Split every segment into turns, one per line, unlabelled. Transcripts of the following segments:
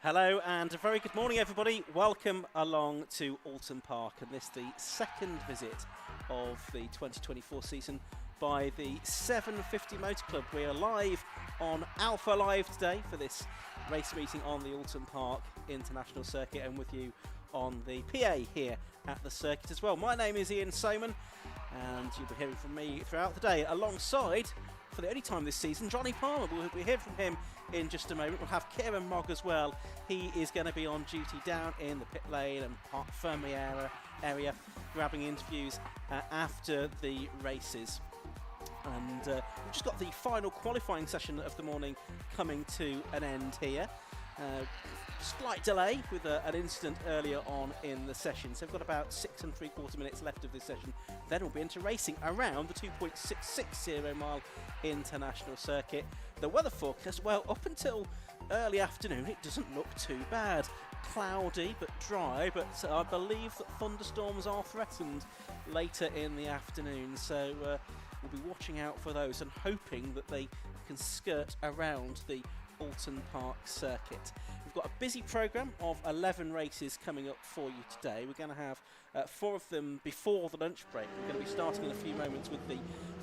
Hello and a very good morning everybody. Welcome along to Oulton Park, and this is the second visit of the 2024 season by the 750 Motor Club. We are live on Alpha Live today for this race meeting on the Oulton Park International Circuit, and with you on the PA here at the circuit as well. My name is Ian Soman, and you'll be hearing from me throughout the day alongside, for the only time this season, Johnny Palmer. We'll be hearing from him in just a moment. We'll have Kieran Mogg as well. He is going to be on duty down in the pit lane and Park Fermi area, grabbing interviews after the races. And we've just got the final qualifying session of the morning coming to an end here. Slight delay with an incident earlier on in the session, so we've got about 6 3/4 minutes left of this session. Then we'll be into racing around the 2.660 mile international circuit. The weather forecast, well, up until early afternoon it doesn't look too bad. Cloudy but dry, but I believe that thunderstorms are threatened later in the afternoon, so we'll be watching out for those and hoping that they can skirt around the Oulton Park circuit. We've got a busy programme of 11 races coming up for you today. We're going to have 4 of them before the lunch break. We're going to be starting in a few moments with the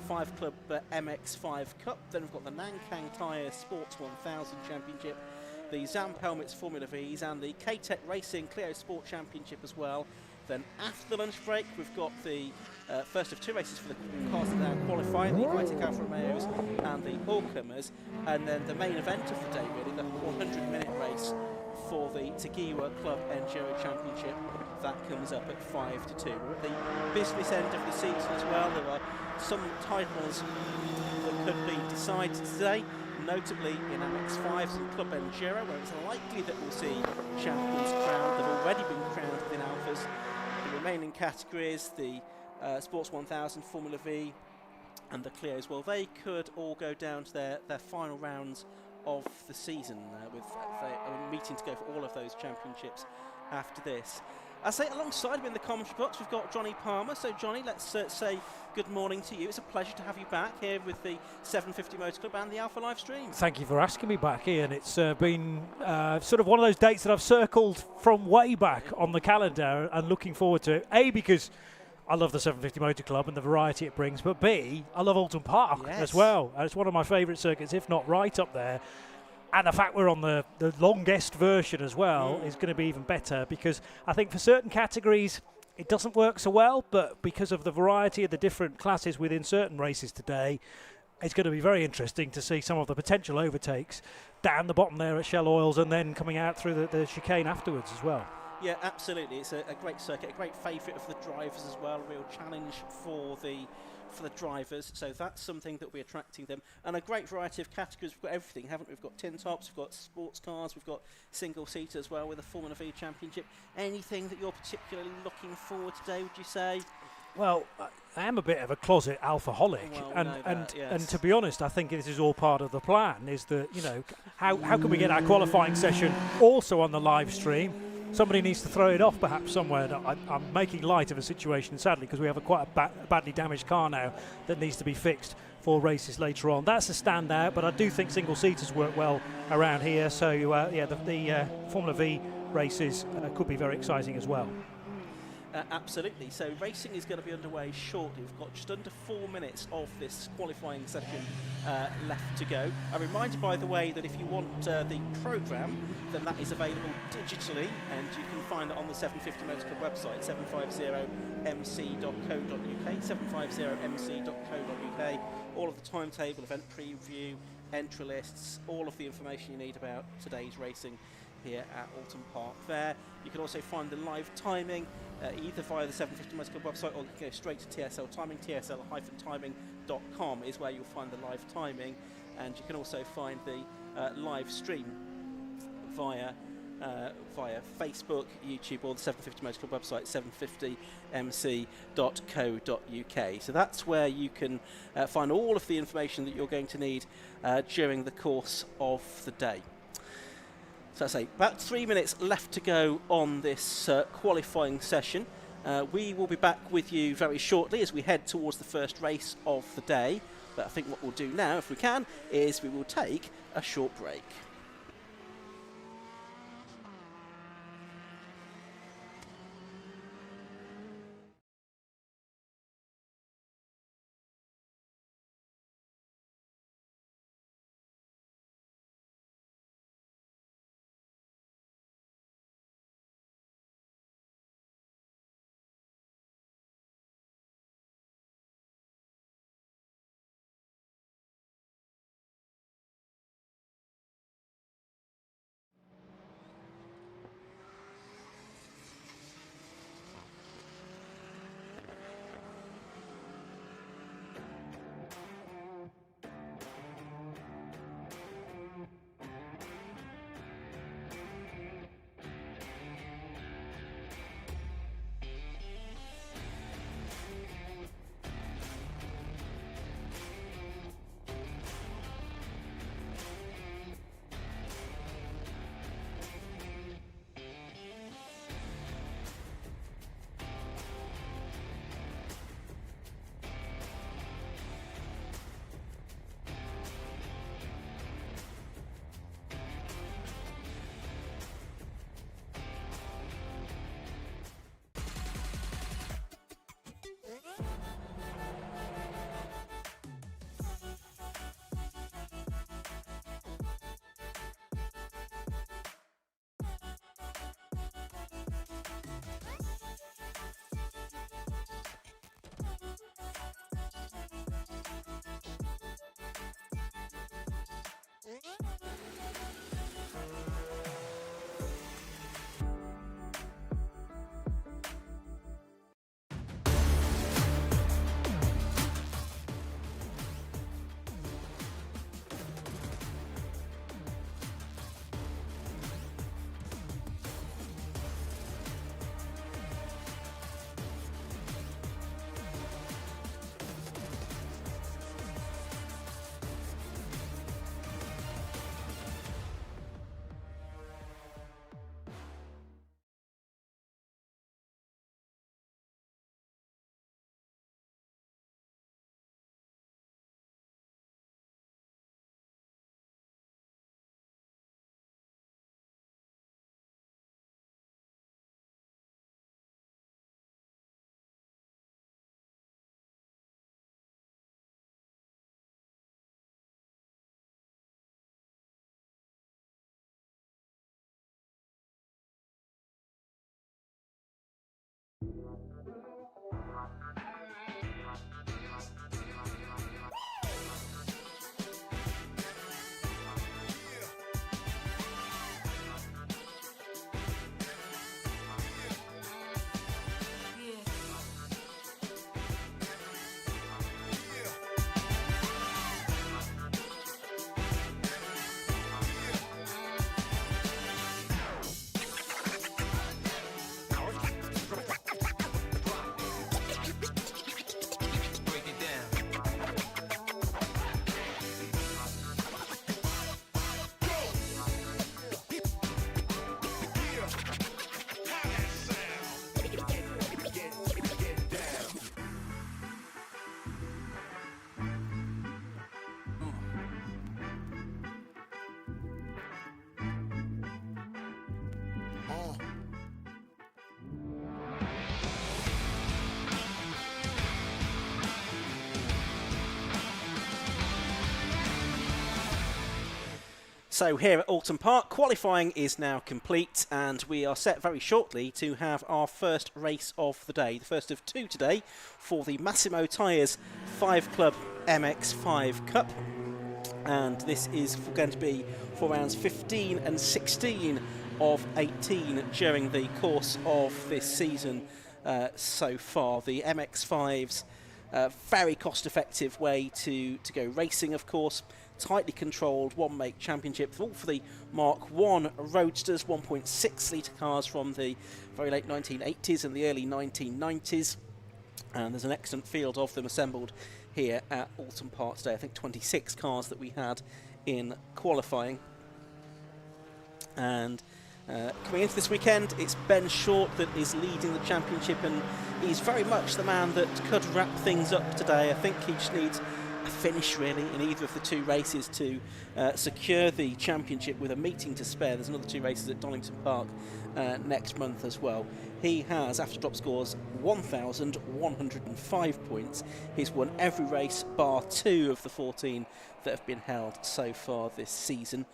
5 Club MX5 Cup. Then we've got the Nankang Tyre Sports 1000 Championship, the Zamp Helmets Formula Vs and the K-Tech Racing Cleo Sport Championship as well. Then after the lunch break, we've got the first of 2 races for the cars that are now qualifying, the High-Tech Alfa Romeos and the All-Comers, and then the main event of the day, really, the 100-minute race for the Tagiwa Club Enduro Championship. That comes up at 5 to 2. We're at the business end of the season as well. There are some titles that could be decided today, notably in MX5s and Club Enduro, where it's likely that we'll see champions crowned. They've already been crowned within Alphas. The remaining categories, the Sports 1000, Formula V and the Cleos, well, they could all go down to their final rounds of the season, with a meeting to go for all of those championships after this. I say alongside me in the commentary box we've got Johnny Palmer. So Johnny, let's say good morning to you. It's a pleasure to have you back here with the 750 Motor Club and the Alpha Live stream.
Thank you for asking me back, Ian. It's been sort of one of those dates that I've circled from way back on the calendar and looking forward to it. A, because I love the 750 Motor Club and the variety it brings, but B, I love Oulton Park as well. It's one of my favourite circuits, if not right up there. And the fact we're on the longest version as well is going to be even better, because I think for certain categories it doesn't work so well, but because of the variety of the different classes within certain races today, it's going to be very interesting to see some of the potential overtakes down the bottom there at Shell Oils and then coming out through the chicane afterwards as well.
Yeah, absolutely. It's a great circuit, a great favourite of the drivers as well, a real challenge for the drivers, so that's something that will be attracting them. And a great variety of categories. We've got everything, haven't we? We've got tin tops, we've got sports cars, we've got single seater as well with the Formula V Championship. Anything that you're particularly looking forward to today, would you say?
Well, I am a bit of a closet alphaholic, and to be honest, I think this is all part of the plan. Is that, you know, how can we get our qualifying session also on the live stream? Somebody needs to throw it off perhaps somewhere. I'm making light of a situation, sadly, because we have a badly damaged car now that needs to be fixed for races later on. That's a standout, but I do think single seaters work well around here. So the Formula V races could be very exciting as well.
Absolutely. So racing is going to be underway shortly. We've got just under 4 minutes of this qualifying session left to go. A reminder, by the way, that if you want the programme, then that is available digitally, and you can find it on the 750 Motor Club website, 750mc.co.uk, 750mc.co.uk. All of the timetable, event preview, entry lists, all of the information you need about today's racing here at Oulton Park there. You can also find the live timing either via the 750 Motor Club website, or you can go straight to TSL Timing. TSL-timing.com is where you'll find the live timing, and you can also find the live stream via Facebook, YouTube, or the 750 Motor Club website, 750mc.co.uk. So that's where you can find all of the information that you're going to need during the course of the day. So I say about 3 minutes left to go on this qualifying session. We will be back with you very shortly as we head towards the first race of the day. But I think what we'll do now, if we can, is we will take a short break. So here at Oulton Park, qualifying is now complete and we are set very shortly to have our first race of the day, the first of two today for the Massimo Tyres 5 Club MX5 Cup. And this is going to be for rounds 15 and 16 of 18 during the course of this season so far. The MX5's very cost-effective way to go racing, of course. Tightly controlled one-make championship, all for the Mark 1 Roadsters, 1.6 litre cars from the very late 1980s and the early 1990s. And there's an excellent field of them assembled here at Oulton Park today. I think 26 cars that we had in qualifying. And coming into this weekend, it's Ben Short that is leading the championship, and he's very much the man that could wrap things up today. I think he just needs a finish really in either of the two races to secure the championship with a meeting to spare. There's another two races at Donington Park next month as well. He has, after drop scores, 1,105 points. He's won every race bar 2 of the 14 that have been held so far this season.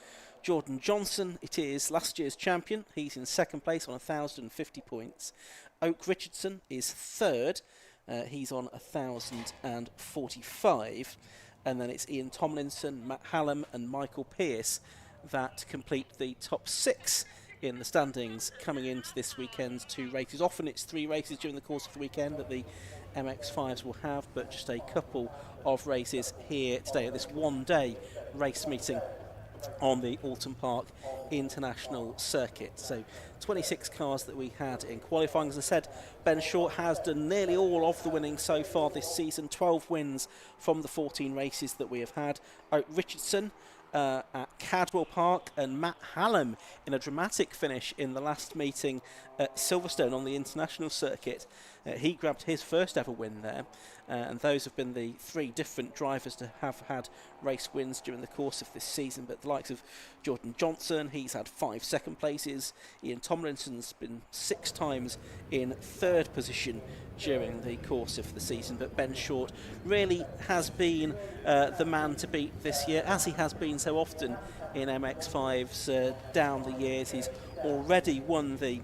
Jordan Johnson, it is last year's champion. He's in second place on 1,050 points. Oak Richardson is third. He's on 1,045. And then it's Ian Tomlinson, Matt Hallam and Michael Pearce that complete the top 6 in the standings coming into this weekend's 2 races. Often it's 3 races during the course of the weekend that the MX5s will have, but just a couple of races here today at this one-day race meeting on the Oulton Park International Circuit. So 26 cars that we had in qualifying. As I said, Ben Short has done nearly all of the winning so far this season, 12 wins from the 14 races that we have had. Oak Richardson at Cadwell Park, and Matt Hallam in a dramatic finish in the last meeting at Silverstone on the international circuit. He grabbed his first ever win there, and those have been the 3 different drivers to have had race wins during the course of this season. But the likes of Jordan Johnson, he's had 5 second places. Ian Tomlinson's been 6 times in 3rd position during the course of the season. But Ben Short really has been the man to beat this year, as he has been so often in MX5s down the years. He's already won the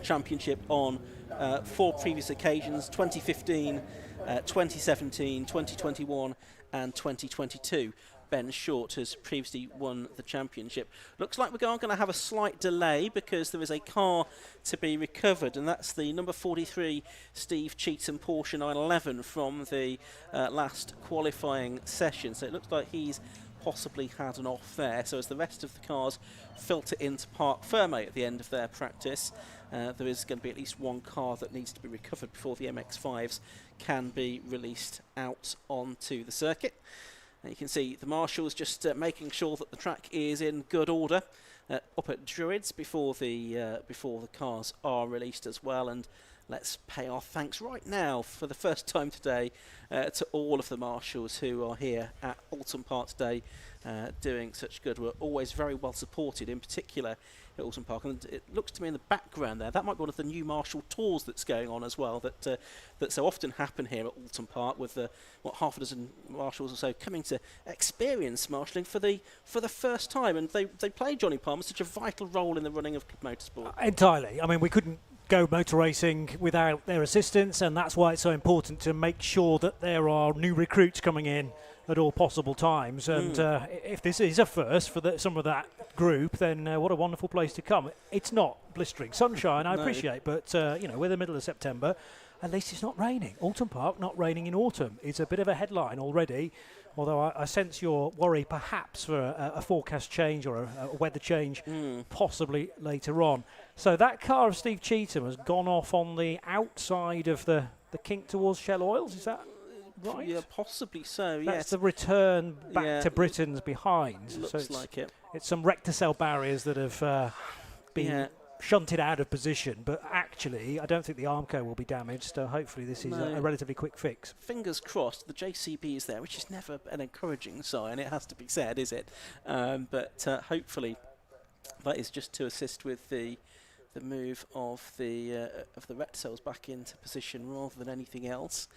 championship on 4 previous occasions: 2015, 2017, 2021 and 2022. Ben Short has previously won the championship. Looks like we're going to have a slight delay because there is a car to be recovered, and that's the number 43 Steve Cheetham Porsche 911 from the last qualifying session. So it looks like he's possibly had an off there. So as the rest of the cars filter into Parc Fermé at the end of their practice, there is going to be at least one car that needs to be recovered before the MX5s can be released out onto the circuit. And you can see the marshals just making sure that the track is in good order up at Druids before the cars are released as well. And let's pay our thanks right now for the first time today to all of the marshals who are here at Oulton Park today doing such good work. Always very well supported, in particular at Oulton Park. And it looks to me in the background there, that might be one of the new marshal tours that's going on as well, that so often happen here at Oulton Park, with half a dozen marshals or so coming to experience marshalling for the first time. And they play Johnny Palmer such a vital role in the running of club motorsport.
Entirely. I mean, we couldn't go motor racing without their assistance, and that's why it's so important to make sure that there are new recruits coming in at all possible times. And if this is a first for some of that group, then what a wonderful place to come. It's not blistering sunshine, I appreciate, but we're the middle of September. At least it's not raining. Oulton Park not raining in autumn is a bit of a headline already, although I sense your worry perhaps for a forecast change or a weather change possibly later on. So that car of Steve Cheetham has gone off on the outside of the kink towards Shell Oils, is that right?
Yeah, possibly so, yes.
That's the return back to Britain's behind.
Looks like it.
It's some rectocell barriers that have been shunted out of position, but actually I don't think the Armco will be damaged, so hopefully this is a relatively quick fix.
Fingers crossed. The JCB is there, which is never an encouraging sign, it has to be said, is it? But hopefully that is just to assist with the move of the ret cells back into position rather than anything else.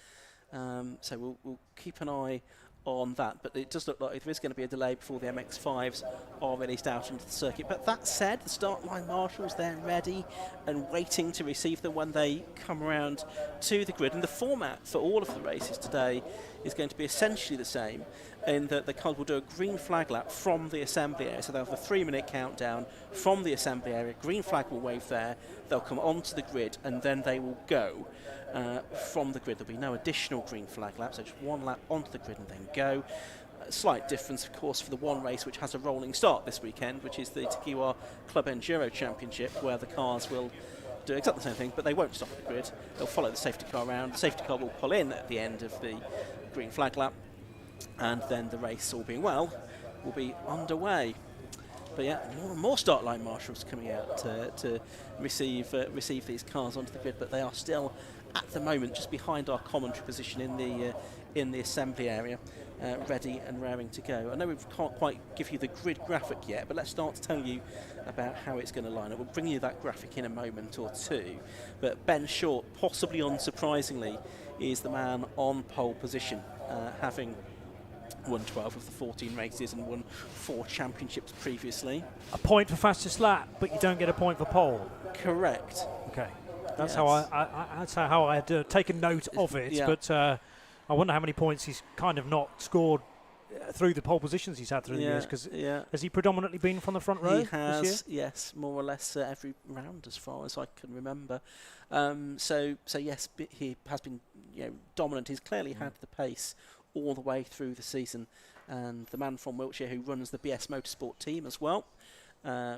So we'll keep an eye on that, but it does look like there is going to be a delay before the MX5s are released out into the circuit. But that said, the start line marshals, they're ready and waiting to receive them when they come around to the grid. And the format for all of the races today is going to be essentially the same, in that the cars will do a green flag lap from the assembly area. So they'll have a 3-minute countdown from the assembly area. Green flag will wave there. They'll come onto the grid, and then they will go from the grid. There'll be no additional green flag lap, so just one lap onto the grid and then go. A slight difference, of course, for the one race which has a rolling start this weekend, which is the Takiwa Club Enduro Championship, where the cars will do exactly the same thing, but they won't stop at the grid. They'll follow the safety car around. The safety car will pull in at the end of the green flag lap, and then the race, all being well, will be underway. But yeah, more and more start line marshals coming out to receive these cars onto the grid, but they are still at the moment just behind our commentary position in the assembly area, ready and raring to go. I know we can't quite give you the grid graphic yet, but let's start to tell you about how it's going to line up. We'll bring you that graphic in a moment or two. But Ben Short, possibly unsurprisingly, is the man on pole position, having won 12 of the 14 races and won 4 championships previously.
A point for fastest lap, but you don't get a point for pole.
Correct.
Okay, that's
Yes.
how I had taken note of it.
Yeah.
But I wonder how many points he's kind of not scored through the pole positions he's had through the years. Because has he predominantly been from the front row?
He has,
this year?
yes, more or less every round as far as I can remember. So yes, he has been dominant. He's clearly had the pace all the way through the season, and the man from Wiltshire who runs the BS Motorsport team as well,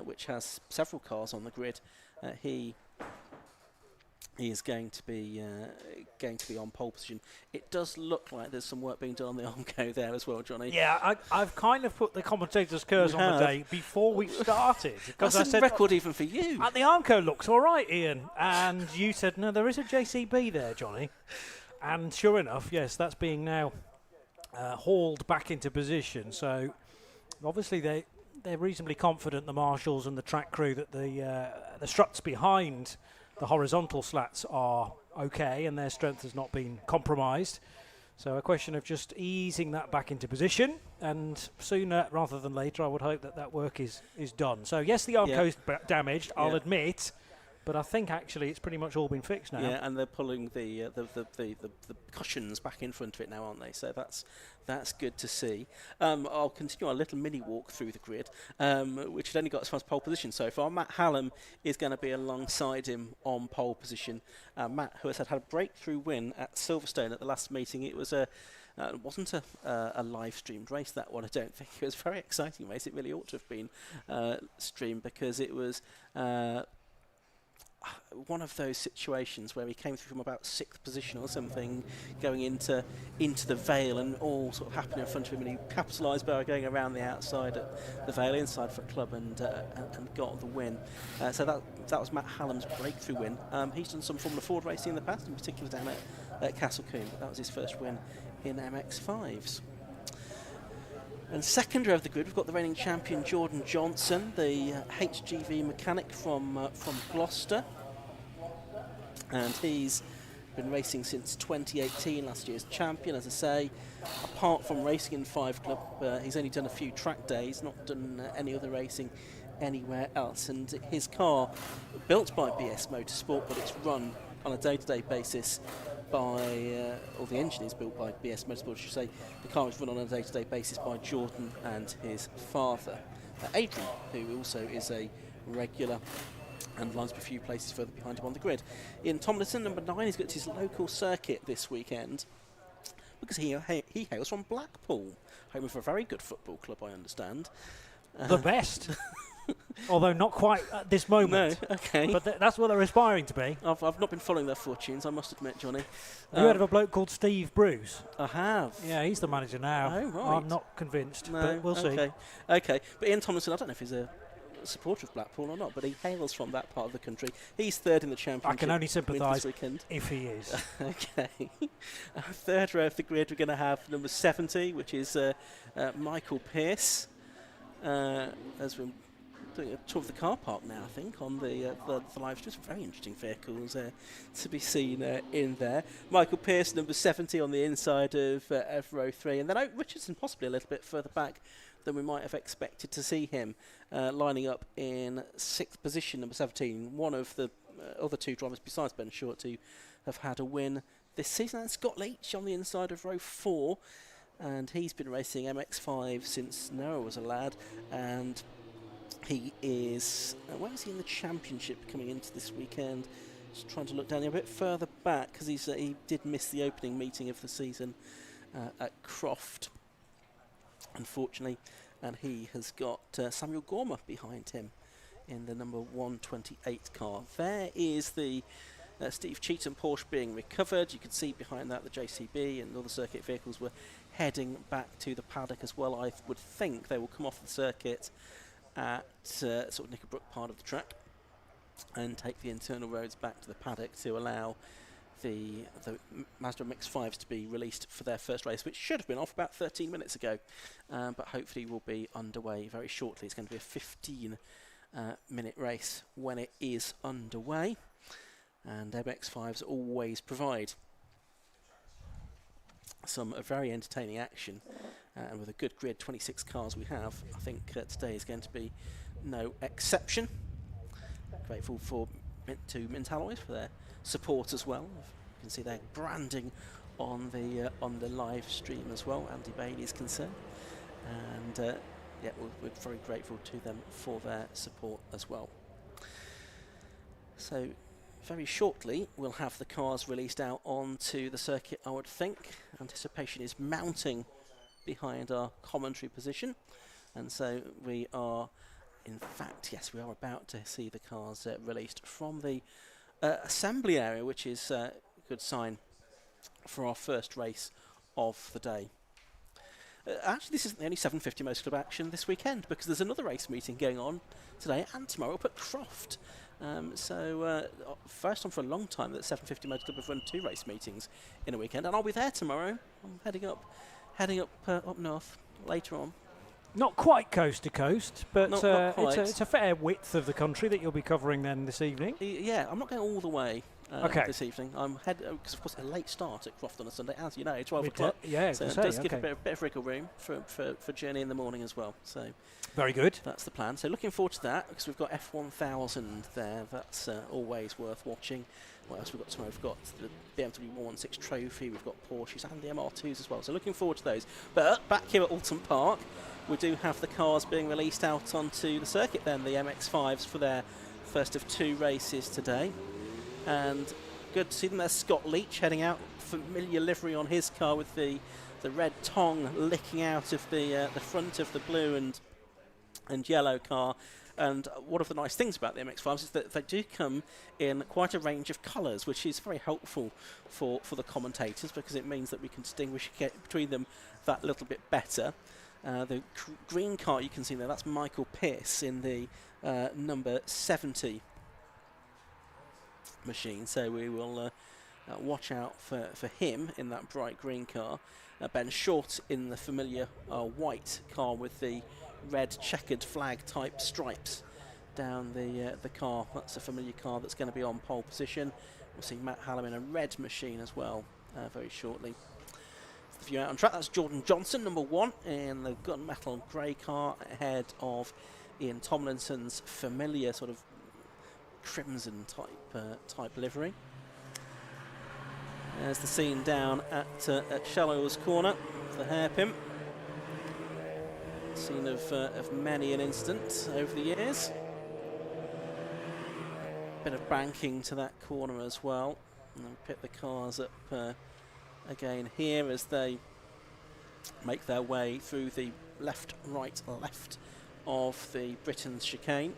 which has several cars on the grid, he is going to be on pole position. It does look like there's some work being done on the Armco there as well, Johnny.
Yeah, I've kind of put the commentator's curse
You
on
have.
the day before we started. Because
That's
I
a
said,
record even for you.
the Armco looks all right, Ian. And you said, no, there is a JCB there, Johnny. And sure enough, yes, that's being now hauled back into position. So obviously they're reasonably confident, the marshals and the track crew, that the struts behind the horizontal slats are okay and their strength has not been compromised. So a question of just easing that back into position, and sooner rather than later I would hope that work is done. So yes, the Armco's damaged, I'll admit, but I think actually it's pretty much all been fixed now.
Yeah, and they're pulling the cushions back in front of it now, aren't they? So that's good to see. I'll continue our little mini walk through the grid, which had only got as far as pole position so far. Matt Hallam is going to be alongside him on pole position. Matt, who has had a breakthrough win at Silverstone at the last meeting. It was it wasn't a live streamed race, that one, I don't think. It was a very exciting race. It really ought to have been streamed, because it was one of those situations where he came through from about 6th position or something, going into the Vale, and all sort of happened in front of him, and he capitalised by going around the outside at the Vale inside for club and got the win. So that was Matt Hallam's breakthrough win. He's done some Formula Ford racing in the past, in particular down at Castle Combe. That was his first win in MX5s. And second row of the grid, we've got the reigning champion Jordan Johnson, the HGV mechanic from Gloucester, and he's been racing since 2018, last year's champion, as I say. Apart from racing in 5 Club, he's only done a few track days, not done any other racing anywhere else. And his car, built by BS Motorsport, but it's run on a day-to-day basis by, or the engine is built by BS Motorsport, I should say. The car is run on a day-to-day basis by Jordan and his father, Adrian, who also is a regular and lines up a few places further behind him on the grid. Ian Tomlinson, number 9, he's got his local circuit this weekend, because he hails from Blackpool, home of a very good football club, I understand.
The best. Although not quite at this moment.
No, okay.
But that's what they're aspiring to be.
I've not been following their fortunes, I must admit, Johnny.
Have you heard of a bloke called Steve Bruce?
I have.
Yeah, he's the manager now.
Oh, right.
I'm not convinced,
No,
but we'll see.
Okay, but Ian Tomlinson, I don't know if he's a supporter of Blackpool or not, but he hails from that part of the country. He's third in the championship.
I can only
this
sympathise
weekend.
if he is.
Okay. Third row of the grid, we're going to have number 70, which is Michael Pearce. As we doing a tour of the car park now, I think, on the live stream. Some very interesting vehicles to be seen in there. Michael Pearce, number 70 on the inside of row 3. And then Oak Richardson possibly a little bit further back than we might have expected to see him, lining up in 6th position, number 17. One of the other 2 drivers besides Ben Short to have had a win this season. And Scott Leach on the inside of row 4. And he's been racing MX5 since Noah was a lad. And he is, where is he in the championship coming into this weekend? Just trying to look down a bit further back, because he did miss the opening meeting of the season at Croft, unfortunately, and he has got Samuel Gormer behind him in the number 128 car. There is the Steve Cheetham Porsche being recovered. You can see behind that the JCB and other circuit vehicles were heading back to the paddock as well. I would think they will come off the circuit at sort of Knickerbrook part of the track and take the internal roads back to the paddock to allow the Mazda MX5s to be released for their first race, which should have been off about 13 minutes ago, but hopefully will be underway very shortly. It's going to be a 15-minute race when it is underway, and MX5s always provide some very entertaining action, and with a good grid, 26 cars we have, I think today is going to be no exception. Grateful to Mint Alloys for their support as well. You can see their branding on the live stream as well. Andy Bailey is concerned, and yeah, we're very grateful to them for their support as well. So very shortly we'll have the cars released out onto the circuit, I would think. Anticipation is mounting behind our commentary position, and so we are, in fact, yes, we are about to see the cars released from the assembly area, which is a good sign for our first race of the day. Actually, this isn't the only 750 Motor Club action this weekend, because there's another race meeting going on today and tomorrow up at Croft. First time for a long time that 750 Motor Club have run 2 race meetings in a weekend, and I'll be there tomorrow. I'm heading up north later on.
Not quite coast to coast, but
not quite.
It's a fair width of the country that you'll be covering then this evening.
Yeah, I'm not going all the way
okay.
this evening. I'm because of course a late start at Croft on a Sunday, as you know, 12 o'clock.
Yeah,
so it does give a bit of wriggle room for journey in the morning as well. So
very good.
That's the plan. So looking forward to that, because we've got F1000 there. That's always worth watching. What else we've got tomorrow? We've got the BMW 116 Trophy. We've got Porsches and the MR2s as well. So looking forward to those. But back here at Oulton Park, we do have the cars being released out onto the circuit then, the MX5s, for their first of 2 races today. And good to see them. There's Scott Leach heading out, familiar livery on his car with the red tongue licking out of the front of the blue and yellow car. And one of the nice things about the MX5s is that they do come in quite a range of colours, which is very helpful for the commentators, because it means that we can distinguish between them that little bit better. The green car you can see there, that's Michael Pearce in the number 70 machine, so we will watch out for him in that bright green car. Ben Short in the familiar white car with the red checkered flag type stripes down the car. That's a familiar car that's going to be on pole position. We'll see Matt Hallam in a red machine as well very shortly. The view out on track, that's Jordan Johnson, number 1, in the gunmetal grey car ahead of Ian Tomlinson's familiar sort of crimson type livery. There's the scene down at Shallow's Corner, the hairpin. Scene of many an incident over the years. Bit of banking to that corner as well, and then pit the cars up again here as they make their way through the left of the Britain's chicane.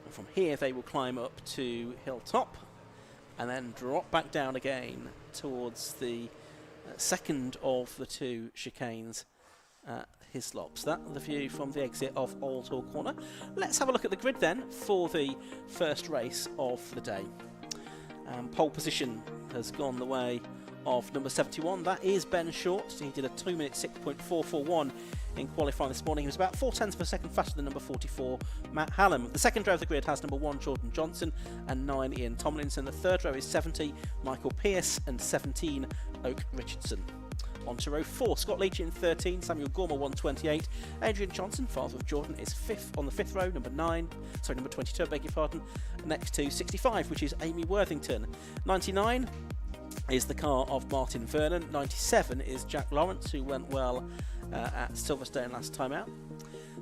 And from here they will climb up to Hilltop and then drop back down again towards the second of the 2 chicanes at Hislops. That's the view from the exit of Oulton Corner. Let's have a look at the grid then for the first race of the day. Pole position has gone the way of number 71. That is Ben Short. He did a 2 minute 6.441 in qualifying this morning. He was about 0.4 of a second faster than number 44, Matt Hallam. The second row of the grid has number 1, Jordan Johnson, and 9, Ian Tomlinson. The third row is 70, Michael Pearce, and 17, Oak Richardson. On to row 4, Scott Leach in 13, Samuel Gormer 128, Adrian Johnson, father of Jordan, is 5th on the 5th row, number 22, I beg your pardon, next to 65, which is Amy Worthington. 99 is the car of Martin Vernon, 97 is Jack Lawrence, who went well at Silverstone last time out.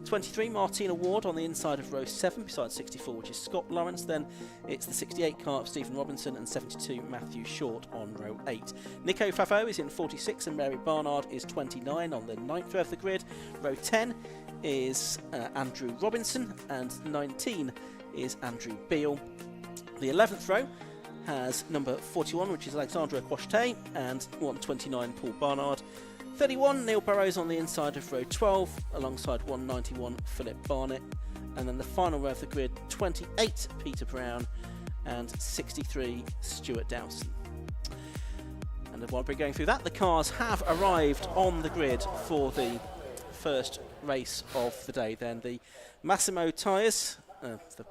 23, Martina Ward on the inside of row 7, besides 64, which is Scott Lawrence. Then it's the 68 car of Stephen Robinson, and 72, Matthew Short on row 8. Nico Favo is in 46, and Mary Barnard is 29 on the 9th row of the grid. Row 10 is Andrew Robinson, and 19 is Andrew Beale. The 11th row has number 41, which is Alexandra Quashte, and 129, Paul Barnard. 31, Neil Burrows on the inside of row 12, alongside 191, Philip Barnett. And then the final row of the grid, 28, Peter Brown, and 63, Stuart Dowson. And while we're going through that, the cars have arrived on the grid for the first race of the day. Then the Massimo tyres, the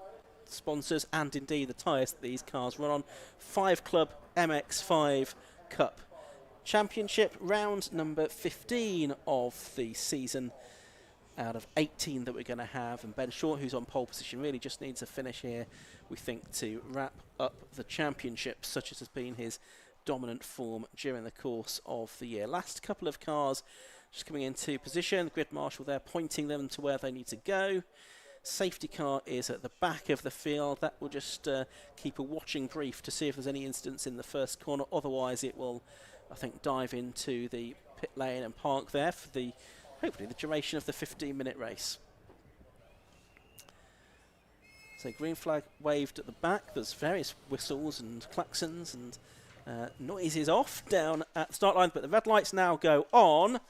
sponsors, and indeed the tyres that these cars run on, 5 Club MX5 Cup Championship, round number 15 of the season out of 18 that we're going to have. And Ben Short, who's on pole position, really just needs a finish here, we think, to wrap up the championship, such as has been his dominant form during the course of the year. Last couple of cars just coming into position. The grid marshal there pointing them to where they need to go. Safety car is at the back of the field. That will just keep a watching brief to see if there's any incidents in the first corner. Otherwise it will, I think, dive into the pit lane and park there for the, hopefully, the duration of the 15-minute race. So green flag waved at the back. There's various whistles and klaxons and noises off down at the start line, but the red lights now go on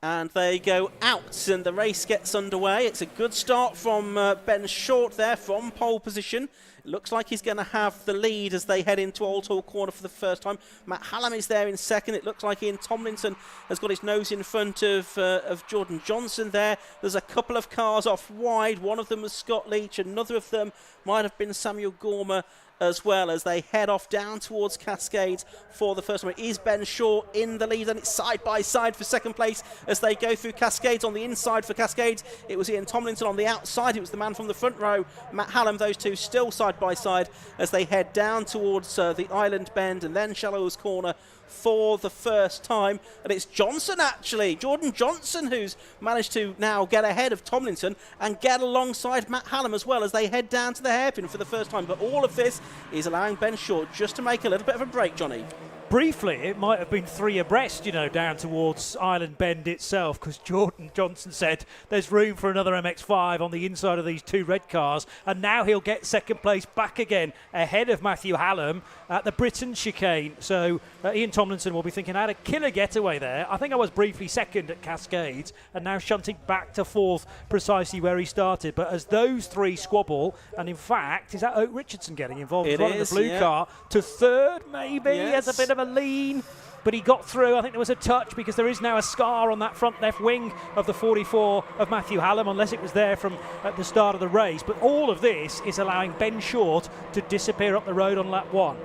and they go out, and the race gets underway. It's a good start from Ben Short there from pole position. It looks like he's going to have the lead as they head into Old Hall Corner for the first time. Matt Hallam is there in second. It looks like Ian Tomlinson has got his nose in front of Jordan Johnson there. There's a couple of cars off wide. One of them was Scott Leach. Another of them might have been Samuel Gormer as well, as they head off down towards Cascades for the first one. It is Ben Short in the lead, and it's side by side for second place as they go through Cascades. On the inside for Cascades, it was Ian Tomlinson. On the outside, it was the man from the front row, Matt Hallam. Those two still side by side as they head down towards the Island Bend and then Shallows Corner for the first time. And it's Johnson, actually, Jordan Johnson, who's managed to now get ahead of Tomlinson and get alongside Matt Hallam as well as they head down to the hairpin for the first time. But all of this is allowing Ben Short just to make a little bit of a break, Johnny.
Briefly, it might have been 3 abreast, down towards Island Bend itself, because Jordan Johnson said there's room for another MX5 on the inside of these 2 red cars, and now he'll get second place back again ahead of Matthew Hallam at the Britain chicane. So Ian Tomlinson will be thinking, I had a killer getaway there. I think I was briefly second at Cascades, and now shunting back to 4th, precisely where he started. But as those 3 squabble, and in fact, is that Oak Richardson getting involved as well in the blue car to 3rd, maybe?
Yes.
As a bit of a lean, but he got through. I think there was a touch, because there is now a scar on that front left wing of the 44 of Matthew Hallam, unless it was there from at the start of the race. But all of this is allowing Ben Short to disappear up the road on lap 1.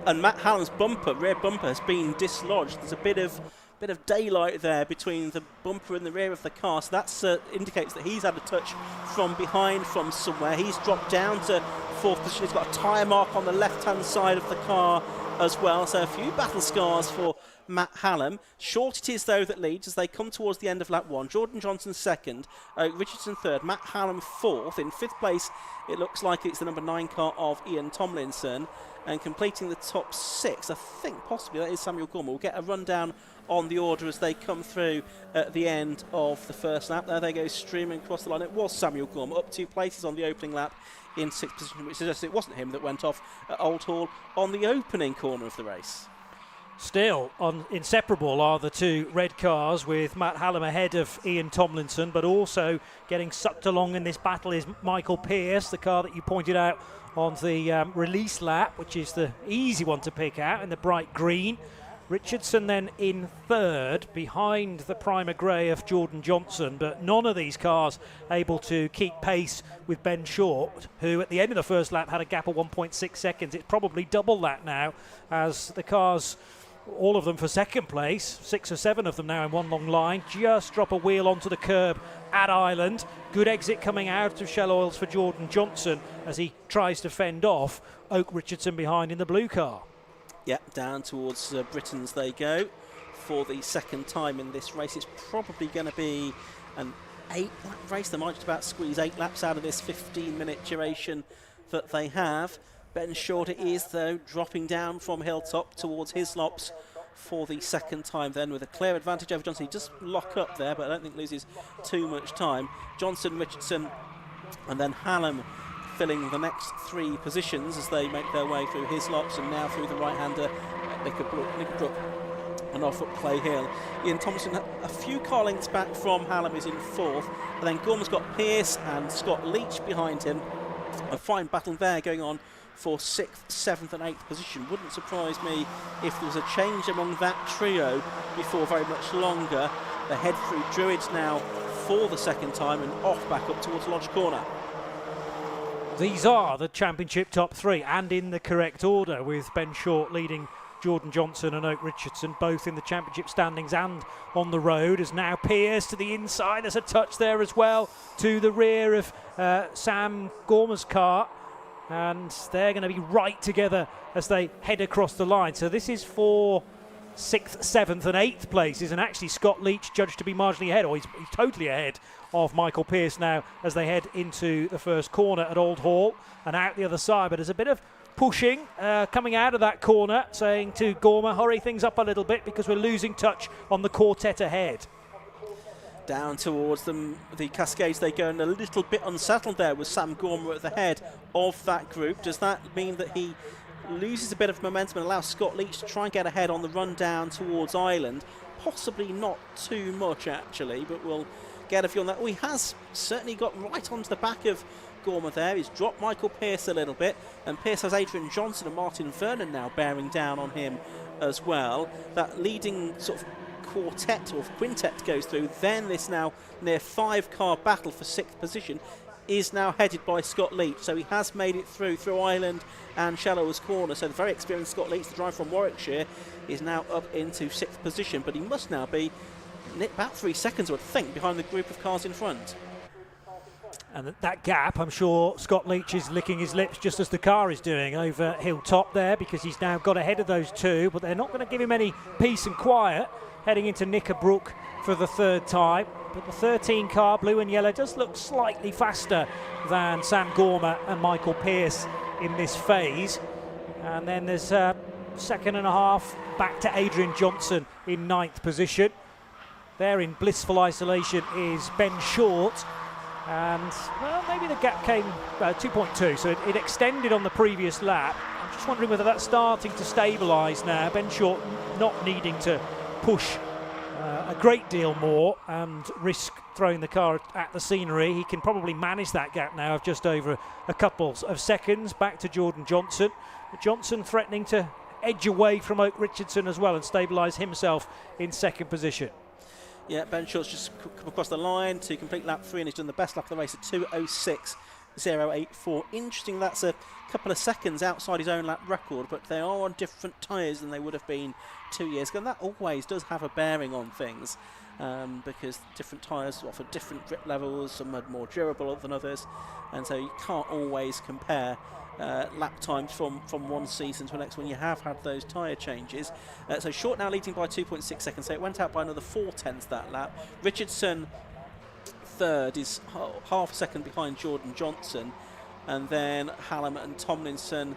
And Matt Hallam's rear bumper has been dislodged. There's a bit of daylight there between the bumper and the rear of the car, so that indicates that he's had a touch from behind from somewhere. He's dropped down to 4th position. He's got a tyre mark on the left-hand side of the car as well, so a few battle scars for Matt Hallam. Short it is, though, that leads as they come towards the end of lap 1. Jordan Johnson 2nd, Richardson 3rd, Matt Hallam 4th. In 5th place, it looks like it's the number 9 car of Ian Tomlinson. And completing the top 6, I think possibly that is Samuel Gormer. We'll get a rundown on the order as they come through at the end of the first lap. There they go, streaming across the line. It was Samuel Gormer, up 2 places on the opening lap in 6th position, which suggests it wasn't him that went off at Old Hall on the opening corner of the race.
Still, inseparable are the 2 red cars, with Matt Hallam ahead of Ian Tomlinson, but also getting sucked along in this battle is Michael Pearce, the car that you pointed out on the release lap, which is the easy one to pick out in the bright green. Richardson then in third, behind the primer grey of Jordan Johnson, but none of these cars able to keep pace with Ben Short, who at the end of the first lap had a gap of 1.6 seconds. It's probably double that now, as the cars, all of them for second place, 6 or 7 of them now in one long line, just drop a wheel onto the curb at Ireland. Good exit coming out of Shell Oils for Jordan Johnson as he tries to fend off Oak Richardson behind in the blue car.
Yep, down towards Britain's they go for the second time in this race. It's probably going to be an 8-lap race. They might just about squeeze 8 laps out of this 15-minute duration that they have. Ben Short it is, though, dropping down from Hilltop towards Hislops for the second time then, with a clear advantage over Johnson. He just lock up there, but I don't think loses too much time. Johnson, Richardson, and then Hallam filling the next 3 positions as they make their way through Hislops and now through the right-hander Nickerbrook and off up Clay Hill. Ian Thompson, a few car lengths back from Hallam, is in 4th, and then Gorman's got Pearce and Scott Leach behind him. A fine battle there going on for 6th, 7th and 8th position. Wouldn't surprise me if there was a change among that trio before very much longer. They head through Druids now for the second time and off back up towards Lodge Corner.
These are the championship top 3, and in the correct order, with Ben Short leading Jordan Johnson and Oak Richardson both in the championship standings and on the road. As now Pearce to the inside, there's a touch there as well to the rear of Sam Gorma's car, and they're going to be right together as they head across the line. So this is for 6th, 7th and 8th places, and actually Scott Leach judged to be marginally ahead, or he's totally ahead of Michael Pearce now as they head into the first corner at Old Hall and out the other side. But there's a bit of pushing coming out of that corner, saying to Gorma, hurry things up a little bit because we're losing touch on the quartet ahead.
Down towards them, the Cascades they go, and a little bit unsettled there with Sam Gorma at the head of that group. Does that mean that he loses a bit of momentum and allows Scott Leach to try and get ahead on the run down towards Ireland? Possibly not too much actually, but we'll get a view on that. Oh, he has certainly got right onto the back of Gorma there. He's dropped Michael Pearce a little bit, and Pearce has Adrian Johnson and Martin Vernon now bearing down on him as well. That leading sort of quartet or quintet goes through. Then this now near 5-car battle for 6th position is now headed by Scott Leach. So he has made it through Ireland and Shallow's Corner. So the very experienced Scott Leach, the driver from Warwickshire, is now up into 6th position, but he must now be about 3 seconds, I would think, behind the group of cars in front.
And that gap, I'm sure Scott Leach is licking his lips just as the car is doing over Hilltop there, because he's now got ahead of those 2, but they're not going to give him any peace and quiet heading into Knickerbrook for the 3rd time. But the 13 car, blue and yellow, does look slightly faster than Sam Gorma and Michael Pearce in this phase. And then there's a second and a half back to Adrian Johnson in 9th position. There in blissful isolation is Ben Short, and well, maybe the gap came 2.2, so it extended on the previous lap. I'm just wondering whether that's starting to stabilise now. Ben Short not needing to push a great deal more and risk throwing the car at the scenery. He can probably manage that gap now of just over a couple of seconds back to Jordan Johnson. But Johnson threatening to edge away from Oak Richardson as well and stabilise himself in 2nd position.
Yeah, Ben Short's just come across the line to complete lap 3 and he's done the best lap of the race at 2:06.084. Interesting, that's a couple of seconds outside his own lap record, but they are on different tyres than they would have been 2 years ago, and that always does have a bearing on things because different tyres offer different grip levels. Some are more durable than others, and so you can't always compare lap times from one season to the next when you have had those tyre changes. So Short now leading by 2.6 seconds, so it went out by another 0.4 that lap. Richardson 3rd is half a second behind Jordan Johnson, and then Hallam and Tomlinson.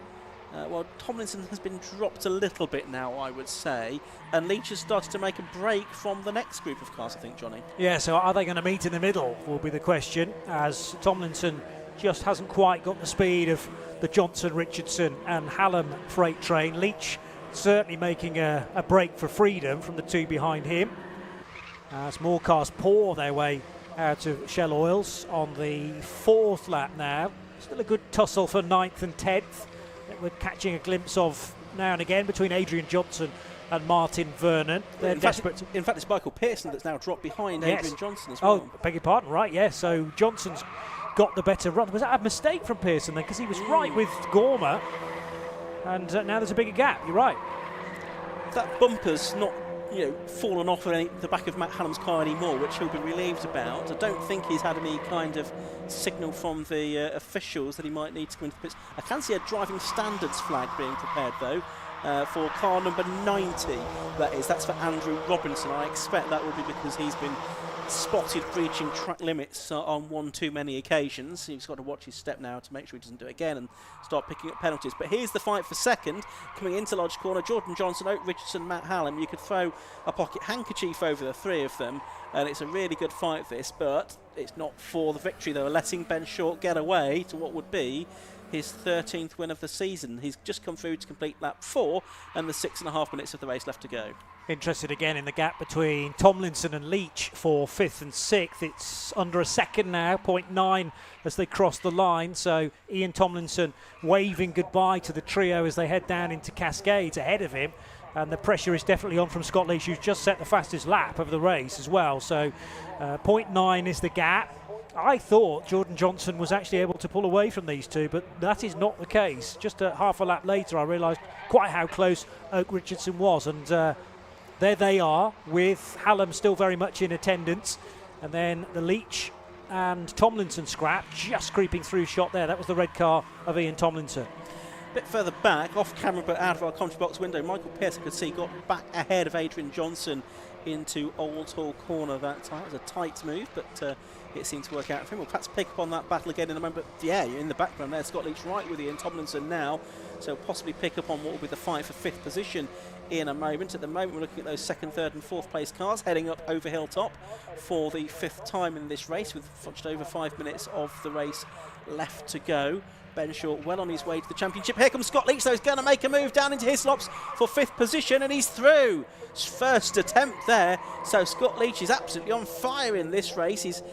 Well, Tomlinson has been dropped a little bit now, I would say, and Leach has started to make a break from the next group of cars, I think, Johnny.
Yeah, so are they going to meet in the middle will be the question, as Tomlinson just hasn't quite got the speed of the Johnson, Richardson and Hallam freight train. Leach certainly making a break for freedom from the 2 behind him, as more cars pour their way out of Shell Oils on the 4th lap now. Still a good tussle for 9th and 10th that we're catching a glimpse of now and again between Adrian Johnson and Martin Vernon. They're desperate.
In fact, it's Michael Pearson that's now dropped behind Adrian Johnson as well.
Oh, beg your pardon, right, yes. So Johnson's got the better run. Was that a mistake from Pearson then? Because he was right with Gormer, and now there's a bigger gap. You're right.
That bumper's not, fallen off the back of Matt Hallam's car anymore, which he'll be relieved about. I don't think he's had any kind of signal from the officials that he might need to go into pits. I can see a driving standards flag being prepared though. For car number 90, that's for Andrew Robinson. I expect that will be because he's been spotted breaching track limits on one too many occasions. He's got to watch his step now to make sure he doesn't do it again and start picking up penalties. But here's the fight for second, coming into Lodge Corner. Jordan Johnson, Oak Richardson, Matt Hallam. You could throw a pocket handkerchief over the three of them, and it's a really good fight this, but it's not for the victory. They were letting Ben Short get away to what would be his 13th win of the season. He's just come through to complete lap 4 and the 6.5 minutes of the race left to go.
Interested again in the gap between Tomlinson and Leach for 5th and 6th. It's under a second now, 0.9 as they cross the line. So Ian Tomlinson waving goodbye to the trio as they head down into Cascades ahead of him. And the pressure is definitely on from Scott Leach, who's just set the fastest lap of the race as well. So 0.9 is the gap. I thought Jordan Johnson was actually able to pull away from these two, but that is not the case. Just a half a lap later, I realised quite how close Oak Richardson was. And there they are, with Hallam still very much in attendance. And then the Leach and Tomlinson scrap just creeping through shot there. That was the red car of Ian Tomlinson.
A bit further back, off camera but out of our commentary box window, Michael Pearson could see got back ahead of Adrian Johnson into Old Hall Corner that time. It was a tight move, but it seemed to work out for him. We'll perhaps pick up on that battle again in a moment. But yeah, you're in the background there. Scott Leach right with Ian Tomlinson now, so possibly pick up on what will be the fight for 5th position in a moment. At the moment, we're looking at those 2nd, 3rd and 4th place cars heading up over Hilltop for the 5th time in this race, with just over 5 minutes of the race left to go. Ben Short well on his way to the championship. Here comes Scott Leach, though. He's going to make a move down into Hislops for 5th position, and he's through. First attempt there. So Scott Leach is absolutely on fire in this race. He's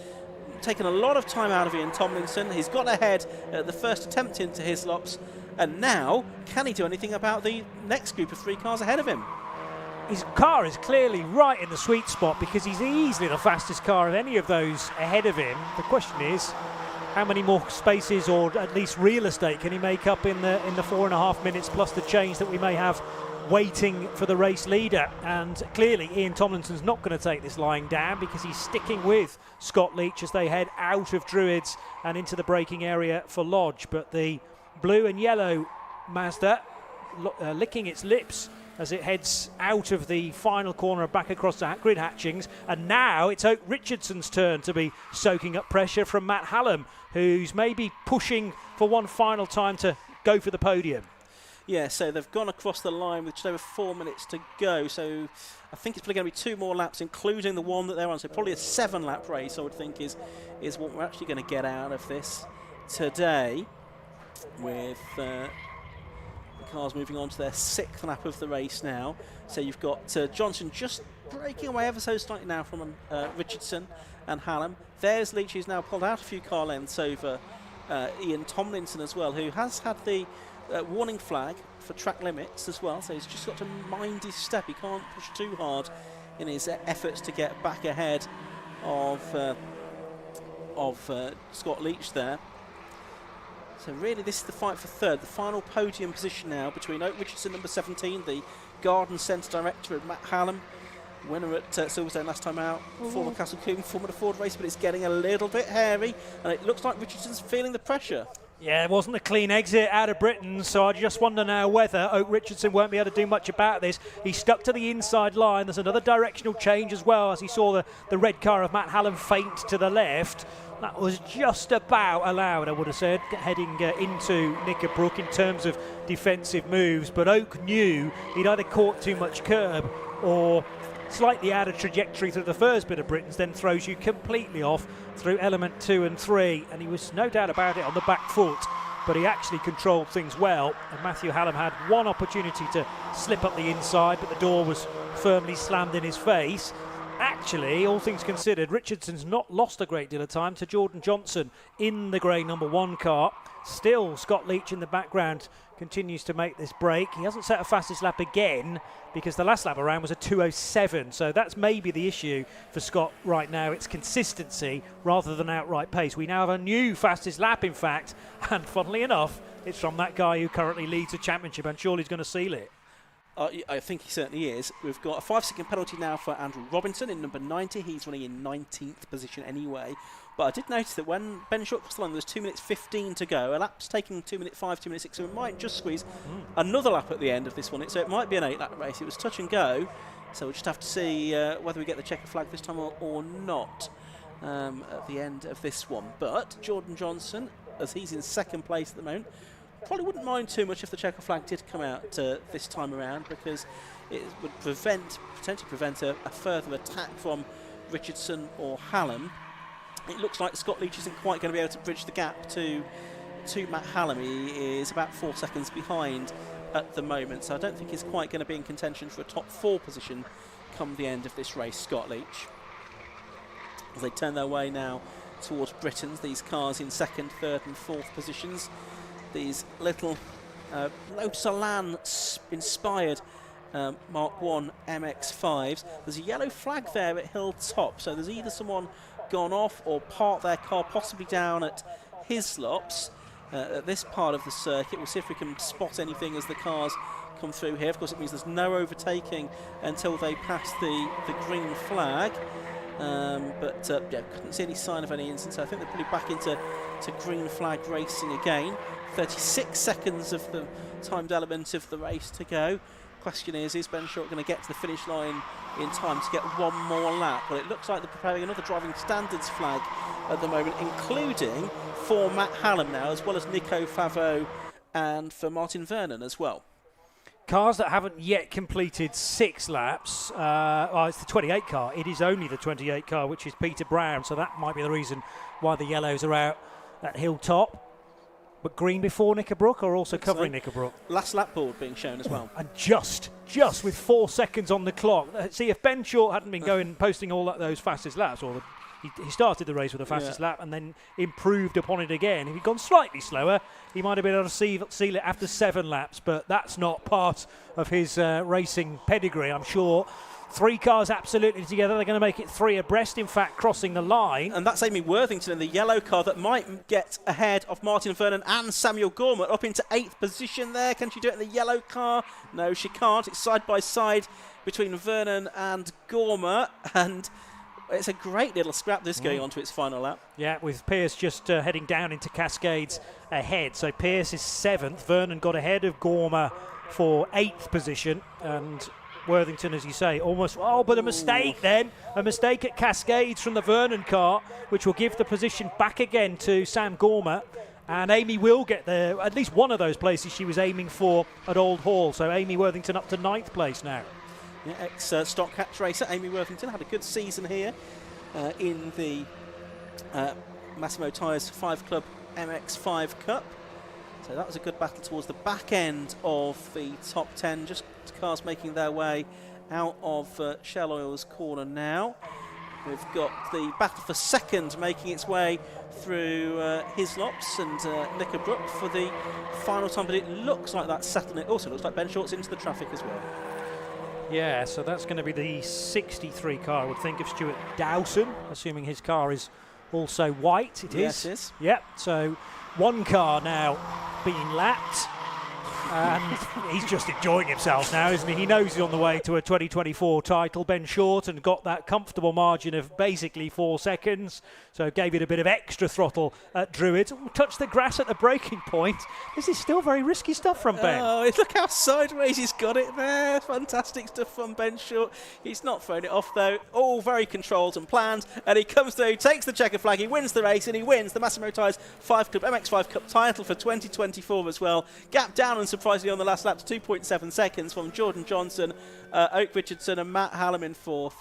taken a lot of time out of Ian Tomlinson. He's got ahead at the first attempt into Hislops, and now can he do anything about the next group of 3 cars ahead of him?
His car is clearly right in the sweet spot because he's easily the fastest car of any of those ahead of him. The question is, how many more spaces or at least real estate can he make up in the 4.5 minutes plus the change that we may have waiting for the race leader? And clearly Ian Tomlinson's not going to take this lying down because he's sticking with Scott Leach as they head out of Druids and into the braking area for Lodge. But the blue and yellow Mazda licking its lips as it heads out of the final corner and back across the grid hatchings. And now it's Oak Richardson's turn to be soaking up pressure from Matt Hallam, who's maybe pushing for one final time to go for the podium.
Yeah, so they've gone across the line with just over 4 minutes to go. So I think it's probably going to be 2 more laps, including the one that they're on. So probably a 7-lap race, I would think, is what we're actually going to get out of this today, with the cars moving on to their 6th lap of the race now. So you've got Johnson just breaking away ever so slightly now from Richardson and Hallam. There's Leach, who's now pulled out a few car lengths over Ian Tomlinson as well, who has had the warning flag for track limits as well. So he's just got to mind his step. He can't push too hard in his efforts to get back ahead of Scott Leach there. So really this is the fight for 3rd, the final podium position now between Oak Richardson, number 17, the Garden Centre director, and Matt Hallam, winner at Silverstone last time out, former Castle Combe, Formula Ford race, but it's getting a little bit hairy, and it looks like Richardson's feeling the pressure. Yeah,
it wasn't a clean exit out of Britain, so I just wonder now whether Oak Richardson won't be able to do much about this. He stuck to the inside line. There's another directional change as well, as he saw the red car of Matt Hallam faint to the left. That was just about allowed, I would have said, heading into Knickerbrook in terms of defensive moves. But Oak knew he'd either caught too much curb or slightly out of trajectory through the first bit of Britain's, then throws you completely off through element 2 and 3. And he was no doubt about it on the back foot, but he actually controlled things well. And Matthew Hallam had one opportunity to slip up the inside, but the door was firmly slammed in his face. actually, all things considered, Richardson's not lost a great deal of time to Jordan Johnson in the grey number 1 car. Still, Scott Leach in the background continues to make this break. He hasn't set a fastest lap again because the last lap around was a 2:07. So that's maybe the issue for Scott right now. It's consistency rather than outright pace. We now have a new fastest lap, in fact, and funnily enough, it's from that guy who currently leads the championship, and surely he's going to seal it.
I think he certainly is. We've got a 5-second penalty now for Andrew Robinson in number 90. He's running in 19th position anyway. But I did notice that when Ben Short crossed the line, there was 2 minutes 15 to go. A lap's taking 2 minutes 5, 2 minutes 6, so we might just squeeze another lap at the end of this one. So it might be an 8-lap race. It was touch and go, so we'll just have to see whether we get the checker flag this time or not at the end of this one. But Jordan Johnson, as he's in second place at the moment, probably wouldn't mind too much if the checker flag did come out this time around, because it would potentially prevent a further attack from Richardson or Hallam. It looks like Scott Leach isn't quite going to be able to bridge the gap to Matt Hallam. He is about 4 seconds behind at the moment, so I don't think he's quite going to be in contention for a top 4 position come the end of this race, Scott Leach. As they turn their way now towards Britain's, these cars in 2nd, 3rd and 4th positions. These little Lotus Elan inspired Mark 1 MX5s. There's a yellow flag there at Hilltop, so there's either someone gone off or parked their car possibly down at Hislops at this part of the circuit. We'll see if we can spot anything as the cars come through here. Of course, it means there's no overtaking until they pass the green flag. But couldn't see any sign of any incidents. I think they're probably back into green flag racing again. 36 seconds of the timed element of the race to go. Question is Ben Short going to get to the finish line in time to get one more lap? Well, it looks like they're preparing another driving standards flag at the moment, including for Matt Hallam now, as well as Nico Favreau and for Martin Vernon as well.
Cars that haven't yet completed 6 laps, it's the 28 car. It is only the 28 car, which is Peter Brown, so that might be the reason why the yellows are out at Hilltop. But green before Knickerbrook, or also covering Knickerbrook?
Last lap board being shown as well.
And just with 4 seconds on the clock. See, if Ben Short hadn't been posting all those fastest laps, or he started the race with the fastest lap and then improved upon it again. If he'd gone slightly slower, he might have been able to seal it after 7 laps, but that's not part of his racing pedigree, I'm sure. 3 cars absolutely together. They're going to make it 3 abreast, in fact, crossing the line.
And that's Amy Worthington in the yellow car that might get ahead of Martin Vernon and Samuel Gorman up into 8th position there. Can she do it in the yellow car? No, she can't. It's side by side between Vernon and Gorman, and it's a great little scrap this going on to its final lap. Yeah,
with Pearce just heading down into Cascades ahead. So Pearce is 7th. Vernon got ahead of Gorman for 8th position, and Worthington, as you say, almost... Oh, but a mistake then. A mistake at Cascades from the Vernon car, which will give the position back again to Sam Gorman. And Amy will get there, at least one of those places she was aiming for at Old Hall. So Amy Worthington up to 9th place now.
Yeah, ex-Stock Hatch racer Amy Worthington had a good season here in the Massimo Tyres 5 Club MX5 Cup. So that was a good battle towards the back end of the top 10. Just cars making their way out of Shell Oil's corner now. We've got the battle for second making its way through Hislops and Knickerbrook for the final time, but it looks like that's settling it. Also looks like Ben Short's into the traffic as well.
Yeah, so that's going to be the 63 car, I would think, of Stuart Dowson, assuming his car is also white. It is.
Yes, it is.
Yep, so 1 car now being lapped, and he's just enjoying himself now, isn't he? He knows he's on the way to a 2024 title. Ben Short, and got that comfortable margin of basically 4 seconds, so gave it a bit of extra throttle at Druids. Touched the grass at the braking point. This is still very risky stuff from Ben.
Oh, look how sideways he's got it there. Fantastic stuff from Ben Short. He's not thrown it off, though. All very controlled and planned, and he comes through, takes the checker flag, he wins the race, and he wins the Massimo Tyres 5 Club MX5 Cup title for 2024 as well. Gap down, and surprisingly on the last lap to 2.7 seconds from Jordan Johnson, Oak Richardson and Matt Hallam in 4th.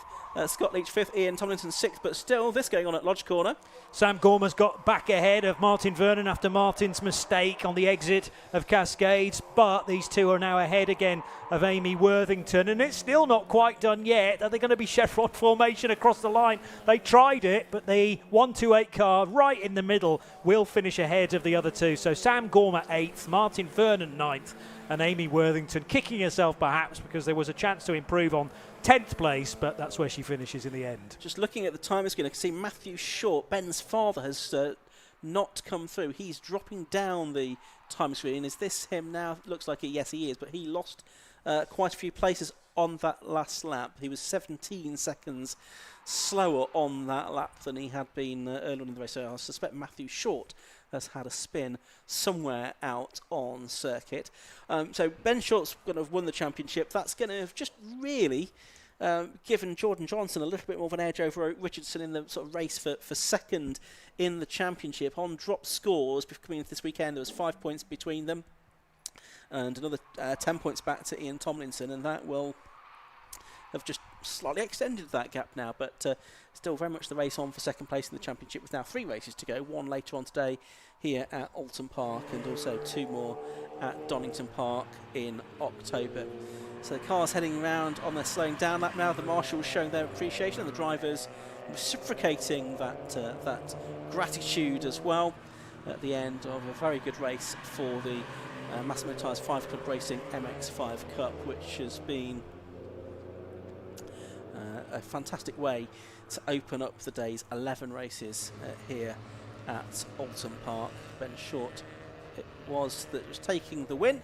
Scott Leach 5th, Ian Tomlinson 6th, but still this going on at Lodge Corner.
Sam Gorman's got back ahead of Martin Vernon after Martin's mistake on the exit of Cascades, but these two are now ahead again of Amy Worthington, and it's still not quite done yet. Are they going to be chevron formation across the line? They tried it, but the 128 car right in the middle will finish ahead of the other two. So Sam Gorman 8th, Martin Vernon 9th, and Amy Worthington kicking herself perhaps because there was a chance to improve on 10th place, but that's where she finishes in the end.
Just looking at the time screen, I can see Matthew Short, Ben's father, has not come through. He's dropping down the time screen. Is this him now? Looks like it, yes he is, but he lost quite a few places on that last lap. He was 17 seconds slower on that lap than he had been earlier in the race, so I suspect Matthew Short has had a spin somewhere out on circuit. So Ben Short's going to have won the championship. That's going to have just really given Jordan Johnson a little bit more of an edge over Oak Richardson in the sort of race for second in the championship. On drop scores coming into this weekend, there was 5 points between them and another 10 points back to Ian Tomlinson, and that will have just slightly extended that gap now, but still very much the race on for second place in the championship with now 3 races to go, 1 later on today here at Oulton Park and also 2 more at Donington Park in October. So the cars heading around on their slowing down lap now, the marshals showing their appreciation and the drivers reciprocating that gratitude as well at the end of a very good race for the Massimo Tyres 5 Club Racing MX5 Cup, which has been a fantastic way to open up the day's 11 races here at Oulton Park. Ben Short it was that was taking the win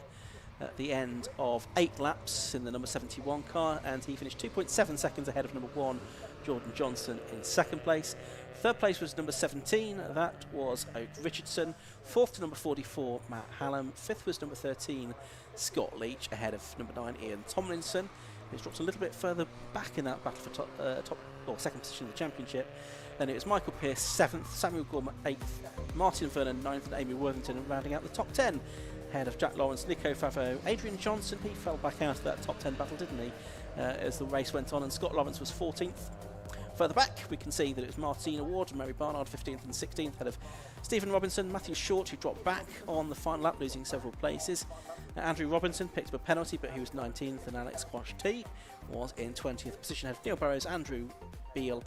at the end of 8 laps in the number 71 car, and he finished 2.7 seconds ahead of number 1 Jordan Johnson in second place. Third place was number 17, that was Oak Richardson. Fourth to number 44, Matt Hallam. Fifth was number 13, Scott Leach, ahead of number 9 Ian Tomlinson. He's dropped a little bit further back in that battle for top or second position in the championship. Then it was Michael Pearce 7th, Samuel Gorman 8th, Martin Vernon 9th, and Amy Worthington rounding out the top 10. Ahead of Jack Lawrence, Nico Favreau, Adrian Johnson. He fell back out of that top 10 battle, didn't he, as the race went on, and Scott Lawrence was 14th. Further back, we can see that it was Martina Ward and Mary Barnard 15th and 16th, ahead of Stephen Robinson, Matthew Short, who dropped back on the final lap, losing several places. Andrew Robinson picked up a penalty, but he was 19th, and Alex Quash-T was in 20th position, ahead of Neil Burrows, Andrew Beale,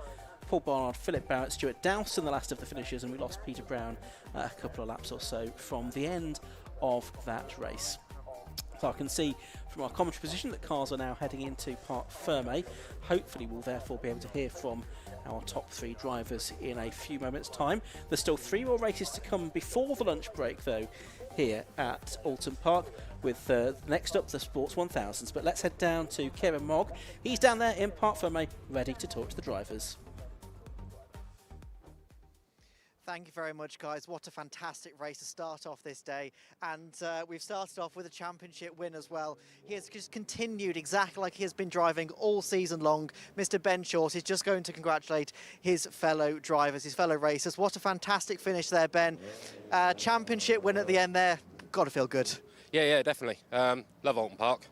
Paul Barnard, Philip Barrett, Stuart Dowson, the last of the finishers, and we lost Peter Brown a couple of laps or so from the end of that race. So I can see from our commentary position that cars are now heading into Parc Fermé. Hopefully we'll therefore be able to hear from our top 3 drivers in a few moments' time. There's still 3 more races to come before the lunch break though here at Oulton Park, with next up the Sports 1000s. But let's head down to Kieran Mogg. He's down there in Parc Fermé ready to talk to the drivers.
Thank you very much, guys. What a fantastic race to start off this day. And we've started off with a championship win as well. He has just continued exactly like he has been driving all season long. Mr. Ben Short is just going to congratulate his fellow drivers, his fellow racers. What a fantastic finish there, Ben. Championship win at the end there. Got to feel good.
Yeah, definitely. Love Oulton Park.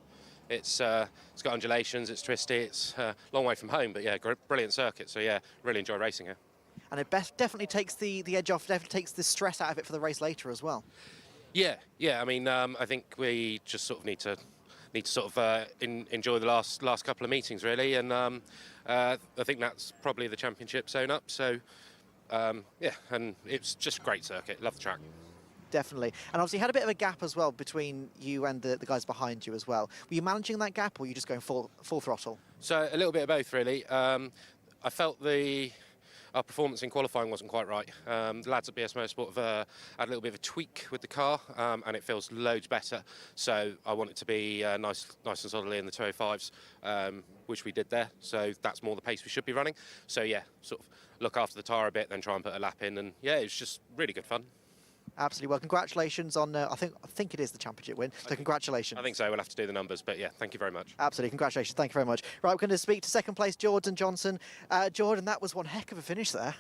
It's got undulations, it's twisty, it's a long way from home, but yeah, brilliant circuit. So yeah, really enjoy racing here.
And it definitely takes the edge off, definitely takes the stress out of it for the race later as well. Yeah.
I mean, I think we just sort of need to enjoy the last couple of meetings really, and I think that's probably the championship zone up. So yeah, and it's just a great circuit. Love the track.
Definitely. And obviously you had a bit of a gap as well between you and the guys behind you as well. Were you managing that gap, or were you just going full throttle?
So a little bit of both really. I felt our performance in qualifying wasn't quite right. The lads at BS Motorsport have had a little bit of a tweak with the car, and it feels loads better. So I want it to be nice and solidly in the 205s, which we did there. So that's more the pace we should be running. So yeah, sort of look after the tyre a bit, then try and put a lap in, and yeah, it was just really good fun.
Absolutely. Well, congratulations on, I think it is the championship win, so congratulations.
I think so. We'll have to do the numbers, but yeah, thank you very much.
Absolutely. Congratulations. Thank you very much. Right, we're going to speak to second place Jordan Johnson. Jordan, that was one heck of a finish there.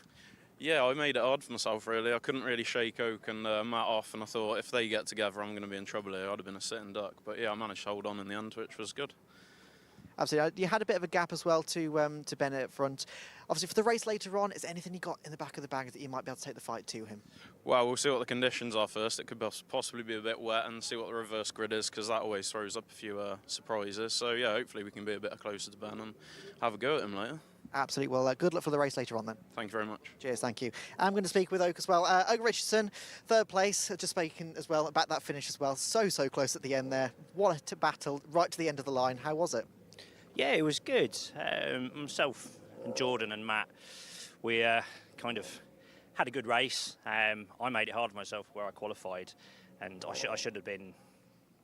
Yeah, I made it hard for myself, really. I couldn't really shake Oak and Matt off, and I thought if they get together, I'm going to be in trouble here. I'd have been a sitting duck. But yeah, I managed to hold on in the end, which was good.
Absolutely. You had a bit of a gap as well to Bennett up front. Obviously, for the race later on, is there anything you got in the back of the bag that you might be able to take the fight to him?
Well, we'll see what the conditions are first. It could possibly be a bit wet, and see what the reverse grid is, because that always throws up a few surprises. So yeah, hopefully we can be a bit closer to Ben and have a go at him later.
Absolutely. Well, good luck for the race later on then.
Thank you very much.
Cheers, thank you. I'm going to speak with Oak as well. Oak Richardson, third place, just speaking as well about that finish as well. So close at the end there. What a battle right to the end of the line. How was it?
Yeah, it was good. Myself and Jordan and Matt, we kind of had a good race. I made it hard for myself where I qualified, and I should have been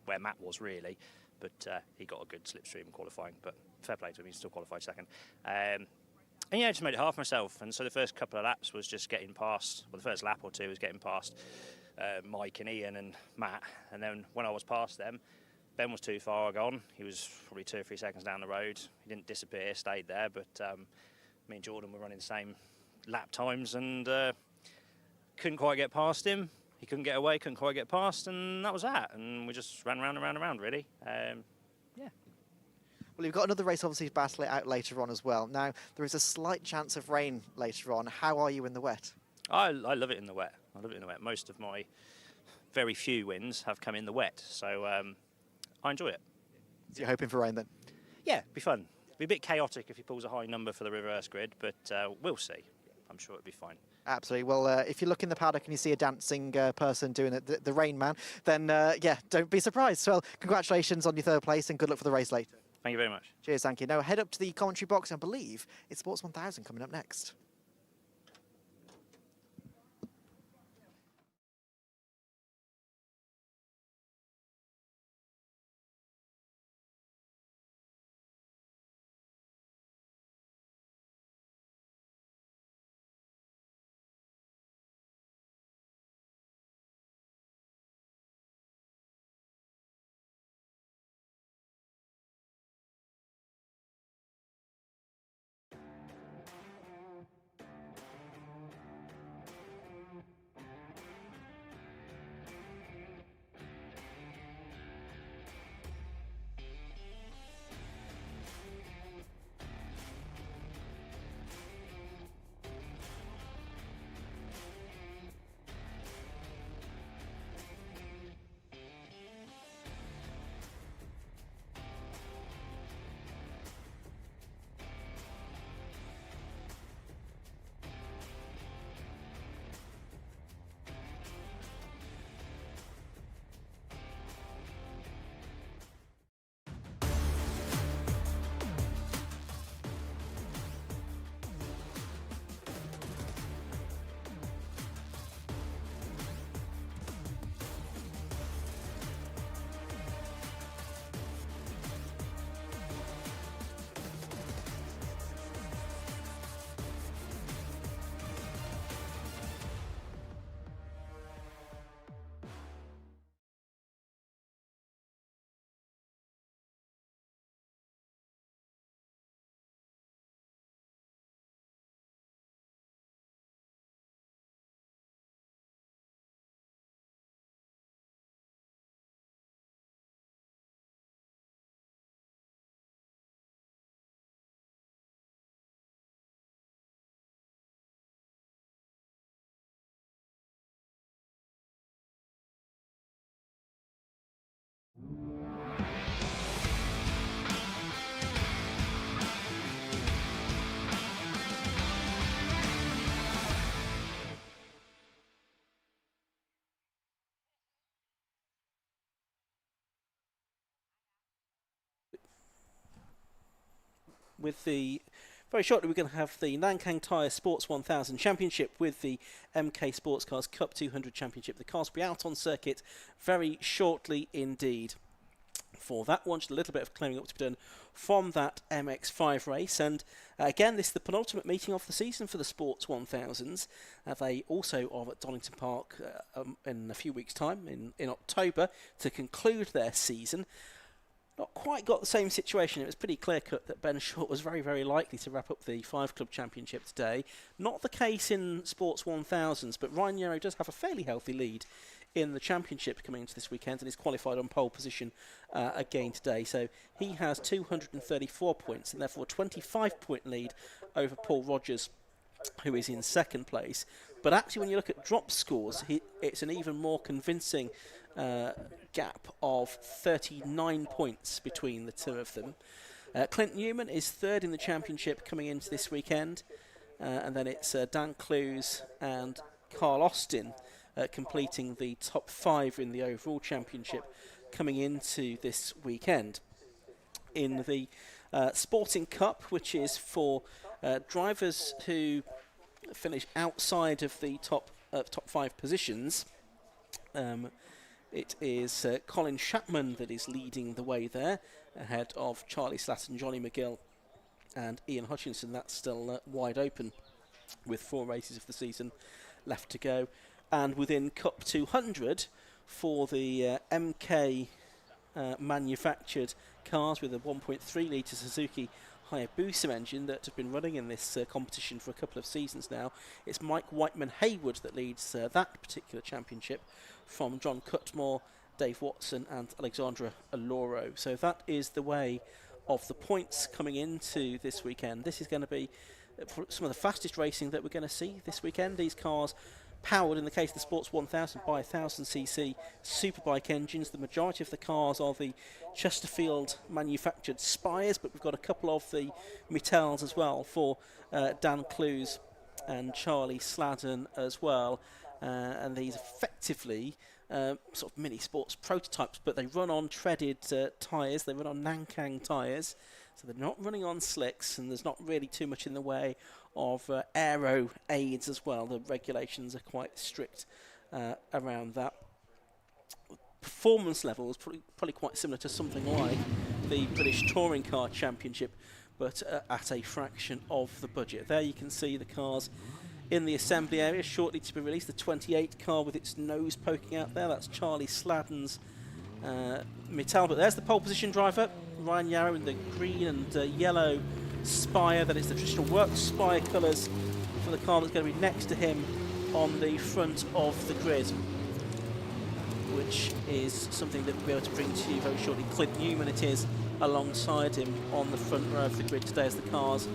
where Matt was really, but he got a good slipstream qualifying, but fair play to him, he still qualified second. And yeah, I just made it hard for myself, and so the first couple of laps was just getting past, well, the first lap or two was getting past Mike and Ian and Matt, and then when I was past them, Ben was too far gone. He was probably 2 or 3 seconds down the road. He didn't disappear, stayed there, but me and Jordan were running the same lap times and couldn't quite get past him. He couldn't get away, couldn't quite get past, and that was that. And we just ran around and round and round, really. Yeah.
Well, you've got another race, obviously, to battle it out later on as well. Now, there is a slight chance of rain later on. How are you in the wet?
I love it in the wet. I love it in the wet. Most of my very few wins have come in the wet, so I enjoy it.
So you're hoping for rain then?
Yeah, it'd be fun. It'd be a bit chaotic if he pulls a high number for the reverse grid, but we'll see. I'm sure it'll be fine.
Absolutely. Well, if you look in the paddock and you see a dancing person doing it, the Rain Man, then yeah, don't be surprised. Well, congratulations on your third place and good luck for the race later.
Thank you very much.
Cheers, thank you. Now head up to the commentary box. I believe it's Sports 1000 coming up next.
With the very shortly, we're going to have the Nankang Tyre Sports 1000 Championship with the MK Sports Cars Cup 200 Championship. The cars will be out on circuit very shortly indeed. For that one, just a little bit of clearing up to be done from that MX5 race. And again, this is the penultimate meeting of the season for the Sports 1000s. They also are at Donington Park in a few weeks' time, in October, to conclude their season. not quite got the same situation. It was pretty clear-cut that Ben Short was very, very likely to wrap up the 5 Club Championship today. Not the case in Sports 1000s, but Ryan Yarrow does have a fairly healthy lead in the championship coming into this weekend, and is qualified on pole position again today. So he has 234 points, and therefore a 25-point lead over Paul Rogers, who is in second place. But actually, when you look at drop scores, it's an even more convincing gap of 39 points between the two of them. Clint Newman is third in the championship coming into this weekend, and then it's Dan Clues and Carl Austin completing the top 5 in the overall championship coming into this weekend. In the Sporting Cup, which is for drivers who finish outside of the top 5 positions, it is Colin Chapman that is leading the way there, ahead of Charlie Slatton, Johnny McGill and Ian Hutchinson. That's still wide open with 4 races of the season left to go. And within Cup 200 for the MK manufactured cars with a 1.3 litre Suzuki Hayabusa engine that have been running in this competition for a couple of seasons now, it's Mike Whiteman-Haywood that leads that particular championship, from John Cutmore, Dave Watson and Alexandra Aloro. So that is the way of the points coming into this weekend. This is going to be some of the fastest racing that we're going to see this weekend. These cars powered, in the case of the Sports 1000, by 1000cc superbike engines. The majority of the cars are the Chesterfield manufactured Spires, but we've got a couple of the Mittels as well for Dan Clues and Charlie Sladden as well. And these effectively sort of mini sports prototypes, but they run on treaded tyres, they run on Nankang tyres, so they're not running on slicks, and there's not really too much in the way of aero aids as well. The regulations are quite strict around that. Performance level is probably quite similar to something like the British Touring Car Championship, but at a fraction of the budget. There you can see the cars in the assembly area, shortly to be released. The 28 car with its nose poking out there, that's Charlie Sladden's Mittal. But there's the pole position driver, Ryan Yarrow, in the green and yellow Spire. That is the traditional works Spire colours for the car that's going to be next to him on the front of the grid, which is something that we'll be able to bring to you very shortly. Clint Newman it is alongside him on the front row of the grid today as the cars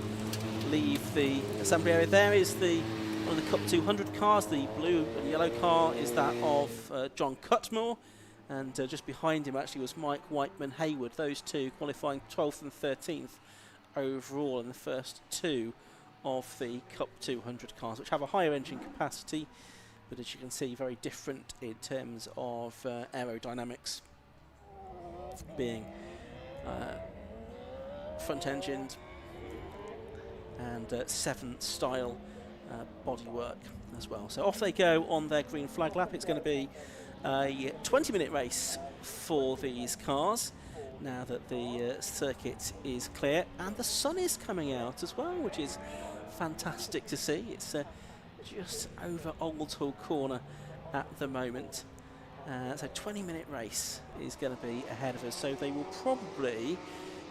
leave the assembly area. There is one of the Cup 200 cars. The blue and yellow car is that of John Cutmore, and just behind him actually was Mike Whiteman-Haywood. Those two qualifying 12th and 13th overall in the first 2 of the Cup 200 cars, which have a higher engine capacity, but as you can see, very different in terms of aerodynamics, being front-engined and 7 style bodywork as well. So off they go on their green flag lap. It's going to be a 20-minute race for these cars now that the circuit is clear, and the sun is coming out as well, which is fantastic to see. It's just over Oulton corner at the moment. So 20-minute race is going to be ahead of us, so they will probably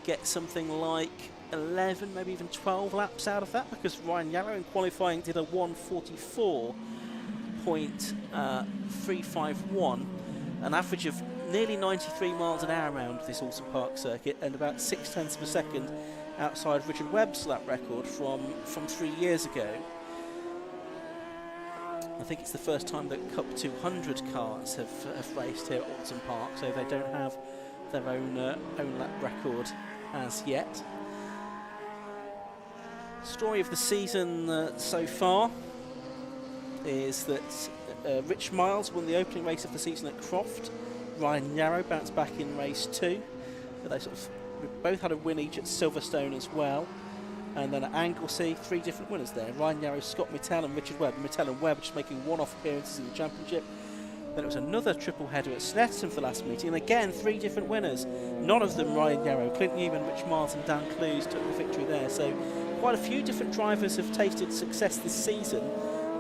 get something like 11, maybe even 12 laps out of that, because Ryan Yarrow in qualifying did a 1:44.351, an average of nearly 93 miles an hour around this Oulton Park circuit, and about 0.6 of a second outside Richard Webb's lap record from 3 years ago. I think it's the first time that Cup 200 cars have raced here at Oulton Park, so they don't have their own lap record as yet. Story of the season so far is that Rich Miles won the opening race of the season at Croft. Ryan Yarrow bounced back in race 2. But they both had a win each at Silverstone as well. And then at Anglesey, 3 different winners there. Ryan Yarrow, Scott Mittell and Richard Webb. Mittell and Webb just making one-off appearances in the championship. Then it was another triple header at Snetterton for the last meeting, and again 3 different winners. None of them Ryan Yarrow. Clint Newman, Rich Miles and Dan Clues took the victory there. So quite a few different drivers have tasted success this season.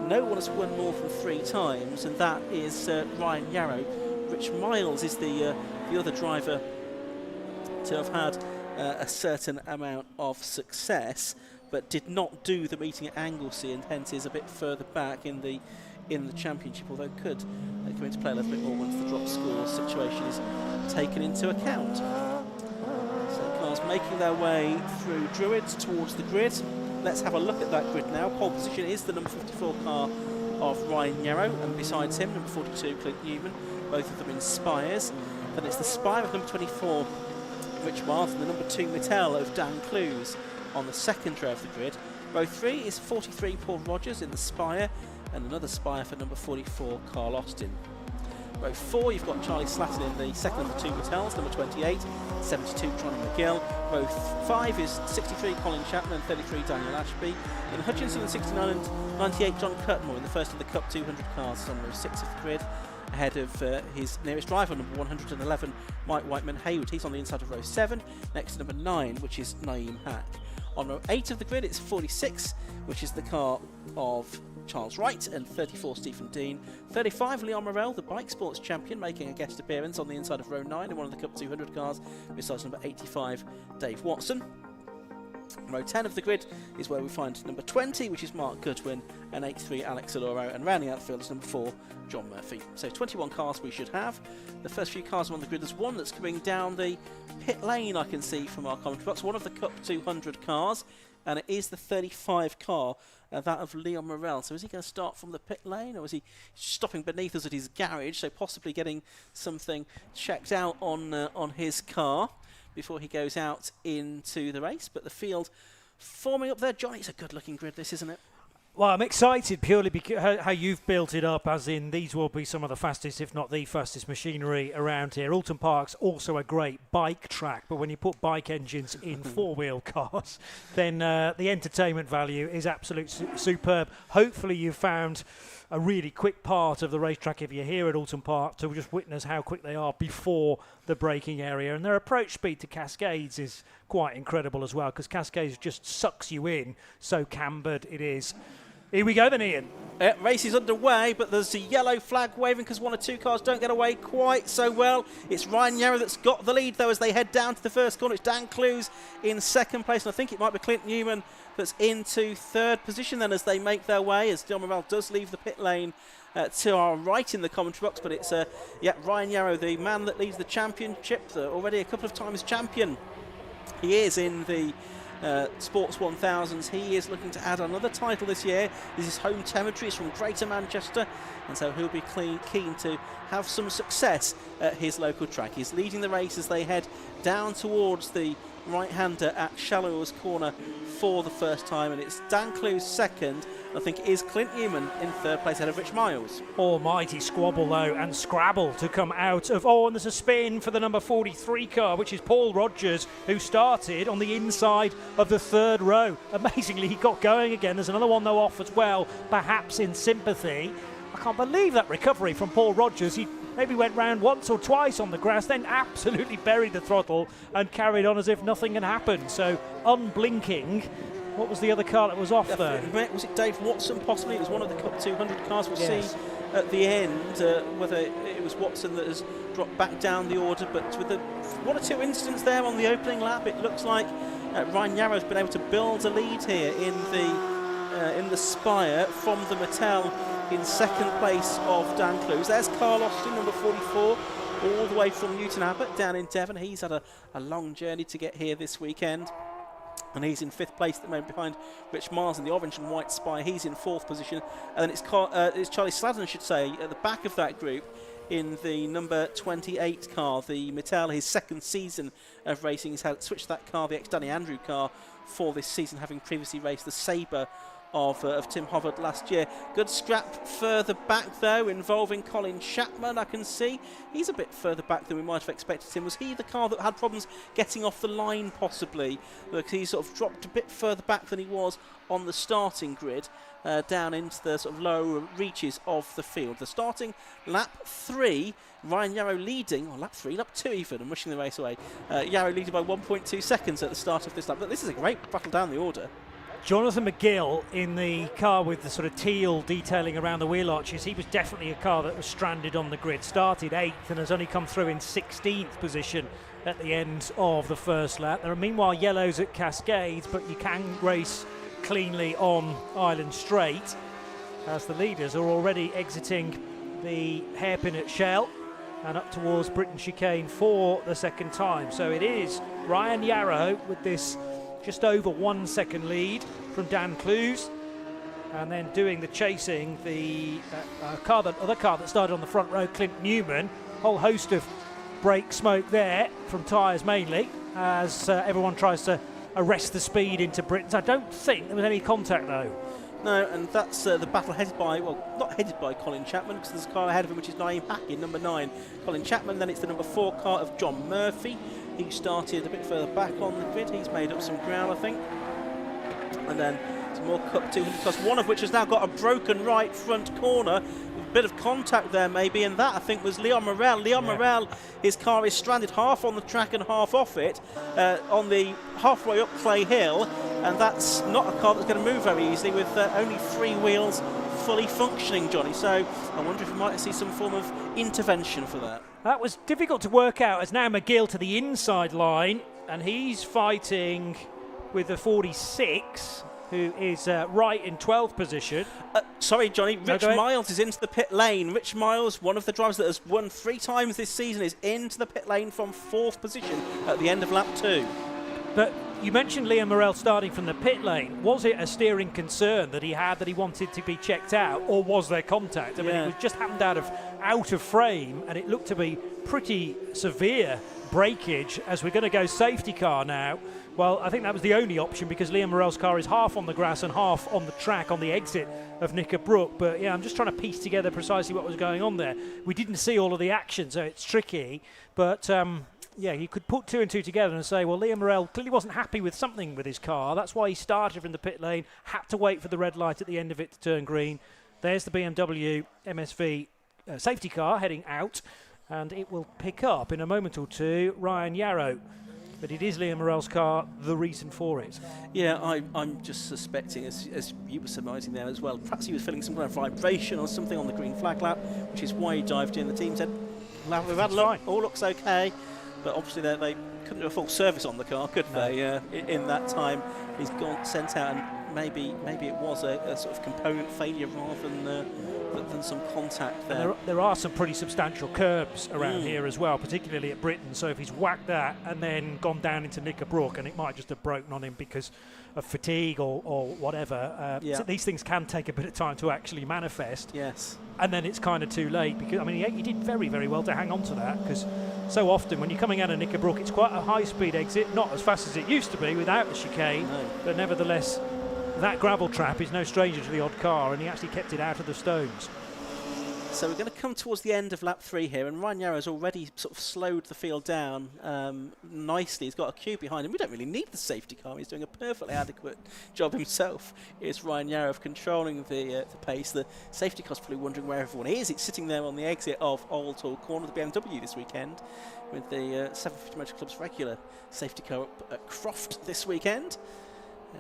No one has won more than 3 times, and that is Ryan Yarrow. Rich Miles is the other driver to have had a certain amount of success, but did not do the meeting at Anglesey, and hence is a bit further back in the championship, although could come into play a little bit more once the drop score situation is taken into account. So cars making their way through Druids towards the grid. Let's have a look at that grid now. Pole position is the number 54 car of Ryan Yarrow, and besides him, number 42, Clint Newman, both of them in Spires. Then it's the Spire of number 24, Rich Miles, and the number 2 Mattel of Dan Clues on the second row of the grid. Row 3 is 43, Paul Rogers in the Spire, and another Spire for number 44, Carl Austin. Row 4, you've got Charlie Slatton in the second of the 2 Mattels, number 28, 72, Tronny McGill. Row 5 is 63, Colin Chapman, and 33, Daniel Ashby. In Hutchinson, and 69 and 98, John Cutmore in the first of the Cup 200 cars on row 6 of the grid, ahead of his nearest rival, number 111, Mike Whiteman Haywood. He's on the inside of row 7, next to number 9, which is Naeem Hack. On row 8 of the grid, it's 46, which is the car of Charles Wright, and 34, Stephen Dean. 35, Leon Morel, the bike sports champion, making a guest appearance on the inside of row 9 in one of the Cup 200 cars, besides number 85, Dave Watson. Row 10 of the grid is where we find number 20, which is Mark Goodwin, and 83, Alex Aloro, and rounding out the field is number 4, John Murphy. So 21 cars we should have. The first few cars on the grid, there's one that's coming down the pit lane, I can see from our commentary box, one of the Cup 200 cars, and it is the 35 car, that of Leon Morel. So is he going to start from the pit lane, or is he stopping beneath us at his garage, so possibly getting something checked out on his car before he goes out into the race? But the field forming up there, Johnny, it's a good looking grid this, isn't it?
Well, I'm excited purely because how you've built it up, as in these will be some of the fastest, if not the fastest machinery around here. Oulton Park's also a great bike track, but when you put bike engines in four-wheel cars, then the entertainment value is absolutely superb. Hopefully you've found a really quick part of the racetrack if you're here at Oulton Park to just witness how quick they are before the braking area. And their approach speed to Cascades is quite incredible as well, because Cascades just sucks you in, so cambered it is. Here we go then, Ian.
Race is underway, but there's a yellow flag waving because one or two cars don't get away quite so well. It's Ryan Yarrow that's got the lead, though, as they head down to the first corner. It's Dan Clues in second place, and I think it might be Clint Newman that's into third position then as they make their way, as John Morel does leave the pit lane to our right in the commentary box. But it's Ryan Yarrow, the man that leads the championship, already a couple of times champion. He is in the Sports 1000s. He is looking to add another title this year. This is home territory. He's from Greater Manchester, and so he'll be keen to have some success at his local track. He's leading the race as they head down towards the right-hander at Shallows Corner for the first time, and it's Dan Clues second. I think it is Clint Newman in third place ahead of Rich Miles.
Almighty squabble though, and scrabble to come out of, and there's a spin for the number 43 car, which is Paul Rogers, who started on the inside of the third row. Amazingly, he got going again. There's another one though off as well, perhaps in sympathy. I can't believe that recovery from Paul Rogers. He maybe went round once or twice on the grass, then absolutely buried the throttle and carried on as if nothing had happened. So unblinking. What was the other car that was off there?
Was it Dave Watson possibly? It was one of the Cup 200 cars. We'll see at the end whether it was Watson that has dropped back down the order. But with the one or two incidents there on the opening lap, it looks like Ryan Yarrow's been able to build a lead here in the Spire from the Mattel in second place of Dan Clues. There's Carl Austin, number 44, all the way from Newton Abbot down in Devon. He's had a long journey to get here this weekend, and he's in fifth place at the moment behind Rich Miles in the orange and white Spire. He's in fourth position, and then it's Charlie Sladden, I should say, at the back of that group in the number 28 car, the Mattel, his second season of racing. He's had switched that car, the ex-Danny Andrew car, for this season, having previously raced the Sabre of Tim Hovard last year. Good scrap further back though, involving Colin Chapman. I can see he's a bit further back than we might have expected him. Was he the car that had problems getting off the line possibly, because he sort of dropped a bit further back than he was on the starting grid, down into the sort of lower reaches of the field. The starting lap 3, Ryan Yarrow leading, or lap 2 even, and rushing the race away. Yarrow leading by 1.2 seconds at the start of this lap. But this is a great battle down the order.
Jonathan McGill in the car with the sort of teal detailing around the wheel arches, he was definitely a car that was stranded on the grid. Started 8th and has only come through in 16th position at the end of the first lap. There are meanwhile yellows at Cascades, but you can race cleanly on Island Straight as the leaders are already exiting the hairpin at Shell and up towards Britain Chicane for the second time. So it is Ryan Yarrow with this just over 1 second lead from Dan Clues, and then doing the chasing, the other car that started on the front row, Clint Newman. Whole host of brake smoke there from tyres mainly, as everyone tries to arrest the speed into Britain. I don't think there was any contact though.
No, and that's the battle headed by, well, not headed by Colin Chapman, because there's a car ahead of him, which is Naeem Hackey, number 9. Colin Chapman, then it's the number 4 car of John Murphy. He started a bit further back on the grid. He's made up some ground, I think. And then some more Cup 200 cars, one of which has now got a broken right front corner. A bit of contact there maybe, and that I think was Leon Morel. Morel, his car is stranded half on the track and half off it on the halfway up Clay Hill, and that's not a car that's going to move very easily with only 3 wheels fully functioning, Johnny. So I wonder if we might see some form of intervention for that.
That was difficult to work out, as now McGill to the inside line, and he's fighting with the 46, who is right in 12th position.
Sorry, Johnny, Rich Miles is into the pit lane. Rich Miles, one of the drivers that has won 3 times this season, is into the pit lane from 4th position at the end of lap 2.
But you mentioned Liam Morel starting from the pit lane. Was it a steering concern that he had, that he wanted to be checked out, or was there contact? I mean, it was just happened out of frame, and it looked to be pretty severe breakage as we're going to go safety car now. Well, I think that was the only option, because Liam Morel's car is half on the grass and half on the track on the exit of Knickerbrook. But yeah, I'm just trying to piece together precisely what was going on there. We didn't see all of the action, so it's tricky. But yeah, you could put 2 and 2 together and say, well, Liam Morel clearly wasn't happy with something with his car. That's why he started from the pit lane, had to wait for the red light at the end of it to turn green. There's the BMW MSV safety car heading out, and it will pick up in a moment or two Ryan Yarrow. But it is Liam Morel's car, the reason for it. Yeah,
I'm just suspecting, as you were surmising there as well, perhaps he was feeling some kind of vibration or something on the green flag lap, which is why he dived in. The team said, we've had a look, all looks okay. But obviously they couldn't do a full service on the car, could they? In that time, he's gone sent out, and maybe it was a sort of component failure rather than some contact there.
There are some pretty substantial curbs around here as well, particularly at Britain. So if he's whacked that and then gone down into Knickerbrook, and it might just have broken on him because of fatigue or whatever. So these things can take a bit of time to actually manifest.
Yes.
And then it's kind of too late, because I mean he did very, very well to hang on to that, because so often when you're coming out of Knickerbrook, it's quite a high-speed exit, not as fast as it used to be without the chicane, but nevertheless that gravel trap is no stranger to the odd car, and he actually kept it out of the stones.
So we're going to come towards the end of lap 3 here, and Ryan Yarrow's already sort of slowed the field down nicely. He's got a queue behind him. We don't really need the safety car. He's doing a perfectly adequate job himself. It's Ryan Yarrow of controlling the pace. The safety car's probably wondering where everyone is. It's sitting there on the exit of Oulton corner of the BMW this weekend, with the 750 Motor Club's regular safety car up at Croft this weekend.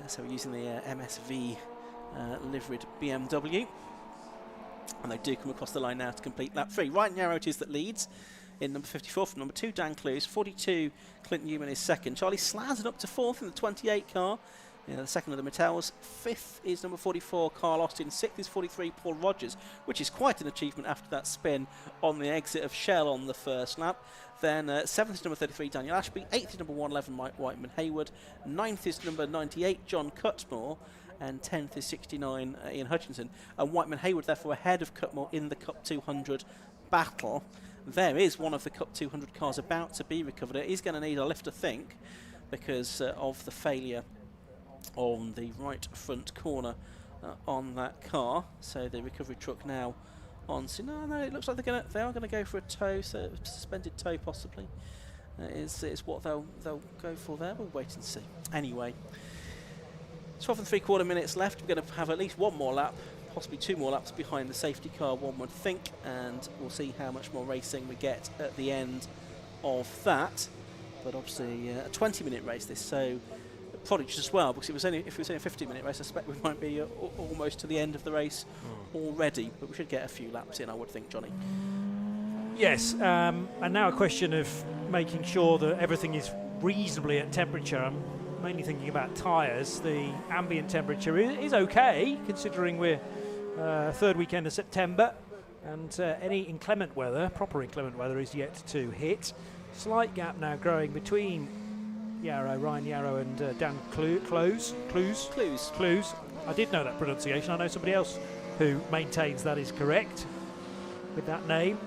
So we're using the MSV liveried BMW. And they do come across the line now to complete lap 3. Ryan Yarrow it is that leads in number 54 from number 2, Dan Clues. 42, Clint Newman is second. Charlie Slazen up to 4th in the 28 car. The second of the Mattels. 5th is number 44, Carl Austin. 6th is 43, Paul Rogers, which is quite an achievement after that spin on the exit of Shell on the first lap. Then 7th is number 33, Daniel Ashby. 8th is number 111, Mike Whiteman Hayward. 9th is number 98, John Cutmore. And 10th is 69, Ian Hutchinson. And Whiteman Hayward, therefore, ahead of Cutmore in the Cup 200 battle. There is one of the Cup 200 cars about to be recovered. It is going to need a lift, I think, because of the failure on the right front corner on that car. So the recovery truck now on. So no, it looks like they are going to go for a tow, so a suspended tow possibly is what they'll go for there. We'll wait and see. Anyway. 12 and 3/4 minutes left. We're going to have at least one more lap, possibly 2 more laps behind the safety car, one would think, and we'll see how much more racing we get at the end of that. But obviously a 20-minute race this, so prodigious as well, because if it was only a 15-minute race, I suspect we might be almost to the end of the race already, but we should get a few laps in, I would think, Johnny.
Yes, and now a question of making sure that everything is reasonably at temperature. I'm mainly thinking about tyres. The ambient temperature is okay, considering we're third weekend of September, and any inclement weather, proper inclement weather, is yet to hit. Slight gap now growing between Ryan Yarrow and Dan Clues. I did know that pronunciation. I know somebody else who maintains that is correct with that name.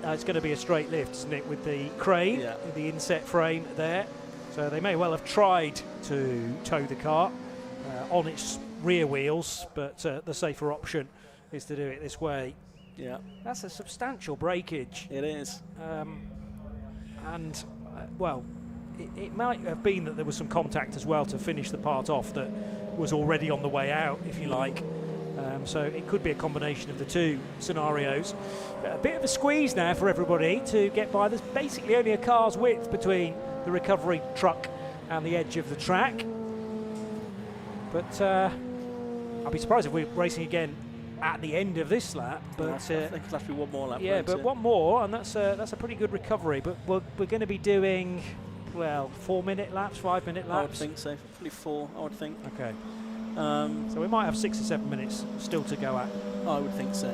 It's going to be a straight lift, isn't it, with the crane, the inset frame there. So they may well have tried to tow the car on its rear wheels, but the safer option is to do it this way.
Yeah,
that's a substantial breakage.
It is.
It might have been that there was some contact as well to finish the part off that was already on the way out, if you like. So it could be a combination of the two scenarios. A bit of a squeeze now for everybody to get by. There's basically only a car's width between the recovery truck and the edge of the track. But I'll be surprised if we're racing again at the end of this lap. But
I think it'll have to be one more lap.
Yeah, but one more, and that's a pretty good recovery. But we're going to be doing, 4-minute laps, 5-minute laps.
I would think so. Probably 4, I would think.
Okay. So we might have 6 or 7 minutes still to go at.
I would think so.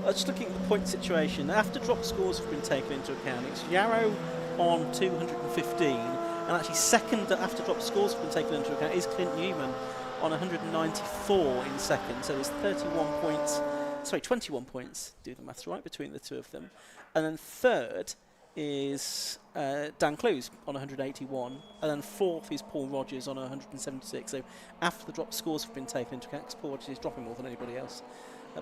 Just looking at the point situation, after drop scores have been taken into account, it's Yarrow on 215, and actually second after drop scores have been taken into account is Clint Newman on 194 in second. So there's 21 points, do the maths right, between the two of them. And then third is Dan Clues on 181, and then fourth is Paul Rogers on 176. So after the drop scores have been taken into account, Paul Rogers is dropping more than anybody else.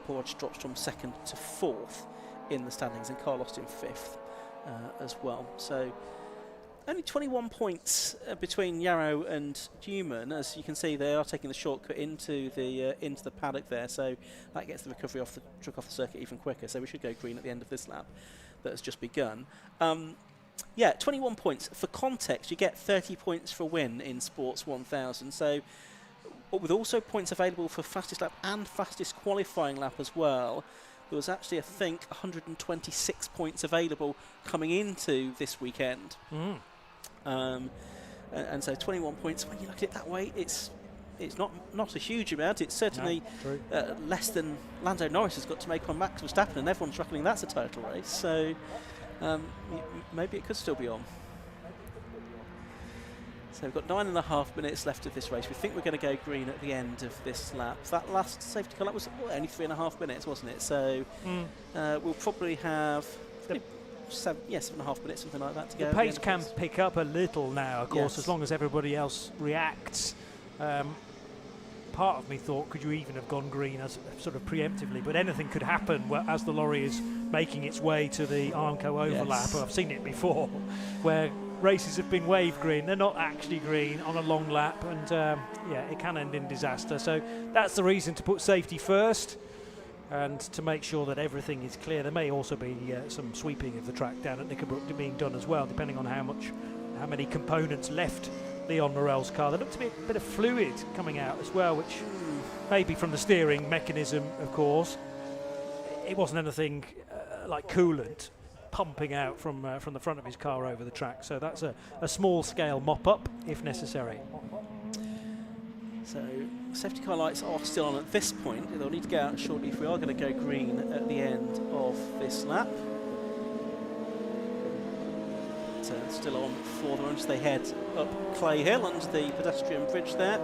Paul Rogers drops from second to fourth in the standings, and Carl Austin fifth as well. So only 21 points between Yarrow and Newman. As you can see, they are taking the shortcut into the paddock there, so that gets the recovery off the truck off the circuit even quicker. So we should go green at the end of this lap that has just begun. 21 points. For context, you get 30 points for a win in Sports 1000. So, with also points available for fastest lap and fastest qualifying lap as well, there was actually, I think, 126 points available coming into this weekend. And so 21 points, when you look at it that way, it's not a huge amount. It's certainly less than Lando Norris has got to make on Max Verstappen, and everyone's reckoning that's a title race. So maybe it could still be on. So we've got 9.5 minutes left of this race. We think we're going to go green at the end of this lap. That last safety car lap was only 3.5 minutes, wasn't it? So we'll probably have 7.5 minutes, something like that to go.
The pace can pick up a little now, of course, as long as everybody else reacts. Part of me thought, could you even have gone green as sort of preemptively? But anything could happen as the lorry is making its way to the Armco overlap. I've seen it before, where races have been waved green. They're not actually green on a long lap, and it can end in disaster. So that's the reason to put safety first and to make sure that everything is clear. There may also be some sweeping of the track down at Knickerbrook being done as well, depending on how many components left Leon Morel's car. There looked to be a bit of fluid coming out as well, which may be from the steering mechanism, of course. It wasn't anything like coolant pumping out from the front of his car over the track. So that's a small-scale mop-up, if necessary.
So safety car lights are still on at this point. They'll need to go out shortly if we are going to go green at the end of this lap. So still on for the runs. They head up Clay Hill under the pedestrian bridge there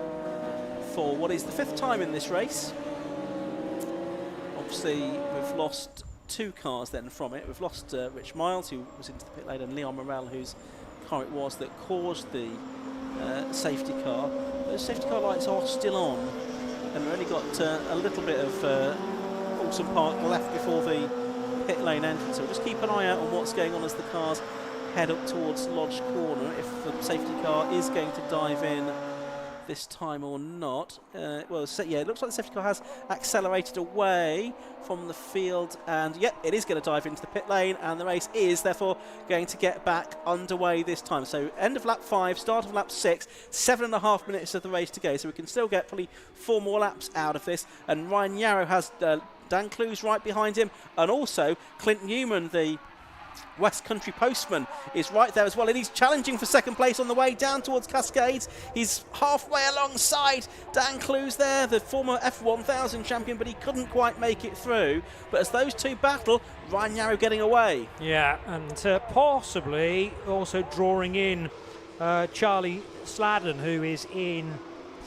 for what is the 5th time in this race. Obviously, we've lost 2 cars then from it. We've lost Rich Miles, who was into the pit lane, and Leon Morel, whose car it was that caused the safety car. Those safety car lights are still on, and we've only got a little bit of Oulton Park left before the pit lane entrance. So we'll just keep an eye out on what's going on as the cars head up towards Lodge Corner. If the safety car is going to dive in this time or not. Well, yeah, it looks like the safety car has accelerated away from the field, and yep, it is going to dive into the pit lane, and the race is therefore going to get back underway this time. So end of lap 5, start of lap 6, 7.5 minutes of the race to go, so we can still get probably 4 more laps out of this, and Ryan Yarrow has Dan Clues right behind him, and also Clint Newman, the West Country postman, is right there as well, and he's challenging for second place on the way down towards Cascades. He's halfway alongside Dan Clues there, the former F1000 champion, but he couldn't quite make it through. But as those two battle, Ryan Yarrow getting away.
Yeah, and possibly also drawing in Charlie Sladden, who is in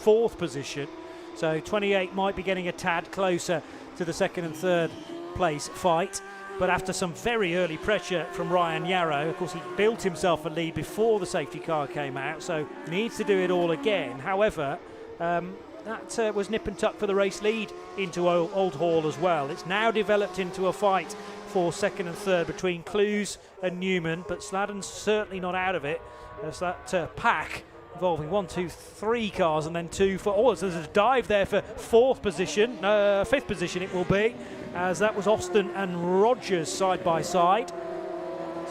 4th position. So 28 might be getting a tad closer to the 2nd and 3rd place fight. But after some very early pressure from Ryan Yarrow, of course he built himself a lead before the safety car came out, so needs to do it all again. However, that was nip and tuck for the race lead into Old Hall as well. It's now developed into a fight for 2nd and 3rd between Clues and Newman, but Sladden's certainly not out of it, as that pack involving 1, 2, 3 cars and then 2 for... Oh, there's a dive there for 4th position, 5th position it will be, as that was Austin and Rogers side by side.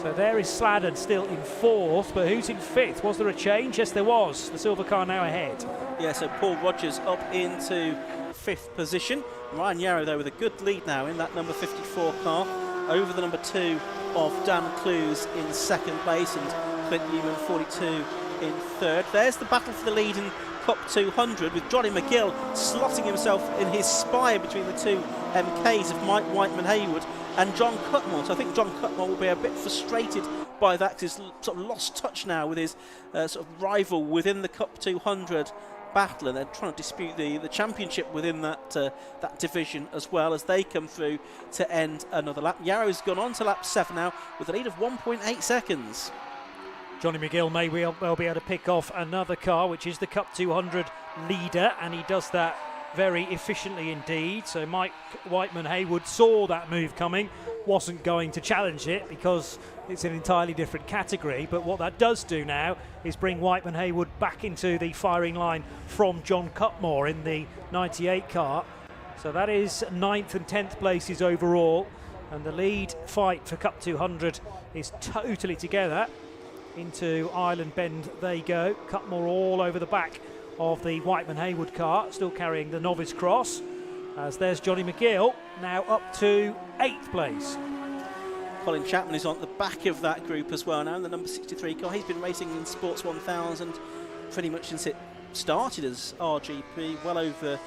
So there is Sladden still in 4th, but who's in 5th? Was there a change? Yes, there was. The silver car now ahead.
Yeah, so Paul Rogers up into 5th position. Ryan Yarrow, though, with a good lead now in that number 54 car over the number 2 of Dan Clues in 2nd place, and Clint Newman 42 in 3rd. There's the battle for the lead in Cup 200, with Johnny McGill slotting himself in his spire between the 2 MKs of Mike Whiteman-Haywood and John Cutmore. So I think John Cutmore will be a bit frustrated by that, because he's sort of lost touch now with his sort of rival within the Cup 200 battle, and they're trying to dispute the championship within that that division as well, as they come through to end another lap. Yarrow's gone on to lap 7 now with a lead of 1.8 seconds.
Johnny McGill may well be able to pick off another car, which is the Cup 200 leader, and he does that very efficiently indeed. So Mike Whiteman-Haywood saw that move coming, wasn't going to challenge it because it's an entirely different category, but what that does do now is bring Whiteman-Haywood back into the firing line from John Cutmore in the 98 car. So that is 9th and 10th places overall, and the lead fight for Cup 200 is totally together. Into Island Bend they go. Cutmore all over the back of the Whiteman-Haywood car, still carrying the novice cross, as there's Johnny McGill now up to 8th place.
Colin Chapman is on the back of that group as well now in the number 63 car. He's been racing in Sports 1000 pretty much since it started as RGP, well over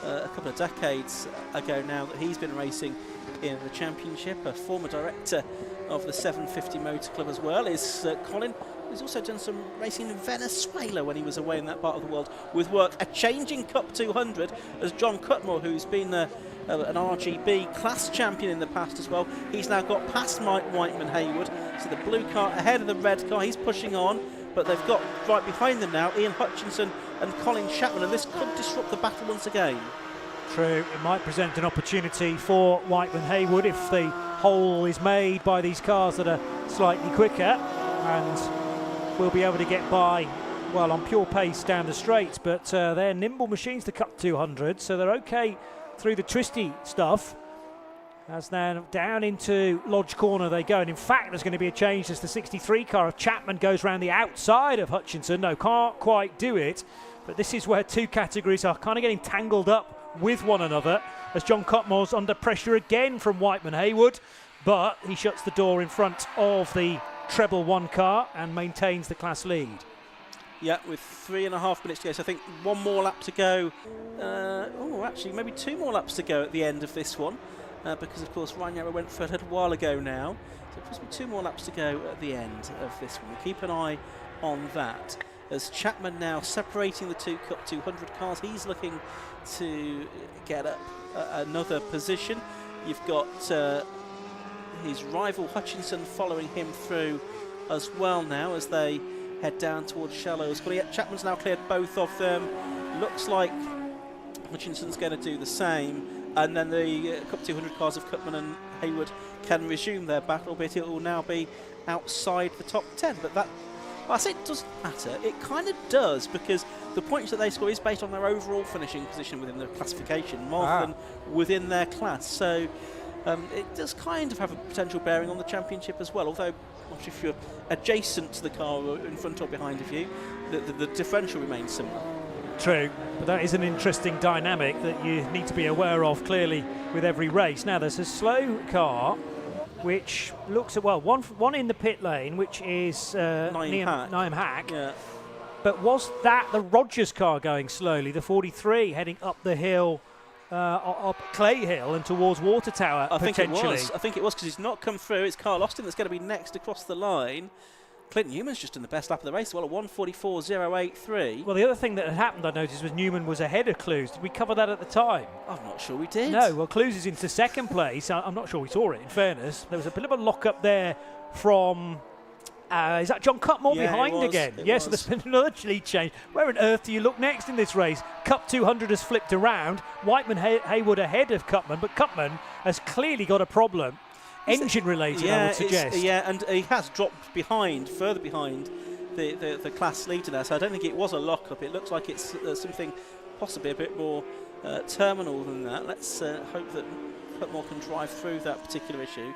a couple of decades ago now that he's been racing in the championship. A former director of the 750 Motor Club as well is Colin. He's also done some racing in Venezuela when he was away in that part of the world with work. A changing Cup 200 as John Cutmore, who's been an RGB class champion in the past as well. He's now got past Mike Whiteman-Haywood, so the blue car ahead of the red car. He's pushing on, but they've got right behind them now Ian Hutchinson and Colin Chapman, and this could disrupt the battle once again.
True, it might present an opportunity for Whiteman-Haywood if the hole is made by these cars that are slightly quicker, and we'll be able to get by, well, on pure pace down the straights, but they're nimble machines, the Cup 200, so they're okay through the twisty stuff. As now down into Lodge Corner they go, and in fact there's going to be a change as the 63 car of Chapman goes around the outside of Hutchinson. No, can't quite do it, but this is where two categories are kind of getting tangled up with one another, as John Cutmore's under pressure again from Whiteman-Haywood, but he shuts the door in front of the treble 1 car and maintains the class lead.
Yeah, with 3.5 minutes to go, so I think one more lap to go. Actually, maybe 2 more laps to go at the end of this one, because of course Ryan Yarrow went for a little while ago now, so possibly 2 more laps to go at the end of this one. We'll keep an eye on that, as Chapman now separating the 2 Cup 200 cars. He's looking to get up another position. You've got his rival Hutchinson following him through as well now as they head down towards Shallows. Chapman's now cleared both of them. Looks like Hutchinson's going to do the same, and then the Cup 200 cars of Cutman and Haywood can resume their battle, but it will now be outside the top 10. But that I say it doesn't matter. It kind of does, because the points that they score is based on their overall finishing position within the classification, rather than within their class. So it does kind of have a potential bearing on the championship as well, although if you're adjacent to the car or in front or behind of you, the differential remains similar.
True, but that is an interesting dynamic that you need to be aware of clearly with every race. Now there's a slow car which looks at, well, one in the pit lane, which is Niam Hack.
Yeah.
But was that the Rogers car going slowly, the 43 heading up the hill, up Clay Hill and towards Water Tower, potentially?
I think it was, because he's not come through. It's Carl Austin that's going to be next across the line. Clinton Newman's just in the best lap of the race, well, at 1:44.083.
Well, the other thing that had happened, I noticed, was Newman was ahead of Clues. Did we cover that at the time?
I'm not sure we did.
No, well, Clues is into second place. I'm not sure we saw it, in fairness. There was a bit of a lock-up there from... is that John Cutmore behind again? Yes, so there's been another lead change. Where on earth do you look next in this race? Cup 200 has flipped around. Whiteman Haywood ahead of Cutman, but Cutman has clearly got a problem. Engine related, I would suggest.
Yeah, and he has dropped further behind the class leader now, so I don't think it was a lock-up. It looks like it's something possibly a bit more terminal than that. Let's hope that Cutmore can drive through that particular issue.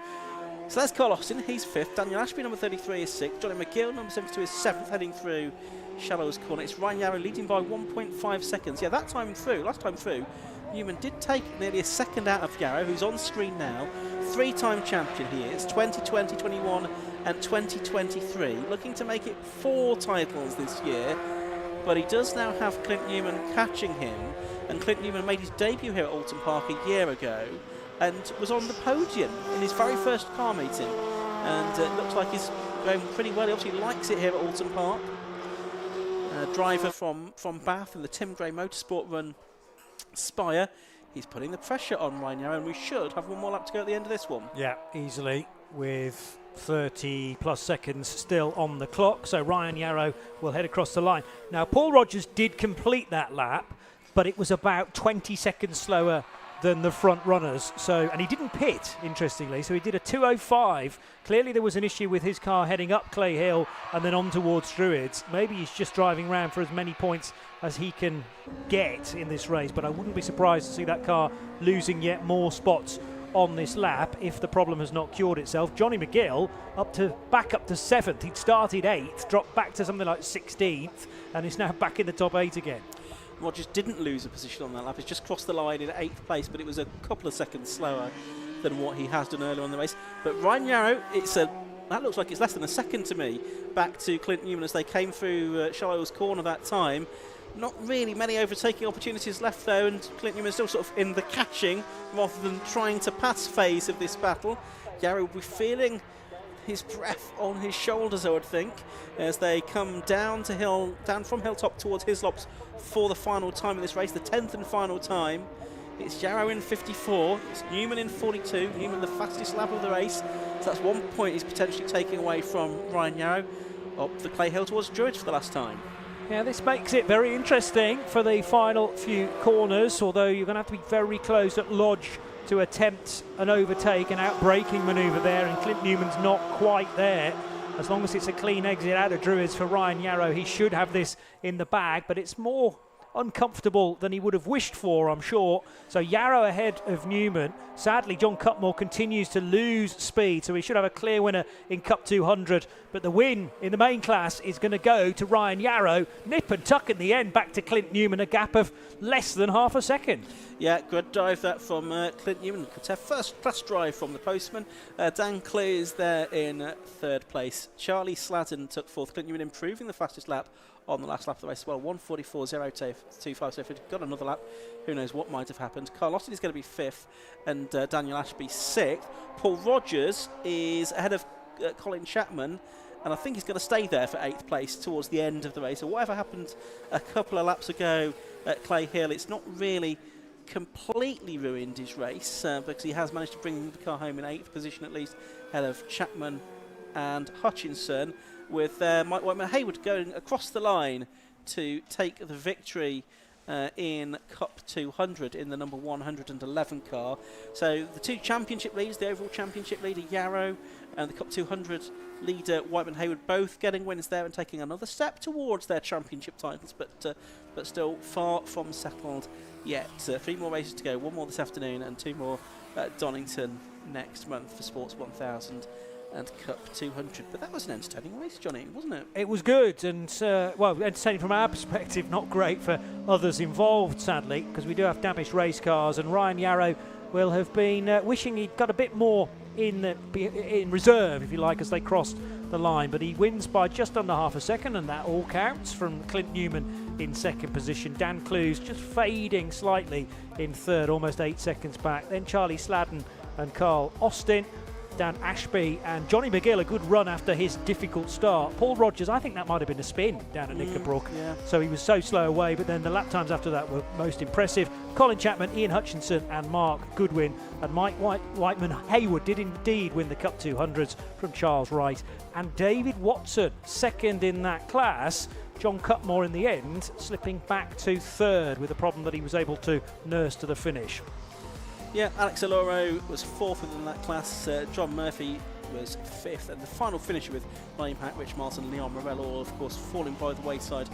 So that's Carl Austin, he's 5th. Daniel Ashby, number 33, is 6th. Johnny McGill, number 72, is 7th, heading through Shallows Corner. It's Ryan Yarrow leading by 1.5 seconds. Yeah, last time through, Newman did take nearly a second out of Yarrow, who's on screen now. 3-time champion he is, 2020, 21 and 2023. Looking to make it 4 titles this year, but he does now have Clint Newman catching him. And Clint Newman made his debut here at Oulton Park a year ago and was on the podium in his very first car meeting. And it looks like he's going pretty well. He obviously likes it here at Oulton Park. Driver from Bath in the Tim Gray Motorsport Run Spire. He's putting the pressure on Ryan Yarrow, and we should have one more lap to go at the end of this one.
Yeah, easily, with 30 plus seconds still on the clock. So Ryan Yarrow will head across the line. Now, Paul Rogers did complete that lap, but it was about 20 seconds slower than the front runners. And he didn't pit, interestingly, so he did a 2:05. Clearly there was an issue with his car heading up Clay Hill and then on towards Druids. Maybe he's just driving around for as many points as he can get in this race, but I wouldn't be surprised to see that car losing yet more spots on this lap if the problem has not cured itself. Johnny McGill back up to 7th. He'd started 8th, dropped back to something like 16th, and is now back in the top 8 again.
Rogers didn't lose a position on that lap. He's just crossed the line in 8th place, but it was a couple of seconds slower than what he has done earlier on the race. But Ryan Yarrow, that looks like it's less than a second to me back to Clint Newman as they came through Shallows Corner that time. Not really many overtaking opportunities left though, and Clint Newman still sort of in the catching rather than trying to pass phase of this battle. Yarrow will be feeling his breath on his shoulders, I would think, as they come down from Hilltop towards Hislops for the final time in this race, the 10th and final time. It's Yarrow in 54, it's Newman in 42, Newman the fastest lap of the race, so that's 1 point he's potentially taking away from Ryan Yarrow up the Clay Hill towards Druids for the last time.
Yeah, this makes it very interesting for the final few corners, although you're going to have to be very close at Lodge to attempt an overtake, an out-braking manoeuvre there, and Clint Newman's not quite there. As long as it's a clean exit out of Druids for Ryan Yarrow, he should have this in the bag, but it's more uncomfortable than he would have wished for, I'm sure. So Yarrow ahead of Newman. Sadly, John Cutmore continues to lose speed, so he should have a clear winner in Cup 200. But the win in the main class is going to go to Ryan Yarrow. Nip and tuck in the end, back to Clint Newman, a gap of less than half a second.
Yeah, good dive that from Clint Newman. First class drive from the postman. Dan Clear is there in third place. Charlie Slatton took fourth. Clint Newman improving the fastest lap on the last lap of the race as well, 1:44.025. So if he'd got another lap, who knows what might have happened. Carl Austin is going to be 5th and Daniel Ashby 6th. Paul Rogers is ahead of Colin Chapman, and I think he's going to stay there for 8th place towards the end of the race. So whatever happened a couple of laps ago at Clay Hill, it's not really completely ruined his race because he has managed to bring the car home in 8th position at least, ahead of Chapman and Hutchinson, with Mike Whiteman Haywood going across the line to take the victory in Cup 200 in the number 111 car. So the two championship leaders, the overall championship leader Yarrow and the Cup 200 leader Whiteman Hayward, both getting wins there and taking another step towards their championship titles, but still far from settled yet. 3 more races to go, 1 more this afternoon and 2 more at Donington next month for Sports 1000 and Cup 200. But that was an entertaining race, Johnny, wasn't it?
It was good and, well, entertaining from our perspective, not great for others involved, sadly, because we do have damaged race cars, and Ryan Yarrow will have been wishing he'd got a bit more in reserve, if you like, as they crossed the line. But he wins by just under half a second, and that all counts, from Clint Newman in second position. Dan Clues just fading slightly in third, almost 8 seconds back. Then Charlie Sladden and Carl Austin. Dan Ashby and Johnny McGill, a good run after his difficult start. Paul Rogers, I think that might have been a spin down at Knickerbrook.
Yeah.
So he was so slow away, but then the lap times after that were most impressive. Colin Chapman, Ian Hutchinson and Mark Goodwin and Mike Whiteman Hayward did indeed win the Cup 200s from Charles Wright. And David Watson, second in that class. John Cutmore in the end, slipping back to third with a problem that he was able to nurse to the finish.
Yeah, Alex Aloro was 4th within that class. John Murphy was 5th, and the final finisher with Liam Hack, Rich Miles and Leon Morello, all of course falling by the wayside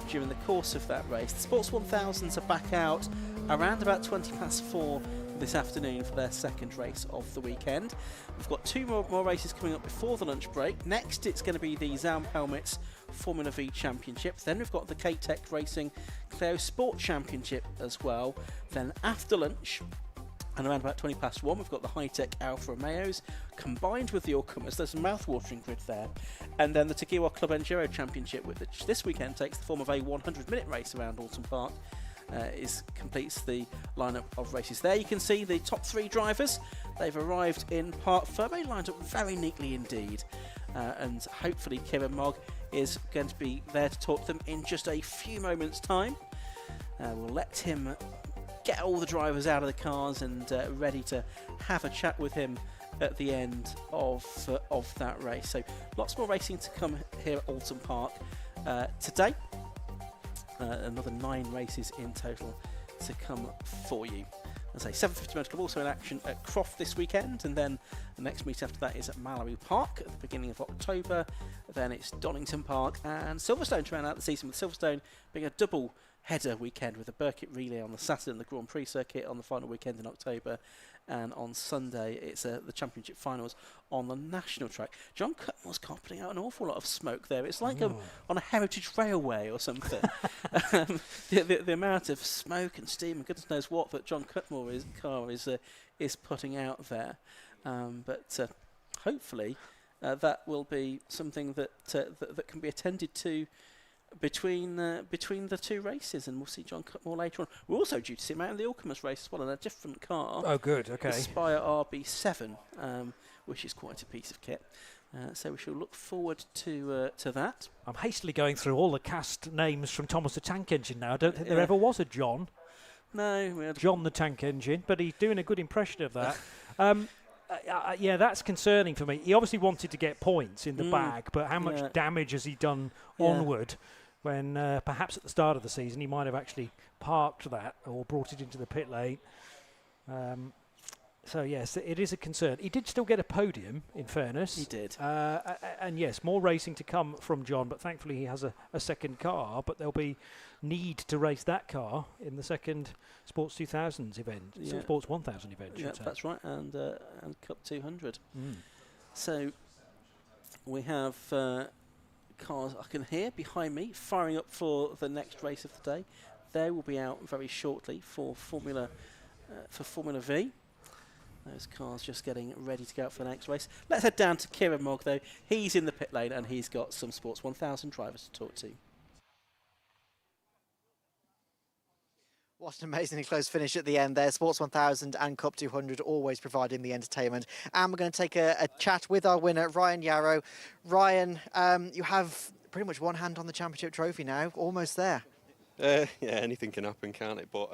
during the course of that race. The Sports 1000s are back out around about 4 this afternoon for their second race of the weekend. We've got 2 more races coming up before the lunch break. Next, it's going to be the Zaum Helmets Formula V Championship. Then we've got the K-Tech Racing Cleo Sport Championship as well. Then after lunch, and around about 1:20, we've got the high-tech Alfa Romeos combined with the Allcomers. There's a mouth-watering grid there. And then the Tagiwa Club Enduro Championship, which this weekend takes the form of a 100-minute race around Oulton Park, completes the lineup of races there. You can see the top 3 drivers. They've arrived in Parc Fermé, lined up very neatly indeed. And hopefully Kieran Mogg is going to be there to talk to them in just a few moments' time. We'll let him get all the drivers out of the cars and ready to have a chat with him at the end of that race. So lots more racing to come here at Oulton Park today. Another 9 races in total to come for you. As I say, 750 Motor Club also in action at Croft this weekend, and then the next meet after that is at Mallory Park at the beginning of October. Then it's Donington Park and Silverstone to round out the season, with Silverstone being a double header weekend with a Burkitt Relay on the Saturday and the Grand Prix circuit on the final weekend in October. And on Sunday, it's the championship finals on the national track. John Cutmore's car putting out an awful lot of smoke there. It's like on a heritage railway or something. The amount of smoke and steam and goodness knows what that John Cutmore's car is putting out there. But hopefully that will be something that can be attended to between the 2 races, and we'll see John Cutmore later on. We're also due to see him out in the Allcomers race as well in a different car.
Oh, good, okay.
The Spire RB7, which is quite a piece of kit. So we shall look forward to that.
I'm hastily going through all the cast names from Thomas the Tank Engine now. I don't think there ever was a John.
No. We had
John the Tank Engine, but he's doing a good impression of that. Yeah, that's concerning for me. He obviously wanted to get points in the bag, but how much damage has he done onward when perhaps at the start of the season he might have actually parked that or brought it into the pit lane? So, yes, it is a concern. He did still get a podium, in fairness.
He did.
And, yes, more racing to come from John, but thankfully he has a second car, but there'll be need to race that car in the second Sports 2000s event, Sports 1000 event.
Yeah, that's right, and Cup 200. So we have cars I can hear behind me firing up for the next race of the day. They will be out very shortly for Formula V. Those cars just getting ready to go out for the next race. Let's head down to Kieran Mogg, though. He's in the pit lane and he's got some Sports 1000 drivers to talk to.
What an amazingly close finish at the end there. Sports 1000 and Cup 200 always providing the entertainment. And we're going to take a chat with our winner, Ryan Yarrow. Ryan, you have pretty much one hand on the championship trophy now, almost there.
Yeah, anything can happen, can't it? But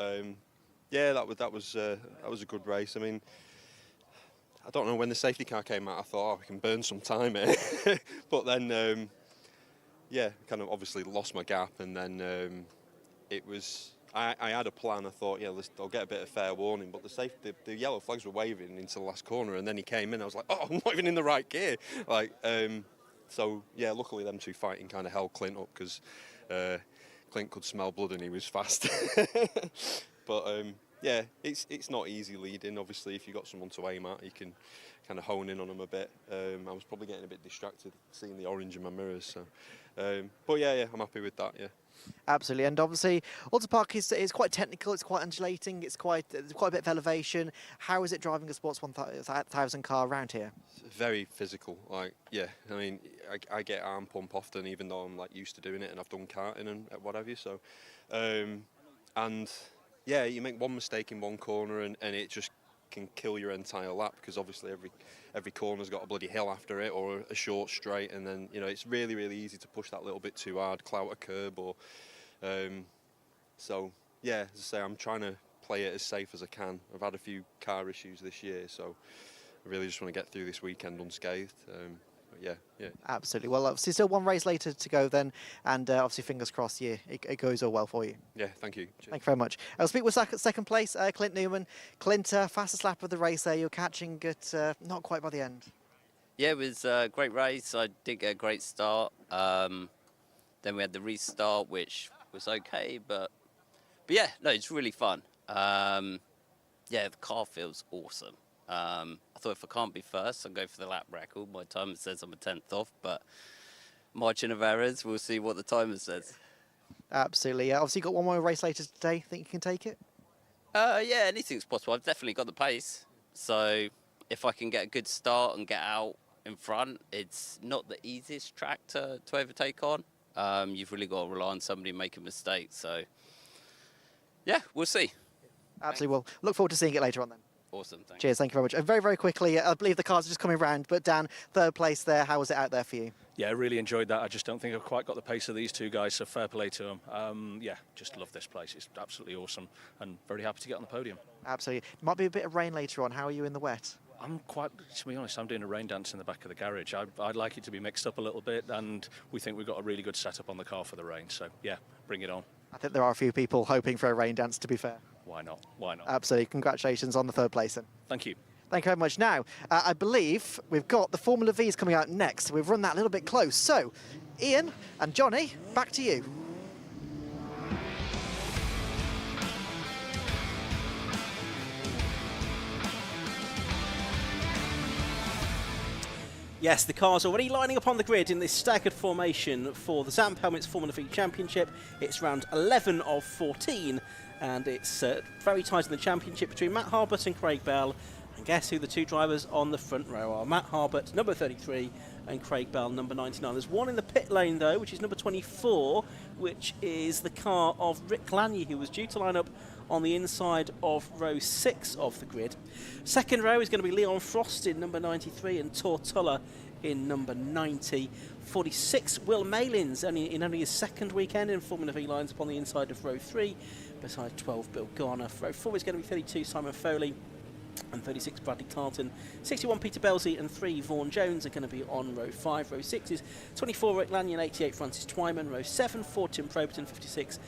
yeah, that was a good race. I mean, I don't know, when the safety car came out, I thought, we can burn some time here. But then, kind of obviously lost my gap, and then it was I had a plan. I thought, yeah, I'll get a bit of fair warning, but the yellow flags were waving into the last corner, and then he came in. I was like, oh, I'm not even in the right gear. So yeah, luckily them two fighting kind of held Clint up, because Clint could smell blood and he was fast. But yeah, it's not easy leading. Obviously, if you've got someone to aim at, you can kind of hone in on them a bit. I was probably getting a bit distracted seeing the orange in my mirrors. So, but yeah, I'm happy with that. Yeah.
Absolutely, and obviously Oulton Park is quite technical, it's quite undulating, it's quite a bit of elevation. How is it driving a Sports 1000 car around here?
It's very physical, like, yeah, I mean, I get arm pump often, even though I'm like used to doing it and I've done karting and what have you, so, and yeah, you make one mistake in one corner and it just can kill your entire lap, because obviously every corner's got a bloody hill after it, or a short straight, and then, you know, it's really, really easy to push that little bit too hard, clout a curb, or so yeah, as I say, I'm trying to play it as safe as I can. I've had a few car issues this year, so I really just want to get through this weekend unscathed. But yeah.
Absolutely. Well, obviously still one race later to go then, and obviously fingers crossed it goes all well for you.
Yeah, thank you. Cheers.
Thank you very much. I'll speak with second place, Clint Newman. Clint, fastest lap of the race there. You're catching at not quite by the end.
Yeah, it was a great race. I did get a great start. Then we had the restart, which was okay, but yeah, no, it's really fun. Yeah, the car feels awesome. I thought if I can't be first, I'll go for the lap record. My timer says I'm a 10th off, but margin of errors, we'll see what the timer says.
Absolutely. Yeah. Obviously, you've got one more race later today. Think you can take it?
Yeah, anything's possible. I've definitely got the pace. So if I can get a good start and get out in front, it's not the easiest track to overtake on. You've really got to rely on somebody making mistakes. So yeah, we'll see.
Absolutely. Well, look forward to seeing it later on then.
Awesome, thanks.
Cheers, thank you very much. And very, very quickly, I believe the cars are just coming round, but Dan, third place there, how was it out there for you?
Yeah, I really enjoyed that. I just don't think I've quite got the pace of these two guys, so fair play to them. Yeah, just love this place. It's absolutely awesome, and very happy to get on the podium.
Absolutely. Might be a bit of rain later on. How are you in the wet?
To be honest, I'm doing a rain dance in the back of the garage. I'd like it to be mixed up a little bit, and we think we've got a really good setup on the car for the rain, so yeah, bring it on.
I think there are a few people hoping for a rain dance, to be fair.
Why not? Why not?
Absolutely. Congratulations on the third place then.
Thank you.
Thank you very much. Now, I believe we've got the Formula V's coming out next. We've run that a little bit close. So, Ian and Johnny, back to you.
Yes, the cars already lining up on the grid in this staggered formation for the Zamp Helmets Formula V Championship. It's round 11 of 14, and it's very tight in the championship between Matt Harbert and Craig Bell. And guess who the two drivers on the front row are? Matt Harbert, number 33, and Craig Bell, number 99. There's one in the pit lane, though, which is number 24, which is the car of Rick Lanier, who was due to line up on the inside of row 6 of the grid. Second row is going to be Leon Frost in number 93 and Tortulla in number 90. 46, Will Malins, in only his second weekend in Formula V, lines up on the inside of row 3, beside 12, Bill Garner. Row 4 is going to be 32, Simon Foley, and 36, Bradley Carlton. 61, Peter Belsey, and 3, Vaughan Jones are going to be on row 5. Row 6 is 24, Rick Lanyon, 88, Francis Twyman. Row 7, 4, Tim Proberton, 56,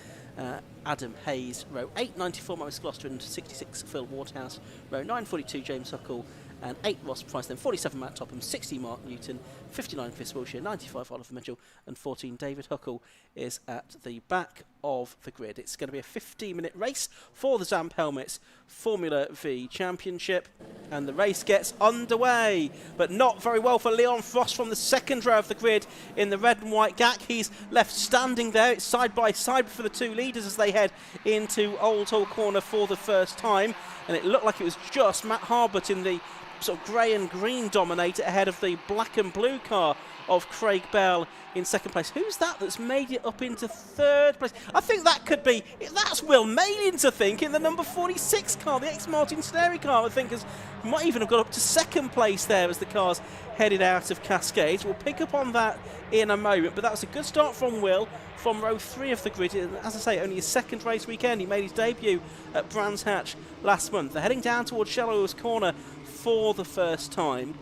Adam Hayes. Row 8, 94, Maurice Gloucester, and 66, Phil Waterhouse. Row 9, 42, James Huckle, and 8, Ross Price. Then 47, Matt Topham, 60, Mark Newton, 59, Chris Wilshire, 95, Oliver Mitchell, and 14, David Huckle is at the back of the grid. It's going to be a 15-minute race for the Zamp Helmets Formula V Championship, and the race gets underway, but not very well for Leon Frost from the second row of the grid in the red and white GAC. He's left standing there. It's side by side for the two leaders as they head into Old Hall Corner for the first time, and it looked like it was just Matt Harbert in the sort of grey and green dominator ahead of the black and blue car of Craig Bell in second place. Who's that that's made it up into third place? I think that could be, that's Will Malins, I think, in the number 46 car, the ex-Martin Stary car, I think, might even have got up to second place there as the car's headed out of Cascades. We'll pick up on that in a moment, but that was a good start from Will from row 3 of the grid. And as I say, only his second race weekend. He made his debut at Brands Hatch last month. They're heading down towards Shallows Corner for the first time.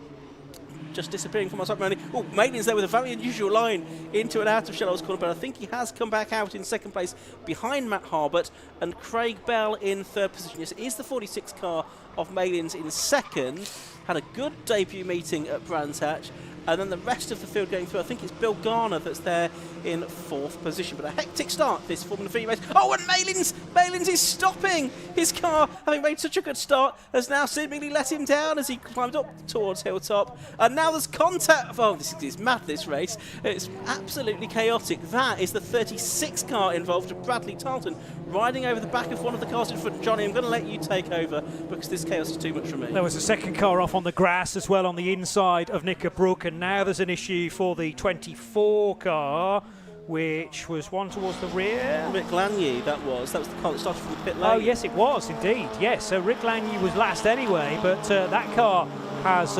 just disappearing from our sight. Oh, Maitland's there with a very unusual line into and out of Shellow's corner, but I think he has come back out in second place behind Matt Harbert and Craig Bell in third position. Yes, it is the 46 car of Maitland's in second. Had a good debut meeting at Brands Hatch. And then the rest of the field going through, I think it's Bill Garner that's there in fourth position. But a hectic start, this Formula 3 race. Oh, and Malins is stopping. His car, having made such a good start, has now seemingly let him down as he climbed up towards Hilltop. And now there's contact. Oh, this is mad, this race. It's absolutely chaotic. That is the 36 car involved of Bradley Tarleton riding over the back of one of the cars in front. Johnny, I'm going to let you take over because this chaos is too much for me.
There was a second car off on the grass as well on the inside of Knickerbrook, and now there's an issue for the 24 car, which was one towards the rear.
Rick Lanier, that was the car that started from the pit lane.
Oh, yes, it was indeed. Yes, so Rick Lanier was last anyway, but that car has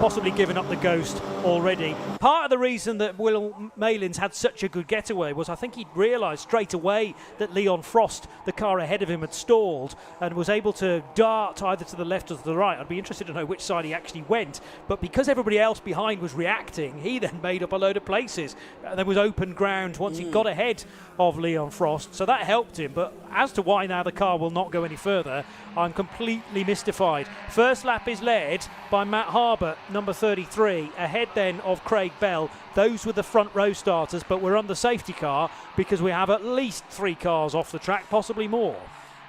possibly given up the ghost already. Part of the reason that Will Malins had such a good getaway was I think he'd realised straight away that Leon Frost, the car ahead of him, had stalled and was able to dart either to the left or to the right. I'd be interested to know which side he actually went, but because everybody else behind was reacting, he then made up a load of places. There was open ground once he got ahead of Leon Frost, so that helped him. But as to why now the car will not go any further, I'm completely mystified. First lap is led by Matt Harbert, number 33, ahead then of Craig Bell. Those were the front row starters, but we're on the safety car because we have at least 3 cars off the track, possibly more.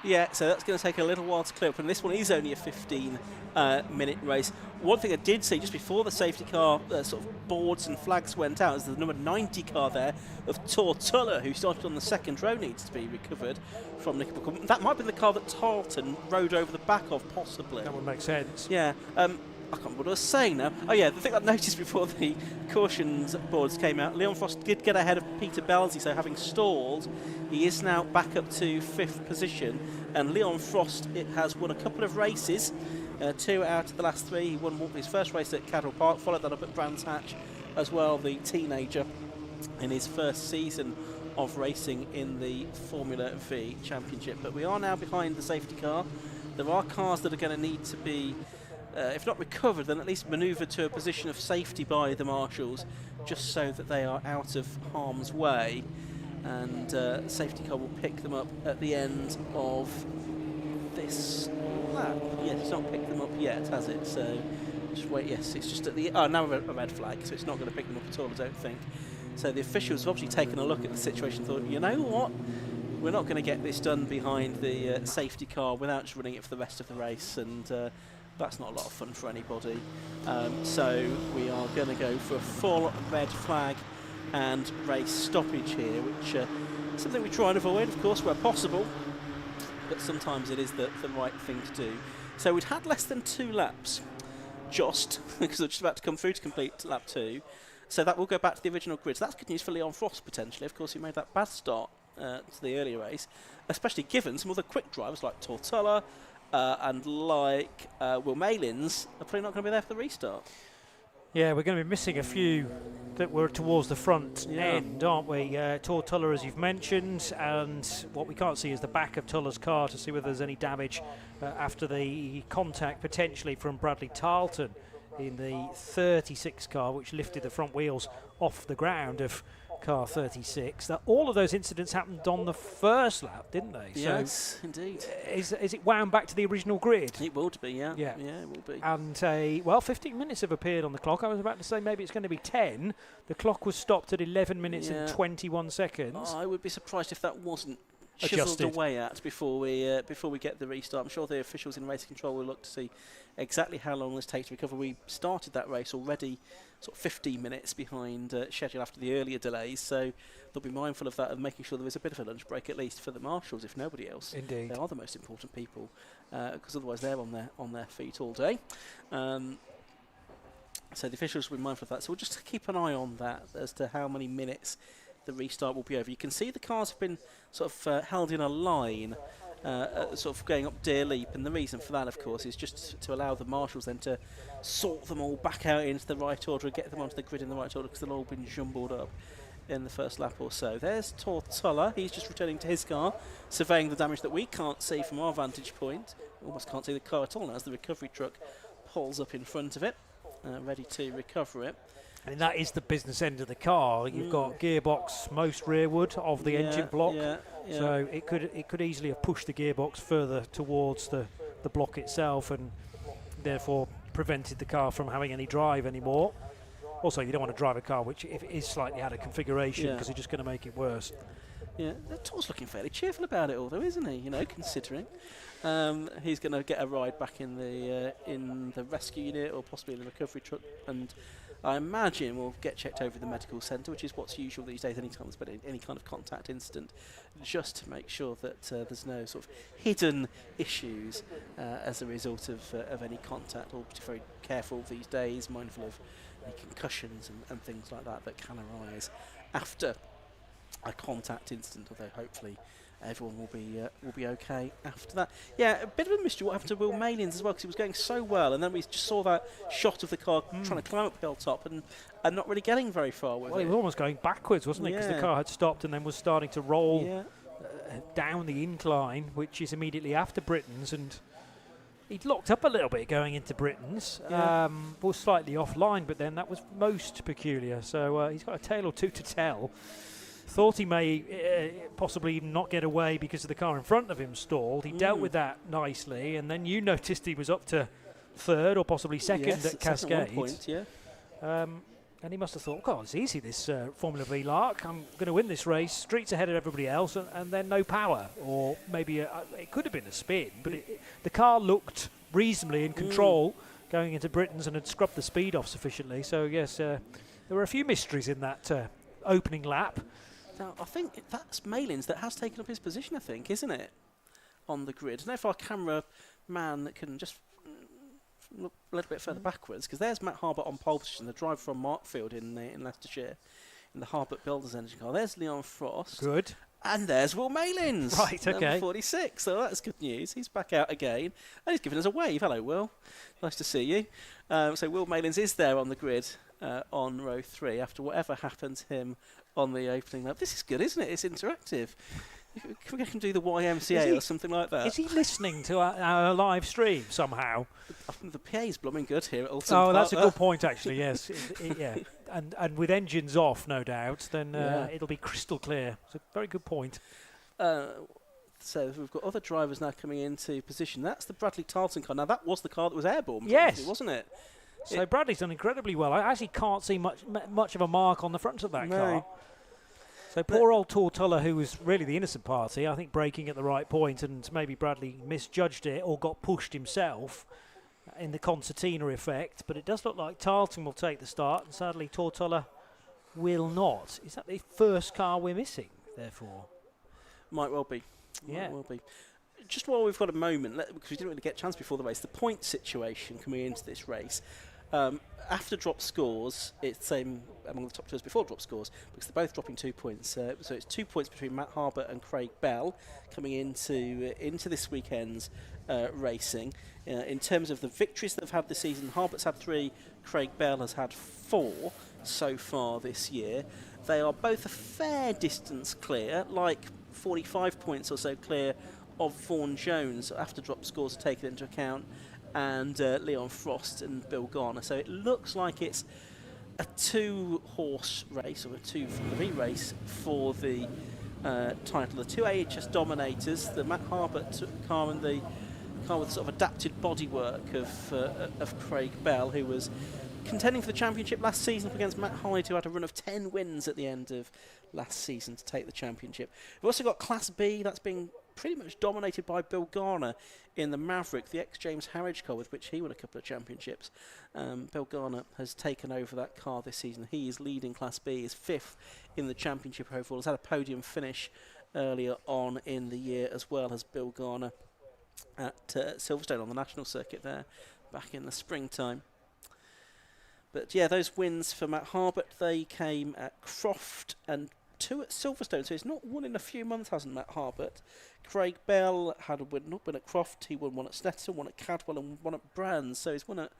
Yeah, so that's going to take a little while to clear up, and this one is only a 15-minute race. One thing I did see just before the safety car sort of boards and flags went out is the number 90 car there of Tortulla, who started on the second row, needs to be recovered from Knickerbocker. That might be the car that Tarleton rode over the back of, possibly.
That would make sense.
Yeah. I can't remember what I was saying now. Oh yeah, the thing I noticed before the cautions boards came out, Leon Frost did get ahead of Peter Belzy, so having stalled, he is now back up to 5th position. And Leon Frost has won a couple of races, 2 out of the last 3. He won his first race at Cadwell Park, followed that up at Brands Hatch as well, the teenager, in his first season of racing in the Formula V Championship. But we are now behind the safety car. There are cars that are going to need to be if not recovered, then at least manoeuvred to a position of safety by the marshals, just so that they are out of harm's way. And safety car will pick them up at the end of this lap. Yes, it's not picked them up yet, has it? So just wait. Yes, it's just at the now a red flag, so it's not going to pick them up at all, I don't think. So the officials have obviously taken a look at the situation, thought, you know what, we're not going to get this done behind the safety car without just running it for the rest of the race, and that's not a lot of fun for anybody. So we are going to go for a full red flag and race stoppage here, which is something we try and avoid, of course, where possible, but sometimes it is the right thing to do. So we'd had less than 2 laps, just, because we're just about to come through to complete lap 2. So that will go back to the original grid. So that's good news for Leon Frost, potentially. Of course, he made that bad start to the earlier race, especially given some other quick drivers like Tortulla, and like Will Malins are probably not going to be there for the restart.
Yeah, we're going to be missing a few that were towards the front end, aren't we? Tortulla, as you've mentioned, and what we can't see is the back of Tulla's car to see whether there's any damage after the contact potentially from Bradley Tarleton in the 36 car, which lifted the front wheels off the ground of car 36. Now, all of those incidents happened on the first lap, didn't they?
Yes,
so
indeed.
Is it wound back to the original grid?
It will be, yeah. Yeah, it will be.
And 15 minutes have appeared on the clock. I was about to say maybe it's going to be 10. The clock was stopped at 11 minutes and 21 seconds.
I would be surprised if that wasn't chiseled away at before we get the restart. I'm sure the officials in race control will look to see exactly how long this takes to recover. We started that race already sort of 15 minutes behind schedule after the earlier delays, so they'll be mindful of that and making sure there is a bit of a lunch break at least for the marshals, if nobody else.
Indeed.
They are the most important people, because otherwise they're on their feet all day. So the officials will be mindful of that. So we'll just keep an eye on that as to how many minutes the restart will be over. You can see the cars have been sort of held in a line, sort of going up Deer Leap, and the reason for that, of course, is just to allow the marshals then to sort them all back out into the right order and get them onto the grid in the right order, because they've all been jumbled up in the first lap or so. There's Tortulla. He's just returning to his car, surveying the damage that we can't see from our vantage point. Almost can't see the car at all now as the recovery truck pulls up in front of it. ready to recover it.
And that is the business end of the car. You've got gearbox most rearward of the engine block, so it could easily have pushed the gearbox further towards the block itself, and therefore prevented the car from having any drive anymore. Also, you don't want to drive a car which, if it is slightly out of configuration, because you're just going to make it worse.
Yeah, Tor's looking fairly cheerful about it all, though, isn't he? You know, considering he's going to get a ride back in the rescue unit or possibly in the recovery truck, and I imagine we'll get checked over at the medical centre, which is what's usual these days anytime there's been any kind of contact incident, just to make sure that there's no sort of hidden issues as a result of any contact. All be very careful these days, mindful of any concussions and things like that can arise after a contact incident, although hopefully everyone will be okay after that. Yeah, a bit of a mystery what happened to Will Malins as well, because he was going so well, and then we just saw that shot of the car trying to climb up the hilltop and not really getting very far with it.
He was almost going backwards, wasn't he? Because the car had stopped and then was starting to roll down the incline, which is immediately after Britain's, and he'd locked up a little bit going into Britain's. Was slightly offline, but then that was most peculiar. So he's got a tale or two to tell. Thought he may possibly even not get away because of the car in front of him stalled. He dealt with that nicely, and then you noticed he was up to third or possibly second at Cascade.
At one point,
and he must have thought, God, it's easy, this Formula V lark. I'm going to win this race. Streets ahead of everybody else, and then no power. Or maybe it could have been a spin, but the car looked reasonably in control going into Britain's and had scrubbed the speed off sufficiently. So, yes, there were a few mysteries in that opening lap.
Now, I think that's Malins that has taken up his position, I think, isn't it, on the grid? I don't know if our camera man can just look a little bit further backwards, because there's Matt Harbert on pole position, the driver from Markfield in Leicestershire, in the Harbert Builders engine car. There's Leon Frost.
Good.
And there's Will Malins.
Right, okay.
Number 46, so that's good news. He's back out again, and he's giving us a wave. Hello, Will. Nice to see you. So Will Malins is there on the grid on row 3 after whatever happened to him on the opening lap. This is good, isn't it? It's interactive. Can we get him to do the YMCA or something like that?
Is he listening to our live stream somehow?
I think the PA's blooming good here at Oulton.
Oh, that's a good point, actually, yes. Yeah. And with engines off, no doubt, then it'll be crystal clear. It's a very good point.
So we've got other drivers now coming into position. That's the Bradley Tarleton car. Now, that was the car that was airborne, wasn't it?
So Bradley's done incredibly well. I actually can't see much of a mark on the front of that car. So poor old Tortola, who was really the innocent party, I think braking at the right point, and maybe Bradley misjudged it or got pushed himself in the concertina effect. But it does look like Tarleton will take the start, and sadly Tortola will not. Is that the first car we're missing, therefore?
Might well be.
Yeah.
Might well be. Just while we've got a moment, because we didn't really get a chance before the race, the point situation coming into this race. After drop scores, it's the same among the top two as before drop scores, because they're both dropping 2 points. So it's 2 points between Matt Harbert and Craig Bell coming into this weekend's racing. In terms of the victories that they've had this season, Harbert's had 3, Craig Bell has had 4 so far this year. They are both a fair distance clear, like 45 points or so clear of Vaughan Jones after drop scores are taken into account, and Leon Frost and Bill Garner. So it looks like it's a 2-horse race, or a 2 Formula V race for the title. The 2 AHS dominators, the Matt Harbert car and the car with sort of adapted bodywork of Craig Bell, who was contending for the championship last season up against Matt Hyde, who had a run of 10 wins at the end of last season to take the championship. We've also got Class B, that's being pretty much dominated by Bill Garner in the Maverick, the ex-James Harridge car with which he won a couple of championships. Bill Garner has taken over that car this season. He is leading Class B, is 5th in the championship overall. Has had a podium finish earlier on in the year as well as Bill Garner at Silverstone on the national circuit there back in the springtime. But yeah, those wins for Matt Harbert, they came at Croft and 2 at Silverstone, so he's not won in a few months, hasn't Matt Harbert. Craig Bell had a win at Croft, he won 1 at Snetterton, 1 at Cadwell and 1 at Brands, so he's won at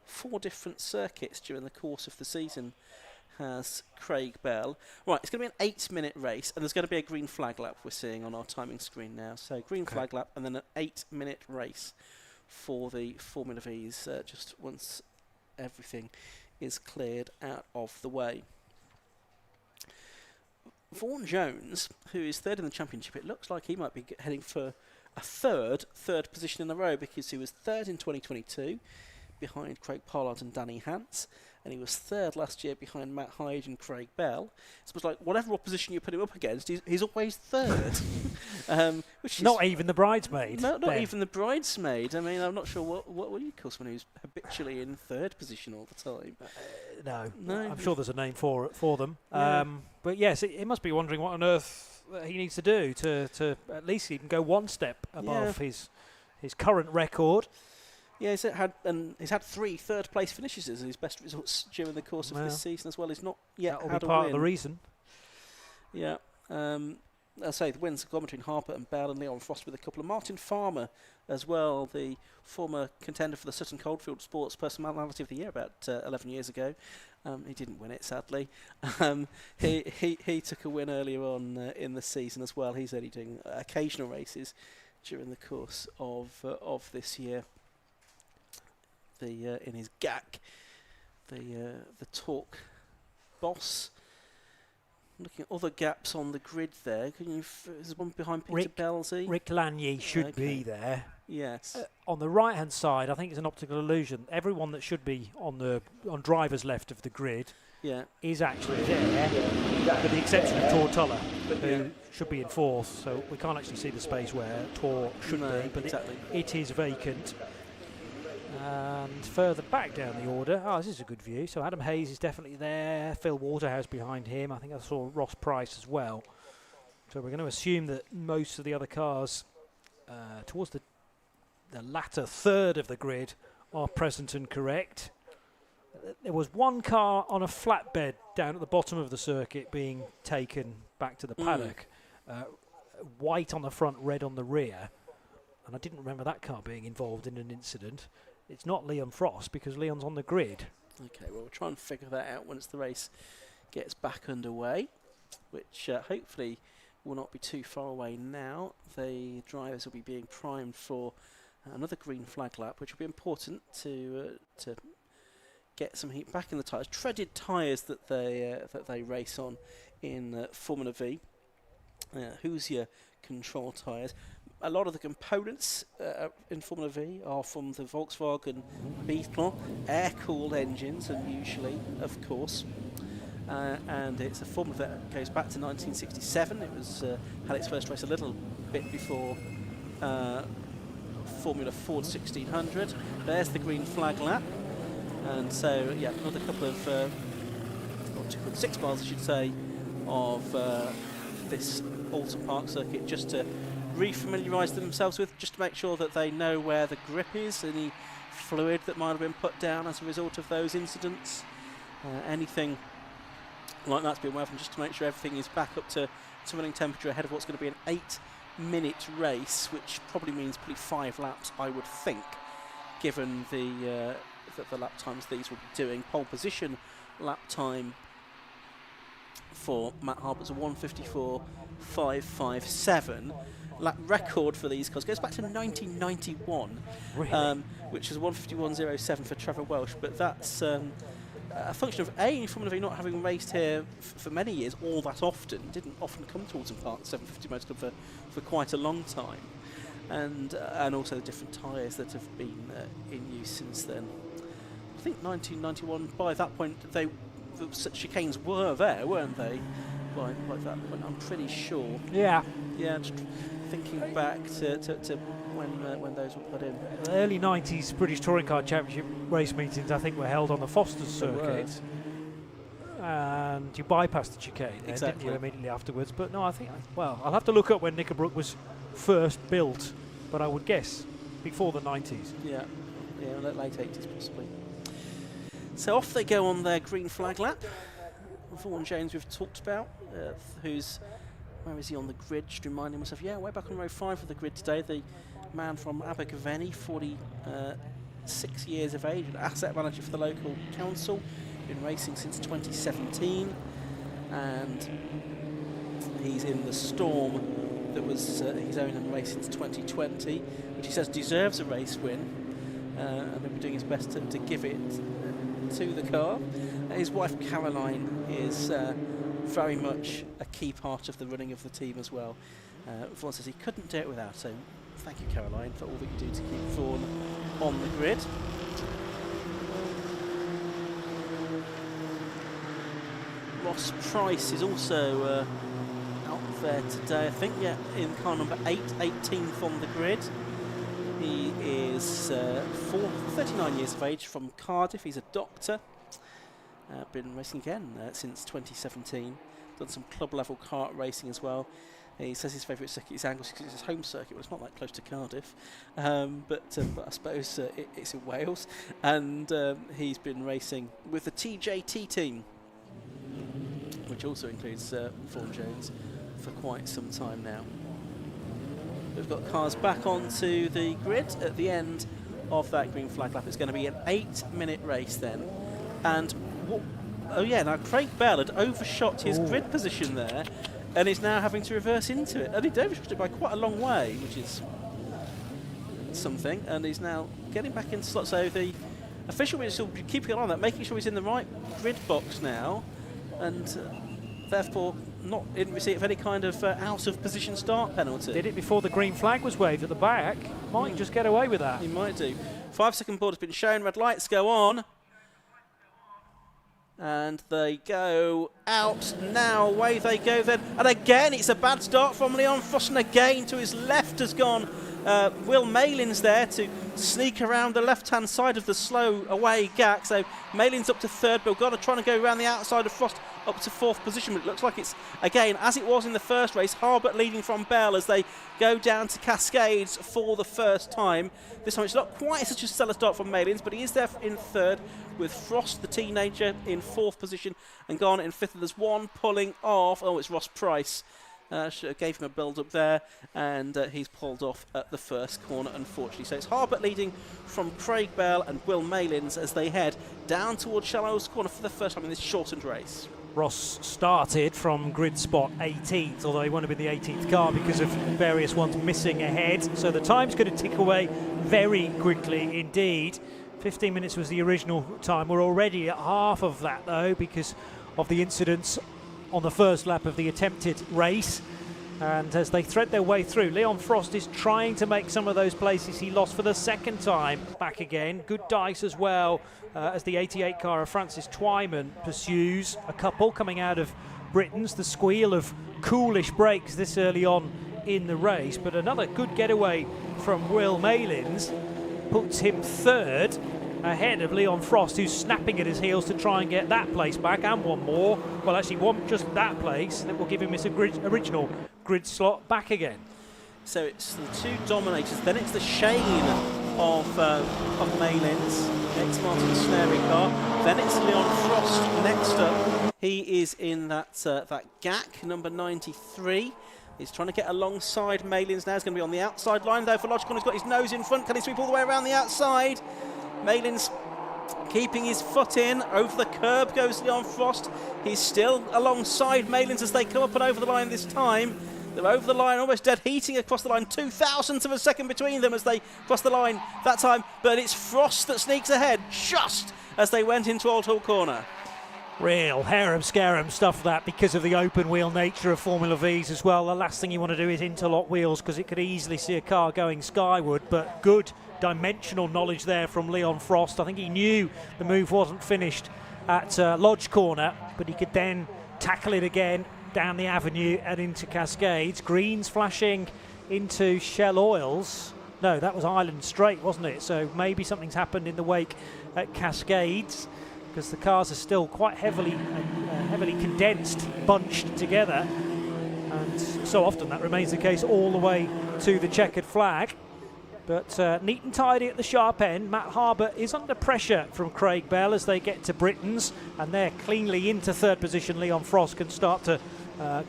4 different circuits during the course of the season, has Craig Bell. Right, it's going to be an 8-minute race, and there's going to be a green flag lap we're seeing on our timing screen now. So green flag lap and then an 8-minute race for the Formula V's just once everything is cleared out of the way. Vaughan Jones, who is third in the championship, it looks like he might be heading for a third position in a row, because he was third in 2022 behind Craig Pollard and Danny Hance, and he was third last year behind Matt Hyde and Craig Bell. It's almost like whatever opposition you put him up against, he's always third. Which is
Not even the bridesmaid.
No, not
then.
even the bridesmaid. I mean, I'm not sure what would you call someone who's habitually in third position all the time.
No, I'm sure there's a name for them.
Yeah.
But yes, he must be wondering what on earth he needs to do to at least even go one step above his current record.
Yeah, he's had 3 third-place finishes as his best results during the course of this season as well. He's not yet
That'll
had
be
a
part
win.
of the reason.
Yeah. I'll say the wins have gone between Harper and Bell and Leon Frost with a couple of Martin Farmer as well, the former contender for the Sutton Coldfield Sports Personality of the Year about 11 years ago. He didn't win it, sadly. He took a win earlier on in the season as well. He's only doing occasional races during the course of this year. In his GAC, the Torque boss. Looking at other gaps on the grid there. There's one behind Peter Belsey.
Rick Lanier should be there.
Yes.
On the right-hand side, I think it's an optical illusion. Everyone that should be on driver's left of the grid is actually there, with the exception of Tortola, who should be in fourth. So we can't actually see the space where Tor should be, but it is vacant. And further back down the order, this is a good view. So Adam Hayes is definitely there. Phil Waterhouse behind him. I think I saw Ross Price as well. So we're going to assume that most of the other cars towards the latter third of the grid are present and correct. There was one car on a flatbed down at the bottom of the circuit being taken back to the paddock. White on the front, red on the rear. And I didn't remember that car being involved in an incident. It's not Leon Frost because Leon's on the grid.
Okay, well, we'll try and figure that out once the race gets back underway, which hopefully will not be too far away now. The drivers will be being primed for another green flag lap, which will be important to get some heat back in the tyres. Treaded tyres that they race on in Formula V. Hoosier control tyres. A lot of the components in Formula V are from the Volkswagen Beetle, air-cooled engines, and usually, of course. And it's a Formula that goes back to 1967. It was had its first race a little bit before Formula Ford 1600. There's the green flag lap. And so, yeah, another couple of, 2.6 miles, I should say, of this Oulton Park circuit, just to refamiliarise themselves with, just to make sure that they know where the grip is, any fluid that might have been put down as a result of those incidents, anything like that to be aware of, just to make sure everything is back up to running temperature ahead of what's going to be an 8-minute race, which probably means probably 5 laps, I would think, given the lap times these will be doing. Pole position lap time for Matt Harper's a 1:54.557. Lap record for these cars goes back to 1991,
Really?
which is 1:51.07 for Trevor Welsh. But that's a function of Formula V not having raced here for many years all that often. Didn't often come to Oulton Park 750 Motor Club for quite a long time, and also the different tyres that have been in use since then. I think 1991. By that point, the chicanes were there, weren't they? By that point, I'm pretty sure.
Yeah.
Yeah, just thinking back to when those were put in.
The early 90s British Touring Car Championship race meetings, I think, were held on the Foster's circuit. And you bypassed the chicane, then, didn't you, immediately afterwards? But no, I think, I'll have to look up when Knickerbrook was first built, but I would guess before the 90s.
Yeah, late 80s possibly. So off they go on their green flag lap. Vaughan Jones we've talked about, where is he on the grid? Just reminding myself, way back on row 5 of the grid today, the man from Abergavenny, 46 years of age, an asset manager for the local council, been racing since 2017, and he's in the Storm that was his own race since 2020, which he says deserves a race win. and he'll be doing his best to give it to the car. His wife Caroline is very much a key part of the running of the team as well. Vaughan says he couldn't do it without, so thank you, Caroline, for all that you do to keep Vaughan on the grid. Ross Price is also out there today, I think, yeah, in car number 8, 18th on the grid. He is 39 years of age, from Cardiff. He's a doctor. Been racing again since 2017. Done some club level kart racing as well. He says his favourite circuit is Anglesey because it's his home circuit. Well, it's not that close to Cardiff, but I suppose it's in Wales. And he's been racing with the TJT team, which also includes Vaughan Jones, for quite some time now. We've got cars back onto the grid at the end of that green flag lap. It's going to be an 8-minute race then. And oh yeah, now Craig Bell had overshot his grid position there, and is now having to reverse into it. And he overshot it by quite a long way, which is something. And he's now getting back in slot. So the official will still be keeping an eye on that, making sure he's in the right grid box now, and therefore not in receipt of any kind of out of position start penalty.
Did it before the green flag was waved at the back. Might just get away with that.
He might do. 5-second board has been shown. Red lights go on. And they go out now. Away they go then. And again, it's a bad start from Leon Frost. And again, to his left has gone Will Malins there to sneak around the left-hand side of the slow away Gak. So Malins up to third. But got to try and go around the outside of Frost up to fourth position. But it looks like it's, again, as it was in the first race, Harbert leading from Bell as they go down to Cascades for the first time. This time it's not quite such a stellar start from Malins, but he is there in third, with Frost, the teenager, in fourth position, and Garnett in fifth. And there's one pulling off. Oh, it's Ross Price. Gave him a build-up there, and he's pulled off at the first corner, unfortunately. So it's Harbert leading from Craig Bell and Will Malins as they head down towards Shallows Corner for the first time in this shortened race.
Ross started from grid spot 18th, although he wouldn't have been the 18th car because of various ones missing ahead. So the time's going to tick away very quickly indeed. 15 minutes was the original time. We're already at half of that, though, because of the incidents on the first lap of the attempted race. And as they thread their way through, Leon Frost is trying to make some of those places he lost for the second time back again. Good dice as well, as the 88 car of Francis Twyman pursues a couple coming out of Britain's. The squeal of coolish brakes this early on in the race, but another good getaway from Will Malins puts him third, ahead of Leon Frost, who's snapping at his heels to try and get that place back, and one more. Well, actually, one just that place that will give him his original grid slot back again.
So it's the two dominators, then it's the Shane of Malins, ex-Martin Snary car, then it's Leon Frost next up. He is in that GAC, number 93. He's trying to get alongside Malins now. He's going to be on the outside line, though, for Logical. He's got his nose in front. Can he sweep all the way around the outside? Malins keeping his foot in. Over the curb goes Leon Frost. He's still alongside Malins as they come up and over the line this time. They're over the line, almost dead heating across the line. 2,000ths of a second between them as they cross the line that time. But it's Frost that sneaks ahead just as they went into Old Hall Corner.
Real harem-scarum stuff, that, because of the open wheel nature of Formula V's as well. The last thing you want to do is interlock wheels because it could easily see a car going skyward, but good dimensional knowledge there from Leon Frost. I think he knew the move wasn't finished at Lodge Corner, but he could then tackle it again down the avenue and into Cascades. Greens flashing into Shell Oils. No, that was Island Straight, wasn't it? So maybe something's happened in the wake at Cascades, because the cars are still quite heavily condensed, bunched together, and so often that remains the case all the way to the checkered flag. But neat and tidy at the sharp end. Matt Harbert is under pressure from Craig Bell as they get to Britain's, and they're cleanly into third position. Leon Frost can start to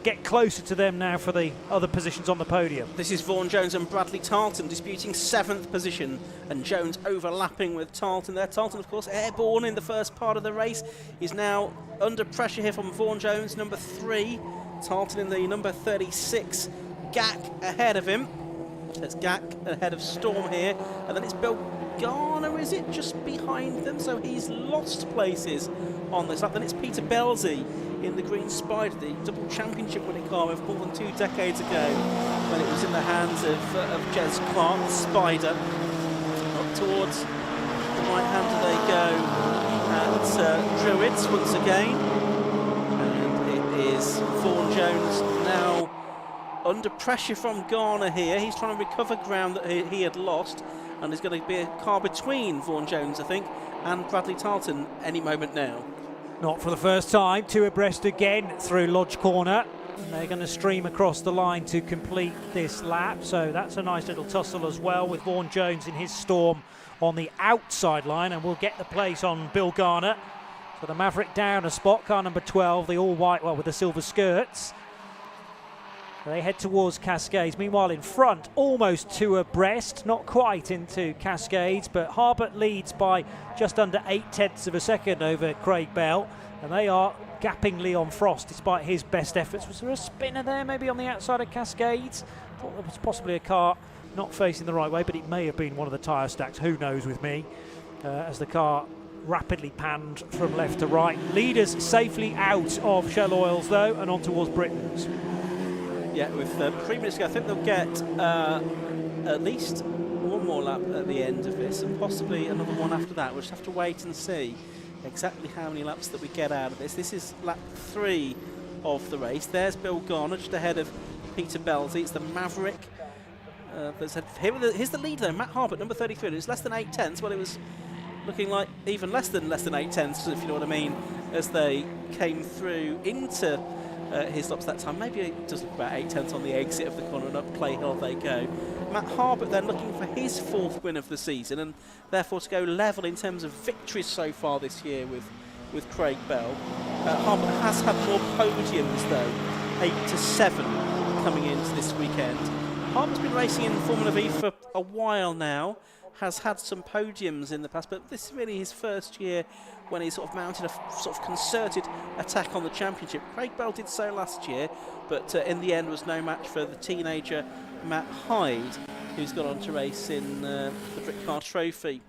get closer to them now for the other positions on the podium.
This is Vaughan Jones and Bradley Tarleton disputing 7th position, and Jones overlapping with Tarleton there. Tarleton, of course, airborne in the first part of the race. He's now under pressure here from Vaughan Jones, number 3. Tarleton in the number 36 GAC ahead of him. So it's Gak ahead of Storm here, and then it's Bill Garner, is it, just behind them? So he's lost places on this lap. Then it's Peter Belzy in the Green Spider, the double championship winning car of more than 2 decades ago when it was in the hands of Jez Clark, the Spider. Up towards the right-hander they go at Druids once again. And it is Vaughan Jones now under pressure from Garner here. He's trying to recover ground that he had lost, and there's going to be a car between Vaughan Jones, I think, and Bradley Tarleton any moment now.
Not for the first time, 2 abreast again through Lodge Corner. And they're going to stream across the line to complete this lap, so that's a nice little tussle as well, with Vaughan Jones in his Storm on the outside line, and we'll get the place on Bill Garner. So the Maverick down a spot, car number 12, the all-white one with the silver skirts. They head towards Cascades. Meanwhile, in front, almost 2 abreast, not quite into Cascades, but Harbert leads by just under 0.8 of a second over Craig Bell, and they are gapping Leon Frost despite his best efforts. Was there a spinner there, maybe on the outside of Cascades? Thought there was possibly a car not facing the right way, but it may have been one of the tyre stacks. Who knows with me? As the car rapidly panned from left to right. Leaders safely out of Shell Oils, though, and on towards Britain's.
Yeah, with 3 minutes to go, I think they'll get at least one more lap at the end of this, and possibly another one after that. We'll just have to wait and see exactly how many laps that we get out of this. This is lap 3 of the race. There's Bill Garner just ahead of Peter Belzy. It's the Maverick. Here's the lead though, Matt Harbert, number 33. It's less than 0.8. Well, it was looking like even less than 0.8, if you know what I mean, as they came through into his laps that time. Maybe it does look about 0.8 on the exit of the corner, and up Clay Hill they go. Matt Harbert then looking for his 4th win of the season, and therefore to go level in terms of victories so far this year with Craig Bell. Harbert has had more podiums though, 8 to 7 coming into this weekend. Harbert's been racing in Formula V for a while now, has had some podiums in the past, but this is really his first year when he sort of mounted a sort of concerted attack on the championship. Craig Bell did so last year, but in the end was no match for the teenager Matt Hyde, who's gone on to race in the Britcar Trophy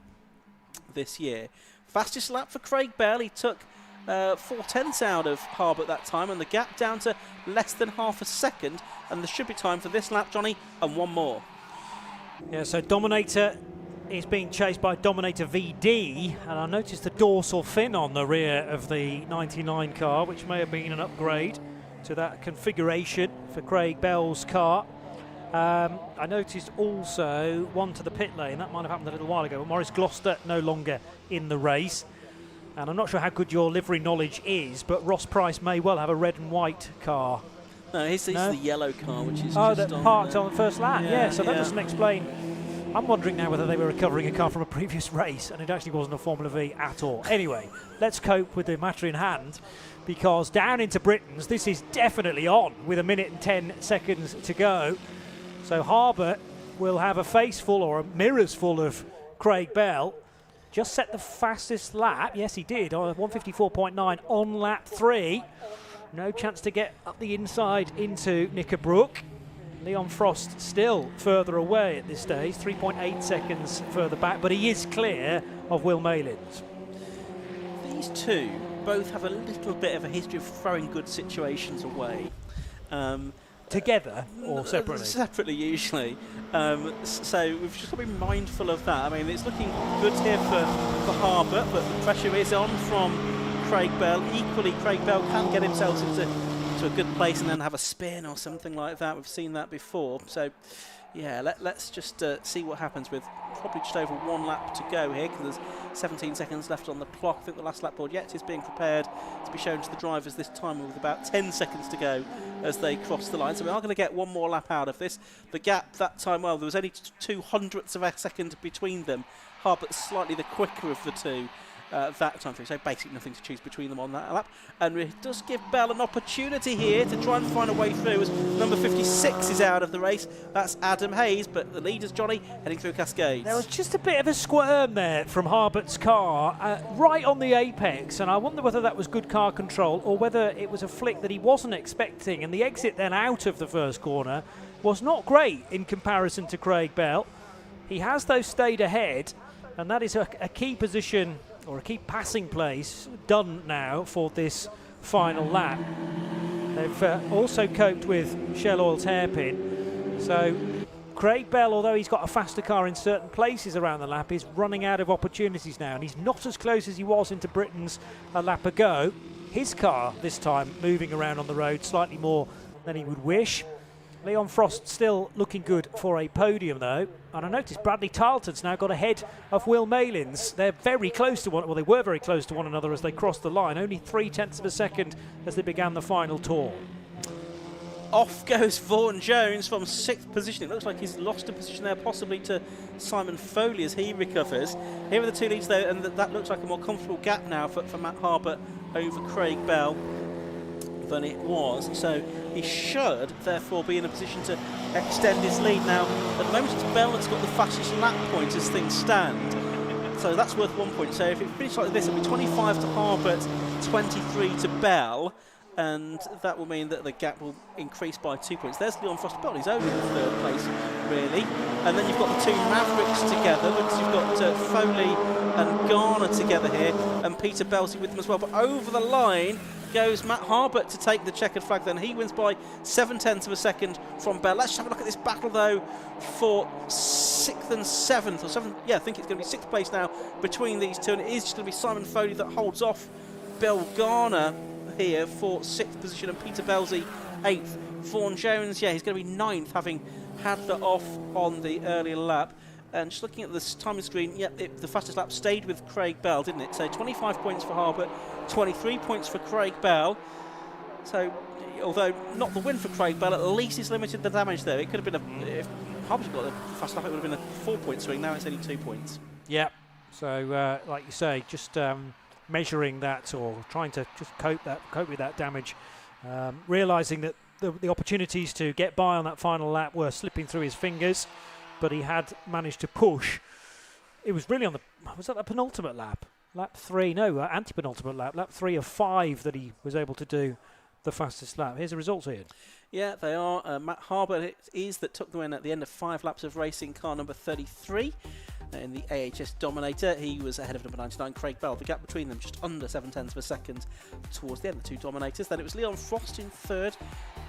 this year. Fastest lap for Craig Bell. He took 4/10 out of Harbert that time, and the gap down to less than half a second, and there should be time for this lap, Johnny, and one more.
Yeah, so Dominator is being chased by Dominator VD, and I noticed the dorsal fin on the rear of the 99 car, which may have been an upgrade to that configuration for Craig Bell's car. I noticed also one to the pit lane. That might have happened a little while ago, but Maurice Gloucester no longer in the race. And I'm not sure how good your livery knowledge is, but Ross Price may well have a red and white car.
No, he's the yellow car, which is
just
that
parked on the first lap. Yeah, so that
yeah.
doesn't explain. I'm wondering now whether they were recovering a car from a previous race, and it actually wasn't a Formula V at all. Anyway, let's cope with the matter in hand, because down into Britain's, this is definitely on with 1 minute and 10 seconds to go. So Harbert will have a face full, or a mirrors full, of Craig Bell. Just set the fastest lap. Yes, he did, on 154.9 on lap 3. No chance to get up the inside into Knickerbrook. Leon Frost still further away at this stage, 3.8 seconds further back, but he is clear of Will Malins.
These two both have a little bit of a history of throwing good situations away.
Together or separately?
Separately, usually. So we've just got to be mindful of that. I mean, it's looking good here for Harbert, but the pressure is on from Craig Bell. Equally, Craig Bell can get himself into a good place and then have a spin or something like that. We've seen that before. So, yeah, let's just see what happens with probably just over 1 lap to go here, because there's 17 seconds left on the clock. I think the last lap board yet is being prepared to be shown to the drivers this time, with about 10 seconds to go as they cross the line. So we are going to get 1 more lap out of this. The gap that time, well, there was only 0.02 of a second between them. Harbert slightly the quicker of the two. That time through, so basically nothing to choose between them on that lap, and it does give Bell an opportunity here to try and find a way through, as number 56 is out of the race. That's Adam Hayes, but the leader's Johnny heading through Cascades.
There was just a bit of a squirm there from Harbert's car right on the apex, and I wonder whether that was good car control or whether it was a flick that he wasn't expecting, and the exit then out of the first corner was not great in comparison to Craig Bell. He has, though, stayed ahead, and that is a key position or a key passing place done now for this final lap. They've also coped with Shell Oil's hairpin. So Craig Bell, although he's got a faster car in certain places around the lap, is running out of opportunities now, and he's not as close as he was into Britain's a lap ago. His car this time moving around on the road slightly more than he would wish. Leon Frost still looking good for a podium, though. And I noticed Bradley Tarleton's now got ahead of Will Malins. They're very close to they were very close to one another as they crossed the line. Only 0.3 of a second as they began the final tour.
Off goes Vaughan Jones from 6th position. It looks like he's lost a position there, possibly to Simon Foley as he recovers. Here are the two leads, though, and that looks like a more comfortable gap now for Matt Harbert over Craig Bell than it was. So he should, therefore, be in a position to extend his lead. Now, at the moment, it's Bell that's got the fastest lap point as things stand. So that's worth 1 point. So if it finishes like this, it'll be 25 to Harbert, 23 to Bell. And that will mean that the gap will increase by 2 points. There's Leon Frost. Bell, he's only in 3rd place, really. And then you've got the two Mavericks together, because you've got Foley and Garner together here, and Peter Belsey with them as well. But over the line goes Matt Harbert to take the checkered flag. Then he wins by 0.7 of a second from Bell. Let's have a look at this battle, though, for 6th and 7th, or 7th. Yeah, I think it's going to be 6th place now between these two, and it is just going to be Simon Foley that holds off Bill Garner here for 6th position, and Peter Belsey 8th. Vaughan Jones, yeah, he's going to be 9th, having had the off on the earlier lap. And just looking at this timing screen, yeah, the fastest lap stayed with Craig Bell, didn't it? So 25 points for Harbert, 23 points for Craig Bell. So, although not the win for Craig Bell, at least he's limited the damage there. It could have been if Harbert got the fast lap, it would have been a 4-point swing. Now it's only 2 points. Yeah.
So, like you say, just measuring that, or trying to just cope with that damage, realising that the opportunities to get by on that final lap were slipping through his fingers, but he had managed to push. It was really was that the penultimate lap? Lap 3, no, anti-penultimate lap 3 of 5 that he was able to do the fastest lap. Here's the results here.
Yeah, they are. Matt Harbert it is that took the win at the end of 5 laps of racing, car number 33. In the AHS Dominator, he was ahead of number 99, Craig Bell. The gap between them just under 0.7 of a second towards the end, the two Dominators. Then it was Leon Frost in 3rd,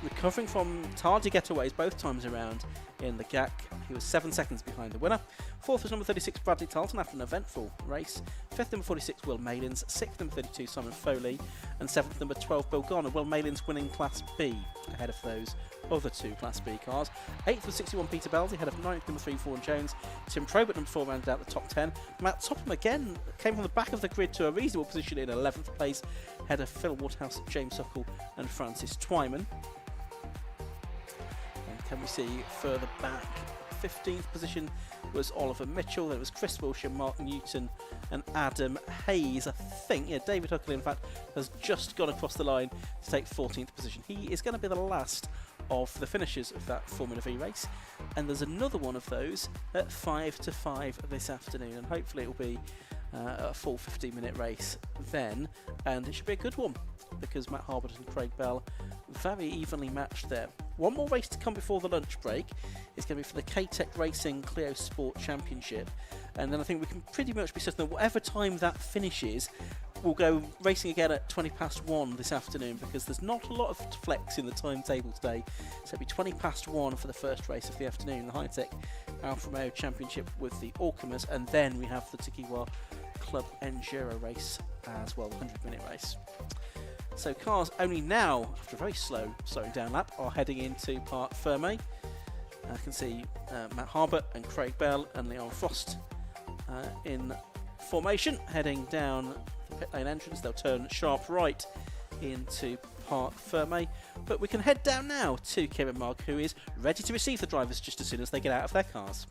recovering from tardy getaways both times around in the GAC. He was 7 seconds behind the winner. 4th was number 36, Bradley Tarleton, after an eventful race. 5th, number 46, Will Malins. 6th, number 32, Simon Foley. And 7th, number 12, Bill Garner. Will Malins winning Class B ahead of those other two Class B cars. 8th was 61, Peter Belsey, ahead of 9th, number 3, Vaughan Jones. Tim Probert, number 4, rounded out the top 10. Matt Topham again came from the back of the grid to a reasonable position in 11th place, ahead of Phil Woodhouse, James Huckle and Francis Twyman. And can we see further back, 15th position was Oliver Mitchell, then it was Chris Wilshire, Mark Newton and Adam Hayes. I think, yeah, David Huckle in fact has just gone across the line to take 14th position. He is going to be the last of the finishers of that Formula V race, and there's another one of those at 5 to 5 this afternoon, and hopefully it will be a full 15-minute race then, and it should be a good one because Matt Harbert and Craig Bell very evenly matched there. One more race to come before the lunch break. It's going to be for the K-Tech Racing Cleo Sport Championship, and then I think we can pretty much be certain that whatever time that finishes, we'll go racing again at 1:20 this afternoon, because there's not a lot of flex in the timetable today. So it'll be 1:20 for the first race of the afternoon, the High-Tech Alfa Romeo Championship with the Allcomers, and then we have the Takiwa Club Enduro race as well, the 100-minute race. So cars only now, after a very slowing down lap, are heading into Parc Fermé. I can see Matt Harbert and Craig Bell and Leon Frost in formation, heading down the pit lane entrance. They'll turn sharp right into Parc Fermé. But we can head down now to Kieran Mogg, who is ready to receive the drivers just as soon as they get out of their cars.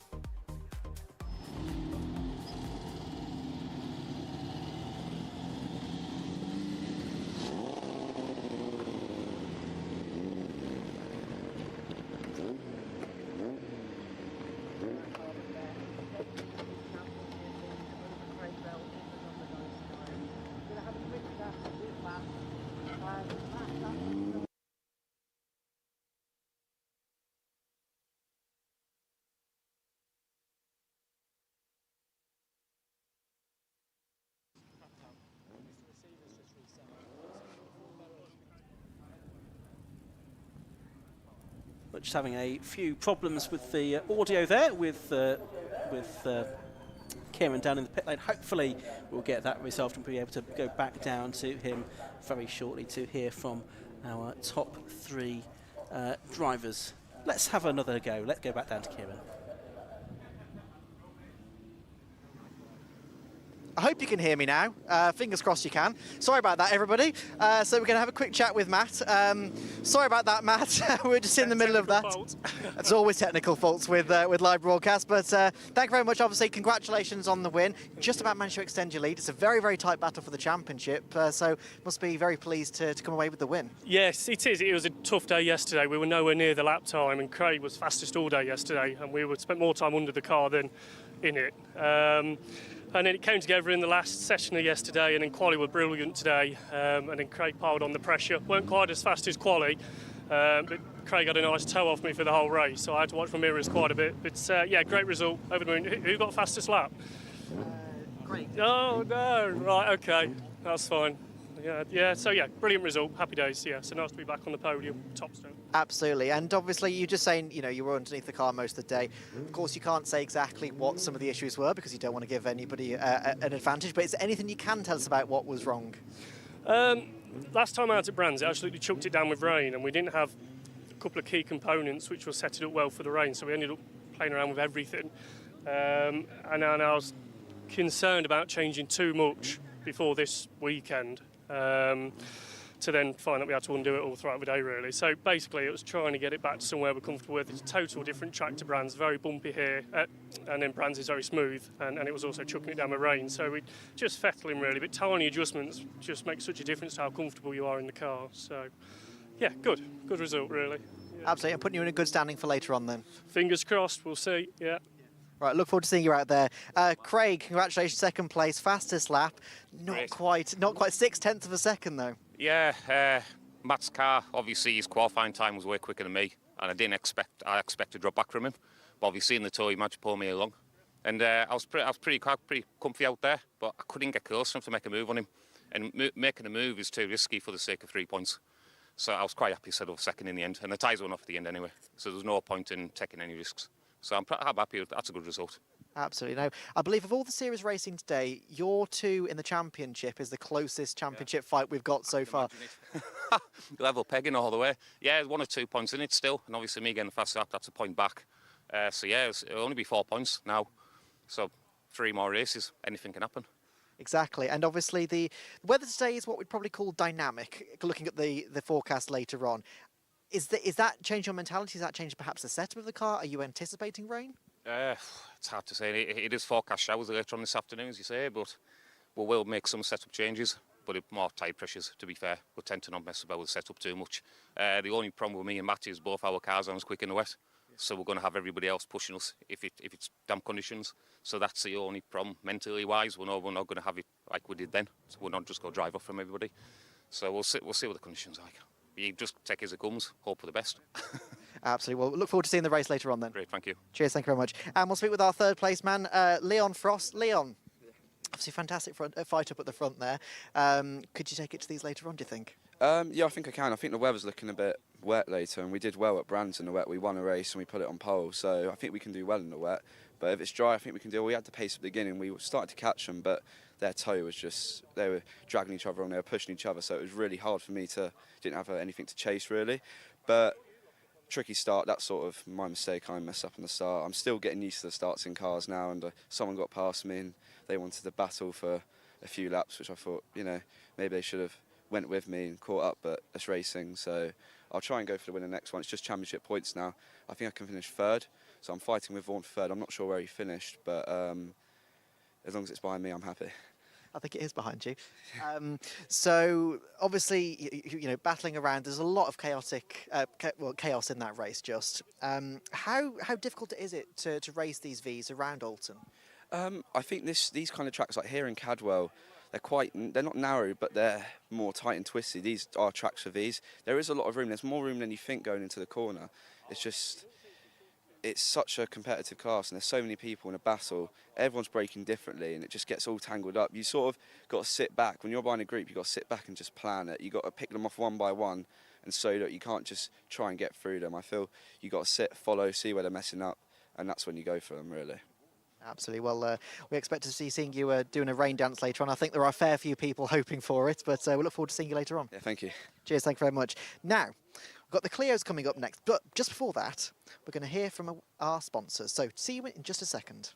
just having a few problems with the audio there with Kieran down in the pit lane. Hopefully we'll get that resolved and be able to go back down to him very shortly to hear from our top 3 drivers. Let's have another go. Let's go back down to Kieran.
I hope you can hear me now. Fingers crossed you can. Sorry about that, everybody. So we're going to have a quick chat with Matt. Sorry about that, Matt. We're just in the middle of that. It's always technical faults with live broadcast. But thank you very much. Obviously, congratulations on the win. Just about managed to extend your lead. It's a very, very tight battle for the championship. So must be very pleased to come away with the win.
Yes, it is. It was a tough day yesterday. We were nowhere near the lap time, and Craig was fastest all day yesterday, and we spent more time under the car than in it. And then it came together in the last session of yesterday, and then quali were brilliant today, and then Craig piled on the pressure. Weren't quite as fast as quali, but Craig had a nice toe off me for the whole race, so I had to watch my mirrors quite a bit. But yeah, great result, over the moon. Who got fastest lap?
Craig.
Oh no, right, okay, that's fine. Yeah, so yeah, brilliant result, happy days, yeah, so nice to be back on the podium, top still.
Absolutely, and obviously you're just saying, you know, you were underneath the car most of the day. Of course, you can't say exactly what some of the issues were because you don't want to give anybody an advantage, but is there anything you can tell us about what was wrong?
Last time out at Brands, it absolutely chucked it down with rain, and we didn't have a couple of key components which were set it up well for the rain, so we ended up playing around with everything. And I was concerned about changing too much before this weekend. To then find that we had to undo it all throughout the day, really. So basically it was trying to get it back to somewhere we're comfortable with. It's a total different track to Brands, very bumpy here, and then Brands is very smooth, and it was also chucking it down with rain. So we just fettling really, but tiny adjustments just make such a difference to how comfortable you are in the car. So yeah, good result really. Yeah.
Absolutely, and putting you in a good standing for later on then.
Fingers crossed, we'll see, yeah.
Right, look forward to seeing you out there. Craig, congratulations, second place, fastest lap. Not quite 0.6 of a second though.
Yeah, Matt's car, obviously his qualifying time was way quicker than me, and I expect to drop back from him. But obviously in the tour he managed to pull me along, and I was pretty comfy out there, but I couldn't get close enough to make a move on him. And making a move is too risky for the sake of 3 points. So I was quite happy to settle second in the end, and the tyres went off at the end anyway. So there was no point in taking any risks. So I'm happy. That's a good result. Absolutely.
Now, I believe of all the series racing today, your 2 in the championship is the closest championship fight we've got so far.
Level pegging all the way. Yeah, 1 or 2 points in it still, and obviously me getting the fast lap, that's a point back. So yeah, it'll only be 4 points now. So 3 more races, anything can happen.
Exactly, and obviously the weather today is what we'd probably call dynamic, looking at the forecast later on. Is that changing your mentality? Has that changed perhaps the setup of the car? Are you anticipating rain?
It's hard to say. It is forecast showers later on this afternoon, as you say, but we will make some setup changes, but more tyre pressures, to be fair. We tend to not mess about with the setup too much. The only problem with me and Matty is both our cars aren't as quick in the wet, so we're going to have everybody else pushing us if it's damp conditions. So that's the only problem, mentally-wise. We're not going to have it like we did then. So we're not just going to drive off from everybody. So we'll see what the conditions are like. You just take it as it comes, hope for the best.
Absolutely. Well, look forward to seeing the race later on then.
Great, thank you.
Cheers, thank you very much. And we'll speak with our third place man, Leon Frost. Leon, obviously fantastic fight up at the front there. Could you take it to these later on, do you think?
Yeah, I think I can. I think the weather's looking a bit wet later, and we did well at Brands in the wet. We won a race and we put it on pole, so I think we can do well in the wet. But if it's dry, I think we can do. We had the pace at the beginning. We started to catch them, but their toe was just, they were dragging each other on, they were pushing each other, so it was really hard for me didn't have anything to chase really. But tricky start, that's sort of my mistake. I messed up on the start. I'm still getting used to the starts in cars now, and someone got past me and they wanted to battle for a few laps, which I thought, you know, maybe they should have went with me and caught up, but it's racing, so I'll try and go for the win the next one. It's just championship points now. I think I can finish third, so I'm fighting with Vaughan for third. I'm not sure where he finished, but as long as it's behind me, I'm happy.
I think it is behind you. So obviously, you know, battling around, there's a lot of chaos in that race. Just how difficult is it to race these V's around Oulton?
I think these kind of tracks, like here in Cadwell, they're not narrow, but they're more tight and twisty. These are tracks for V's. There is a lot of room. There's more room than you think going into the corner. It's such a competitive class, and there's so many people in a battle. Everyone's braking differently, and it just gets all tangled up. You sort of got to sit back. When you're behind a group, you've got to sit back and just plan it. You've got to pick them off one by one, and so that you can't just try and get through them. I feel you got to sit, follow, see where they're messing up, and that's when you go for them, really.
Absolutely. Well, we expect to seeing you doing a rain dance later on. I think there are a fair few people hoping for it, but we look forward to seeing you later on.
Yeah, thank you.
Cheers, thank you very much. Now, we've got the Cleos coming up next, but just before that, we're going to hear from our sponsors. So see you in just a second.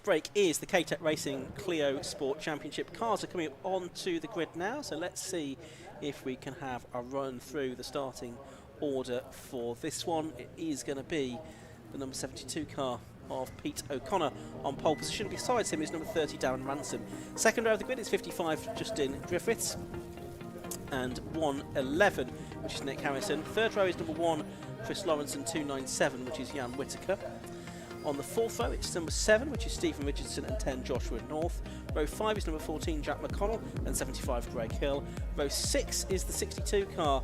Break is the K-Tech Racing Cleo Sport Championship. Cars are coming up onto the grid now, so let's see if we can have a run through the starting order for this one. It is going to be the number 72 car of Pete O'Connor on pole position. Besides him is number 30 Darren Ransom. Second row of the grid is 55 Justin Griffiths and 111, which is Nick Harrison. Third row is number 1 Chris Lawrence and 297, which is Jan Whittaker. On the fourth row, it's number 7, which is Stephen Richardson, and 10, Joshua North. Row 5 is number 14, Jack McConnell, and 75, Greg Hill. Row 6 is the 62 car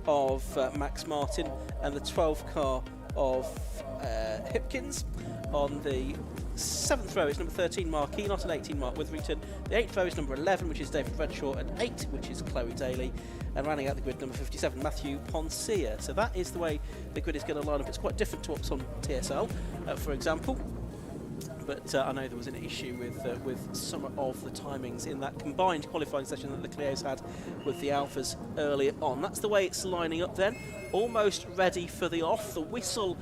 of Max Martin, and the 12 car of Hipkins. On the 7th row is number 13, Mark Enott, and 18, Mark Witherington. The 8th row is number 11, which is David Redshaw, and 8, which is Chloe Daly. And rounding out the grid, number 57, Matthew Poncia. So that is the way the grid is going to line up. It's quite different to what's on TSL, for example. But I know there was an issue with some of the timings in that combined qualifying session that the Cleos had with the Alphas earlier on. That's the way it's lining up then. Almost ready for the off. The whistle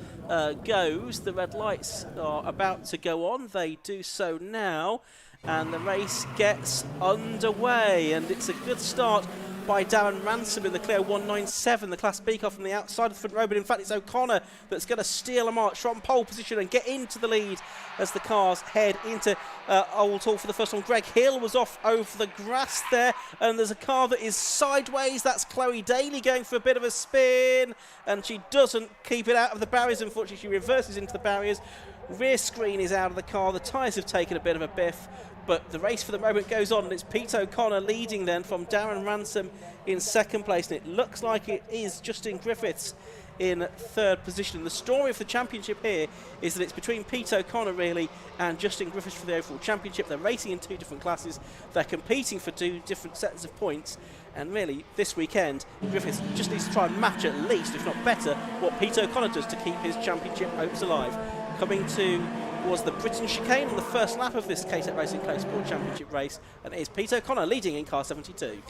goes. The red lights are about to go on. They do so now. And the race gets underway. And it's a good start by Darren Ransom in the Cleo 197, the Class B car from the outside of the front row, but in fact it's O'Connor that's going to steal a march from pole position and get into the lead as the cars head into Oulton for the first one. Greg Hill was off over the grass there, and there's a car that is sideways. That's Chloe Daly going for a bit of a spin, and she doesn't keep it out of the barriers. Unfortunately, she reverses into the barriers. Rear screen is out of the car. The tyres have taken a bit of a biff, but the race for the moment goes on, and it's Pete O'Connor leading then from Darren Ransom in second place, and it looks like it is Justin Griffiths in third position. The story of the championship here is that it's between Pete O'Connor really and Justin Griffiths for the overall championship. They're racing in 2 different classes. They're competing for 2 different sets of points, and really this weekend Griffiths just needs to try and match at least, if not better, what Pete O'Connor does to keep his championship hopes alive. Coming to was the Britain chicane on the first lap of this K-Tech Racing Cleo Sport Championship race, and it is Pete O'Connor leading in car 72.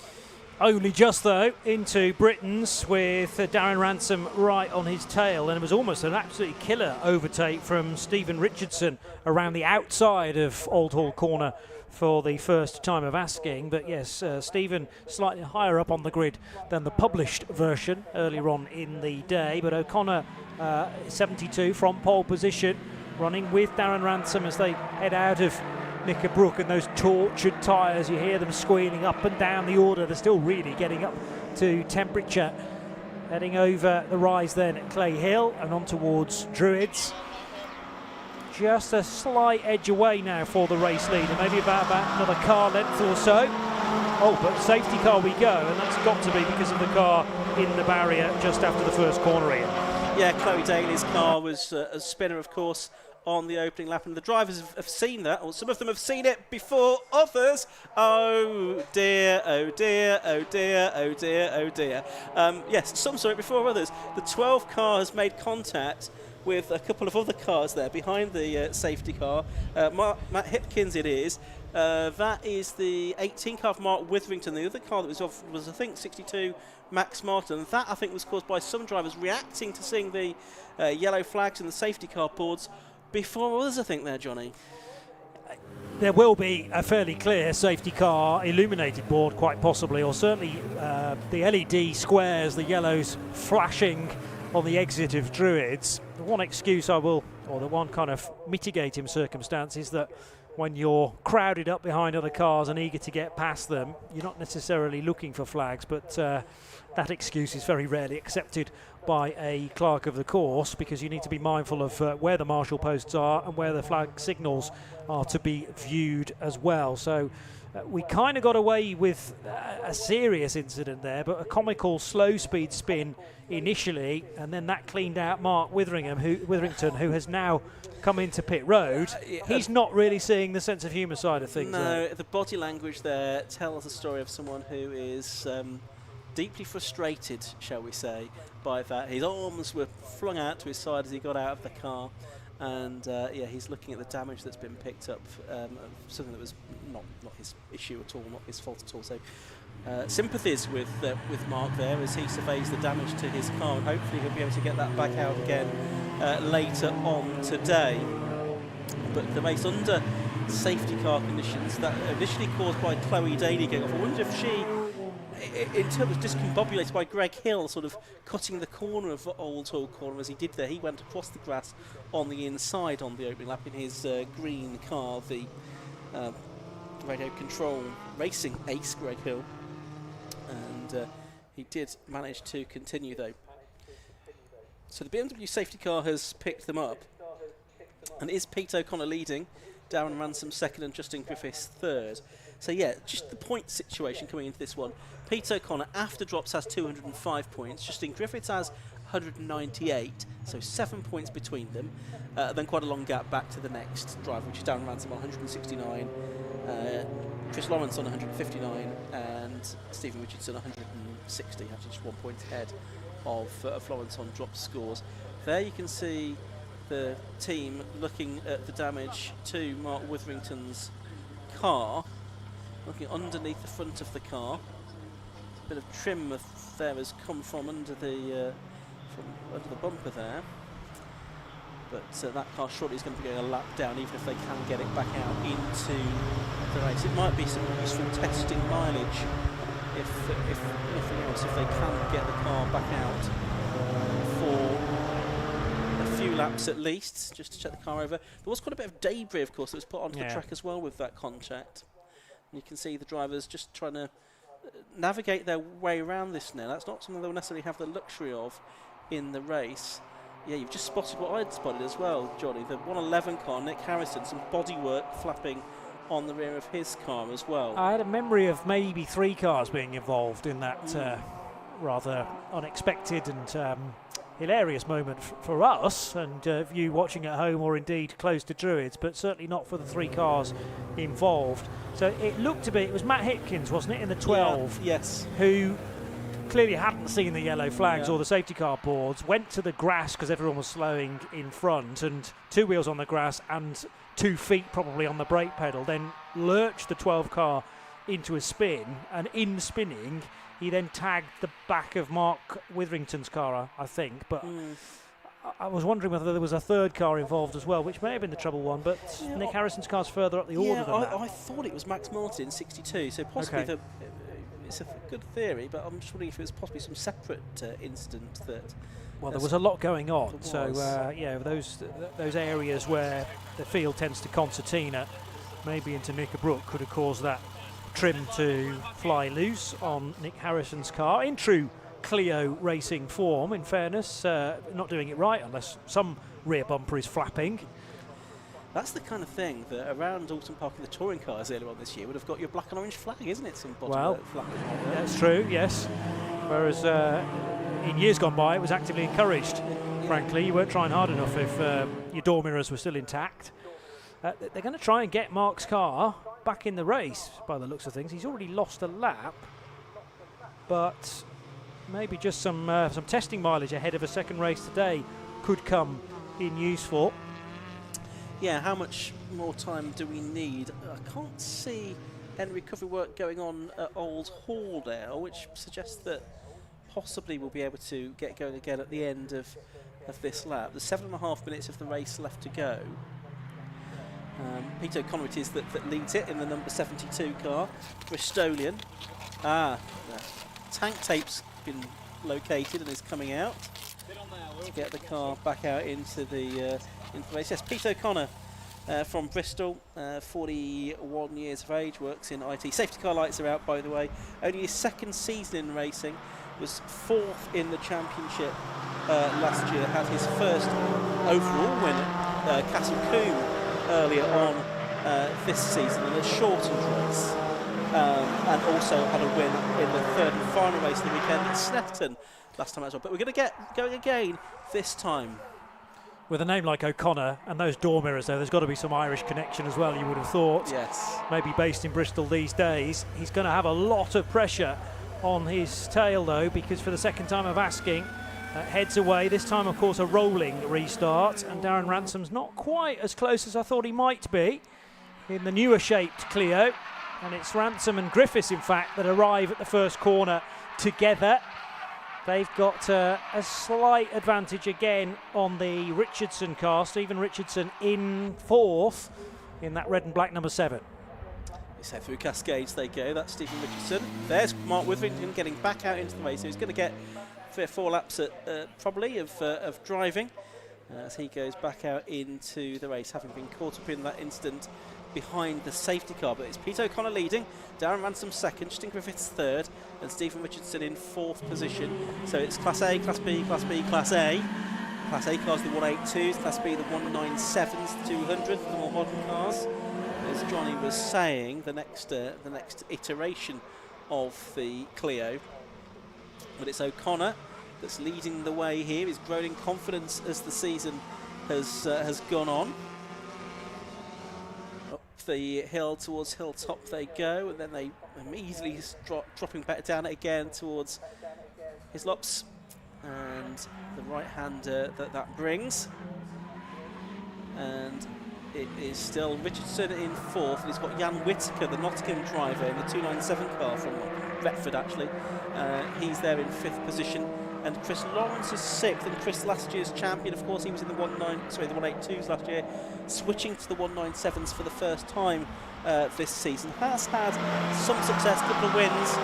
Only just, though, into Britain's with Darren Ransom right on his tail, and it was almost an absolutely killer overtake from Stephen Richardson around the outside of Old Hall Corner for the first time of asking. But yes, Stephen slightly higher up on the grid than the published version earlier on in the day, but O'Connor 72 from pole position, running with Darren Ransom as they head out of Knickerbrook, and those tortured tyres, you hear them squealing up and down the order. They're still really getting up to temperature. Heading over the rise then at Clay Hill and on towards Druids. Just a slight edge away now for the race leader, maybe about another car length or so. Oh, but safety car we go, and that's got to be because of the car in the barrier just after the first corner in.
Yeah, Chloe Daly's car was a spinner, of course, on the opening lap, and the drivers have seen that, or some of them have seen it before others. Oh dear, oh dear, oh dear, oh dear, oh dear. Yes, some saw it before others. The 12 car has made contact with a couple of other cars there behind the safety car. Matt Hipkins it is. That is the 18 car of Mark Witherington. The other car that was off was, I think, 62 Max Martin. That, I think, was caused by some drivers reacting to seeing the yellow flags and the safety car boards before others, I think, there, Johnny.
there will be a fairly clear safety car illuminated board, quite possibly, or certainly the LED squares, the yellows flashing on the exit of Druids. The one excuse I will, or the one kind of mitigating circumstance, is that when you're crowded up behind other cars and eager to get past them, you're not necessarily looking for flags, but that excuse is very rarely accepted by a clerk of the course, because you need to be mindful of where the marshal posts are and where the flag signals are to be viewed as well. So we kind of got away with a serious incident there, but a comical slow speed spin initially, and then that cleaned out Mark Witherington, who has now come into pit road. He's not really seeing the sense of humour side of things.
No, the body language there tells the story of someone who is deeply frustrated, shall we say, by that. His arms were flung out to his side as he got out of the car, and he's looking at the damage that's been picked up, something that was not his issue at all, not his fault at all. So sympathies with Mark there as he surveys the damage to his car, and hopefully he'll be able to get that back out again later on today. But the race under safety car conditions, that initially caused by Chloe Daly going off. I wonder if she, in terms of discombobulated by Greg Hill sort of cutting the corner of Oulton corner as he did there. He went across the grass on the inside on the opening lap in his green car, the radio control racing ace Greg Hill, and he did manage to continue though. So the BMW safety car has picked them up, and it is Pete O'Connor leading, Darren Ransom second and Justin Griffiths third. So yeah, just the point situation coming into this one. Pete O'Connor, after drops, has 205 points. Justin Griffiths has 198, so 7 points between them. Then quite a long gap back to the next driver, which is Darren Ransom on 169, Chris Lawrence on 159, and Stephen Richardson 160, actually just 1 point ahead of Lawrence on drop scores. There you can see the team looking at the damage to Mark Witherington's car, looking underneath the front of the car. A bit of trim there has come from under the bumper there, but that car shortly is going to be going a lap down, even if they can get it back out into the race. It might be some useful testing mileage, if nothing else, if they can get the car back out for a few laps at least, just to check the car over. There was quite a bit of debris, of course, that was put onto the track as well with that contact. And you can see the drivers just trying to navigate their way around this now. That's not something they'll necessarily have the luxury of in the race. Yeah, you've just spotted what I'd spotted as well, Johnny. The 111 car, Nick Harrison, some bodywork flapping on the rear of his car as well.
I had a memory of maybe 3 cars being involved in that rather unexpected and hilarious moment for us, and you watching at home or indeed close to Druids, but certainly not for the 3 cars involved. So it looked to be, it was Matt Hipkins, wasn't it, in the 12?
Yeah, yes.
Who clearly hadn't seen the yellow flags or the safety car boards, went to the grass because everyone was slowing in front, and 2 wheels on the grass and 2 feet probably on the brake pedal, then lurched the 12 car into a spin, and in spinning he then tagged the back of Mark Witherington's car, I think, but I was wondering whether there was a 3rd car involved as well, which may have been the trouble one, but Nick Harrison's car's further up the order than that.
I thought it was Max Martin, 62, so possibly it's a good theory, but I'm just wondering if it was possibly some separate incident that...
Well, there was a lot going on, so those areas where the field tends to concertina, maybe into Knickerbrook, could have caused that trim to fly loose on Nick Harrison's car in true Cleo racing form, in fairness, not doing it right unless some rear bumper is flapping.
That's the kind of thing that around Oulton Park in the touring cars earlier on this year would have got your black and orange flag, isn't it? Some bottom flapping.
That's true, yes. Whereas in years gone by it was actively encouraged. Frankly, you weren't trying hard enough if your door mirrors were still intact. They're going to try and get Mark's car back in the race by the looks of things. He's already lost a lap, but maybe just some testing mileage ahead of a second race today could come in useful.
Yeah, how much more time do we need? I can't see any recovery work going on at Old Halldale, which suggests that possibly we'll be able to get going again at the end of this lap. There's 7.5 minutes of the race left to go. Pete O'Connor it is that leads it in the number 72 car, Bristolian. The tank tape's been located and is coming out to get the car back out into the race. Yes, Pete O'Connor from Bristol, 41 years of age, works in IT. Safety car lights are out, by the way. Only his second season in racing, was 4th in the championship last year, had his first overall win at Castle Combe earlier on this season in a shortened race, and also had a win in the 3rd and final race of the weekend at Snetterton last time as well. But we're going to get going again this time.
With a name like O'Connor and those door mirrors, though, there's got to be some Irish connection as well, you would have thought.
Yes.
Maybe based in Bristol these days. He's going to have a lot of pressure on his tail, though, because for the second time of asking, heads away. This time, of course, a rolling restart, and Darren Ransom's not quite as close as I thought he might be in the newer shaped Cleo. And it's Ransom and Griffiths, in fact, that arrive at the first corner together. They've got a slight advantage again on the Richardson car. Stephen Richardson in 4th in that red and black number 7.
So through Cascades they go. That's Stephen Richardson. There's Mark Witherington getting back out into the race. So he's going to get 3 or 4 laps probably of driving as he goes back out into the race, having been caught up in that incident behind the safety car. But it's Pete O'Connor leading, Darren Ransom 2nd, Justin Griffiths 3rd, and Stephen Richardson in 4th position. So it's Class A, Class B, Class B, Class A. Class A cars the 182s, Class B the 197s, the 200s, the more modern cars. As Johnny was saying, the next iteration of the Clio. But it's O'Connor that's leading the way here. He's grown in confidence as the season has gone on. Up the hill towards Hilltop they go, and then they immediately dropping back down it again towards Hislops, and the right-hander that brings. And it is still Richardson in 4th, and he's got Jan Whittaker, the Nottingham driver, in the 297 car from Retford actually. He's there in 5th position, and Chris Lawrence is 6th, and Chris, last year's champion, of course, he was in the 182s last year, switching to the 197s for the first time this season. Has had some success, a couple of wins,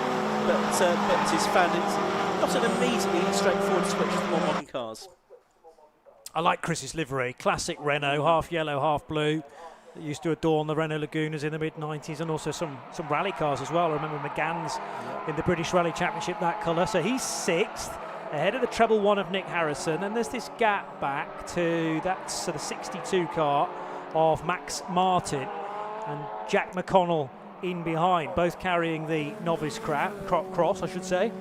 but he's found it not an immediately straightforward switch to the more modern cars.
I like Chris's livery, classic Renault, half yellow, half blue. That used to adorn the Renault Lagunas in the mid-90s, and also some rally cars as well. I remember McGann's in the British Rally Championship, that colour. So he's 6th, ahead of the treble 1 of Nick Harrison, and there's this gap back to that's the 62 car of Max Martin and Jack McConnell in behind, both carrying the novice cross, I should say.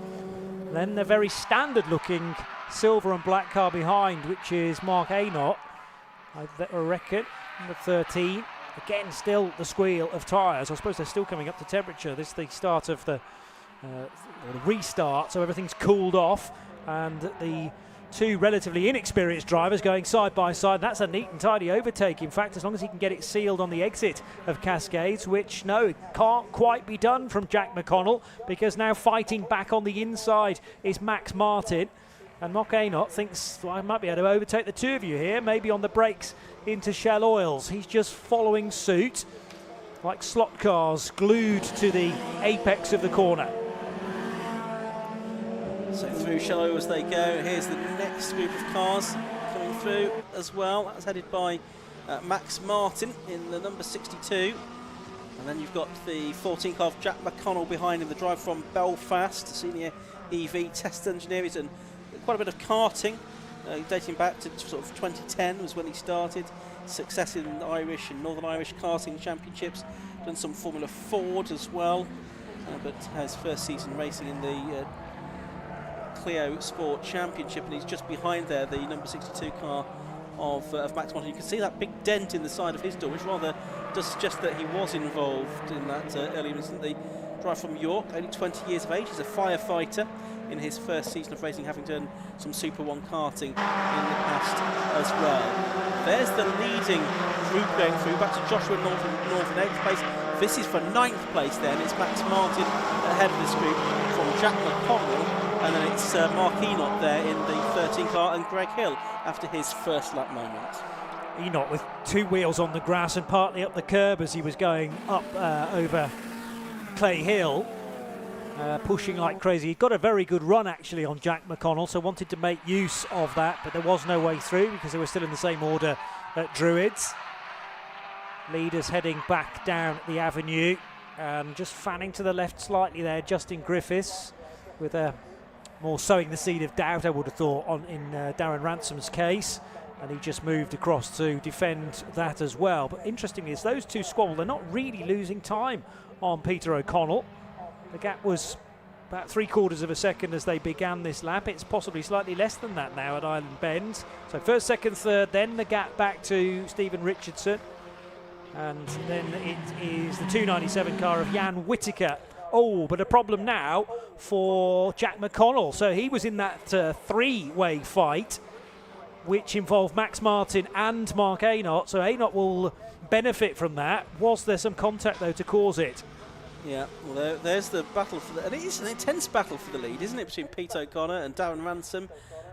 And then the very standard-looking silver and black car behind, which is Mark Aynott, I reckon, number 13. Again, still the squeal of tyres. I suppose they're still coming up to temperature. This is the start of the restart, so everything's cooled off, and the 2 relatively inexperienced drivers going side by side. That's a neat and tidy overtake, in fact, as long as he can get it sealed on the exit of Cascades, which, no, it can't quite be done from Jack McConnell, because now fighting back on the inside is Max Martin. And Mark Aynott thinks, well, I might be able to overtake the 2 of you here, maybe on the brakes into Shell Oils. He's just following suit, like slot cars glued to the apex of the corner.
So through Shell Oils they go. Here's the next group of cars coming through as well. That's headed by Max Martin in the number 62. And then you've got the 14 car of Jack McConnell behind him, the driver from Belfast, senior EV test engineer. He's done quite a bit of karting, dating back to sort of 2010 was when he started. Success in Irish and Northern Irish karting championships. Done some Formula Ford as well, but has first season racing in the Cleo Sport Championship, and he's just behind there, the number 62 car of Max Martin. You can see that big dent in the side of his door, which rather does suggest that he was involved in that earlier incident. The driver from York, only 20 years of age, he's a firefighter in his first season of racing, having done some Super 1 karting in the past as well. There's the leading group going through, back to Joshua North in 8th place. This is for 9th place then. It's Max Martin ahead of this group from Jack McConnell, and then it's Mark Aynott there in the 13 car, and Greg Hill after his first lap moment.
Enoch with 2 wheels on the grass and partly up the curb as he was going up over Clay Hill, pushing like crazy. He got a very good run actually on Jack McConnell, so wanted to make use of that, but there was no way through because they were still in the same order at Druids. Leaders heading back down the avenue, and just fanning to the left slightly there, Justin Griffiths, with a more sowing the seed of doubt, I would have thought, in Darren Ransom's case. And he just moved across to defend that as well. But interestingly, is those two squabble. They're not really losing time on Peter O'Connell. The gap was about 3/4 of a second as they began this lap. It's possibly slightly less than that now at Island Bend. So first, second, third, then the gap back to Stephen Richardson. And then it is the 297 car of Jan Whittaker. Oh, but a problem now for Jack McConnell. So he was in that 3-way fight, which involved Max Martin and Mark Aynott, so Aynott will benefit from that. Was there some contact, though, to cause it?
Yeah, well, there's the battle for and it is an intense battle for the lead, isn't it, between Pete O'Connor and Darren Ransom.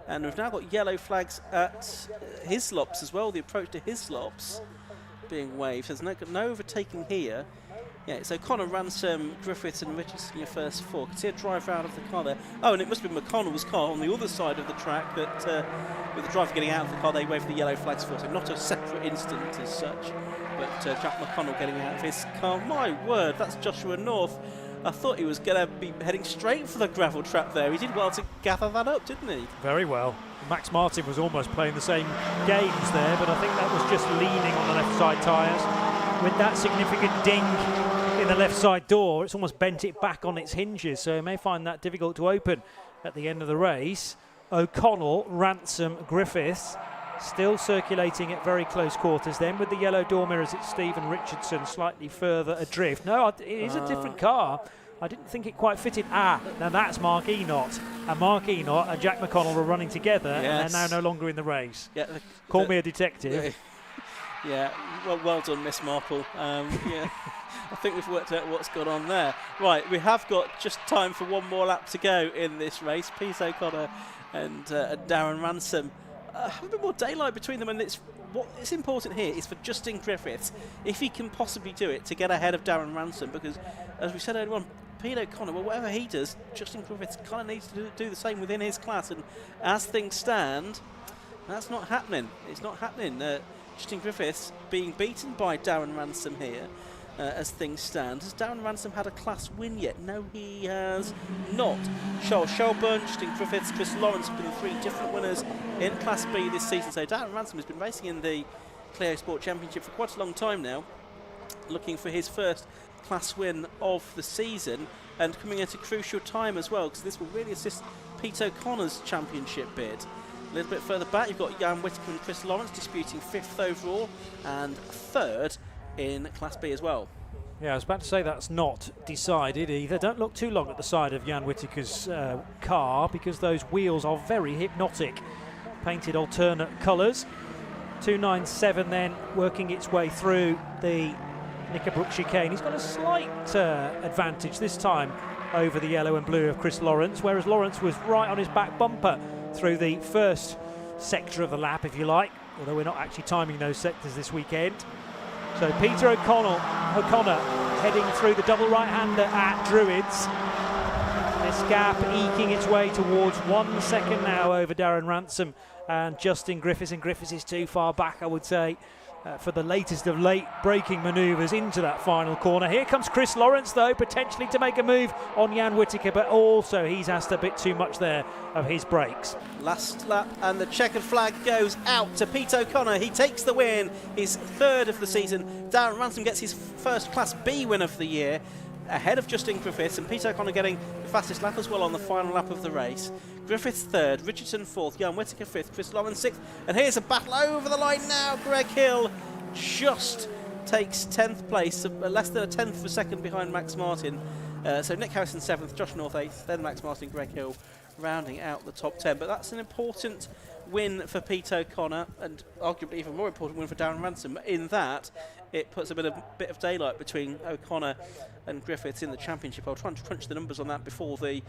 And we've now got yellow flags at Hislops as well, the approach to Hislops being waved. There's no overtaking here. Yeah, it's O'Connor, Ransom, Griffiths and Richardson, your first 4. Can see a drive out of the car there. Oh, and it must have been McConnell's car on the other side of the track that, with the driver getting out of the car, they waved the yellow flags for. So not a separate incident as such, but Jack McConnell getting out of his car. My word, that's Joshua North. I thought he was going to be heading straight for the gravel trap there. He did well to gather that up, didn't he?
Very well. Max Martin was almost playing the same games there, but I think that was just leaning on the left side tyres. With that significant ding in the left side door, it's almost bent it back on its hinges, so it may find that difficult to open at the end of the race. O'Connell, Ransom, Griffiths still circulating at very close quarters. Then with the yellow door mirrors, it's Stephen Richardson slightly further adrift. No, it is a different car. I didn't think it quite fitted. Now that's Mark Aynott. And Mark Aynott and Jack McConnell are running together, and they're now no longer in the race.
Yeah,
Call me a detective.
Yeah, well done, Miss Marple. Yeah, I think we've worked out what's gone on there. Right, we have got just time for one more lap to go in this race. Pete O'Connor and Darren Ransom have a bit more daylight between them, and what's important here is for Justin Griffiths, if he can possibly do it, to get ahead of Darren Ransom, because as we said earlier on, Pete O'Connor, well, whatever he does, Justin Griffiths kind of needs to do the same within his class, and as things stand, that's not happening. It's not happening. Justin Griffiths being beaten by Darren Ransom here, as things stand. Has Darren Ransom had a class win yet? No, he has not. Charles Shelburne, Justin Griffiths, Chris Lawrence have been the 3 different winners in Class B this season. So Darren Ransom has been racing in the Cleo Sport Championship for quite a long time now, looking for his first class win of the season, and coming at a crucial time as well, because this will really assist Pete O'Connor's championship bid. A little bit further back, you've got Jan Whittaker and Chris Lawrence disputing 5th overall and 3rd in Class B as well.
Yeah, I was about to say that's not decided either. Don't look too long at the side of Jan Whittaker's car, because those wheels are very hypnotic. Painted alternate colours. 297 then working its way through the Knickerbrook chicane. He's got a slight advantage this time over the yellow and blue of Chris Lawrence, whereas Lawrence was right on his back bumper through the first sector of the lap, if you like, although we're not actually timing those sectors this weekend. So Peter O'Connor heading through the double right-hander at Druids. This gap eking its way towards 1 second now over Darren Ransom and Justin Griffiths, and Griffiths is too far back, I would say, for the latest of late braking manoeuvres into that final corner. Here comes Chris Lawrence, though, potentially to make a move on Jan Whittaker, but also he's asked a bit too much there of his brakes.
Last lap, and the checkered flag goes out to Pete O'Connor. He takes the win, his 3rd of the season. Darren Ransom gets his first Class B win of the year, ahead of Justin Griffiths, and Pete O'Connor getting the fastest lap as well on the final lap of the race. Griffiths 3rd, Richardson 4th, Jan Whittaker 5th, Chris Lawrence 6th, and here's a battle over the line now. Greg Hill just takes 10th place, less than a 10th of a second behind Max Martin. So Nick Harrison 7th, Josh North 8th, then Max Martin, Greg Hill rounding out the top 10. But that's an important win for Pete O'Connor, and arguably even more important win for Darren Ransom. In that, it puts a bit of daylight between O'Connor and Griffiths in the championship. I'll try and crunch the numbers on that before the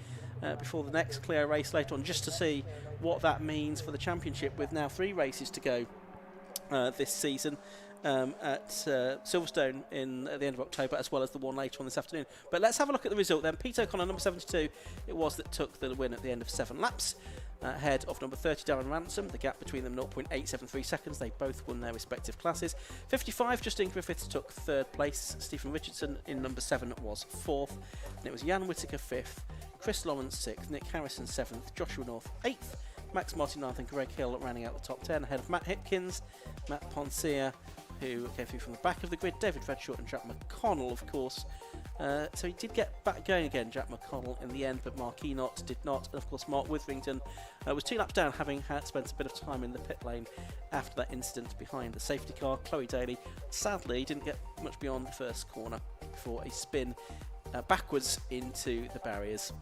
next Cleo race later on, just to see what that means for the championship, with now 3 races to go. this season at Silverstone at the end of October, as well as the one later on this afternoon. But let's have a look at the result then. Pete O'Connor, number 72, it was that took the win at the end of 7 laps. Ahead of number 30, Darren Ransom. The gap between them 0.873 seconds. They both won their respective classes. 55, Justin Griffiths took 3rd place. Stephen Richardson in number 7 was 4th. And it was Jan Whittaker 5th, Chris Lawrence 6th, Nick Harrison 7th, Joshua North 8th, Max Martin 9th and Greg Hill rounding out the top 10 ahead of Matt Hipkins, Matt Poncia, who came through from the back of the grid, David Redshaw and Jack McConnell, of course. So he did get back going again, Jack McConnell, in the end, but Mark Enott did not. And of course, Mark Witherington was 2 laps down, having had spent a bit of time in the pit lane after that incident behind the safety car. Chloe Daly, sadly, didn't get much beyond the first corner before a spin backwards into the barriers.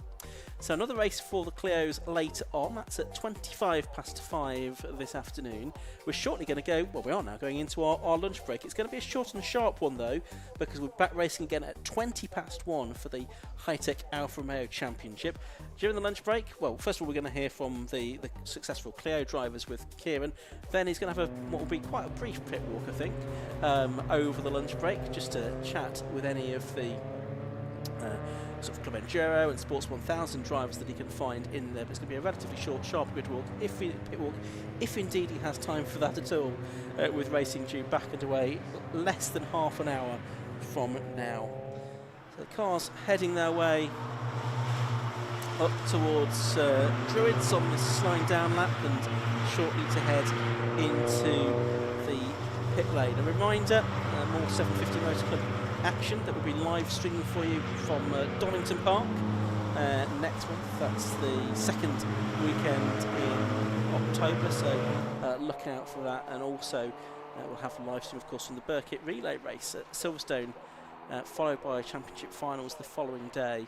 So another race for the Cleos later on. That's at 5:25 this afternoon. We're shortly going to go, well, we are now going into our lunch break. It's going to be a short and sharp one though, because we're back racing again at 1 for the Hi-Tech Alfa Romeo Championship. During the lunch break, well, first of all, we're going to hear from the successful Cleo drivers with Kieran. Then he's going to have what will be quite a brief pit walk, I think, over the lunch break, just to chat with any of the sort of Club Enduro and Sports 1000 drivers that he can find in there. But it's going to be a relatively short, sharp pit walk, if indeed he has time for that at all, with racing due back underway less than half an hour from now. So the car's heading their way up towards Druids on this slowing down lap, and shortly to head into the pit lane. A reminder, more 750 Motor Club action that will be live streaming for you from Donington Park next month. That's the second weekend in October, so look out for that. And also we'll have a live stream, of course, from the Burkitt Relay Race at Silverstone, followed by Championship Finals the following day.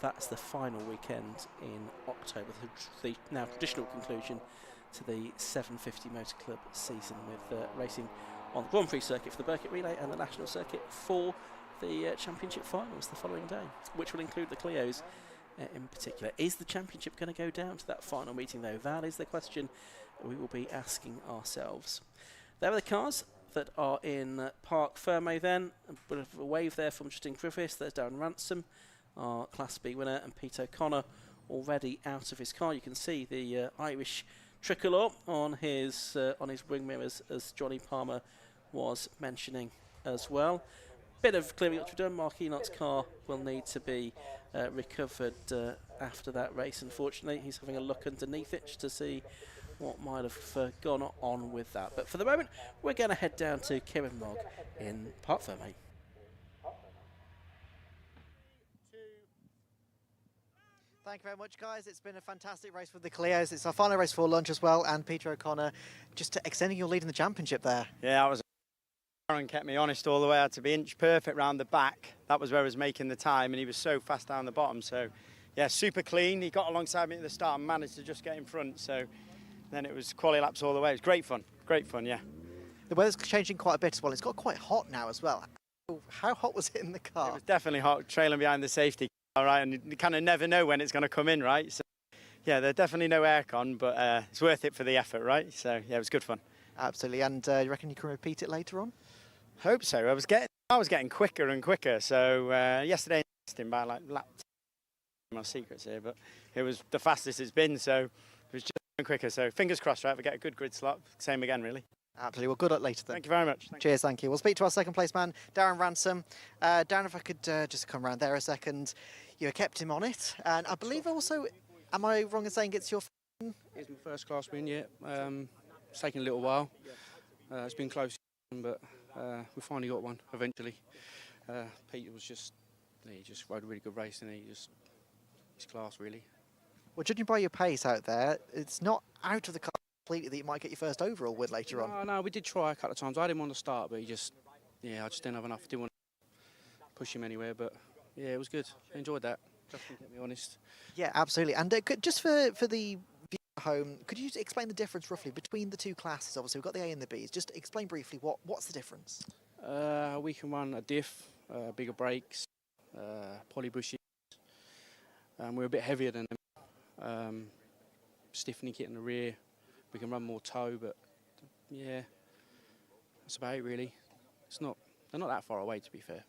That's the final weekend in October, the now traditional conclusion to the 750 Motor Club season, with racing on the Grand Prix circuit for the Burkitt Relay and the National Circuit for the Championship Finals the following day, which will include the Cleos in particular. Is the Championship going to go down to that final meeting though? That is the question we will be asking ourselves. There are the cars that are in Parc Fermé then. A bit of a wave there from Justin Griffiths. There's Darren Ransom, our Class B winner, and Pete O'Connor already out of his car. You can see the Irish tricolour on his wing mirrors, as Johnny Palmer was mentioning as well. Bit of clearing up to be done. Mark Enott's car will need to be recovered after that race. Unfortunately, he's having a look underneath it to see what might have gone on with that. But for the moment, we're going to head down to Kieran Mogg in Parc Fermé.
Thank you very much, guys. It's been a fantastic race with the Cleos. It's our final race for lunch as well, and Peter O'Connor just extending your lead in the championship there.
Yeah, Aaron kept me honest all the way. I had to be inch perfect round the back. That was where I was making the time, and he was so fast down the bottom. So, yeah, super clean. He got alongside me at the start and managed to just get in front. So then it was quali laps all the way. It was great fun, yeah.
The weather's changing quite a bit as well. It's got quite hot now as well. How hot was it in the car?
It was definitely hot, trailing behind the safety car, right? And you kind of never know when it's going to come in, right? So, yeah, there's definitely no aircon, but it's worth it for the effort, right? So, yeah, it was good fun.
Absolutely. And you reckon you can repeat it later on?
Hope so. I was getting quicker and quicker. So yesterday, I missed him by like lap 10. My secrets here, but it was the fastest it's been. So it was just going quicker. So fingers crossed, right? We get a good grid slot. Same again, really.
Absolutely. Well, good luck later then.
Thank you very much.
Cheers, thank you. We'll speak to our second place man, Darren Ransom. Darren, if I could just come around there a second. You kept him on it. And I believe also, am I wrong in saying it's your
It's my first class win yet. It's taken a little while. It's been close, but we finally got one eventually. Peter was he just rode a really good race, and his class really.
Well, judging by your pace out there, it's not out of the car completely that you might get your first overall win later on.
No, we did try a couple of times. I didn't want to start, but I just didn't have enough. Didn't want to push him anywhere, but yeah, it was good. I enjoyed that. Just to be honest.
Yeah, absolutely. And just for the viewer at home, could you explain the difference roughly between the two classes? Obviously, we've got the A and the Bs. Just explain briefly what's the difference.
We can run a diff, bigger brakes, poly bushes. We're a bit heavier than them. Stiffening kit in the rear. We can run more toe, but yeah, that's about it really. They're not that far away, to be fair.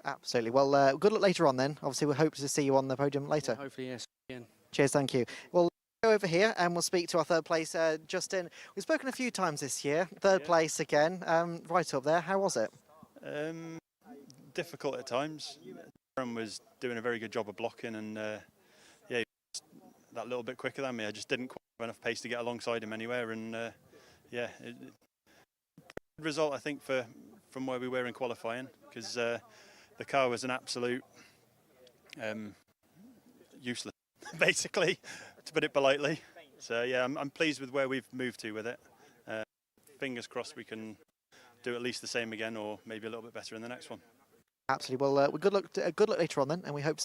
Absolutely. Well, good luck later on then. Obviously, we hope to see you on the podium later.
Hopefully, yes. Again.
Cheers, thank you. Well, go over here and we'll speak to our third place, Justin. We've spoken a few times this year. Third place again, right up there. How was it?
Difficult at times. Aaron was doing a very good job of blocking, and yeah, he was that little bit quicker than me. I just didn't quite have enough pace to get alongside him anywhere, and yeah, good result I think from where we were in qualifying, because the car was an absolute useless, basically, to put it politely. So yeah, I'm pleased with where we've moved to with it. Fingers crossed we can do at least the same again, or maybe a little bit better in the next one.
Absolutely. Well, good luck later on then, and we hope.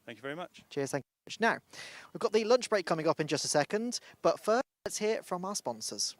Thank you very much.
Cheers. Thank you very much. Now, we've got the lunch break coming up in just a second, but first, let's hear from our sponsors.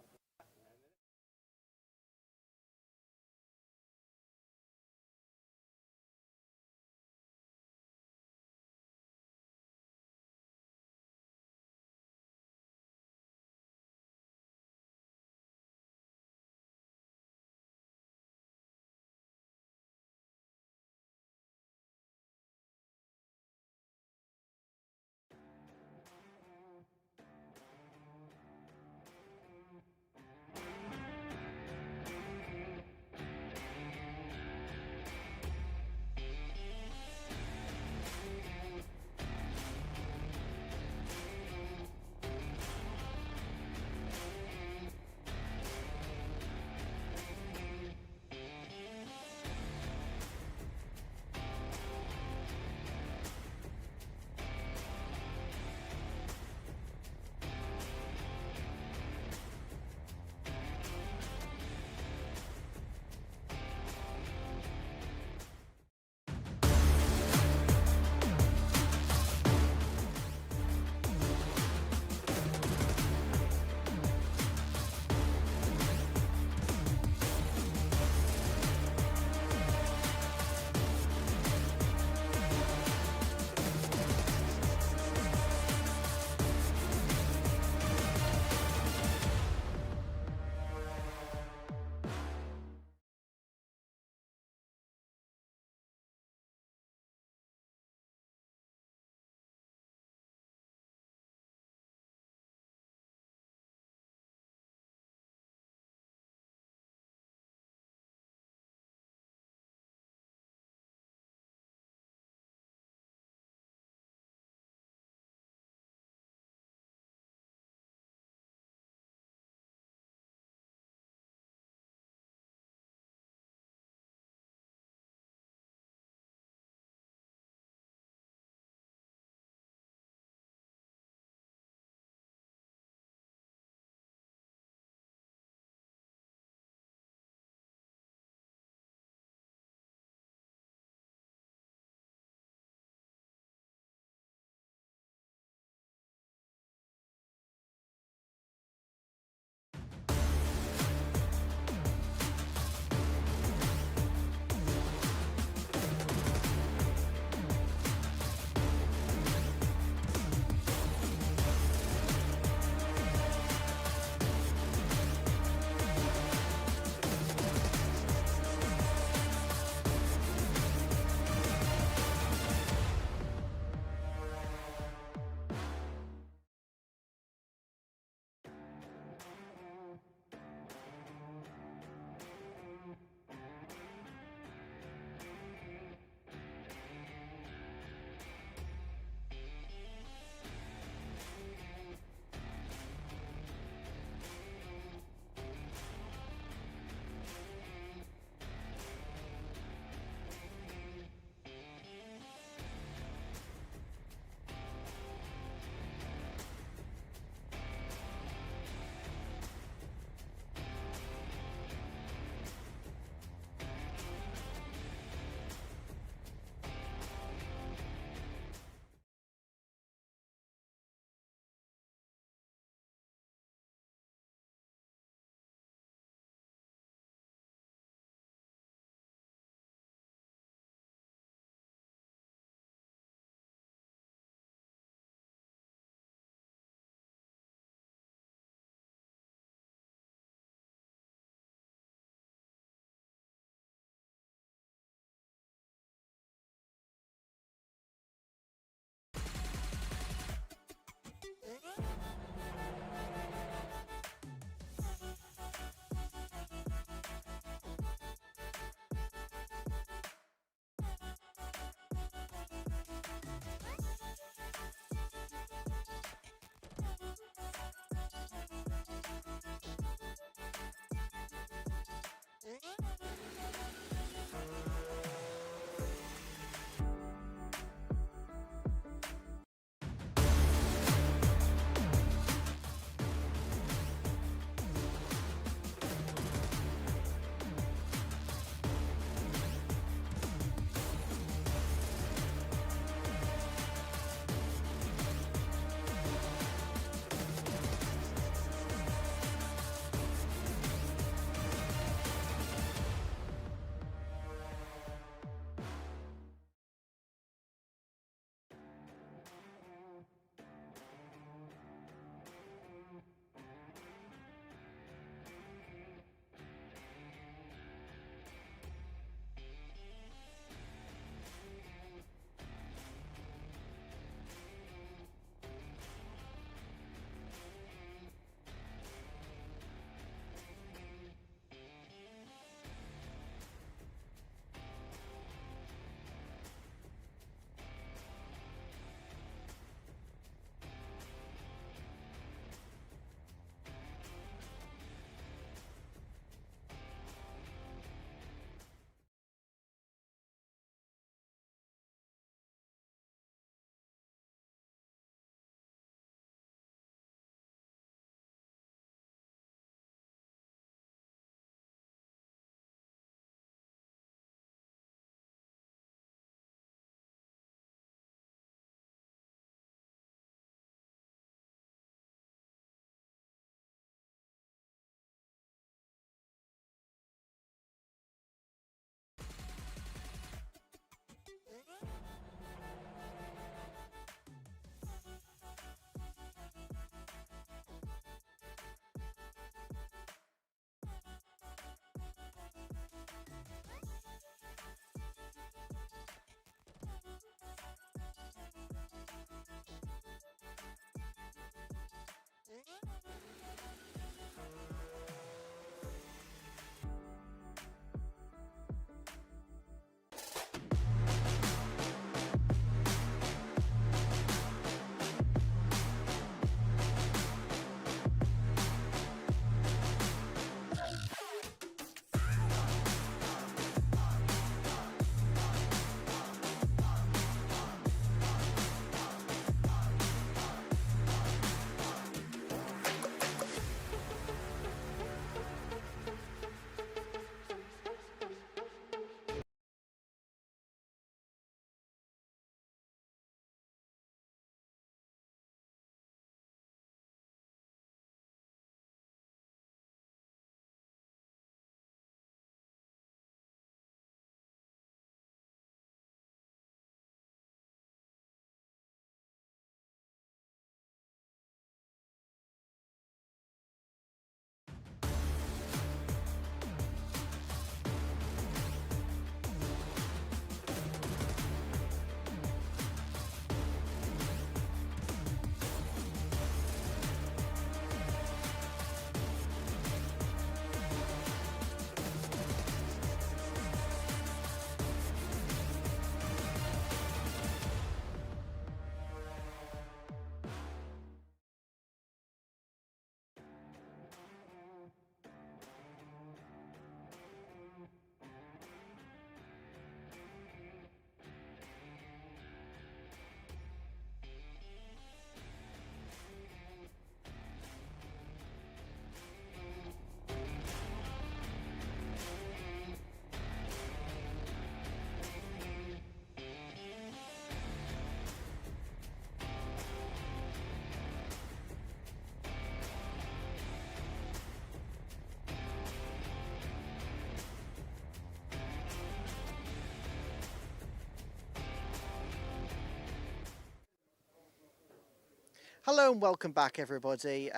Hello and welcome back, everybody.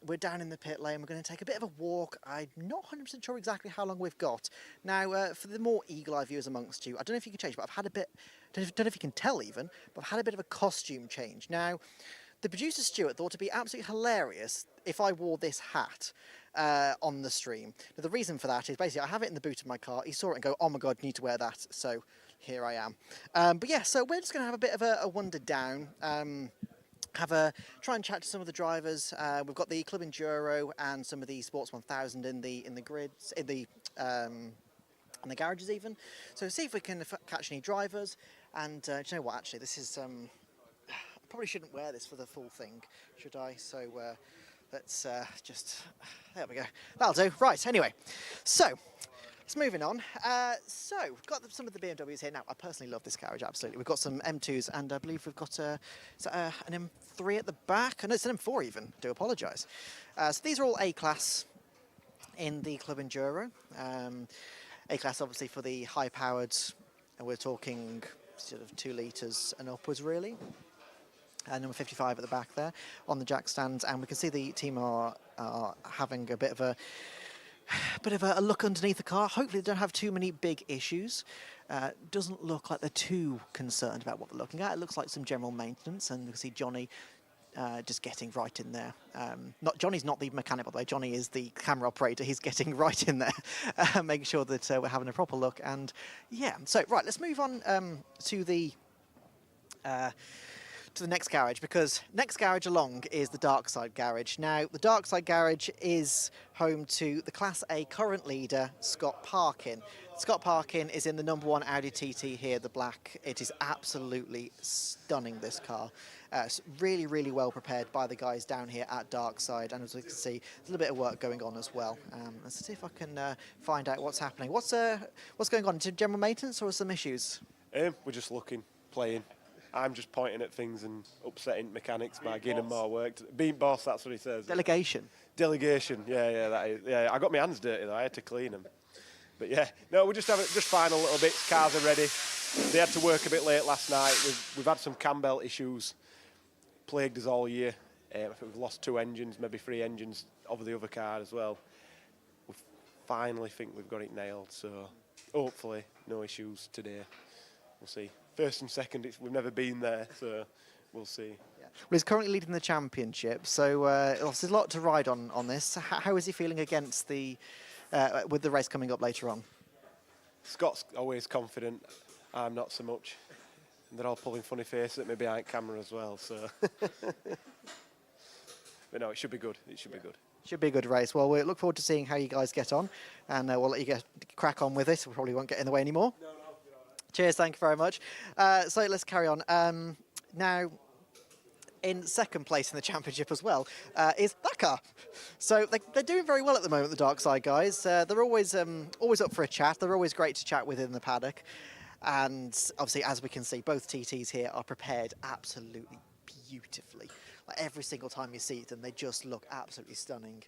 We're down in the pit lane. We're going to take a bit of a walk. I'm not 100% sure exactly how long we've got. Now, for the more eagle-eye viewers amongst you, I don't know if you can change, but I've had a bit, don't know if you can tell even, but I've had a bit of a costume change. Now, the producer Stuart thought it'd be absolutely hilarious if I wore this hat on the stream. Now, the reason for that is basically I have it in the boot of my car. He saw it and go, oh my God, you need to wear that. So here I am. But yeah, so we're just going to have a bit of a wander down. Try and chat to some of the drivers. We've got the Club Enduro and some of the Sports 1000 in the grids, in the garages even. So see if we can catch any drivers. And do you know what? Actually, this is I probably shouldn't wear this for the full thing, should I? So let's just there we go. That'll do. Right. Anyway, so. Moving on, so we've got some of the BMWs here now. I personally love this garage, absolutely. We've got some M2s, and I believe we've got an M3 at the back. No, it's an M4 even. I do apologise. So these are all A-class in the Club Enduro. A-class, obviously, for the high-powered. We're talking sort of 2 litres and upwards, really. Number 55 at the back there on the jack stands, and we can see the team are having a bit of a look underneath the car. Hopefully they don't have too many big issues. Doesn't look like they're too concerned about what they're looking at. It looks like some general maintenance, and you can see Johnny just getting right in there. Johnny's not the mechanic, by the way. Johnny is the camera operator. He's getting right in there, making sure that we're having a proper look. And yeah, so right, let's move on to the next garage, because next garage along is the Dark Side garage. Now, the Dark Side garage is home to the Class A current leader, Scott Parkin. Scott Parkin is in the number 1 Audi TT here, the black. It is absolutely stunning, this car. It's really, really well prepared by the guys down here at Dark Side, and as we can see, there's a little bit of work going on as well. Let's see if I can find out what's happening. What's going on? Is it general maintenance or some issues?
We're just looking, playing. I'm just pointing at things and upsetting mechanics by giving them more work. Being boss, that's what he says.
Delegation.
Delegation, yeah, that is. Yeah, I got my hands dirty though. I had to clean them. But yeah, no, we're just final little bits. Cars are ready. They had to work a bit late last night. We've had some cam belt issues, plagued us all year. I think we've lost 2 engines, maybe 3 engines over the other car as well. We finally think we've got it nailed. So hopefully no issues today. We'll see. First and second, we've never been there, so we'll see.
Yeah. Well, he's currently leading the championship, so there's a lot to ride on this. How is he feeling against with the race coming up later on?
Scott's always confident. I'm not so much. And they're all pulling funny faces at me behind camera as well, so. But no, it should be good. It should be good.
Should be a good race. Well, we look forward to seeing how you guys get on, and we'll let you crack on with it. We probably won't get in the way anymore. No. Cheers, thank you very much. So let's carry on. Now, in second place in the championship as well is that car. So they're doing very well at the moment, the Dark Side guys. They're always up for a chat. They're always great to chat with in the paddock. And obviously, as we can see, both TTs here are prepared absolutely beautifully. Like every single time you see them, they just look absolutely stunning.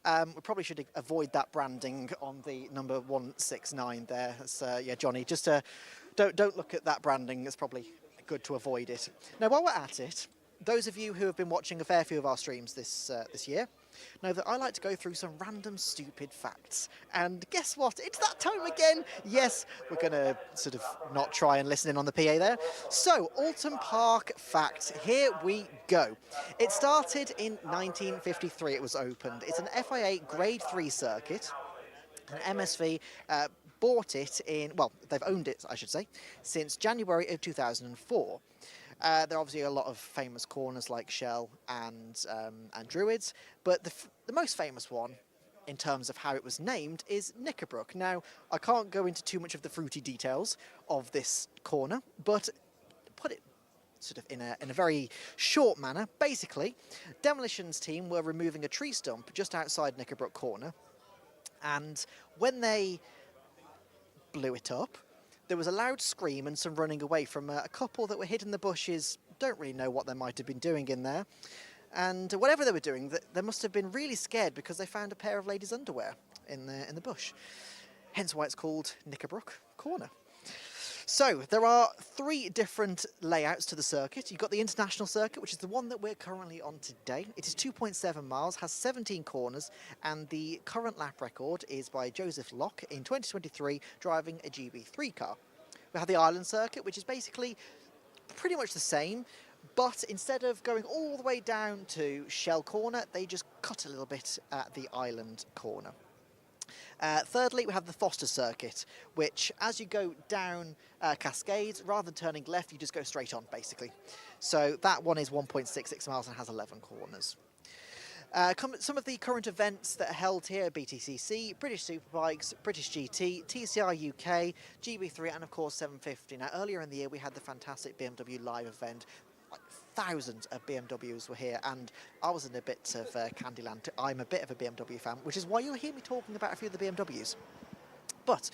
We probably should avoid that branding on the number 169 there. So, yeah, Johnny, just don't look at that branding. It's probably good to avoid it. Now, while we're at it, those of you who have been watching a fair few of our streams this year know that I like to go through some random stupid facts. And guess what? It's that time again. Yes, we're going to sort of not try and listen in on the PA there. So, Oulton Park fact. Here we go. It started in 1953. It was opened. It's an FIA Grade 3 circuit. And MSV bought it they've owned it, I should say, since January of 2004. There are obviously a lot of famous corners like Shell and Druids, but the most famous one, in terms of how it was named, is Knickerbrook. Now, I can't go into too much of the fruity details of this corner, but put it sort of in a very short manner. Basically, Demolition's team were removing a tree stump just outside Knickerbrook Corner, and when they blew it up, there was a loud scream and some running away from a couple that were hid in the bushes. Don't really know what they might have been doing in there. And whatever they were doing, they must have been really scared because they found a pair of ladies' underwear in the bush. Hence why it's called Knickerbrook Corner. So there are 3 different layouts to the circuit. You've got the international circuit, which is the one that we're currently on today. It is 2.7 miles, has 17 corners, and the current lap record is by Joseph Locke in 2023, driving a GB3 car. We have the island circuit, which is basically pretty much the same, but instead of going all the way down to Shell Corner, they just cut a little bit at the island corner. Thirdly, we have the Foster circuit, which as you go down Cascades, rather than turning left, you just go straight on, basically. So that one is 1.66 miles and has 11 corners. Some of the current events that are held here: BTCC, British Superbikes, British GT, TCR UK, GB3, and of course 750. Now, earlier in the year, we had the fantastic BMW Live event. Thousands of BMWs were here, and I was in a bit of Candyland. I'm a bit of a BMW fan, which is why you'll hear me talking about a few of the BMWs. But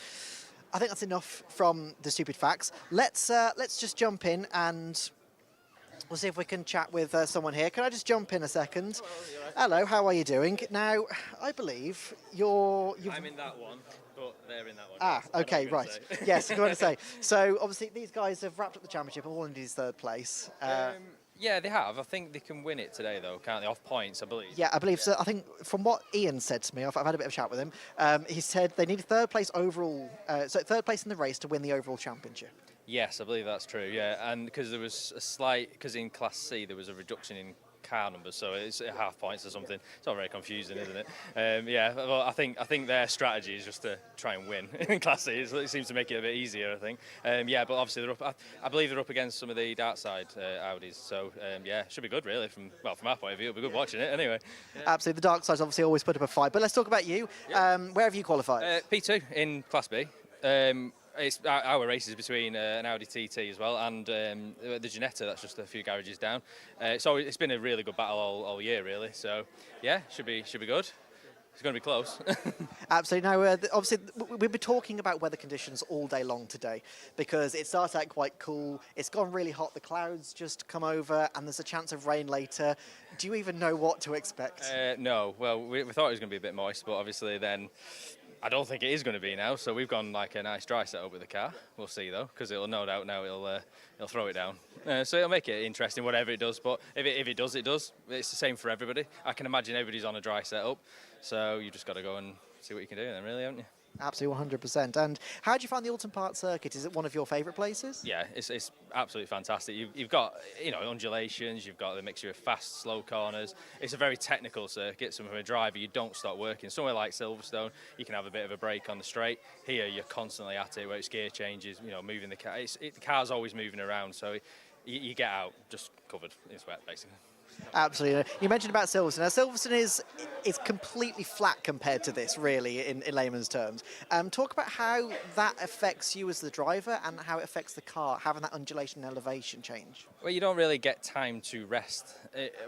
I think that's enough from the stupid facts. Let's just jump in and we'll see if we can chat with someone here. Can I just jump in a second? Hello, how are you doing? Now, I believe
I'm in that one, but they're in that one.
Ah, okay, right. Yes, I want to say. So, obviously, these guys have wrapped up the championship. All in his 3rd place.
Yeah, they have. I think they can win it today, though, can't they? Off points, I believe.
Yeah, I believe so. I think from what Ian said to me, I've had a bit of a chat with him. He said they need 3rd place overall, so 3rd place in the race to win the overall championship.
Yes, I believe that's true, yeah. And because there was a slight, because in Class C there was a reduction in car numbers, so it's half points or something. It's all very confusing, isn't it? Yeah, well, I think their strategy is just to try and win in Class C. It seems to make it a bit easier, I think. Yeah, but obviously they're up. I believe they're up against some of the dark side Audis, so yeah, should be good really. From our point of view, it'll be good watching it anyway. Yeah.
Absolutely, the dark side's obviously always put up a fight. But let's talk about you.
Yeah.
Where have you qualified?
P2 in Class B. It's our race is between an Audi TT as well and the Ginetta. That's just a few garages down. So it's been a really good battle all year, really. So yeah, should be good. It's going to be close.
Absolutely. Now, obviously, we've been talking about weather conditions all day long today because it starts out quite cool. It's gone really hot. The clouds just come over, and there's a chance of rain later. Do you even know what to expect?
No. Well, we thought it was going to be a bit moist, but obviously then I don't think it is going to be now. So we've gone like a nice dry setup with the car. We'll see though, because it'll no doubt now it'll throw it down. So it'll make it interesting, whatever it does. But if it does, it does. It's the same for everybody. I can imagine everybody's on a dry setup. So you just got to go and see what you can do then, really, haven't you?
Absolutely, 100%. And how do you find the Oulton Park circuit? Is it one of your favourite places?
Yeah, it's absolutely fantastic. You've got, undulations, you've got the mixture of fast, slow corners. It's a very technical circuit, so from a driver, you don't stop working. Somewhere like Silverstone, you can have a bit of a break on the straight. Here, you're constantly at it, where it's gear changes, moving the car. The car's always moving around, so you get out just covered in sweat, basically.
Absolutely. You mentioned about Silverstone. Now, Silverstone is completely flat compared to this, really, in layman's terms. Talk about how that affects you as the driver and how it affects the car, having that undulation and elevation change.
Well, you don't really get time to rest,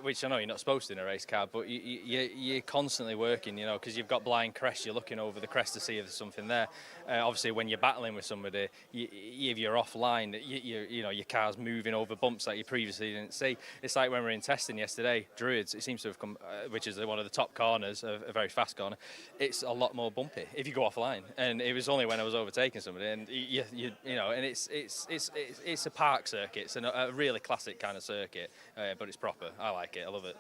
which I know you're not supposed to in a race car, but you're constantly working, because you've got blind crest, you're looking over the crest to see if there's something there. Obviously, when you're battling with somebody, if you're offline, your car's moving over bumps that you previously didn't see. It's like when we were in testing yesterday, Druids, it seems to have come, which is one of the top corners, a very fast corner. It's a lot more bumpy if you go offline. And it was only when I was overtaking somebody, and and it's a park circuit. It's a really classic kind of circuit, but it's proper. I like it. I love it.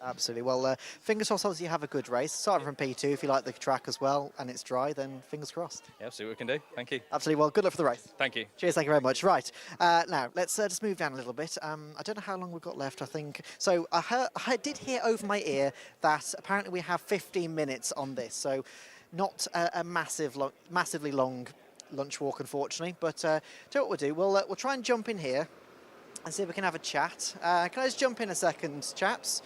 Absolutely. Well, fingers crossed, obviously, you have a good race. Starting from P2, if you like the track as well, and it's dry, then fingers crossed.
Yeah, see what we can do. Thank you.
Absolutely. Well, good luck for the race.
Thank you.
Cheers, thank you very much. Right, now, let's just move down a little bit. I don't know how long we've got left, I think. So I did hear over my ear that apparently we have 15 minutes on this, so not a massively long lunch walk, unfortunately. But tell you what we'll do, we'll try and jump in here and see if we can have a chat. Can I just jump in a second, chaps?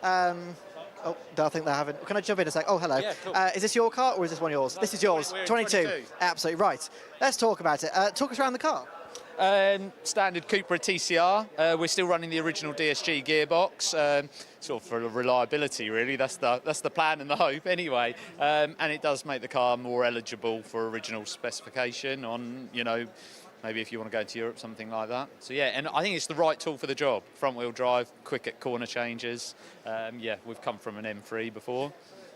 Oh, no, I think they're having... Can I jump in a sec? Oh, hello.
Yeah, cool.
Is this your car or is this one of yours? This is yours.
We're
22. Absolutely, right. Let's talk about it. Talk us around the car.
Standard Cupra TCR. We're still running the original DSG gearbox, sort of for reliability, really. That's the plan and the hope, anyway. And it does make the car more eligible for original specification on, maybe if you want to go to Europe, something like that. So yeah, and I think it's the right tool for the job. Front wheel drive, quick at corner changes. Yeah, we've come from an M3 before,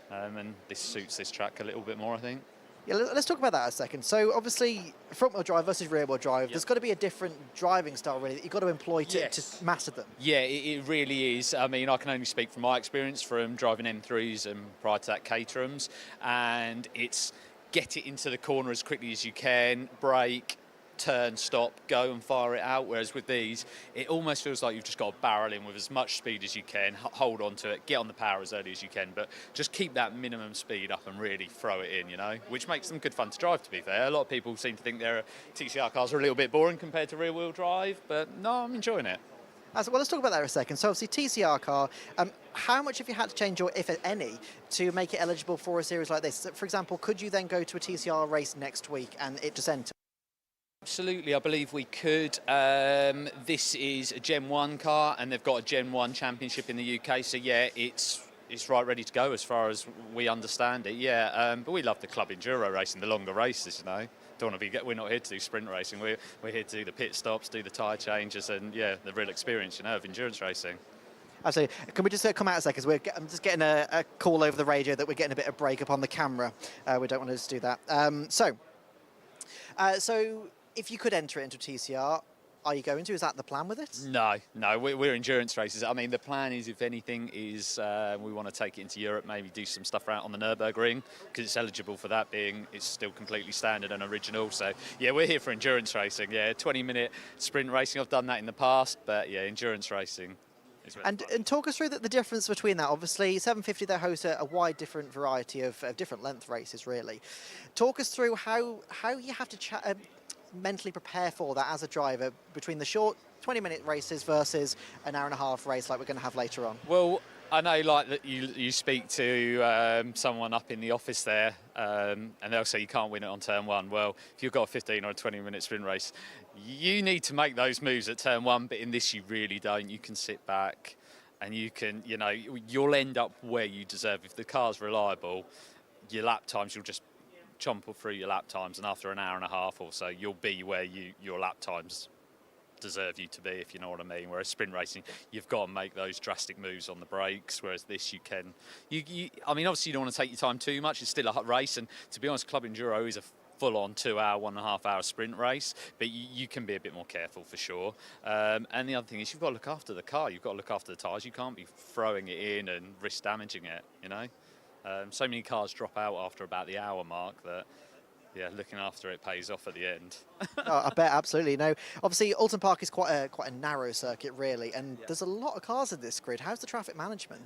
and this suits this track a little bit more, I think.
Yeah, let's talk about that a second. So obviously, front-wheel drive versus rear-wheel drive, there's got to be a different driving style really that you've got to employ to master them.
Yeah, it really is. I mean, I can only speak from my experience from driving M3s and prior to that Caterhams, and it's get it into the corner as quickly as you can, brake, turn, stop, go and fire it out. Whereas with these, it almost feels like you've just got to barrel in with as much speed as you can, hold on to it, get on the power as early as you can, but just keep that minimum speed up and really throw it in, you know, which makes them good fun to drive, to be fair. A lot of people seem to think their TCR cars are a little bit boring compared to rear-wheel drive, but no, I'm enjoying it.
Well, let's talk about that in a second. So obviously TCR car, how much have you had to change, or if any, to make it eligible for a series like this? So, for example, could you then go to a TCR race next week and it just enter?
Absolutely, I believe we could. This is a Gen 1 car and they've got a Gen 1 championship in the UK, so yeah, it's right ready to go as far as we understand it, yeah. But we love the club enduro racing, the longer races, you know. We're not here to do sprint racing, we're here to do the pit stops, do the tyre changes and, yeah, the real experience, you know, of endurance racing.
Absolutely. Can we just come out a second? I'm just getting a call over the radio that we're getting a bit of break up on the camera. We don't want to just do that. So if you could enter it into TCR, are you going to? Is that the plan with it?
No, we're endurance races. I mean, the plan is, if anything, is we want to take it into Europe, maybe do some stuff out on the Nürburgring, because it's eligible for that, being it's still completely standard and original. So, yeah, we're here for endurance racing. Yeah, 20-minute sprint racing, I've done that in the past, but yeah, endurance racing.
And talk us through the difference between that. Obviously, 750, they host a wide different variety of different length races, really. Talk us through how you have to mentally prepare for that as a driver between the short 20-minute races versus an hour-and-a-half race like we're going to have later on.
Well, I know, like, that you speak to someone up in the office there, and they'll say you can't win it on turn one. Well, if you've got a 15 or a 20-minute sprint race, you need to make those moves at turn one, but in this you really don't. You can sit back and you can, you know, you'll end up where you deserve. If the car's reliable, your lap times, you'll just chomp through your lap times, and after an hour and a half or so, you'll be where your lap times deserve you to be, if you know what I mean. Whereas sprint racing, you've got to make those drastic moves on the brakes, whereas this you can. I mean, obviously you don't want to take your time too much. It's still a race, and to be honest, Club Enduro is a full-on 2-hour, 1.5 hour sprint race, but you can be a bit more careful for sure. And the other thing is you've got to look after the car, you've got to look after the tyres. You can't be throwing it in and risk damaging it, you know. So many cars drop out after about the hour mark that, yeah, looking after it pays off at the end.
Oh, I bet, absolutely. No, obviously, Oulton Park is quite a narrow circuit, really, and there's a lot of cars in this grid. How's the traffic management?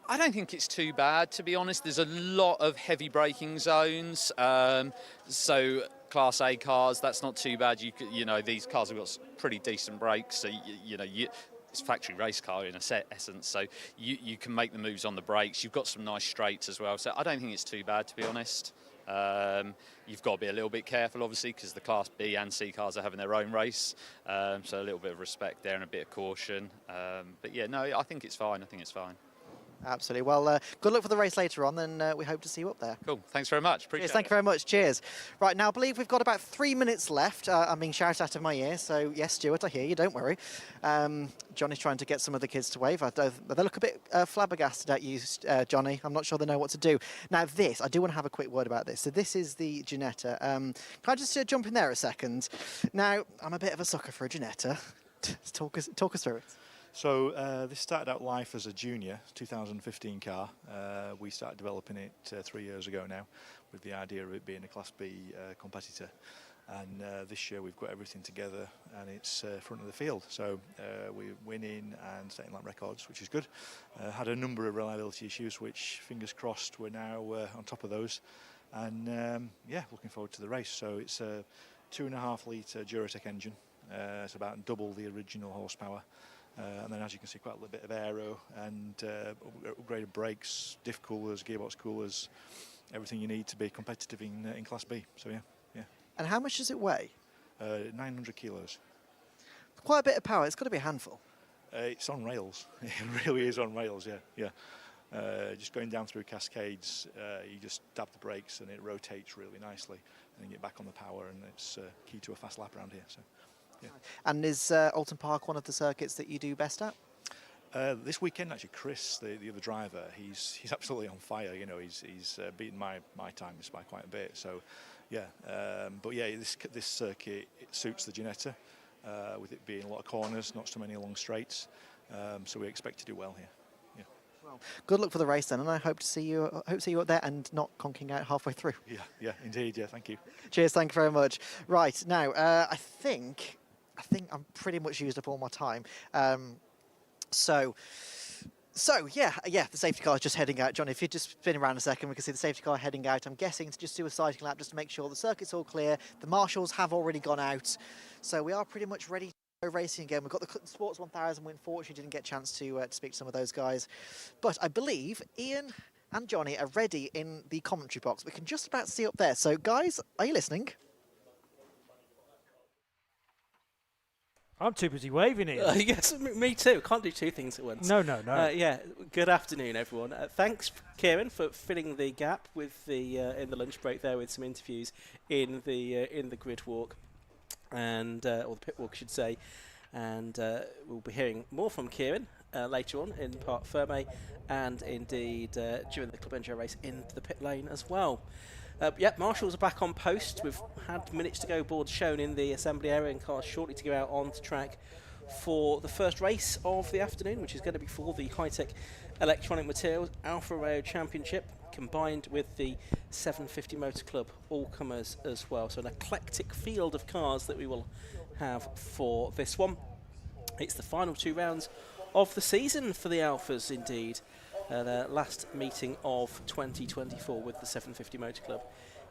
I don't think it's too bad, to be honest. There's a lot of heavy braking zones, so Class A cars, that's not too bad. You know, these cars have got pretty decent brakes, so you know, it's a factory race car in essence, so you can make the moves on the brakes. You've got some nice straights as well, so I don't think it's too bad, to be honest. You've got to be a little bit careful, obviously, because the Class B and C cars are having their own race, so a little bit of respect there and a bit of caution. But yeah, no, I think it's fine.
Absolutely. Well, good luck for the race later on, and we hope to see you up there.
Cool. Thanks very much. Appreciate it.
Thank you very much. Cheers. Right, now I believe we've got about 3 minutes left. I'm being shouted out of my ear, so yes, Stuart, I hear you. Don't worry. Johnny's trying to get some of the kids to wave. They look a bit flabbergasted at you, Johnny. I'm not sure they know what to do. Now, I do want to have a quick word about this. So this is the Ginetta. Can I just jump in there a second? Now, I'm a bit of a sucker for a Ginetta. Talk us through it.
So this started out life as a junior 2015 car. We started developing it 3 years ago now, with the idea of it being a Class B competitor. And this year we've got everything together, and it's front of the field. So we're winning and setting lap records, which is good. Had a number of reliability issues, which, fingers crossed, we're now on top of those. And yeah, looking forward to the race. So it's a 2.5 litre Duratec engine. It's about double the original horsepower. And then, as you can see, quite a little bit of aero and upgraded brakes, diff coolers, gearbox coolers, everything you need to be competitive in Class B. So yeah.
And how much does it weigh?
900 kilos.
Quite a bit of power. It's got to be a handful.
It's on rails. It really is on rails. Yeah. Just going down through cascades, you just tap the brakes and it rotates really nicely, and then you get back on the power, and it's key to a fast lap around here. So. Yeah.
And is Oulton Park one of the circuits that you do best at?
This weekend, actually, Chris, the other driver, he's absolutely on fire. You know, he's beaten my times by quite a bit. So, yeah. But yeah, this circuit, it suits the Ginetta, with it being a lot of corners, not so many long straights. So we expect to do well here. Yeah.
Well, good luck for the race then, and I hope to see you up there and not conking out halfway through.
Yeah, indeed. Yeah, thank you.
Cheers, thank you very much. Right now, I think I'm pretty much used up all my time. So yeah, the safety car is just heading out. Johnny, if you just spin around a second, we can see the safety car heading out. I'm guessing to just do a cycling lap just to make sure the circuit's all clear. The marshals have already gone out, so we are pretty much ready to go racing again. We've got the Sports 1000. We unfortunately didn't get a chance to speak to some of those guys, but I believe Ian and Johnny are ready in the commentary box. We can just about see up there. So guys, are you listening?
I'm too busy waving it.
Yes, me too. Can't do two things at once.
No.
Yeah. Good afternoon, everyone. Thanks, Kieran, for filling the gap with the in the lunch break there with some interviews in the grid walk, and or the pit walk, I should say. And we'll be hearing more from Kieran later on in Parc Ferme, and indeed during the Club Enduro race into the pit lane as well. Marshals are back on post. We've had minutes to go boards shown in the assembly area and cars shortly to go out onto track for the first race of the afternoon, which is going to be for the high-tech electronic materials Alfa Romeo Championship, combined with the 750 Motor Club all-comers as well. So an eclectic field of cars that we will have for this one. It's the final 2 rounds of the season for the Alphas, indeed. Their last meeting of 2024 with the 750 Motor Club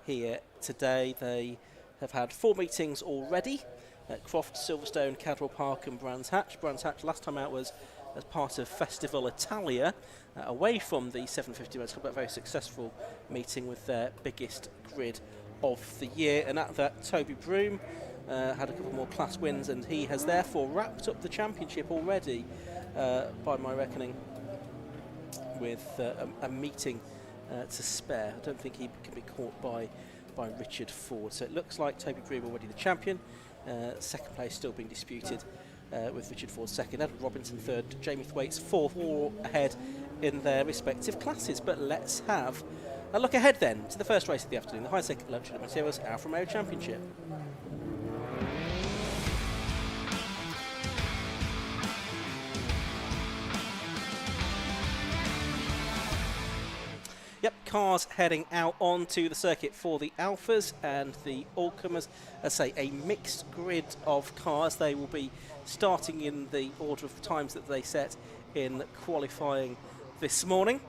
here today. They have had 4 meetings already at Croft, Silverstone, Cadwell Park and Brands Hatch. Brands Hatch last time out was as part of Festival Italia, away from the 750 Motor Club, but a very successful meeting with their biggest grid of the year. And at that, Toby Broom had a couple more class wins, and he has therefore wrapped up the championship already, by my reckoning, with a meeting to spare. I don't think he can be caught by Richard Ford. So it looks like Toby Broom already the champion. Second place still being disputed with Richard Ford second, Edward Robinson third, Jamie Thwaites fourth, all ahead in their respective classes. But let's have a look ahead then to the first race of the afternoon, the high-tech luxury materials Alfa Romeo Championship. Yep, cars heading out onto the circuit for the Alphas and the all-comers. I say a mixed grid of cars. They will be starting in the order of the times that they set in qualifying this morning.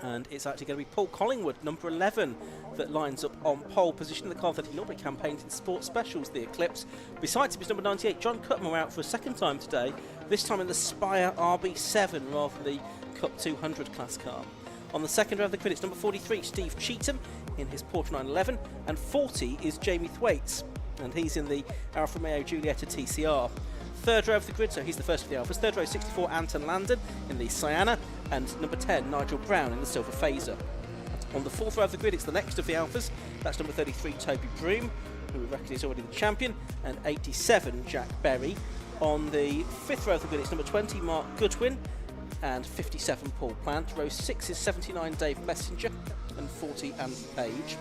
And it's actually going to be Paul Collingwood, number 11, that lines up on pole position. The car that he normally campaigned in Sport Specials, the Eclipse. Besides him is number 98, John Cutmore, out for a second time today, this time in the Spire RB7 rather than the Cup 200 class car. On the second row of the grid, it's number 43, Steve Cheetham, in his Porsche 911, and 40 is Jamie Thwaites, and he's in the Alfa Romeo Giulietta TCR. Third row of the grid, so he's the first of the Alphas. Third row, 64, Anton Landon in the Sienna, and number 10, Nigel Brown in the Silver Phaser. On the fourth row of the grid, it's the next of the Alphas. That's number 33, Toby Broom, who we reckon is already the champion, and 87, Jack Berry. On the fifth row of the grid, it's number 20, Mark Goodwin, and 57, Paul Plant. Row 6 is 79, Dave Messenger, and 40, Andy Page.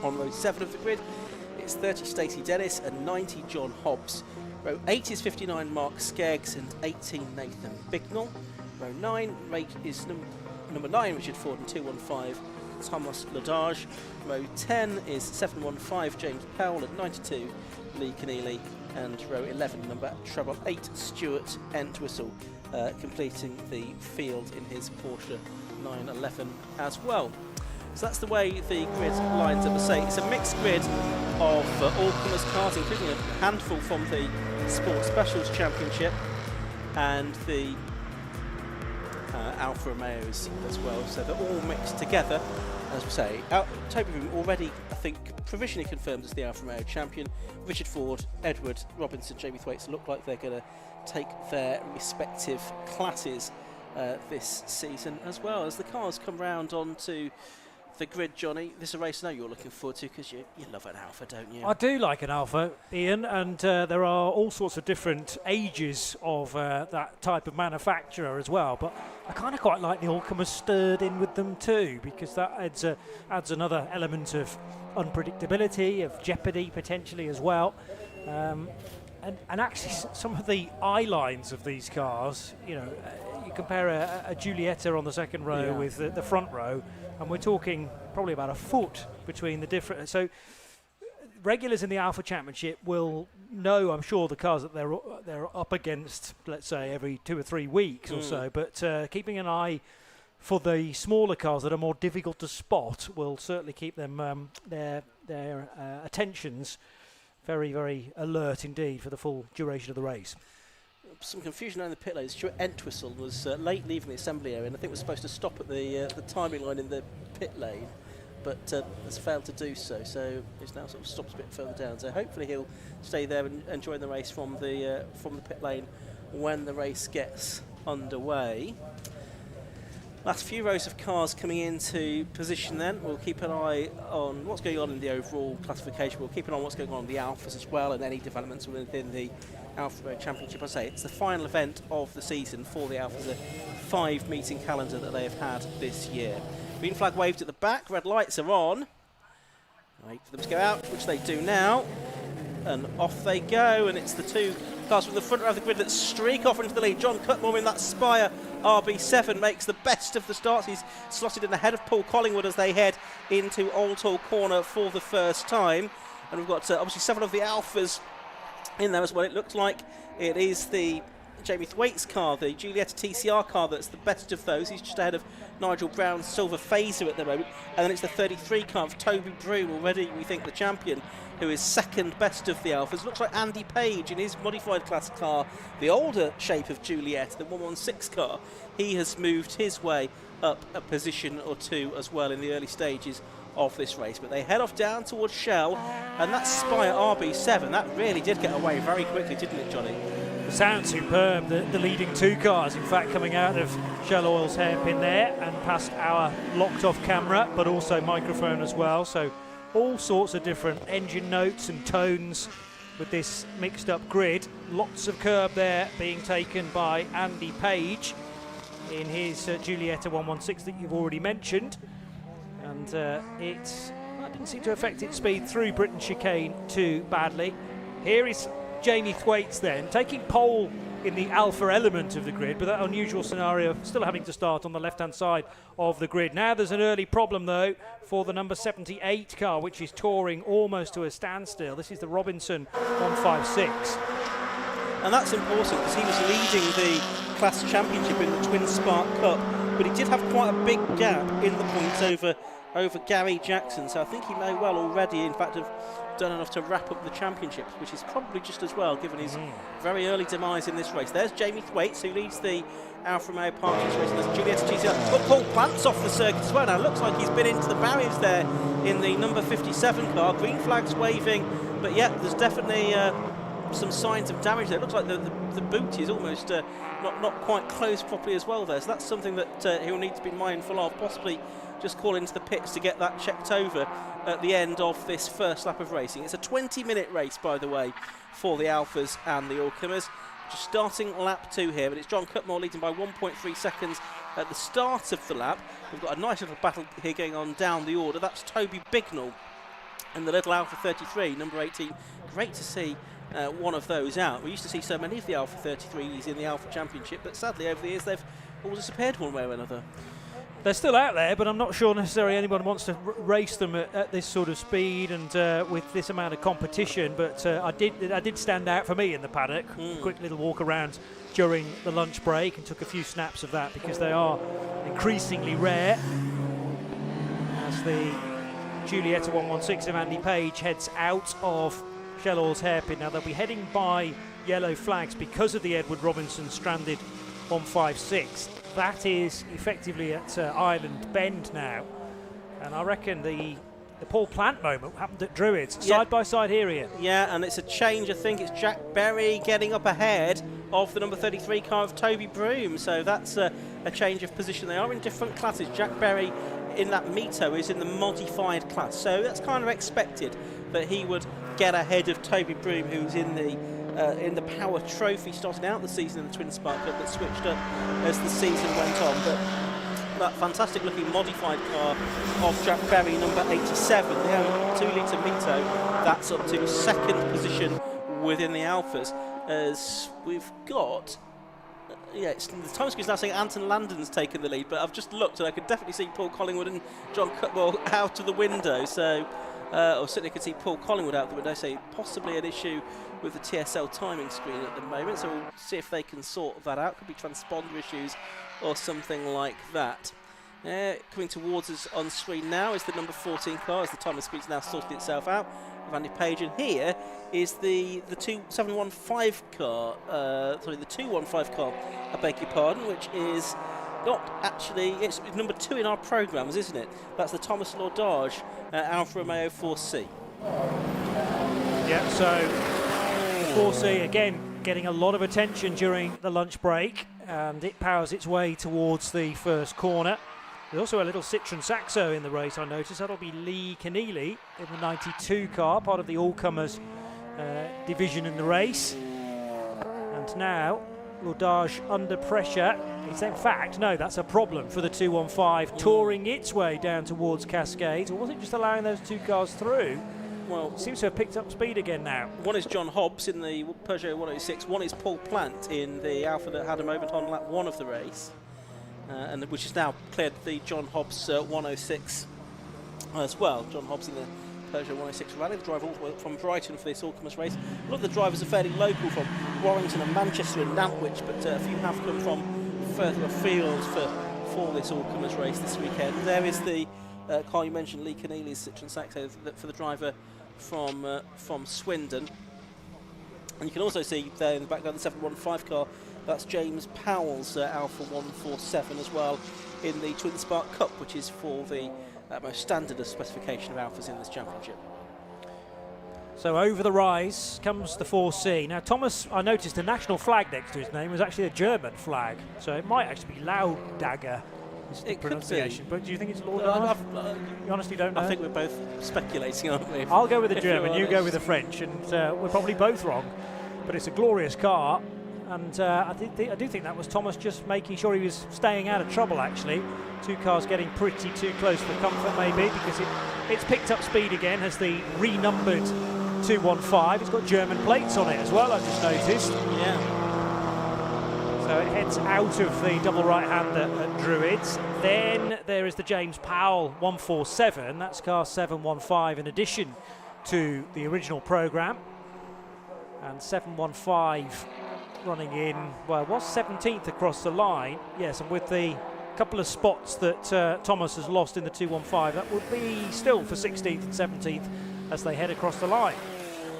On row 7 of the grid, it's 30, Stacey Dennis, and 90, John Hobbs. Row 8 is 59, Mark Skeggs, and 18, Nathan Bignell. Row 9 is number 9, Richard Ford, and 215, Thomas Ladage. Row 10 is 715, James Powell, and 92, Lee Keneally. And row 11, number treble 8, Stuart Entwistle, completing the field in his Porsche 911 as well. So that's the way the grid lines up. I say it's a mixed grid of all-comers cars, including a handful from the Sport Specials Championship and the Alfa Romeos as well. So they're all mixed together. As we say, Toby Broom already, I think, provisionally confirmed as the Alfa Romeo champion. Richard Ford, Edward Robinson, Jamie Thwaites look like they're going to take their respective classes this season, as well as the cars come round onto the grid, Johnny. This is a race I know you're looking forward to because you love an Alpha, don't you?
I do like an Alpha, Ian, and there are all sorts of different ages of that type of manufacturer as well. But I kind of quite like the Allcomers stirred in with them too, because that adds another element of unpredictability, of jeopardy potentially as well. And actually, some of the eye lines of these cars, you compare a Giulietta on the second row with the front row, and we're talking probably about a foot between the different. So regulars in the Alpha Championship will know, I'm sure, the cars that they're up against, let's say, every 2 or 3 weeks or so. But keeping an eye for the smaller cars that are more difficult to spot will certainly keep them their attentions very, very alert indeed for the full duration of the race.
Some confusion around the pit lane. Stuart Entwistle was late leaving the assembly area, and I think was supposed to stop at the timing line in the pit lane, but has failed to do so. So he's now sort of stops a bit further down. So hopefully he'll stay there and enjoy the race from the pit lane when the race gets underway. Last few rows of cars coming into position then. We'll keep an eye on what's going on in the overall classification. We'll keep an eye on what's going on in the Alphas as well, and any developments within the Alpha Road Championship. I say it's the final event of the season for the Alphas, a 5-meeting calendar that they have had this year. Green flag waved at the back, red lights are on. Wait for them to go out, which they do now. And off they go, and it's the two cars from the front row of the grid that streak off into the lead. John Cutmore in that Spire RB7 makes the best of the starts. He's slotted in ahead of Paul Collingwood as they head into Oulton corner for the first time. And we've got obviously 7 of the Alphas in there as well. It looks like it is the Jamie Thwaites car, the Giulietta TCR car, that's the best of those. He's just ahead of Nigel Brown's Silver Phaser at the moment. And then it's the 33 car of Toby Broom, already we think the champion, who is second best of the Alphas. Looks like Andy Page in his modified class car, the older shape of Giulietta, the 116 car. He has moved his way up a position or two as well in the early stages of this race. But they head off down towards Shell, and that Spire RB7, that really did get away very quickly, didn't it, Johnny?
Sounds superb, the leading 2 cars, in fact, coming out of Shell Oil's hairpin there and past our locked-off camera, but also microphone as well. So all sorts of different engine notes and tones with this mixed-up grid. Lots of curb there being taken by Andy Page in his Giulietta 116 that you've already mentioned. And that didn't seem to affect its speed through Britain chicane too badly. Here is Jamie Thwaites then, taking pole in the Alpha element of the grid, but that unusual scenario of still having to start on the left-hand side of the grid. Now there's an early problem, though, for the number 78 car, which is touring almost to a standstill. This is the Robinson 156.
And that's important because he was leading the class championship in the Twin Spark Cup, but he did have quite a big gap in the points over Gary Jackson, so I think he may well already, in fact, have done enough to wrap up the championship, which is probably just as well given his very early demise in this race. There's Jamie Thwaites, who leads the Alfa Romeo Parkins race, and there's Giulietta TCR. But Paul Plant's off the circuit as well now. Looks like he's been into the barriers there in the number 57 car. Green flags waving, but yeah, there's definitely some signs of damage there. It looks like the boot is almost not quite closed properly as well there, so that's something that he'll need to be mindful of, possibly just call into the pits to get that checked over at the end of this first lap of racing. It's a 20-minute race, by the way, for the Alphas and the Allcomers. Just starting lap 2 here, but it's John Cutmore leading by 1.3 seconds at the start of the lap. We've got a nice little battle here going on down the order. That's Toby Bignell and the little Alpha 33, number 18. Great to see one of those out. We used to see so many of the Alpha 33s in the Alpha Championship, but sadly over the years they've all disappeared one way or another.
They're still out there, but I'm not sure necessarily anyone wants to race them at this sort of speed and with this amount of competition. But I did stand out for me in the paddock. Quick little walk around during the lunch break and took a few snaps of that because they are increasingly rare. As the Giulietta 116 of Andy Page heads out of Shell Oil's hairpin. Now they'll be heading by yellow flags because of the Edward Robinson stranded 156. That is effectively at Island Bend now, and I reckon the Paul Plant moment happened at Druids. Side by side here, Ian.
Yeah, and it's a change. I think it's Jack Berry getting up ahead of the number 33 car of Toby Broom, so that's a change of position. They are in different classes. Jack Berry in that Mito is in the modified class, so that's kind of expected that he would get ahead of Toby Broom, who's in the Power Trophy starting out the season in the Twin Spark Cup, but switched up as the season went on. But that fantastic looking modified car of Jack Berry, number 87, the 2-litre Mito, that's up to second position within the Alphas, as we've got the time screen is now saying Anton Landon's taken the lead, but I've just looked and I could definitely see Paul Collingwood and John Cutmore out of the window, so or certainly could see Paul Collingwood out the window, so possibly an issue with the TSL timing screen at the moment, so we'll see if they can sort that out. Could be transponder issues or something like that. Coming towards us on screen now is the number 14 car, as the timing screen's now sorted itself out of Andy Page, and here is the 715 car, the 215 car, I beg your pardon, which is not actually, it's number 2 in our programmes, isn't it? That's the Thomas Laudage Alfa Romeo 4C.
Yeah, so the 4C again getting a lot of attention during the lunch break, and it powers its way towards the first corner. There's also a little Citroen Saxo in the race, I noticed. That'll be Lee Keneally in the 92 car, part of the all-comers division in the race. And now, Laudage under pressure. It's in fact, no, that's a problem for the 215, touring its way down towards Cascades. Or was it just allowing those two cars through? Well, it seems to have picked up speed again now.
One is John Hobbs in the Peugeot 106. One is Paul Plant in the Alfa that had a moment on lap 1 of the race. And which has now cleared the John Hobbs 106 as well. John Hobbs in the Peugeot 106 rally, the driver all the way from Brighton for this all-comers race. A lot of the drivers are fairly local, from Warrington and Manchester and Nantwich, but a few have come from further afield for this all-comers race this weekend. There is the car you mentioned, Lee Keneally's Citroen Saxo, for the driver from Swindon. And you can also see there in the background the 715 car. That's James Powell's Alfa 147 as well in the Twin Spark Cup, which is for the most standard of specification of Alphas in this championship.
So over the rise comes the 4C. Now Thomas, I noticed the national flag next to his name was actually a German flag, so it might actually be Laudagger. The pronunciation, but do you think it's Laudage? You honestly don't know?
I think we're both speculating, aren't we?
I'll go with the German, you go with the French, and we're probably both wrong. But it's a glorious car, and I do think that was Thomas just making sure he was staying out of trouble, actually. Two cars getting pretty too close for comfort, maybe, because it's picked up speed again as the renumbered 215. It's got German plates on it as well, I've just noticed.
Yeah.
So it heads out of the double right-hander at Druids. Then there is the James Powell 147. That's car 715 in addition to the original programme. And 715 running in, well, it was 17th across the line. Yes, and with the couple of spots that Thomas has lost in the 215, that would be still for 16th and 17th as they head across the line.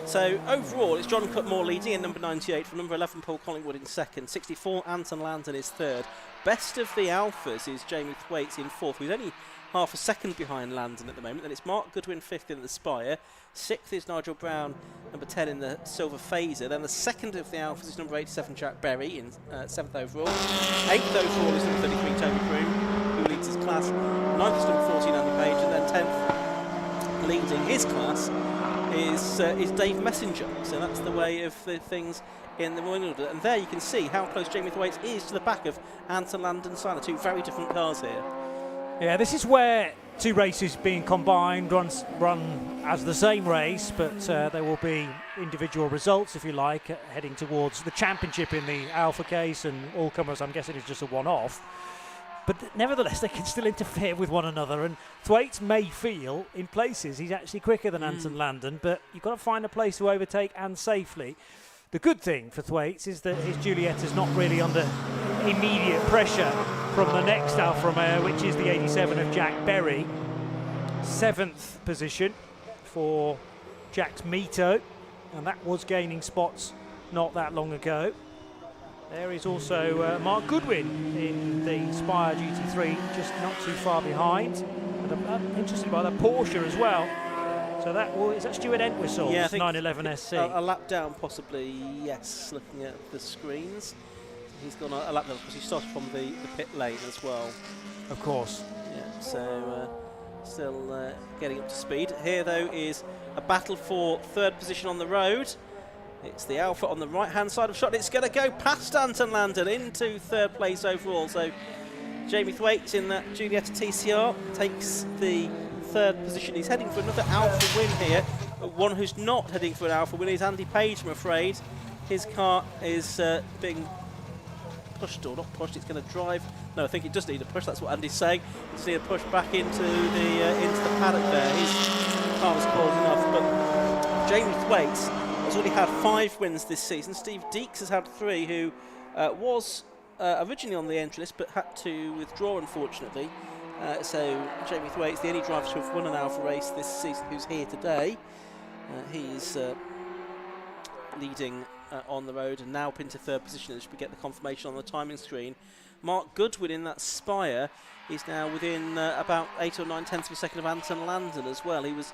So overall, it's John Cutmore leading in number 98, from number 11 Paul Collingwood in second, 64 Anton Landon is third. Best of the Alphas is Jamie Thwaites in fourth, who's only half a second behind Landon at the moment. Then it's Mark Goodwin fifth in the Spire, sixth is Nigel Brown, number 10 in the Silver Phaser. Then the second of the Alphas is number 87 Jack Berry in seventh overall. Eighth overall is number 33 Toby Broom, who leads his class. Ninth is number 14 Andy Page, and then 10th leading his class is Dave Messenger. So that's the way of the things in the morning order. And there you can see how close Jamie Thwaites is to the back of Anton Landon Siner. Two very different cars here.
Yeah, this is where two races being combined run as the same race, but there will be individual results, if you like, heading towards the championship in the Alpha case, and all comers, I'm guessing, is just a one-off. But nevertheless, they can still interfere with one another, and Thwaites may feel, in places, he's actually quicker than Anton Landon, but you've got to find a place to overtake and safely. The good thing for Thwaites is that his Juliet is not really under immediate pressure from the next Alfa Romeo, which is the 87 of Jack Berry. 7th position for Jack's Mito, and that was gaining spots not that long ago. There is also Mark Goodwin in the Spire GT3, just not too far behind. And I'm interested by the Porsche as well. So is that Stuart Entwistle's 911 SC?
A lap down, possibly, yes, looking at the screens. He's gone a lap down because he started from the pit lane as well.
Of course.
Yeah. so still getting up to speed. Here, though, is a battle for third position on the road. It's the Alpha on the right-hand side of shot. It's going to go past Anton Landon into third place overall. So Jamie Thwaites in that Giulietta TCR takes the third position. He's heading for another Alpha win here. One who's not heading for an Alpha win is Andy Page, I'm afraid. His car is being pushed, or not pushed, it's going to drive. No, I think it does need a push, that's what Andy's saying. It does need a push back into the paddock there. His car was close enough, but Jamie Thwaites has already had 5 wins this season. Steve Deeks has had 3, who was originally on the entry list but had to withdraw, unfortunately. So Jamie Thwaites, the only driver to have won an Alpha race this season who's here today. He's leading on the road and now up into third position as we get the confirmation on the timing screen. Mark Goodwin in that Spire is now within about 8 or 9 tenths of a second of Anton Landon as well. He was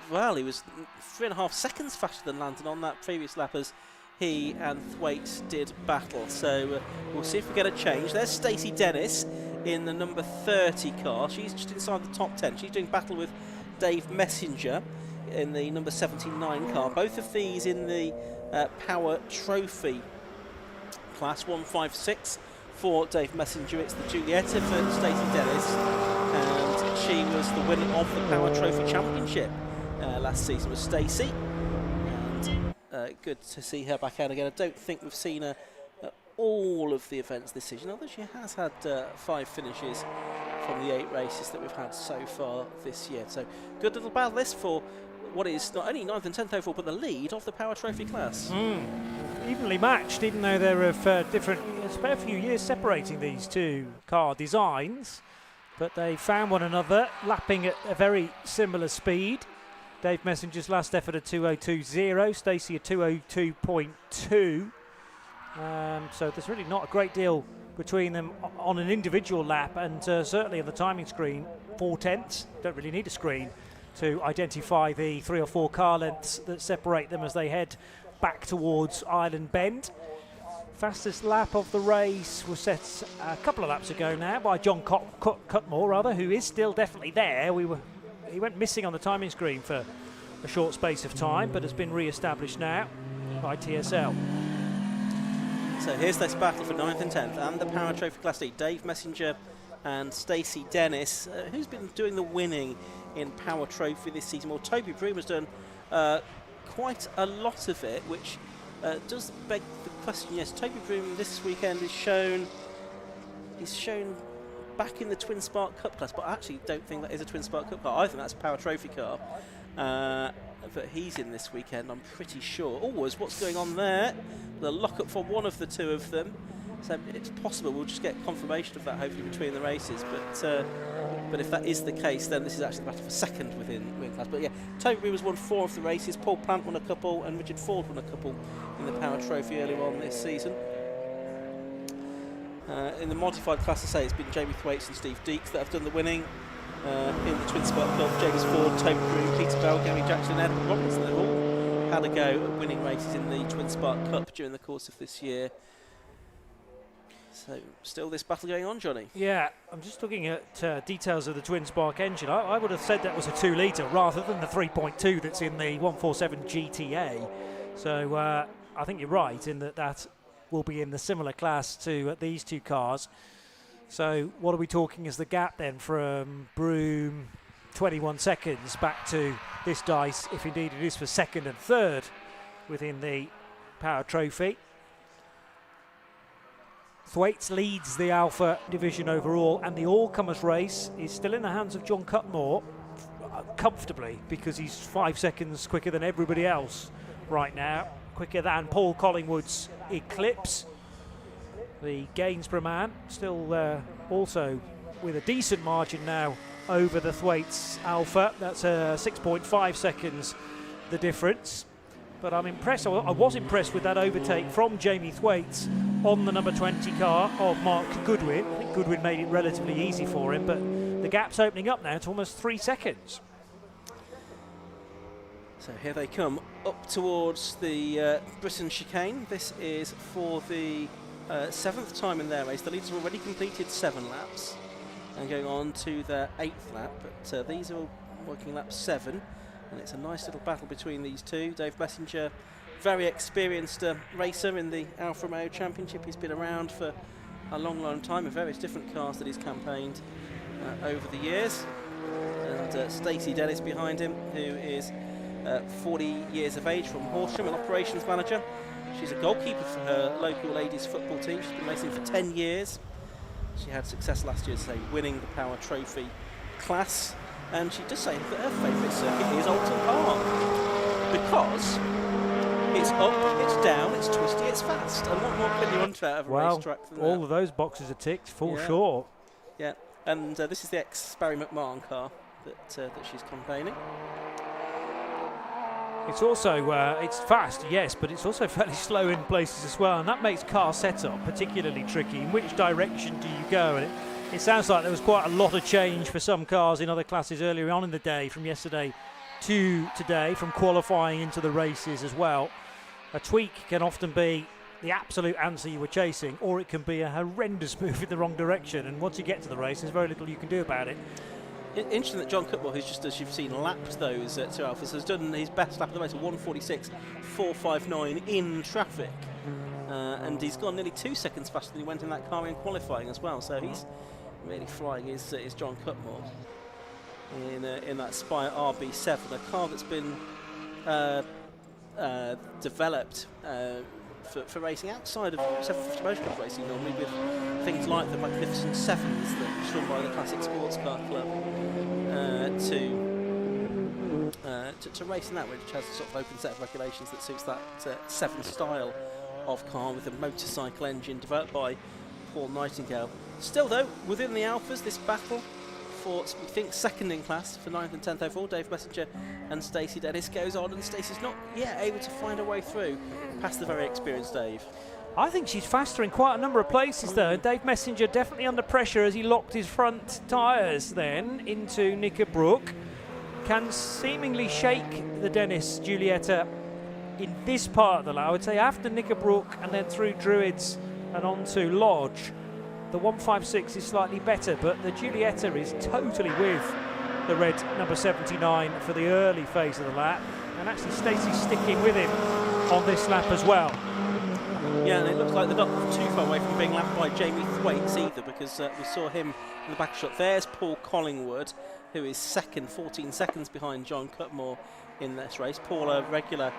3.5 seconds faster than Landon on that previous lap as he and Thwaites did battle. So we'll see if we get a change. There's Stacey Dennis in the number 30 car. She's just inside the top 10. She's doing battle with Dave Messenger in the number 79 car. Both of these in the Power Trophy class. 156 for Dave Messenger. It's the Giulietta for Stacey Dennis, and she was the winner of the Power Trophy Championship last season with Stacey. And good to see her back out again. I don't think we've seen her at all of the events this season, although she has had 5 finishes from the 8 races that we've had so far this year. So good little battle this for what is not only 9th and 10th overall, but the lead of the Power Trophy class.
Evenly matched, even though they're of different. It's about a few years separating these two car designs, but they found one another, lapping at a very similar speed. Dave Messenger's last effort at 2:02.0, Stacey at 2:02.2. So there's really not a great deal between them on an individual lap, and certainly on the timing screen, 4 tenths. Don't really need a screen to identify the 3 or 4 car lengths that separate them as they head back towards Island Bend. Fastest lap of the race was set a couple of laps ago now by John Cutmore, who is still definitely there. He went missing on the timing screen for a short space of time, but has been re-established now by TSL.
So here's this battle for 9th and 10th and the Power Trophy Class D. Dave Messenger and Stacey Dennis, who's been doing the winning in Power Trophy this season. Well, Toby Broom has done quite a lot of it, which does beg the question. Yes, Toby Broom this weekend is shown back in the Twin Spark Cup class, but I actually don't think that is a Twin Spark Cup car. I think that's a Power Trophy car. But he's in this weekend, I'm pretty sure. Oh, what's going on there? The lock-up for one of the 2 of them. So it's possible we'll just get confirmation of that hopefully between the races. But if that is the case, then this is actually the battle for second within class. But yeah, Toby Broom has won 4 of the races. Paul Plant won a couple, and Richard Ford won a couple in the Power Trophy earlier on this season. In the modified class, I say it's been Jamie Thwaites and Steve Deeks that have done the winning. In the Twin Spark Cup, James Ford, Toby Broom, Peter Bell, Gary Jackson, and Edward Robinson, they've all had a go at winning races in the Twin Spark Cup during the course of this year. So still this battle going on, Johnny?
Yeah, I'm just looking at details of the Twin Spark engine. I would have said that was a 2 litre rather than the 3.2 that's in the 147 GTA. So I think you're right in that will be in the similar class to these 2 cars. So what are we talking as the gap then from Broom 21 seconds back to this dice, if indeed it is for second and third within the Power Trophy. Thwaites leads the Alpha division overall, and the all-comers race is still in the hands of John Cutmore comfortably, because he's 5 seconds quicker than everybody else right now, quicker than Paul Collingwood's Eclipse. The Gainsborough man still also with a decent margin now over the Thwaites Alpha. That's 6.5 seconds the difference. But I'm impressed, I was impressed with that overtake from Jamie Thwaites on the number 20 car of Mark Goodwin. I think Goodwin made it relatively easy for him, but the gap's opening up now to almost 3 seconds.
So here they come up towards the Britain chicane. This is for the 7th time in their race. The leaders have already completed 7 laps. and going on to their 8th lap, but these are working lap 7, and it's a nice little battle between these two. Dave Messenger, very experienced racer in the Alfa Romeo Championship. He's been around for a long time in various different cars that he's campaigned over the years. And Stacey Dennis behind him, who is 40 years of age, from Horsham, an operations manager. She's a goalkeeper for her local ladies football team. She's been racing for 10 years. She had success last year, say, winning the Power Trophy class. And she does say that her favourite circuit is Oulton Park, because it's up, it's down, it's twisty, it's fast. And what more can you want out of a racetrack than
all
that?
of those boxes are ticked, full
Yeah.
sure.
Yeah, and this is the ex-Barry McMahon car that she's campaigning.
It's also it's fast, yes, but it's also fairly slow in places as well, and that makes car setup particularly tricky. In which direction do you go? And it sounds like there was quite a lot of change for some cars in other classes earlier on in the day, from yesterday to today, from qualifying into the races as well. A tweak can often be the absolute answer you were chasing, or it can be a horrendous move in the wrong direction, and once you get to the race, there's very little you can do about it.
Interesting that John Cutmore, who's just, as you've seen, lapped those two Alphas, has done his best lap of the race, a 1:46.459 in traffic. And he's gone nearly 2 seconds faster than he went in that car in qualifying as well. So he's really flying, is John Cutmore in that Spire RB7, a car that's been developed for racing outside of 750 Motor Club racing, normally, with things like the magnificent Sevens that's run by the Classic Sports Car Club, to race in that, which has a sort of open set of regulations that suits that Seven style of car, with a motorcycle engine developed by Paul Nightingale. Still, though, within the Alphas, this battle for, we think, second in class for 9th and 10th overall, Dave Messenger and Stacey Dennis, goes on, and Stacey's not yet able to find her way through past the very experienced Dave.
I think she's faster in quite a number of places, though. Dave Messenger definitely under pressure as he locked his front tyres then into Knickerbrook. Can seemingly shake the Dennis Giulietta in this part of the lap. I would say after Knickerbrook and then through Druids and on to Lodge. The 156 is slightly better, but the Giulietta is totally with the red number 79 for the early phase of the lap. And actually Stacey's sticking with him on this lap as well.
Yeah, and it looks like they're not too far away from being lapped by Jamie Thwaites either, because we saw him in the back shot. There's Paul Collingwood, who is second, 14 seconds behind John Cutmore in this race. Paul, a regular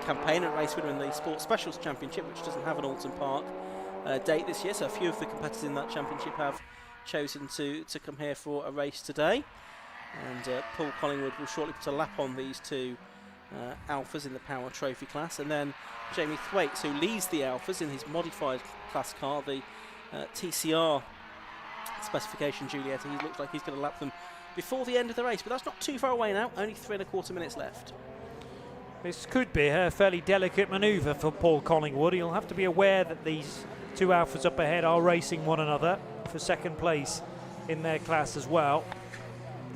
campaigner, race winner in the Sports Specials Championship, which doesn't have an Oulton Park date this year, so a few of the competitors in that championship have chosen to come here for a race today. And Paul Collingwood will shortly put a lap on these two Alphas in the Power Trophy class, and then Jamie Thwaites, who leads the Alphas in his modified class car, the TCR specification Giulietta. He looks like he's going to lap them before the end of the race, but that's not too far away now, only 3¼ minutes left.
This could be a fairly delicate manoeuvre for Paul Collingwood. He'll have to be aware that these two Alphas up ahead are racing one another for second place in their class as well.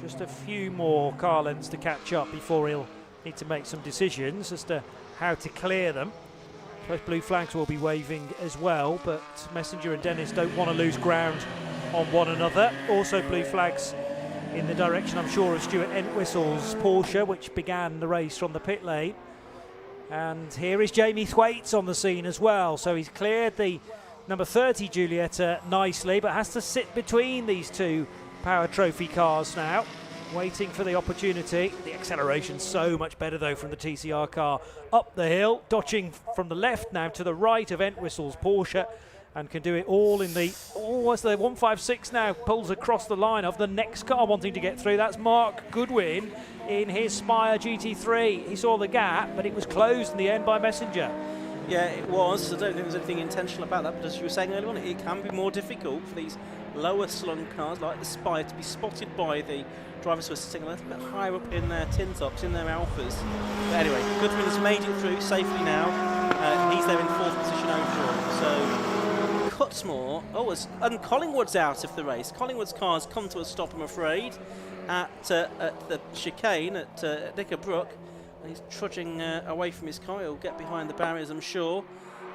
Just a few more car lengths to catch up before he'll need to make some decisions as to how to clear them. Both blue flags will be waving as well, but Messenger and Dennis don't want to lose ground on one another. Also blue flags in the direction, I'm sure, of Stuart Entwistle's Porsche, which began the race from the pit lane. And here is Jamie Thwaites on the scene as well. So he's cleared the number 30 Giulietta nicely, but has to sit between these two Power Trophy cars now, waiting for the opportunity. The acceleration so much better, though, from the TCR car up the hill, dodging from the left now to the right of Entwistle's Porsche, and can do it all in the, as the 156 now pulls across the line of the next car wanting to get through. That's Mark Goodwin in his Spire GT3. He saw the gap, but it was closed in the end by Messenger.
Yeah, it was. I don't think there's anything intentional about that, but as you were saying earlier on, it can be more difficult for these lower slung cars like the Spire to be spotted by the drivers who are sitting a little bit higher up in their tin tops, in their Alphas. But anyway, Goodwin has made it through safely now. He's there in 4th position overall. So Cutmore, and Collingwood's out of the race. Collingwood's car's come to a stop, I'm afraid, at the chicane at Knickerbrook. He's trudging away from his car. He'll get behind the barriers, I'm sure.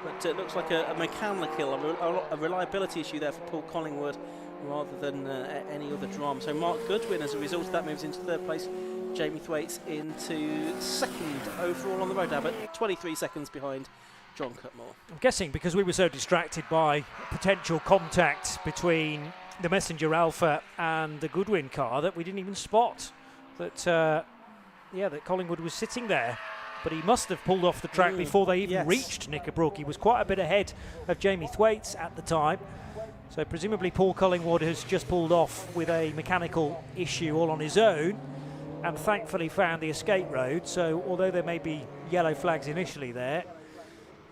But it looks like a mechanical, a reliability issue there for Paul Collingwood rather than any other drama. So Mark Goodwin, as a result of that, moves into third place. Jamie Thwaites into second overall on the road now, but 23 seconds behind John Cutmore.
I'm guessing because we were so distracted by potential contact between the Messenger Alpha and the Goodwin car that we didn't even spot that that Collingwood was sitting there. But he must have pulled off the track before they even reached Knickerbrook. He was quite a bit ahead of Jamie Thwaites at the time. So presumably Paul Collingwood has just pulled off with a mechanical issue all on his own and thankfully found the escape road. So although there may be yellow flags initially there,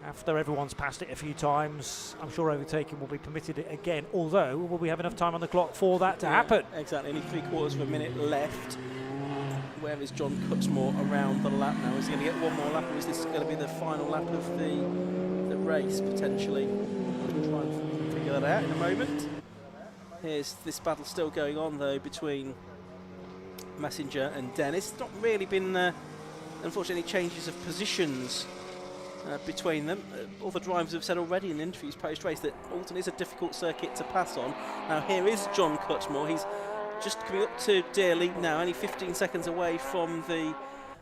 after everyone's passed it a few times, I'm sure overtaking will be permitted again, although will we have enough time on the clock for that to happen?
Exactly, only 3/4 of a minute left. Where is John Cutmore around the lap now? Is he going to get one more lap, or is this going to be the final lap of the race, potentially? We'll try and figure that out in a moment. Here's this battle still going on, though, between Messenger and Dennis. It's not really been, unfortunately, changes of positions between them. All the drivers have said already in interviews post-race that Oulton is a difficult circuit to pass on. Now here is John Cutmore. He's just coming up to Dearly now, only 15 seconds away from the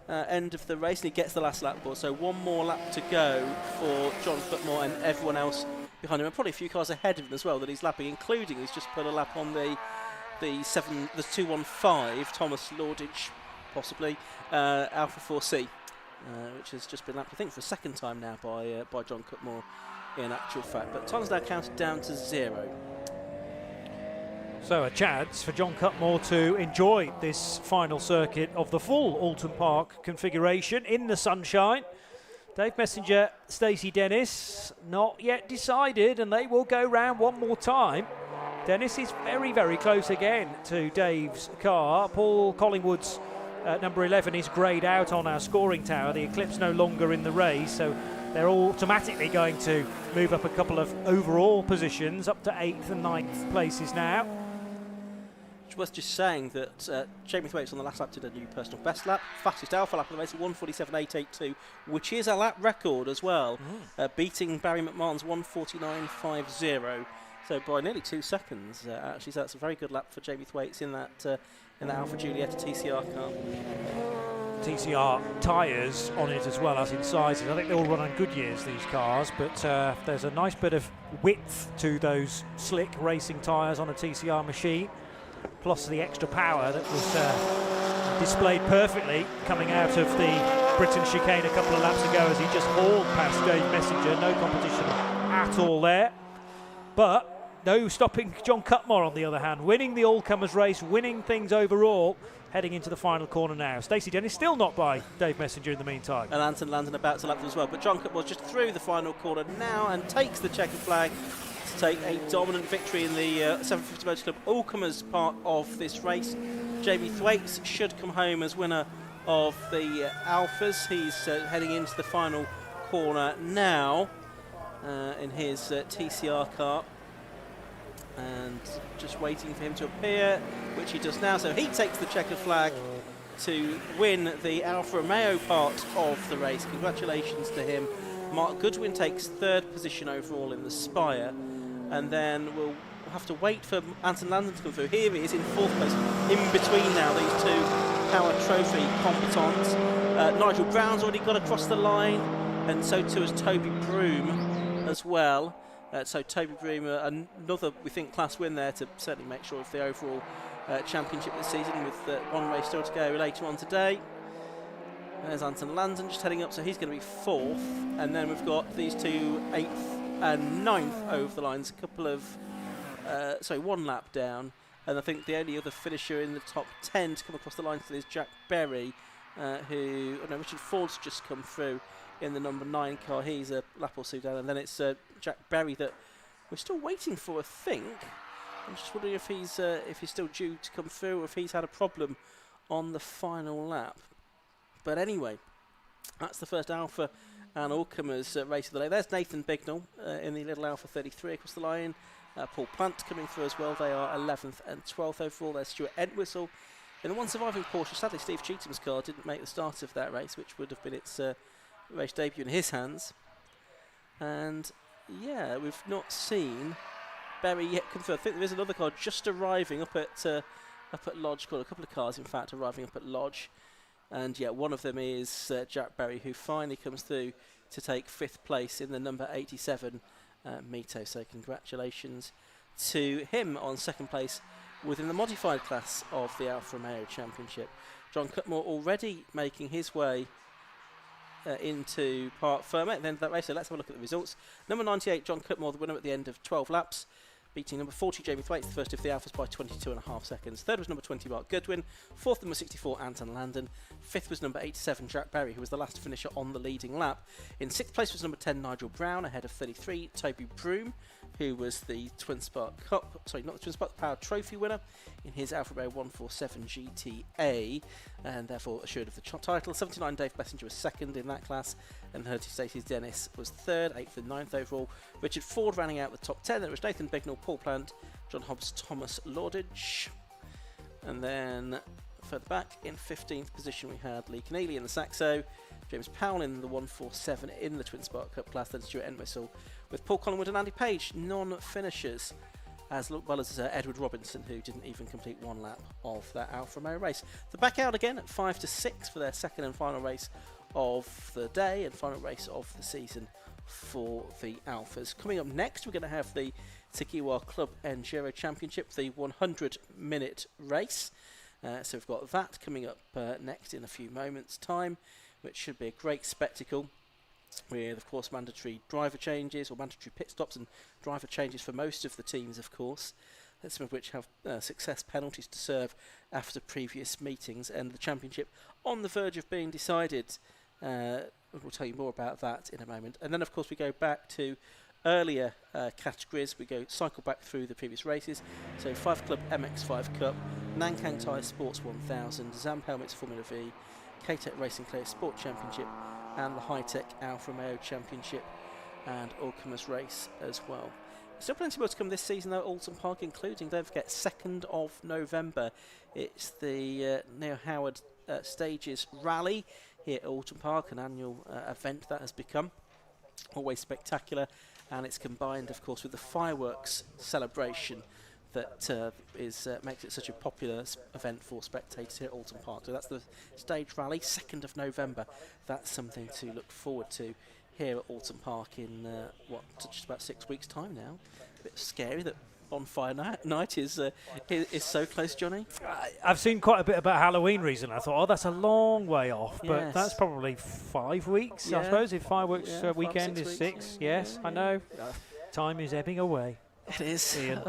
end of the race, and he gets the last lap board. So one more lap to go for John Cutmore and everyone else behind him, and probably a few cars ahead of him as well that he's lapping, including he's just put a lap on the 215 Thomas Lordage, possibly Alpha 4C. Which has just been lapped, I think, for a second time now by John Cutmore, in actual fact. But time's now counted down to 0.
So a chance for John Cutmore to enjoy this final circuit of the full Oulton Park configuration in the sunshine. Dave Messenger, Stacey Dennis, not yet decided, and they will go round one more time. Dennis is very, very close again to Dave's car. Paul Collingwood's number 11 is greyed out on our scoring tower. The Eclipse no longer in the race, so they're automatically going to move up a couple of overall positions, up to 8th and 9th places now.
It's worth just saying that Jamie Thwaites on the last lap did a new personal best lap, fastest Alpha lap of the race, 1:47.882, which is a lap record as well, beating Barry McMahon's 1:49.50. So by nearly 2 seconds, actually. So that's a very good lap for Jamie Thwaites in that Alpha Giulietta TCR car.
TCR tyres on it as well as in sizes. I think they all run on Goodyears, these cars, but there's a nice bit of width to those slick racing tyres on a TCR machine, plus the extra power that was displayed perfectly coming out of the Britain chicane a couple of laps ago as he just hauled past Dave Messenger. No competition at all there. But no stopping John Cutmore, on the other hand, winning the all-comers race, winning things overall, heading into the final corner now. Stacey Dennis still not by Dave Messenger in the meantime.
And Anton Landon about to lap them as well. But John Cutmore just through the final corner now and takes the checkered flag to take a dominant victory in the 750 Motor Club all-comers part of this race. Jamie Thwaites should come home as winner of the Alphas. He's heading into the final corner now in his TCR car, and just waiting for him to appear, which he does now. So he takes the checkered flag to win the Alfa Romeo part of the race. Congratulations to him. Mark Goodwin takes 3rd position overall in the Spire, and then we'll have to wait for Anton Landon to come through. Here he is in 4th place, in between now these two Power Trophy combatants. Nigel Brown's already got across the line, and so too has Toby Broom as well. So Toby Broom, another, we think, class win there to certainly make sure of the overall championship this season, with one race still to go later on today. There's Anton Landon just heading up, so he's going to be 4th. And then we've got these two 8th and 9th over the lines, a couple of, one lap down. And I think the only other finisher in the top 10 to come across the line still is Jack Berry, Richard Ford's just come through in the number 9 car. He's a lap or two down, and then it's Jack Berry that we're still waiting for, I think. I'm just wondering if he's still due to come through, or if he's had a problem on the final lap. But anyway, that's the first Alpha and all-comers race of the day. There's Nathan Bignell in the little Alpha 33 across the line. Paul Plant coming through as well. They are 11th and 12th overall. There's Stuart Entwistle in the one surviving Porsche. Sadly, Steve Cheatham's car didn't make the start of that race, which would have been its race debut in his hands. And yeah, we've not seen Berry yet confirmed. I think there is another car just arriving up at Lodge. Got a couple of cars, in fact, arriving up at Lodge. And yeah, one of them is Jack Berry, who finally comes through to take 5th place in the number 87 Mito. So congratulations to him on 2nd place within the modified class of the Alfa Romeo Championship. John Cutmore already making his way into Parc Ferme at the end of that race. So let's have a look at the results. Number 98, John Cutmore, the winner at the end of 12 laps, beating number 40, Jamie Thwaites, the first of the Alphas, by 22.5 seconds. Third was number 20, Mark Goodwin. Fourth, number 64, Anton Landon. Fifth was number 87, Jack Berry, who was the last finisher on the leading lap. In 6th place was number 10, Nigel Brown, ahead of 33, Toby Broom, who was the Twin Spark Cup, sorry, not the Twin Spark, the Power Trophy winner in his Alfa Romeo 147 GTA, and therefore assured of the title. 79, Dave Messenger was 2nd in that class, and 30, Stacey Dennis was 3rd, 8th and 9th overall. Richard Ford rounding out the top 10. Then it was Nathan Bignell, Paul Plant, John Hobbs, Thomas Lordage, and then further back in 15th position we had Lee Keneally in the Saxo, James Powell in the 147 in the Twin Spark Cup class, then Stuart Entwistle with Paul Collingwood and Andy Page non-finishers, as well as Edward Robinson, who didn't even complete one lap of that Alfa Romeo race. They're back out again at 5 to 6 for their second and final race of the day and final race of the season for the Alphas. Coming up next, we're going to have the Takiwa Club Enduro Championship, the 100-minute race. So we've got that coming up next in a few moments' time, which should be a great spectacle, with, of course, mandatory driver changes or mandatory pit stops and driver changes for most of the teams, of course, some of which have success penalties to serve after previous meetings, and the championship on the verge of being decided. We'll tell you more about that in a moment. And then, of course, we go back to earlier categories. We go cycle back through the previous races. So 5 Club MX5 Cup, Nankang Tyre Sports 1000, Zamp Helmets Formula V, K-Tech Racing Clear Sport Championship, and the High-Tech Alfa Romeo Championship and All-Comers Race as well. Still plenty more to come this season though at Oulton Park, including, don't forget, 2nd of November. It's the Neo Howard Stages Rally here at Oulton Park, an annual event that has become. Always spectacular, and it's combined, of course, with the fireworks celebration that makes it such a popular event for spectators here at Oulton Park. So that's the stage rally, 2nd of November. That's something to look forward to here at Oulton Park in, just about 6 weeks' time now. A bit scary that Bonfire Night is so close, Johnny.
I've seen quite a bit about Halloween recently. I thought, oh, that's a long way off, but
Yes.
that's probably 5 weeks, I
Yeah.
suppose, if fireworks
Yeah, 5,
weekend
6
is
weeks.
6. Yes, I know. Time is ebbing away.
It is.
Ian.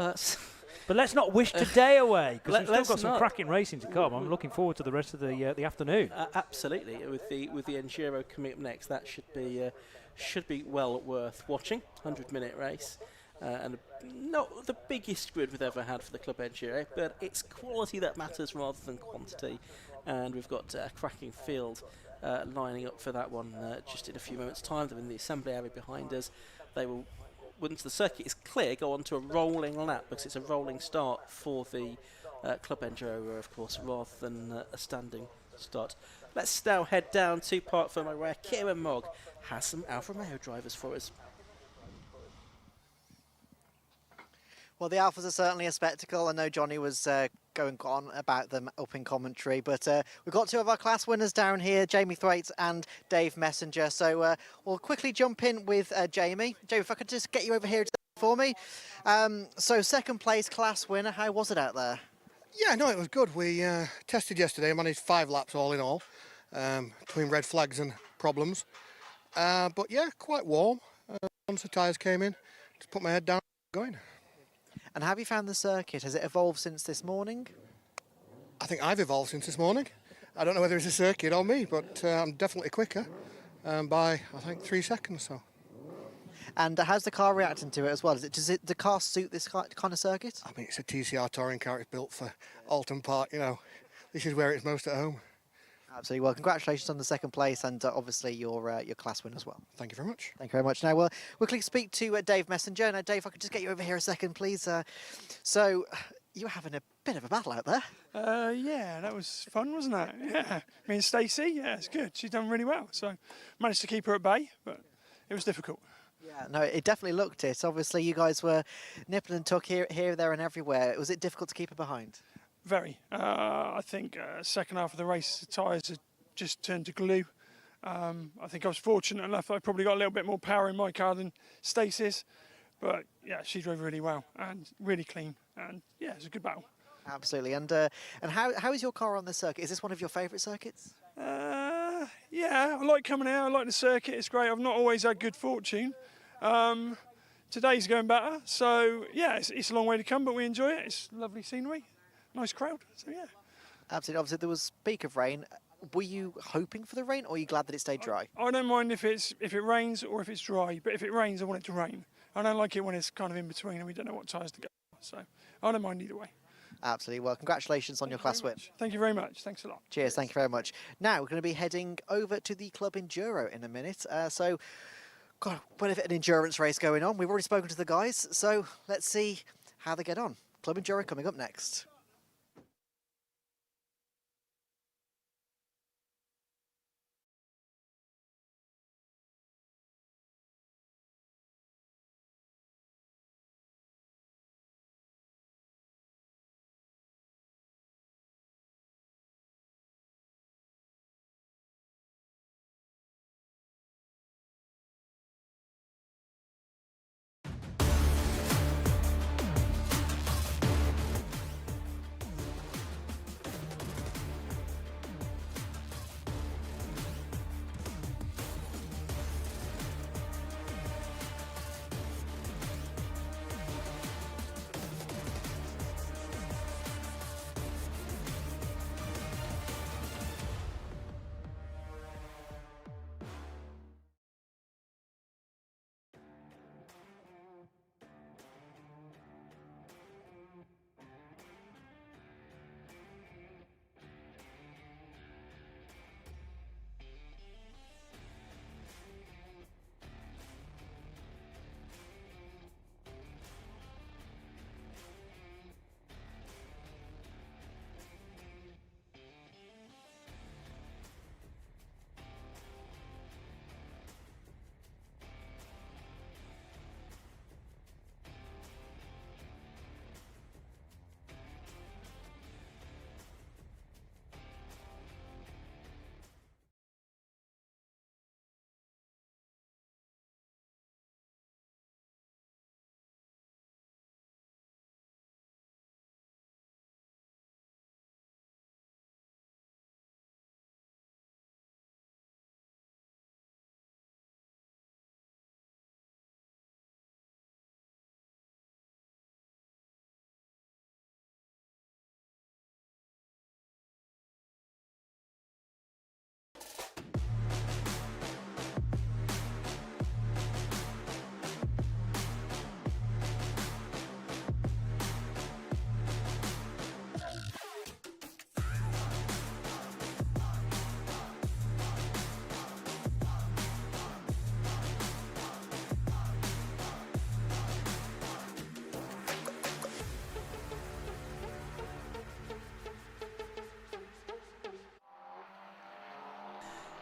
But let's not wish today away, because we've still
let's
got some
not.
cracking racing to come. I'm looking forward to the rest of the afternoon.
Absolutely, with the Enduro coming up next, that should be well worth watching. 100-minute race, and not the biggest grid we've ever had for the Club Enduro, but it's quality that matters rather than quantity. And we've got a cracking field lining up for that one just in a few moments' time. They're in the assembly area behind us. They will, once the circuit is clear, go on to a rolling lap, because it's a rolling start for the Club Enduro, of course, rather than a standing start. Let's now head down to Parc Ferme, where Kieran Mogg has some Alfa Romeo drivers for us.
Well, the Alphas are certainly a spectacle. I know Johnny was going on about them up in commentary, but we've got 2 of our class winners down here, Jamie Thwaites and Dave Messenger. So we'll quickly jump in with Jamie. Jamie, if I could just get you over here for me. So 2nd place class winner, how was it out there?
Yeah, no, it was good. We tested yesterday, managed 5 laps all in all, between red flags and problems. But yeah, quite warm. Once the tyres came in, just put my head down, going.
And have you found the circuit? Has it evolved since this morning?
I think I've evolved since this morning. I don't know whether it's a circuit or me, but I'm definitely quicker by, I think, 3 seconds or so.
And how's the car reacting to it as well? Does the car suit this kind of circuit?
I mean, it's a TCR touring car. It's built for Oulton Park, you know. This is where it's most at home.
Absolutely. Well, congratulations on the 2nd place, and obviously your class win as well.
Thank you very much.
Thank you very much. Now we'll quickly speak to Dave Messenger. Now, Dave, if I could just get you over here a second, please. So you're having a bit of a battle out there.
Yeah, that was fun, wasn't it? Yeah. Me and Stacey, yeah, it's good. She's done really well. So managed to keep her at bay, but it was difficult.
Yeah, no, it definitely looked it. Obviously, you guys were nipping and tuck here, there, and everywhere. Was it difficult to keep it behind?
Very. I think second half of the race, the tyres had just turned to glue. I think I was fortunate enough I probably got a little bit more power in my car than Stacey's. But yeah, she drove really well and really clean. And yeah, it was a good battle.
Absolutely. And how is your car on the circuit? Is this one of your favourite circuits?
Yeah, I like coming out. I like the circuit. It's great. I've not always had good fortune. Today's going better. So yeah, it's a long way to come, but we enjoy it. It's lovely scenery, nice crowd. So yeah.
Absolutely. Obviously, there was peak of rain. Were you hoping for the rain, or are you glad that it stayed dry?
I don't mind if it rains or if it's dry, but if it rains, I want it to rain. I don't like it when it's kind of in between and we don't know what tyres to go. So I don't mind either way.
Absolutely. Well, congratulations on your class win.
Thank you very much. Thanks a lot.
Cheers. Thank you very much. Now we're going to be heading over to the Club Enduro in a minute. So, got a bit of an endurance race going on. We've already spoken to the guys, so let's see how they get on. Club Enduro coming up next.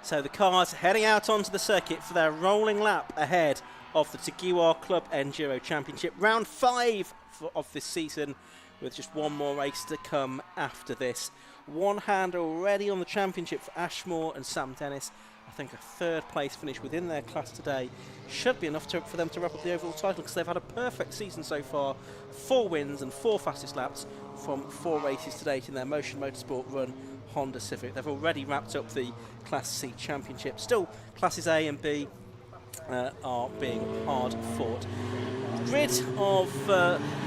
So the cars heading out onto the circuit for their rolling lap ahead of the Tagiwa Club Enduro Championship. Round 5 of this season, with just one more race to come after this. One hand already on the championship for Ashmore and Sam Dennis. I think a third place finish within their class today should be enough for them to wrap up the overall title, because they've had a perfect season so far. 4 wins and 4 fastest laps from 4 races to date in their Motion Motorsport run Honda Civic. They've already wrapped up the Class C championship. Still, Classes A and B are being hard fought. Grid of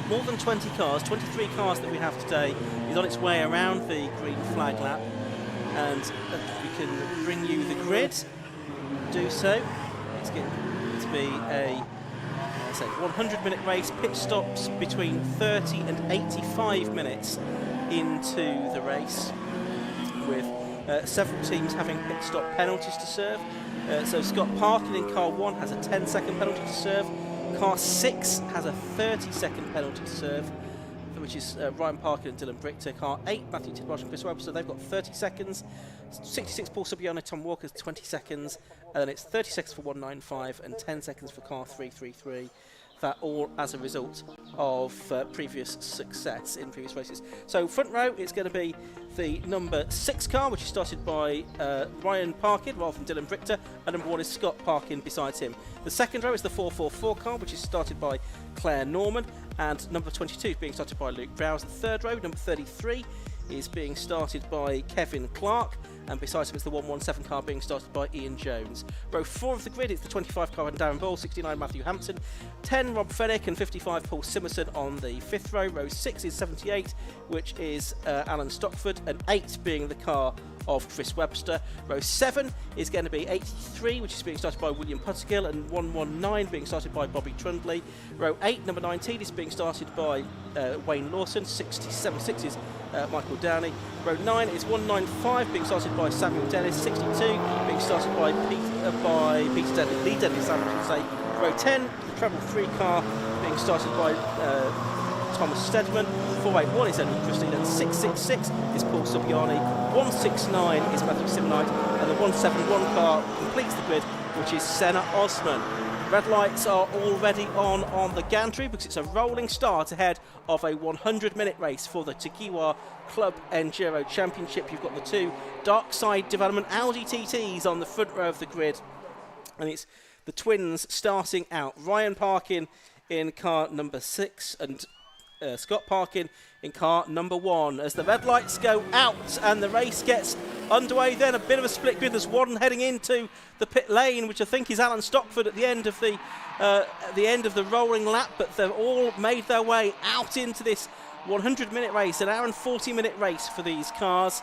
more than 20 cars, 23 cars that we have today, is on its way around the green flag lap, and we can bring you the grid. Do so. It's going to be a 100-minute race. Pit stops between 30 and 85 minutes into the race, with several teams having pit stop penalties to serve. So Scott Parkin in car 1 has a 10-second penalty to serve. Car 6 has a 30-second penalty to serve. Then which is Ryan Parkin and Dylan Brichter. Car 8, Matthew Tidmarsh and Chris Webster, they've got 30 seconds. 66, Paul Subiano, Tom Walker's 20 seconds. And then it's 30 seconds for 195 and 10 seconds for car 333. That all as a result of previous success in previous races. So front row, it's going to be the number 6 car, which is started by Ryan Parkin rather than Dylan Brichter, and number 1 is Scott Parkin besides him. The second row is the 444 car, which is started by Claire Norman, and number 22 is being started by Luke Browse. The third row, number 33, is being started by Kevin Clark, and besides him it's the 117 car being started by Ian Jones. Row 4 of the grid, it's the 25 car and Darren Ball, 69 Matthew Hampton, 10 Rob Fennick and 55 Paul Simerson on the 5th row. Row 6 is 78, which is Alan Stockford, and 8 being the car of Chris Webster. Row 7 is going to be 83, which is being started by William Puttergill, and 119 being started by Bobby Trundley. Row 8, number 19, is being started by Wayne Lawson. 67 6 Michael Downey. Row 9 is 195 being started by Samuel Dennis. 62 being started by Peter Dennis, Lee Dennis, I should say. Row 10, the treble 3 car being started by Thomas Stedman. 481 is Edwin Christie, and 666 is Paul Subiani. 169 is Matthew Simonight, and the 171 car completes the grid, which is Senna Osman. Red lights are already on the gantry because it's a rolling start ahead of a 100-minute race for the Takiwa Club Enduro Championship. You've got the 2 Dark Side Development Audi TTs on the front row of the grid, and it's the twins starting out. Ryan Parkin in car number 6 and Scott Parkin in car number 1 as the red lights go out and the race gets underway. Then a bit of a split grid. There's one heading into the pit lane, which I think is Alan Stockford at the end of the rolling lap, but they've all made their way out into this 100-minute race, an hour and 40-minute race for these cars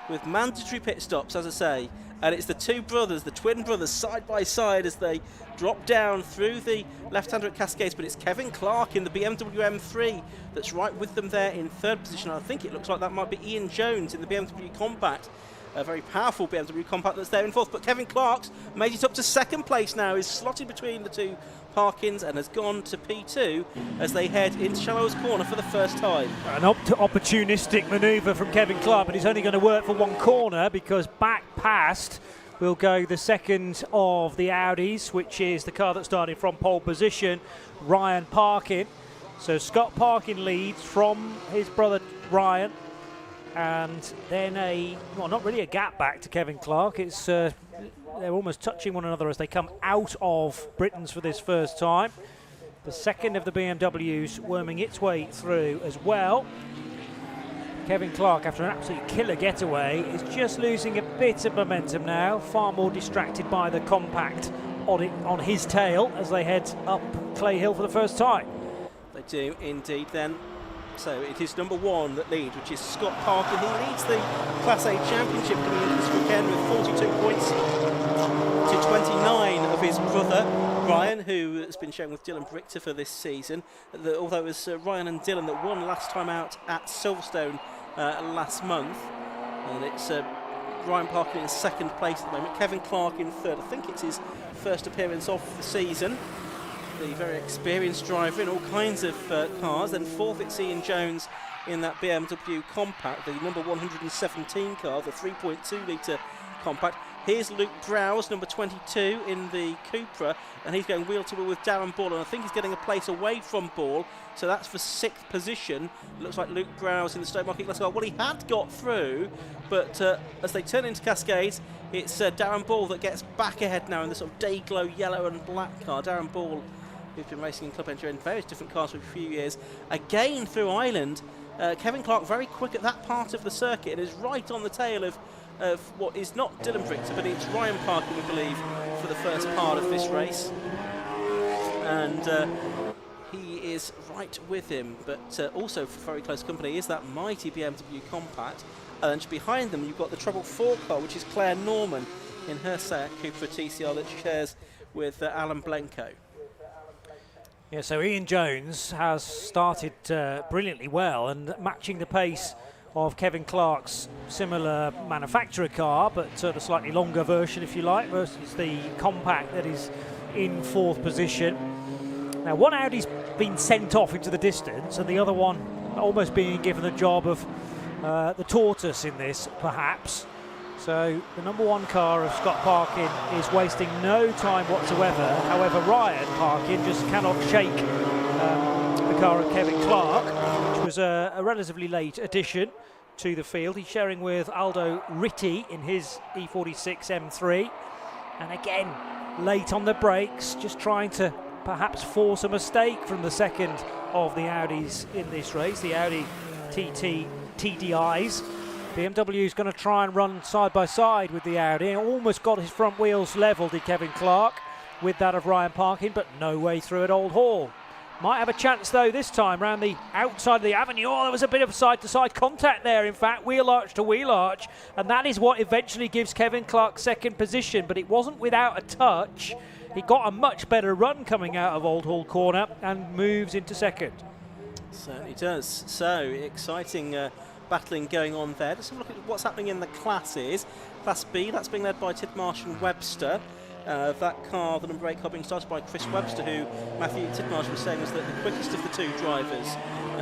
with mandatory pit stops, as I say. And it's the 2 brothers, the twin brothers, side by side as they drop down through the left-hander at Cascades, but it's Kevin Clark in the BMW M3 that's right with them there in 3rd position. I think it looks like that might be Ian Jones in the BMW Compact, a very powerful BMW Compact that's there in 4th, but Kevin Clark's made it up to 2nd place now, is slotted between the 2 Parkins and has gone to P2 as they head into Shallows Corner for the first time.
An opportunistic manoeuvre from Kevin Clark, but he's only going to work for one corner because back past will go the second of the Audis, which is the car that started from pole position, Ryan Parkin. So Scott Parkin leads from his brother Ryan, and then not really a gap back to Kevin Clark. It's they're almost touching one another as they come out of Britain's for this first time. The second of the BMWs worming its way through as well. Kevin Clark, after an absolute killer getaway, is just losing a bit of momentum now, far more distracted by the compact on his tail as they head up Clay Hill for the first time.
They do indeed then. So it is number 1 that leads, which is Scott Parkin. He leads the Class A Championship coming into this weekend with 42 points to 29 of his brother Ryan, who has been shown with Dylan Brichter for this season. Although it was Ryan and Dylan that won last time out at Silverstone last month. And it's Ryan Parkin in 2nd place at the moment, Kevin Clark in 3rd. I think it's his first appearance of the season. The very experienced driver in all kinds of cars. Then 4th it's Ian Jones in that BMW Compact, the number 117 car, the 3.2 litre Compact. Here's Luke Browse, number 22 in the Cupra, and he's going wheel to wheel with Darren Ball, and I think he's getting a place away from Ball, so that's for 6th position. Looks like Luke Browse in the Stoke Market Class car. Well, he had got through, but as they turn into Cascades, it's Darren Ball that gets back ahead now in the sort of day-glow yellow and black car. Darren Ball, who's been racing in Club Enduro in various different cars for a few years, again through Ireland. Kevin Clark very quick at that part of the circuit and is right on the tail of what is not Dylan Brichter, but it's Ryan Parkin, we believe, for the first part of this race. And he is right with him, but also for very close company is that mighty BMW Compact. And just behind them you've got the Treble 4 car, which is Claire Norman in her Seat Cupra TCR that she shares with Alan Blenko.
Yeah, so Ian Jones has started brilliantly well and matching the pace of Kevin Clark's similar manufacturer car, but a slightly longer version, if you like, versus the compact that is in 4th position. Now, one Audi's been sent off into the distance and the other one almost being given the job of the tortoise in this, perhaps. So the number 1 car of Scott Parkin is wasting no time whatsoever. However, Ryan Parkin just cannot shake the car of Kevin Clark, which was a relatively late addition to the field. He's sharing with Aldo Ritti in his E46 M3. And again, late on the brakes, just trying to perhaps force a mistake from the second of the Audis in this race, the Audi TT TDIs. BMW is going to try and run side by side with the Audi. Almost got his front wheels level, did Kevin Clark, with that of Ryan Parkin, but no way through at Old Hall. Might have a chance, though, this time round the outside of the avenue. Oh, there was a bit of side-to-side contact there, in fact, wheel arch to wheel arch, and that is what eventually gives Kevin Clark second position, but it wasn't without a touch. He got a much better run coming out of Old Hall corner and moves into second.
Certainly does. So, exciting battling going on there. Let's have a look at what's happening in the classes. Class B, that's being led by Tidmarsh and Webster. That car, the number 8 car, being started by Chris Webster, who Matthew Tidmarsh was saying was the quickest of the 2 drivers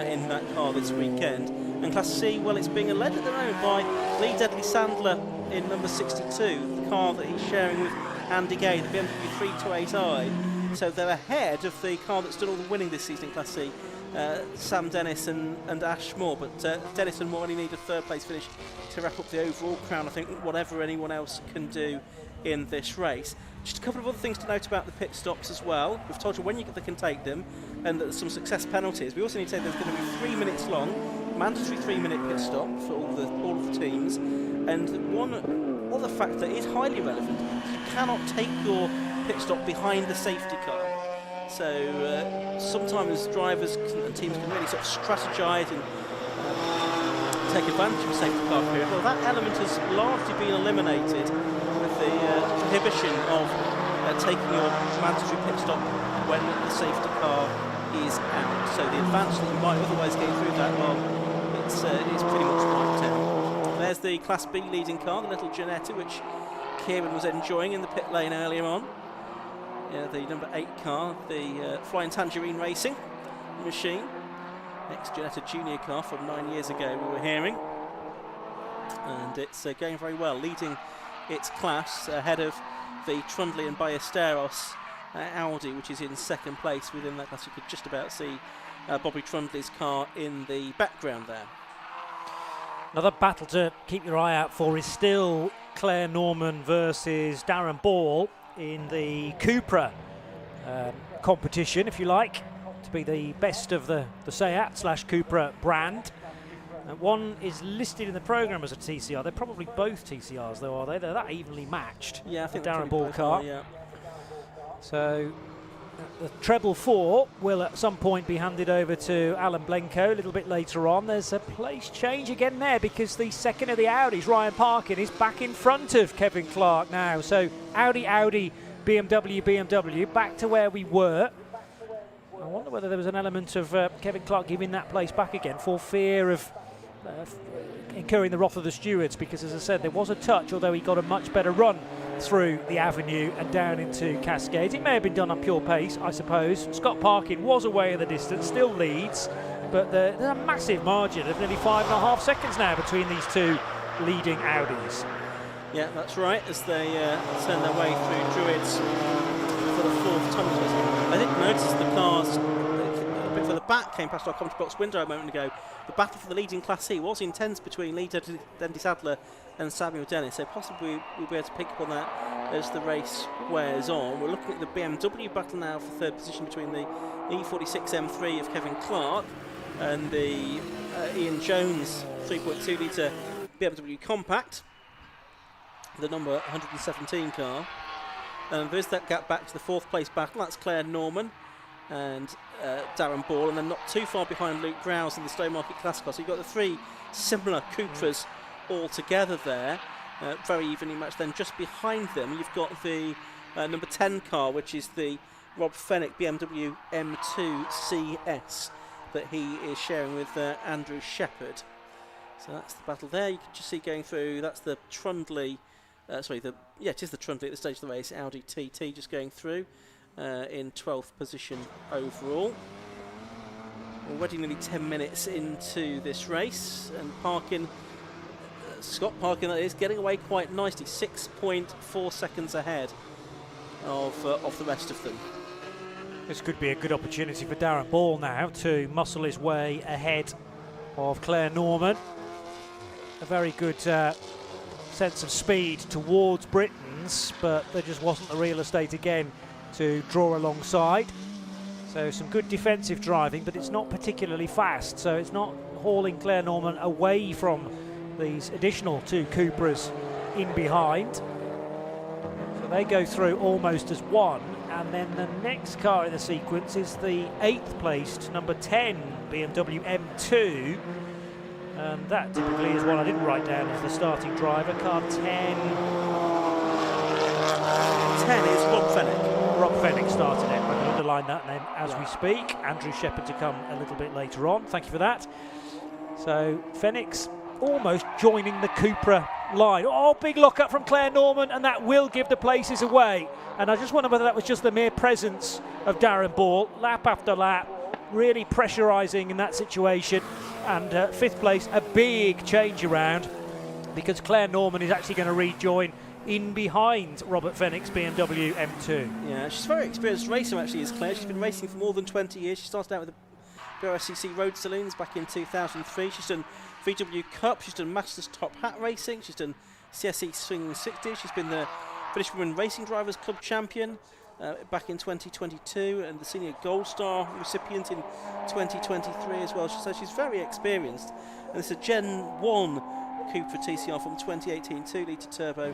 in that car this weekend. And Class C, well, it's being led at the moment by Lee Deadly Sandler in number 62, the car that he's sharing with Andy Gay, the BMW 328i. So they're ahead of the car that's done all the winning this season in Class C, Sam Dennis and Ash Moore. But Dennis and Moore only need a 3rd place finish to wrap up the overall crown, I think, whatever anyone else can do in this race. Just a couple of other things to note about the pit stops as well. We've told you when they can take them, and that there's some success penalties. We also need to say there's going to be 3 minutes long, mandatory 3-minute pit stop for all of the teams. And one other fact that is highly relevant: you cannot take your pit stop behind the safety car. So sometimes drivers and teams can really sort of strategise and take advantage of a safety car period. Well, that element has largely been eliminated with the prohibition of taking your mandatory pit stop when the safety car is out. So the advantage that you might otherwise get through that, well, it's pretty much wiped out. There's the Class B leading car, the little Ginetta, which Kieran was enjoying in the pit lane earlier on. The number 8 car, the Flying Tangerine Racing machine. Ex-Ginetta Junior car from 9 years ago, we were hearing. And it's going very well, leading its class ahead of the Trundley and Ballesteros Audi, which is in 2nd place within that class. You could just about see Bobby Trundley's car in the background there.
Another battle to keep your eye out for is still Claire Norman versus Darren Ball in the Cupra competition, if you like, to be the best of the Seat/Cupra brand. One is listed in the programme as a TCR. They're probably both TCRs, though, are they? They're that evenly matched.
Yeah, I think
the Darren Ball car.
Yeah.
So the treble 4 will at some point be handed over to Alan Blenko a little bit later on. There's a place change again there because the second of the Audis, Ryan Parkin, is back in front of Kevin Clark now. So Audi, BMW, back to where we were. I wonder whether there was an element of Kevin Clark giving that place back again for fear of incurring the wrath of the stewards, because, as I said, there was a touch, although he got a much better run through the avenue and down into Cascades. It may have been done on pure pace, I suppose. Scott Parkin was away in the distance, still leads, but there's a massive margin of nearly 5.5 seconds now between these 2 leading Audis.
Yeah, that's right, as they turn their way through Druids for the 4th tunnel. I didn't notice the cars a bit further back came past our commentary box window a moment ago. The battle for the leading Class C was intense between Lee Dendy Sadler and Samuel Dennis, so possibly we'll be able to pick up on that as the race wears on. We're looking at the BMW battle now for 3rd position between the E46 M3 of Kevin Clark and the Ian Jones 3.2 litre BMW Compact, the number 117 car. And there's that gap back to the 4th place battle. That's Claire Norman and Darren Ball, and then not too far behind Luke Grouse in the Stowmarket Class car. So you've got the 3 similar Cupras all together there, very evenly matched. Then just behind them you've got the number 10 car, which is the Rob Fennick BMW M2 CS that he is sharing with Andrew Shepherd. So that's the battle there. You can just see going through, that's the Trundley, it is the Trundley at the stage of the race, Audi TT just going through in 12th position overall. Already nearly 10 minutes into this race, and Parkin, Scott Parkin, that is, getting away quite nicely, 6.4 seconds ahead of the rest of them.
This could be a good opportunity for Darren Ball now to muscle his way ahead of Claire Norman. A very good sense of speed towards Britain's, but there just wasn't the real estate again to draw alongside. So some good defensive driving, but it's not particularly fast, so it's not hauling Claire Norman away from these additional 2 Cupras in behind. So they go through almost as one, and then the next car in the sequence is the 8th placed number 10 BMW M2, and that typically is one I didn't write down as the starting driver. Car 10.
10 is Rob Fenwick.
Rob Fenwick started it. I can underline that then as we speak. Andrew Shepherd to come a little bit later on. Thank you for that. So Fenwick's almost joining the Cupra line. Oh, big lock up from Claire Norman, and that will give the places away. And I just wonder whether that was just the mere presence of Darren Ball, lap after lap, really pressurising in that situation. And 5th place, a big change around, because Claire Norman is actually going to rejoin in behind Robert Fenwick's BMW M2.
Yeah, she's a very experienced racer actually, is Claire. She's been racing for more than 20 years. She started out with the BRSCC Road Saloons back in 2003. She's done VW Cup, she's done Masters Top Hat Racing, she's done CSE Swing 60, she's been the British Women Racing Drivers Club champion back in 2022, and the Senior Gold Star recipient in 2023 as well. So she's very experienced. And it's a Gen 1 Cupra TCR from 2018, 2-litre turbo,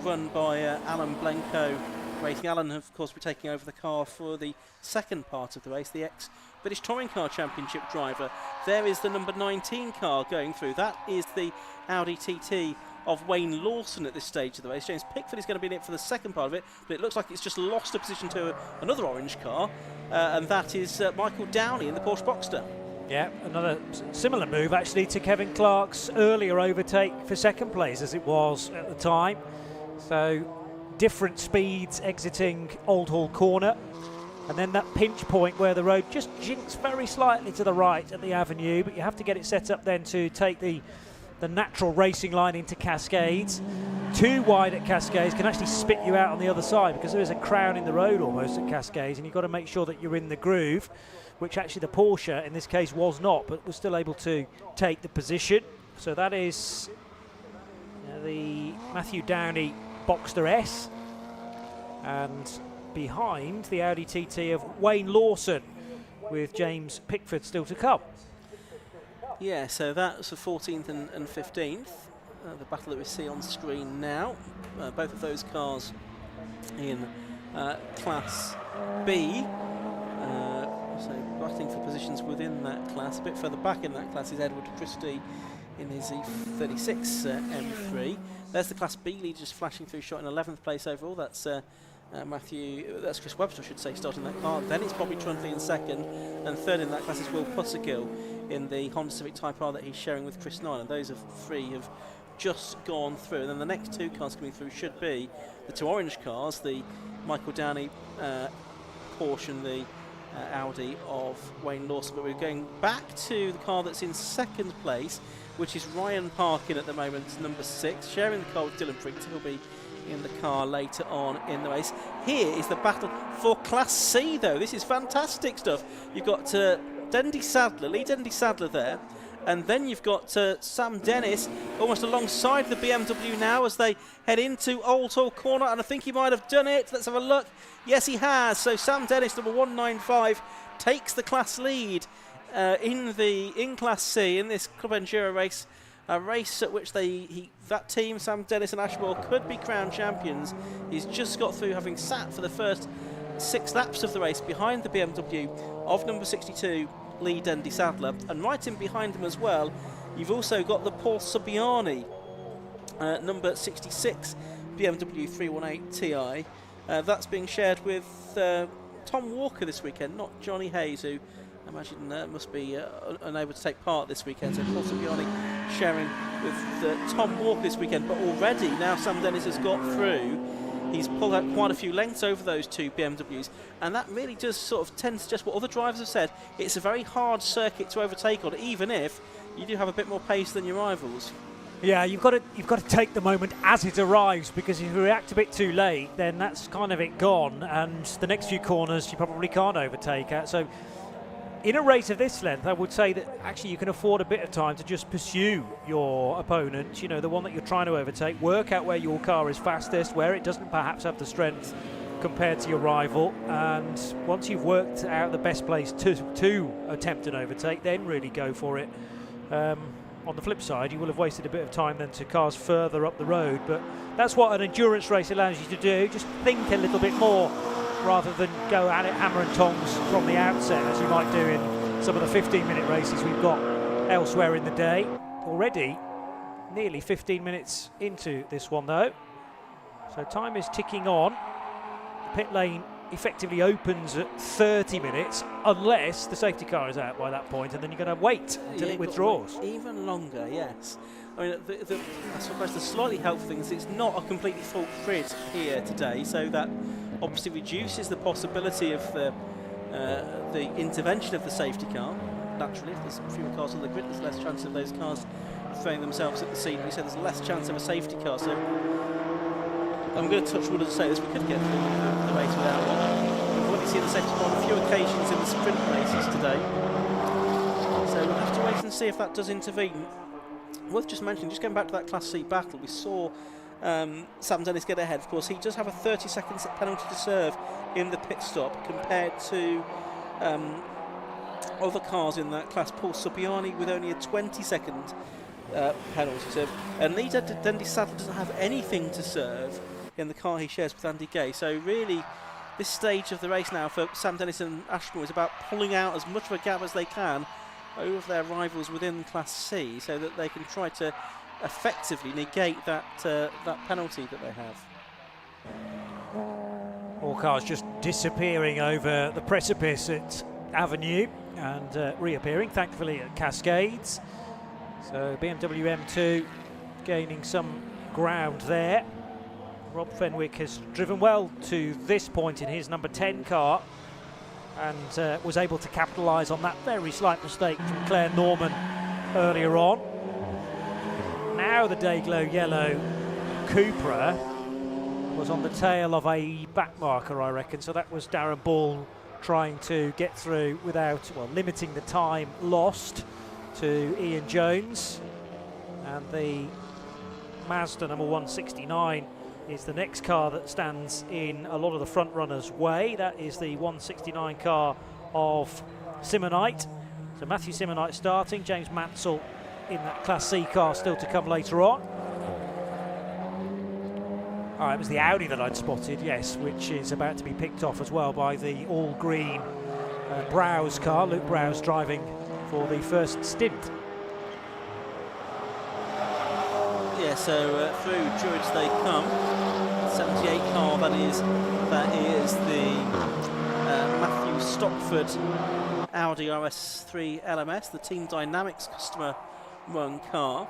run by Alan Blenko Racing. Alan, of course, will be taking over the car for the second part of the race, the ex-British Touring Car Championship driver. There is the number 19 car going through. That is the Audi TT of Wayne Lawson at this stage of the race. James Pickford is going to be in it for the second part of it, but it looks like it's just lost a position to another orange car, and that is Michael Downey in the Porsche Boxster.
Yeah, another similar move actually to Kevin Clark's earlier overtake for second place as it was at the time. So different speeds exiting Old Hall Corner, and then that pinch point where the road just jinks very slightly to the right at the avenue, but you have to get it set up then to take the natural racing line into Cascades. Too wide at Cascades can actually spit you out on the other side, because there is a crown in the road almost at Cascades, and you've got to make sure that you're in the groove, which actually the Porsche in this case was not, but was still able to take the position. So that is the Matthew Downey Boxster S, and behind the Audi TT of Wayne Lawson, with James Pickford still to come.
Yeah, so that's the 14th and 15th, the battle that we see on screen now. Both of those cars in Class B. So battling for positions within that class. A bit further back in that class is Edward Christie in his E36 M3. There's the Class B leader just flashing through, shot in 11th place overall. That's Chris Webster, I should say, starting that car. Then it's Bobby Trundley in second, and third in that class is Will Pussergill in the Honda Civic Type R that he's sharing with Chris Nine. And those three have just gone through. And then the next two cars coming through should be the two orange cars, the Michael Downey Porsche and the Audi of Wayne Lawson. But we're going back to the car that's in second place, which is Ryan Parkin at the moment, number 6, sharing the car with Dylan Pringle. He'll be in the car later on in the race. Here is the battle for Class C, though. This is fantastic stuff. You've got Dendy Sadler, Lee Dendy Sadler there, and then you've got Sam Dennis almost alongside the BMW now as they head into Old Hall Corner, and I think he might have done it. Let's have a look. Yes, he has. So Sam Dennis, number 195, takes the class lead in Class C in this Club Enduro race. A race at which that team, Sam Dennis and Ashmore, could be crowned champions. He's just got through, having sat for the first 6 laps of the race behind the BMW of number 62, Lee Dendy Sadler. And right in behind him as well, you've also got the Paul Subiani, number 66, BMW 318 Ti. That's being shared with Tom Walker this weekend, not Johnny Hayes, who I imagine must be unable to take part this weekend. So Paul Subiani sharing with Tom Walker this weekend. But already now Sam Dennis has got through He's pulled out quite a few lengths over those two BMWs, and that really does sort of tend to suggest what other drivers have said. It's a very hard circuit to overtake on, even if you do have a bit more pace than your rivals.
Yeah, you've got to take the moment as it arrives, because if you react a bit too late, then that's kind of it gone, and the next few corners you probably can't overtake at. So in a race of this length, I would say that actually you can afford a bit of time to just pursue your opponent, you know, the one that you're trying to overtake, work out where your car is fastest, where it doesn't perhaps have the strength compared to your rival, and once you've worked out the best place to attempt an overtake, then really go for it. On the flip side, you will have wasted a bit of time then to cars further up the road, but that's what an endurance race allows you to do. Just think a little bit more rather than go at it hammer and tongs from the outset, as you might do in some of the 15-minute races we've got elsewhere in the day. Already nearly 15 minutes into this one though, so time is ticking on. The pit lane effectively opens at 30 minutes unless the safety car is out by that point, and then you're going to wait until it withdraws.
Even longer, yes. I mean, I suppose the slightly helpful thing is it's not a completely full grid here today, so that obviously reduces the possibility of the intervention of the safety car. Naturally, if there's fewer cars on the grid, there's less chance of those cars throwing themselves at the scenery, so there's less chance of a safety car. So I'm going to touch wood, as I say, as we could get through the race without one. We've already seen the safety car on a few occasions in the sprint races today, so we'll have to wait and see if that does intervene. Worth just mentioning, just going back to that Class C battle, we saw Sam Dennis get ahead. Of course, he does have a 30-second penalty to serve in the pit stop compared to other cars in that class. Paul Suppiani with only a 20-second penalty to serve, and Lee Dundee sadly doesn't have anything to serve in the car he shares with Andy Gay. So really, this stage of the race now for Sam Dennis and Ashmore is about pulling out as much of a gap as they can over their rivals within Class C, so that they can try to effectively negate that penalty that they have.
All cars just disappearing over the precipice at Avenue and reappearing, thankfully, at Cascades. So BMW M2 gaining some ground there. Rob Fenwick has driven well to this point in his number 10 car, and was able to capitalise on that very slight mistake from Claire Norman earlier on. Now the Dayglow Yellow Cupra was on the tail of a backmarker, I reckon, so that was Darren Ball trying to get through without, well, limiting the time lost to Ian Jones. And the Mazda number 169 is the next car that stands in a lot of the front runners' way. That is the 169 car of Simonite. So Matthew Simonite starting, James Mansell in that Class C car still to come later on. It was the Audi that I'd spotted, yes, which is about to be picked off as well by the all-green Browse car. Luke Browse driving for the first stint.
Yeah, so through Druids they come. 78 car, that is the Matthew Stockford Audi RS3 LMS, the Team Dynamics customer run car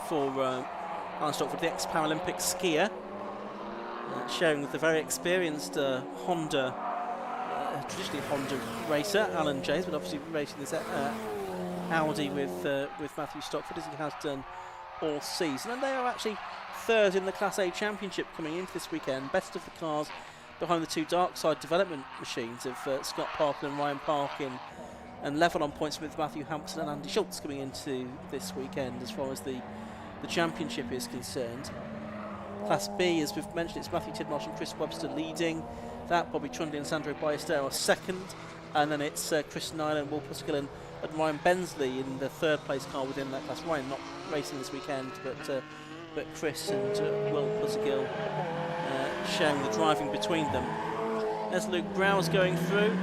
for Alan Stockford, the ex-Paralympic skier, showing with the very experienced Honda, traditionally Honda racer, Alan James, but obviously racing this Audi with Matthew Stockford, as he has done all season. And they are actually third in the Class A Championship coming into this weekend, best of the cars behind the two Darkside development machines of Scott Parkin and Ryan Parkin, and level on points with Matthew Hampson and Andy Schultz coming into this weekend as far as the championship is concerned. Class B, as we've mentioned, it's Matthew Tidmarsh and Chris Webster leading that. Bobby Trundley and Sandro Ballester are second, and then it's Chris Nyland, Will Pusigill and Ryan Bensley in the third place car within that class. Ryan not racing this weekend, but Chris and Will Pusigill sharing the driving between them. There's Luke Browse going through.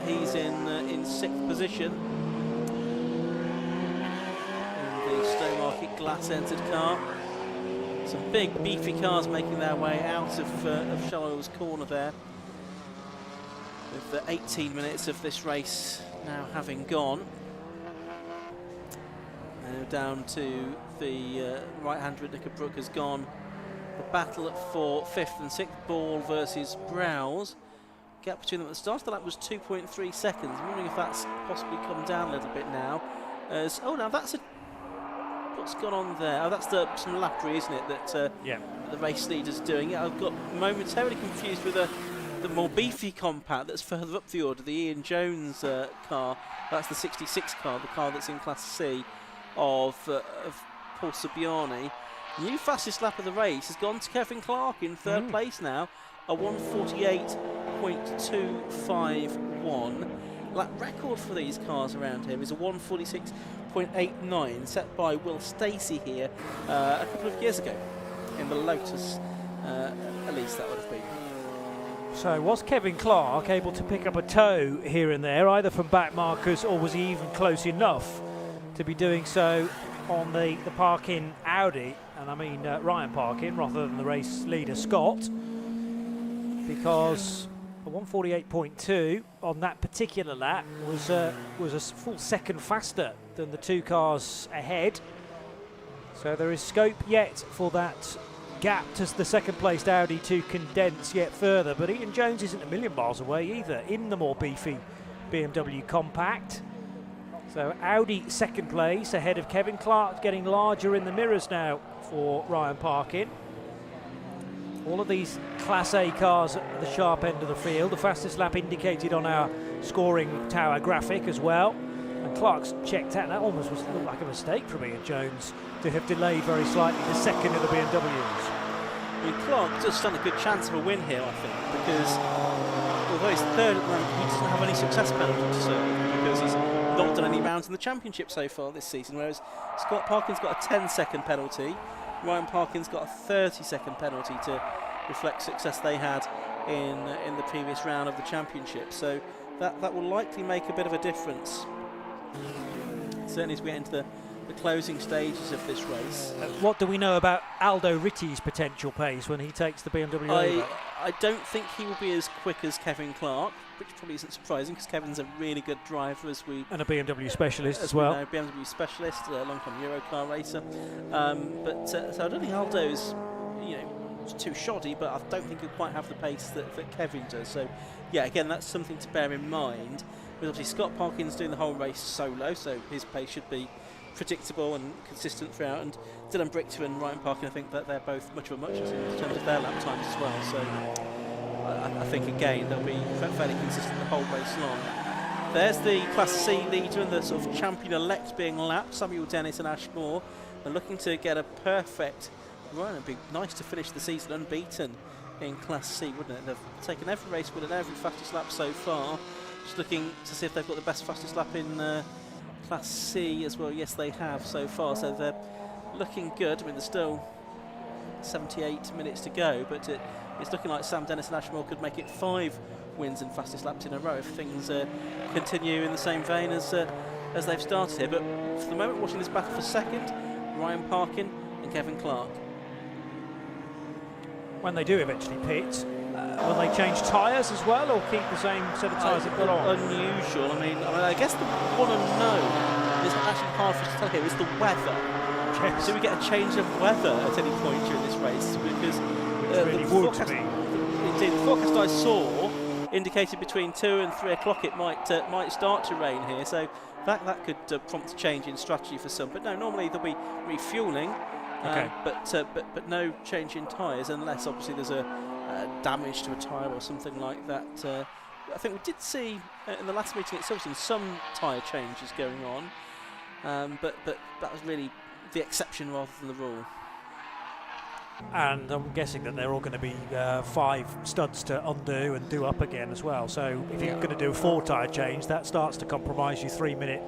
He's in sixth position in the Stowmarket glass-entered car. Some big beefy cars making their way out of Charles corner there, with the 18 minutes of this race now having gone. Down to the right-hander, Knickerbrook has gone. The battle for 5th and 6th. Ball versus Browse. Gap between them at the start of the lap was 2.3 seconds. I'm wondering if that's possibly come down a little bit now. Now that's what's gone on there? Oh, that's some lappery, isn't it? That the race leader's doing. Yeah, I've got momentarily confused with the more beefy compact that's further up the order, the Ian Jones car. That's the 66 car, the car that's in Class C of Paul Subiani. New fastest lap of the race has gone to Kevin Clark in 3rd place now, a 1:48.251. Lap record for these cars around here is a 1:46.89, set by Will Stacey here a couple of years ago in the Lotus, at least that would have been.
So was Kevin Clark able to pick up a toe here and there, either from back markers, or was he even close enough to be doing so on the Parkin Audi, and I mean Ryan Parkin rather than the race leader Scott, because a 1:48.2 on that particular lap was a full second faster than the 2 cars ahead. So there is scope yet for that gap to the second placed Audi to condense yet further, but Ian Jones isn't a million miles away either in the more beefy BMW compact. So Audi 2nd place ahead of Kevin Clark, getting larger in the mirrors now for Ryan Parkin. All of these Class A cars at the sharp end of the field. The fastest lap indicated on our scoring tower graphic as well. And Clark's checked out. That almost looked like a mistake from Ian Jones to have delayed very slightly the second of the BMWs.
I mean, Clark does stand a good chance of a win here, I think, because although he's 3rd at the moment, he doesn't have any success penalty to serve because he's not done any rounds in the championship so far this season, whereas Scott Parkin's got a 10-second penalty. Ryan Parkin's got a 30-second penalty to reflect success they had in the previous round of the championship. So that will likely make a bit of a difference, certainly as we get into the closing stages of this race.
What do we know about Aldo Ritti's potential pace when he takes the BMW over?
I don't think he will be as quick as Kevin Clark, which probably isn't surprising because Kevin's a really good driver and
a BMW specialist as well.
BMW specialist, a long-time Eurocar racer. So I don't think Aldo's too shoddy, but I don't think he'll quite have the pace that Kevin does. So yeah, again, that's something to bear in mind. But obviously Scott Parkin's doing the whole race solo, so his pace should be predictable and consistent throughout, and Dylan Brichter and Ryan Parkin, I think that they're both much of a muchness in terms of their lap times as well, so I think again they'll be fairly consistent the whole race long. There's the Class C leader and the sort of champion-elect being lapped, Samuel Dennis and Ash Moore. They're looking to get a perfect run. It'd be nice to finish the season unbeaten in Class C, wouldn't it? They've taken every race win and every fastest lap so far. Just looking to see if they've got the best fastest lap in Class C as well. Yes, they have so far, so they're looking good. I mean, there's still 78 minutes to go, but it's looking like Sam Dennis and Ashmore could make it 5 wins and fastest laps in a row if things continue in the same vein as they've started here. But for the moment, watching this battle for 2nd, Ryan Parkin and Kevin Clark.
When they do eventually pit, will they change tyres as well, or keep the same set of tyres they've got on?
Unusual. I mean, I guess the one unknown is actually hard for us to tell here is the weather. Yes. So we get a change of weather at any point during this race, because the forecast I saw indicated between 2 and 3 o'clock it might start to rain here. So that could prompt a change in strategy for some. But no, normally there'll be refuelling.
Okay.
But no change in tyres unless obviously there's a damage to a tyre or something like that. I think we did see in the last meeting itself some tyre changes going on, but that was really the exception rather than the rule.
And I'm guessing that they're all going to be 5 studs to undo and do up again as well. So if you're going to do a 4 tyre change, that starts to compromise your 3-minute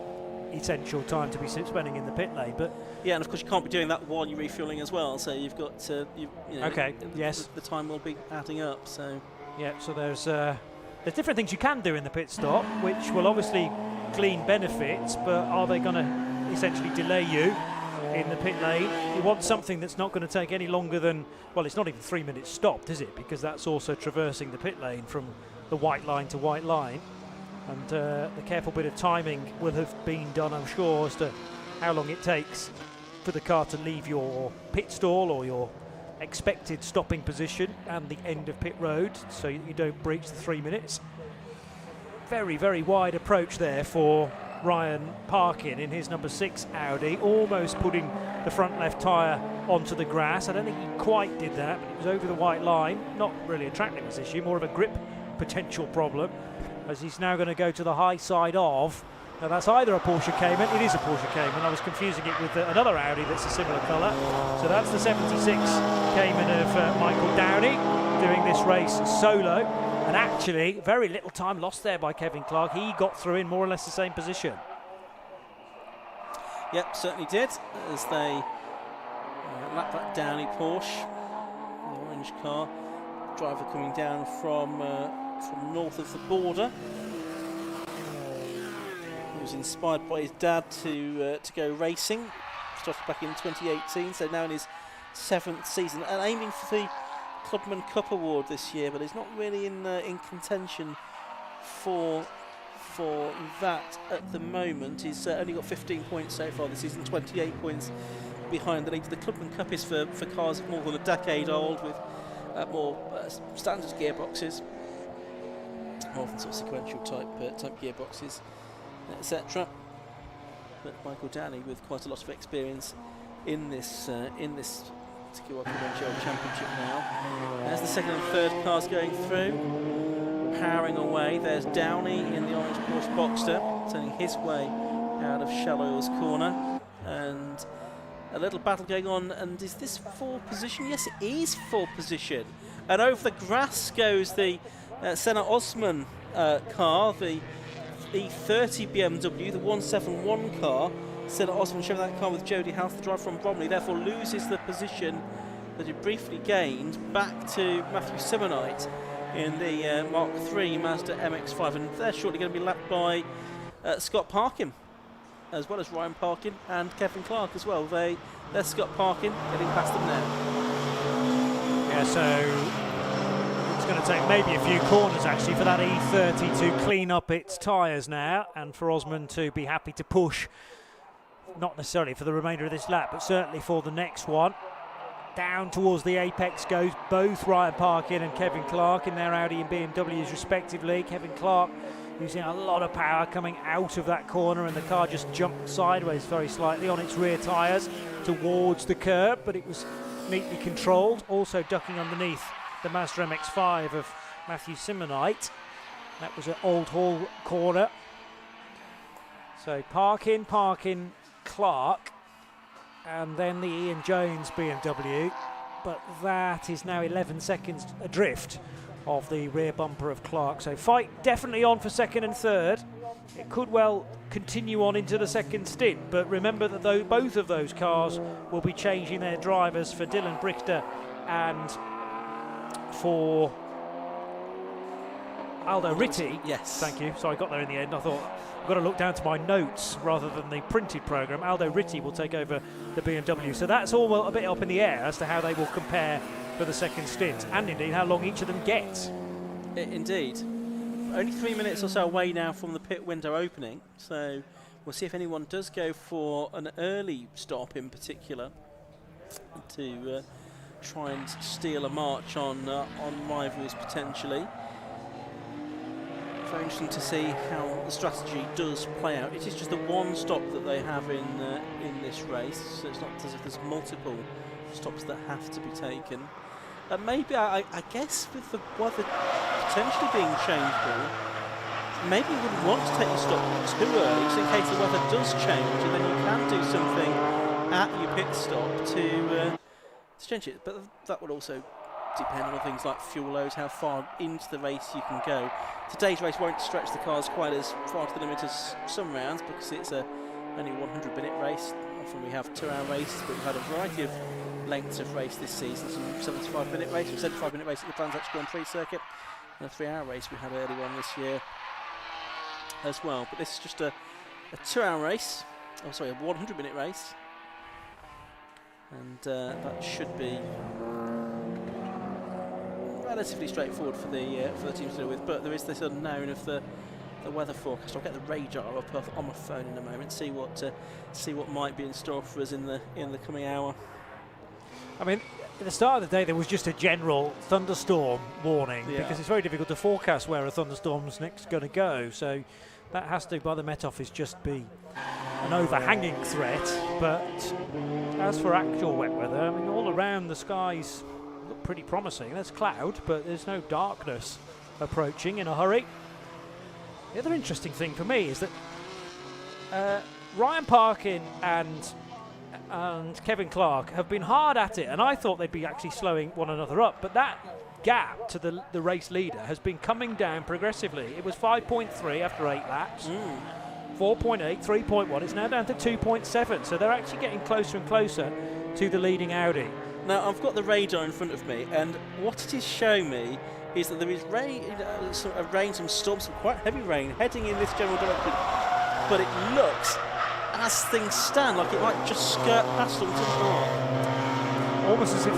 essential time to be spending in the pit lane. But
yeah, and of course you can't be doing that while you're refueling as well, so you've got
okay, yes,
the time will be adding up. So
yeah, so there's different things you can do in the pit stop which will obviously glean benefits, but are they going to essentially delay you in the pit lane? You want something that's not going to take any longer than, well, it's not even 3 minutes stopped, is it? Because that's also traversing the pit lane from the white line to white line. And the careful bit of timing will have been done, I'm sure, as to how long it takes for the car to leave your pit stall or your expected stopping position and the end of pit road, so you don't breach the 3 minutes. Very, very wide approach there for Ryan Parkin in his number 6 Audi, almost putting the front left tyre onto the grass. I don't think he quite did that, but it was over the white line. Not really a track limits issue, more of a grip potential problem, as he's now going to go to the high side of, now that's either a Porsche Cayman, it is a Porsche Cayman, I was confusing it with another Audi that's a similar colour. So that's the 76 Cayman of Michael Downey doing this race solo, and actually very little time lost there by Kevin Clark. He got through in more or less the same position.
Yep, certainly did, as they lap that Downey Porsche, the orange car. Driver coming down from north of the border. He was inspired by his dad to go racing. Started back in 2018, so now in his 7th season, and aiming for the Clubman Cup award this year, but he's not really in contention for that at the moment. He's only got 15 points so far this season, 28 points behind the lead. The Clubman Cup is for cars more than a decade old, with more standard gearboxes, more than sort of sequential type gearboxes, etc. But Michael Downey, with quite a lot of experience in this particular Convention Championship now. There's the second and third cars going through, powering away. There's Downey in the orange Porsche Boxster, turning his way out of Shallow's corner, and a little battle going on. And is this 4 position? Yes, it is 4 position. And over the grass goes the Senna Osman car, the E30 BMW, the 171 car. Senna Osman showing that car with Jody House, the driver from Bromley, therefore loses the position that he briefly gained back to Matthew Simonite in the Mark III Mazda MX5, and they're shortly going to be lapped by Scott Parkin, as well as Ryan Parkin and Kevin Clark as well. There's Scott Parkin getting past them now.
Yeah, so it's going to take maybe a few corners actually for that E30 to clean up its tyres now, and for Osman to be happy to push, not necessarily for the remainder of this lap, but certainly for the next one. Down towards the apex goes both Ryan Parkin and Kevin Clark in their Audi and BMWs respectively. Kevin Clark using a lot of power coming out of that corner, and the car just jumped sideways very slightly on its rear tyres towards the curb, but it was neatly controlled. Also ducking underneath the Mazda MX-5 of Matthew Simonite. That was an Old Hall corner. So Parkin, Clark, and then the Ian Jones BMW, but that is now 11 seconds adrift of the rear bumper of Clark. So fight definitely on for second and third. It could well continue on into the second stint, but remember that both of those cars will be changing their drivers for Dylan Brichter and for Aldo Ritti.
Yes.
Thank you. So I got there in the end. I thought I've got to look down to my notes rather than the printed programme. Aldo Ritti will take over the BMW. So that's all a bit up in the air as to how they will compare for the second stint, and indeed how long each of them gets.
Indeed. Only 3 minutes or so away now from the pit window opening, so we'll see if anyone does go for an early stop in particular to try and steal a march on rivals potentially. Very interesting to see how the strategy does play out. It is just the one stop that they have in this race, so it's not as if there's multiple stops that have to be taken. Maybe, I guess, with the weather potentially being changeable, maybe you wouldn't want to take the stop too early, just in case the weather does change, and then you can do something at your pit stop to change it. But that would also depend on things like fuel loads, how far into the race you can go. Today's race won't stretch the cars quite as far to the limit as some rounds, because it's only a 100-minute race. Often we have 2-hour races, but we've had a variety of lengths of race this season. Some 75-minute race, or 75-minute race at the Transact Grand Prix circuit, and a 3-hour race we had earlier on this year as well. But this is just a 2-hour race, a 100-minute race, and that should be relatively straightforward for the teams to deal with. But there is this unknown of the weather forecast. I'll get the radar up on my phone in a moment, see what might be in store for us in the coming hour.
I mean, at the start of the day, there was just a general thunderstorm warning because it's very difficult to forecast where a thunderstorm's next going to go. So that has to, by the Met Office, just be an overhanging threat. But as for actual wet weather, I mean, all around the skies look pretty promising. There's cloud, but there's no darkness approaching in a hurry. The other interesting thing for me is that Ryan Parkin and Kevin Clark have been hard at it, and I thought they'd be actually slowing one another up, but that gap to the race leader has been coming down progressively. It was 5.3 after 8 laps, 4.8, 3.1, it's now down to 2.7, so they're actually getting closer and closer to the leading Audi.
Now, I've got the radar in front of me, and what it is showing me is that there is rain, some storms, some quite heavy rain heading in this general direction, but it looks, as things stand, like it might just skirt past Oulton Park.
Almost as if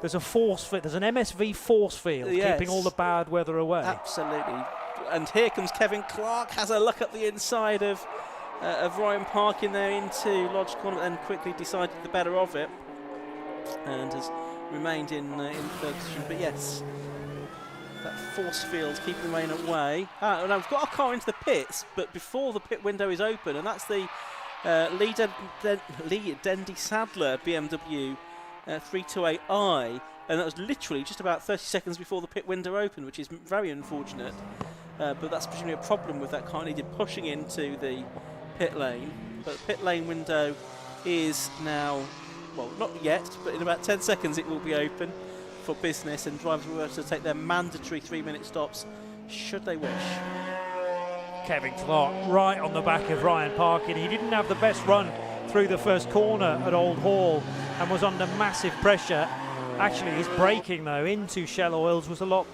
there's a force field, there's an MSV force field keeping all the bad weather away.
Absolutely. And here comes Kevin Clark, has a look at the inside of Ryan Parkin there into Lodge Corner, and quickly decided the better of it, and has remained in third position. But yes, that force field keeping the rain away. Now we've got our car into the pits, but before the pit window is open, and that's the Lee Dendy Sadler BMW 328i, and that was literally just about 30 seconds before the pit window opened, which is very unfortunate. But that's presumably a problem with that car, needed pushing into the pit lane. But the pit lane window is now, well, not yet, but in about 10 seconds it will be open for business, and drivers will be able to take their mandatory 3-minute stops should they wish.
Kevin Clark right on the back of Ryan Parkin. He didn't have the best run through the first corner at Old Hall and was under massive pressure. Actually, his braking though into Shell Oils was a lot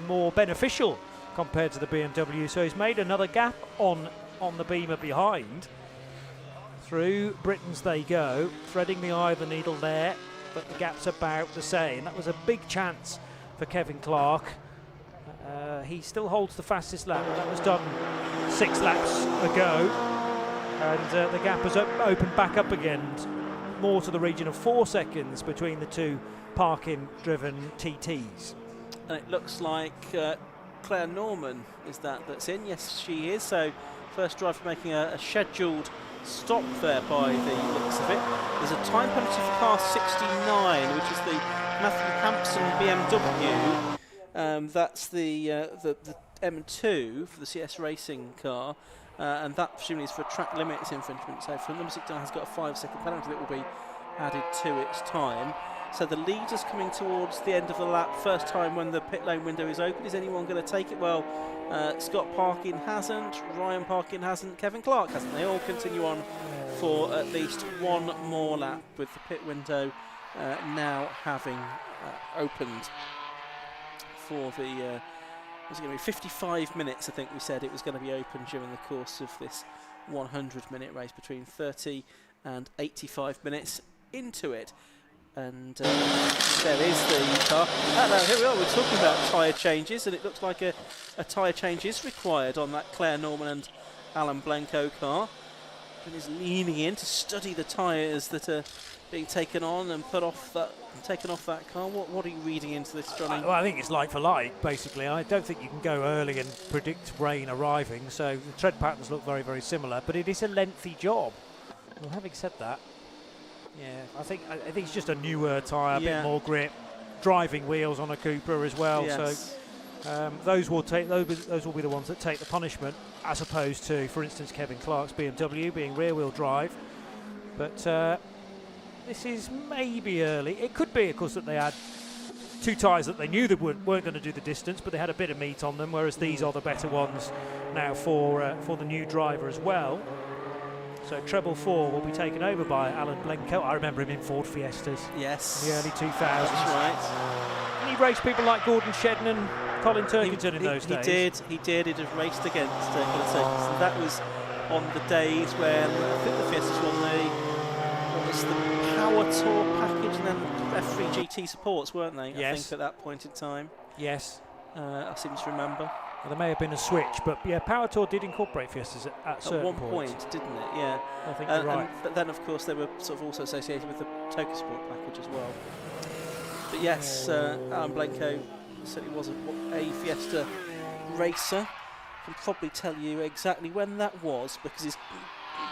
more beneficial compared to the BMW, so he's made another gap on the Beamer behind. Through Britons they go, threading the eye of the needle there, but the gap's about the same. That was a big chance for Kevin Clark. He still holds the fastest lap. That was done 6 laps ago, and the gap has opened back up again, more to the region of 4 seconds between the two Parkin-driven TTs.
And it looks like Claire Norman is that's in. Yes, she is. So first driver making a scheduled stop there by the looks of it. There's a time penalty for car 69, which is the Matthew Hampson BMW. That's the M2 for the CS Racing car, and that presumably is for track limits infringement. So for number 69 has got a 5-second penalty that will be added to its time. So the leader's coming towards the end of the lap, first time when the pit lane window is open. Is anyone going to take it? Well, Scott Parkin hasn't, Ryan Parkin hasn't, Kevin Clark hasn't. They all continue on for at least one more lap, with the pit window now having opened for the, was it going to be 55 minutes, I think we said it was going to be open during the course of this 100-minute race, between 30 and 85 minutes into it. And there is the car. Here we are, we're talking about tyre changes, and it looks like a tyre change is required on that Claire Norman and Alan Blencoe car. And is leaning in to study the tyres that are being taken on and taken off that car. What are you reading into this, Johnny?
Well, I think it's like for like, basically. I don't think you can go early and predict rain arriving, so the tread patterns look very, very similar, but it is a lengthy job. Well, having said that, yeah, I think it's just a newer tyre, a bit more grip, driving wheels on a Cupra as well.
Yes.
So those will be the ones that take the punishment, as opposed to, for instance, Kevin Clark's BMW being rear-wheel drive. But this is maybe early. It could be, of course, that they had 2 tyres that they knew that weren't going to do the distance, but they had a bit of meat on them, whereas these are the better ones now for the new driver as well. So treble 4 will be taken over by Alan Blencoe. I remember him in Ford Fiestas.
Yes.
In the early 2000s.
That's right.
And he raced people like Gordon Shedden and Colin Turkington in those days.
He did. He'd have raced against Colin Turkington. So that was on the days when I think the Fiestas won the Power Tour package, and then F3 GT supports, weren't they?
Yes.
I think at that point in time.
Yes.
I seem to remember.
There may have been a switch, but yeah, Power Tour did incorporate Fiestas at certain
one
points.
point, didn't it? Yeah.
I think you're right.
But then, of course, they were sort of also associated with the Cleo Sport package as well. But yes, Alan Blanco certainly was a Fiesta racer. Can probably tell you exactly when that was because he's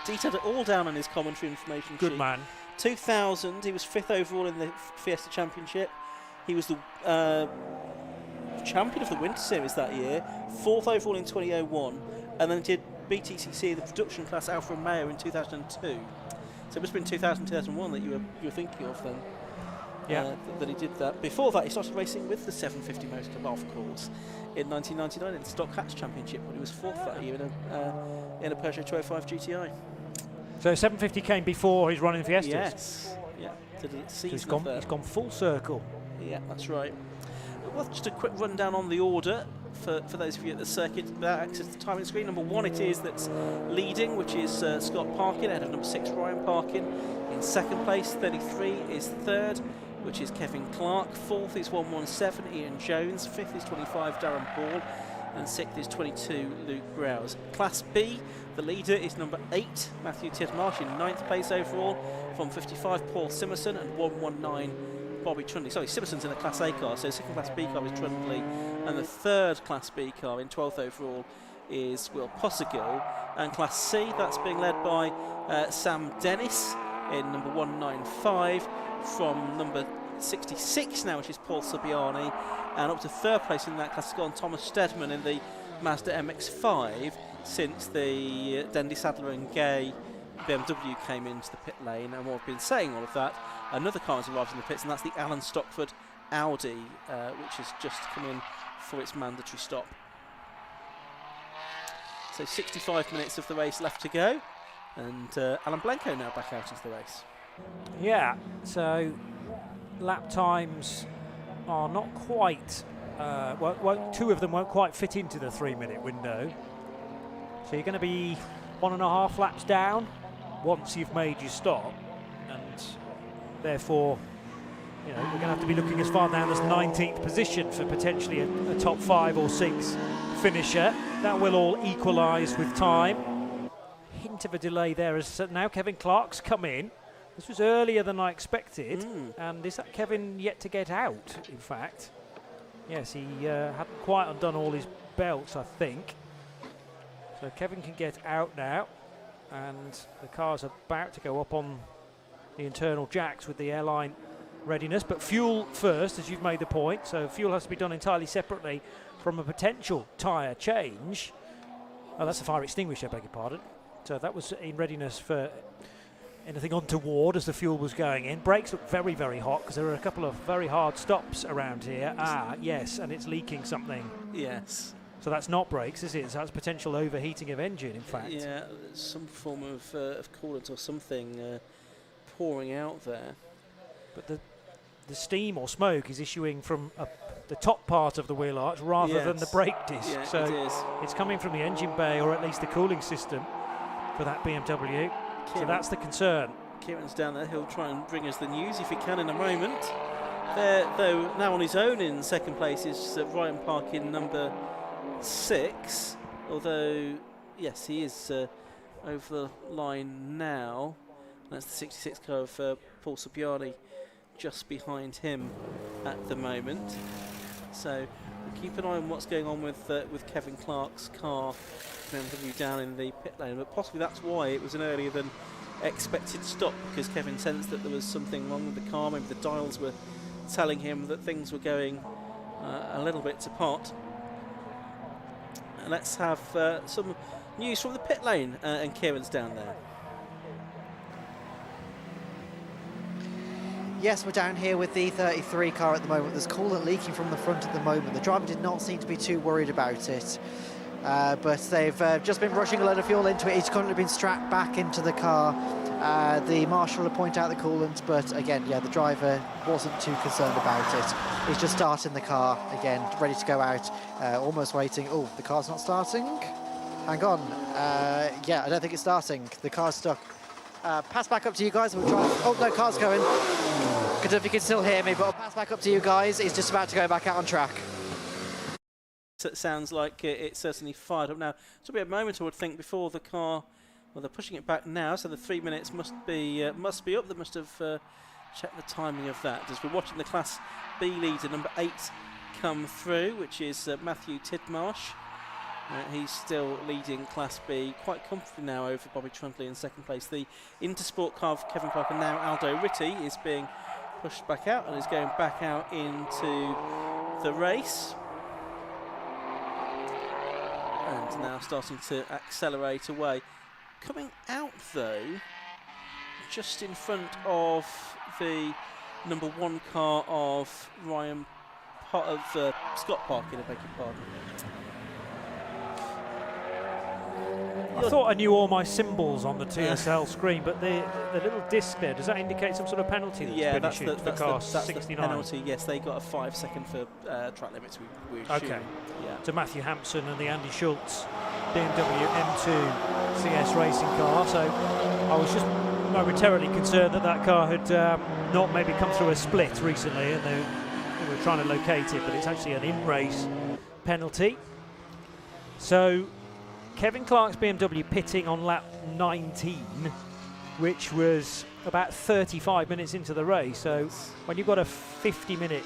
detailed it all down on his commentary information sheet.
Good man.
2000, he was 5th overall in the Fiesta Championship. He was the champion of the Winter Series that year, 4th overall in 2001, and then did BTCC, the production class Alfa Romeo in 2002. So it must have been 2000, 2001 that you were thinking of then.
Yeah.
That he did that. Before that, he started racing with the 750 Motor Club, of course, in 1999 in the Stock Hatch Championship, when he was 4th that year in a Peugeot 205 GTI.
So 750 came before his running Fiestas.
Yes. Yeah. So
he's gone full circle.
Yeah, that's right. Well, just a quick rundown on the order for those of you at the circuit without access to the timing screen. Number 1 it is that's leading, which is Scott Parkin, ahead of number 6 Ryan Parkin. In 2nd place, 33 is 3rd, which is Kevin Clark. 4th is 117 Ian Jones. 5th is 25 Darren Paul. And 6th is 22 Luke Browse. Class B, the leader is number 8 Matthew Tidmarsh in 9th place overall, from 55 Paul Simerson and 119 Bobby Trundley. Sorry, Simerson's in a Class A car, so 2nd Class B car is Trundley, and the 3rd Class B car in 12th overall is Will Possegill. And Class C, that's being led by Sam Dennis in number 195, from number 66 now, which is Paul Subiani, and up to 3rd place in that class has gone Thomas Steadman in the Mazda MX5 since the Dendy Sadler and Gay BMW came into the pit lane. And what we've been saying all of that, another car has arrived in the pits, and that's the Alan Stockford Audi, which has just come in for its mandatory stop. So 65 minutes of the race left to go, and Alan Blanco now back out into the race.
Yeah, so lap times are not quite, well, 2 of them won't quite fit into the 3-minute window. So you're going to be 1.5 laps down once you've made your stop, and therefore, you know, we're going to have to be looking as far down as 19th position for potentially a top 5 or 6 finisher. That will all equalise with time. Hint of a delay there as now Kevin Clark's come in. This was earlier than I expected, and is that Kevin yet to get out, in fact? Yes, he hadn't quite undone all his belts, I think. So Kevin can get out now, and the car's about to go up on the internal jacks with the airline readiness, but fuel first, as you've made the point, so fuel has to be done entirely separately from a potential tyre change. Oh, that's a fire extinguisher, I beg your pardon. So that was in readiness for anything untoward as the fuel was going in. Brakes look very, very hot because there are a couple of very hard stops around here. Ah, yes, and it's leaking something.
Yes.
So that's not brakes, is it? So that's potential overheating of engine, in fact.
Yeah, some form of coolant or something pouring out there.
But the steam or smoke is issuing from the top part of the wheel arch rather than the brake disc.
Yeah,
so
it is.
It's coming from the engine bay, or at least the cooling system for that BMW. So that's the concern.
Kieran's down there. He'll try and bring us the news if he can in a moment. There, though, now on his own in 2nd place is Ryan Parkin, number 6. Although, yes, he is over the line now. That's the 66 car of Paul Subiani just behind him at the moment. So we'll keep an eye on what's going on with Kevin Clark's car BMW down in the pit lane, but possibly that's why it was an earlier than expected stop, because Kevin sensed that there was something wrong with the car. Maybe the dials were telling him that things were going a little bit to pot. Let's have some news from the pit lane, and Kieran's down there.
Yes, we're down here with the 33 car at the moment. There's coolant leaking from the front at the moment. The driver did not seem to be too worried about it. But they've just been rushing a load of fuel into it. It's currently been strapped back into the car. The marshal will point out the coolant, but again, yeah, the driver wasn't too concerned about it. He's just starting the car again, ready to go out, almost waiting. Oh, the car's not starting. Hang on. Yeah, I don't think it's starting. The car's stuck. Pass back up to you guys. We'll try. Oh, no, car's going. I don't know if you can still hear me, but I'll pass back up to you guys. He's just about to go back out on track.
sounds like it's certainly fired up now. It's will be a moment, I would think, before the car. Well, they're pushing it back now, so the 3 minutes must be up. They must have checked the timing of that. As we're watching the Class B leader, number 8, come through, which is Matthew Tidmarsh. He's still leading Class B quite comfortably now over Bobby Trundley in second place. The Intersport car of Kevin Clark, and now Aldo Ritty is being pushed back out and is going back out into the race. And now starting to accelerate away. Coming out though, just in front of the number 1 car of Scott Parkin, I beg your pardon.
I thought I knew all my symbols on the TSL screen, but the little disc there, does that indicate some sort of penalty that's been issued for car 69?
The penalty, yes, they got a 5 second for track limits, we assume.
Okay,
yeah.
To Matthew Hampson and the Andy Schultz BMW M2 CS racing car, so I was just momentarily concerned that car had not maybe come through a split recently and they were trying to locate it, but it's actually an in-race penalty. So Kevin Clark's BMW pitting on lap 19, which was about 35 minutes into the race. So when you've got a 50-minute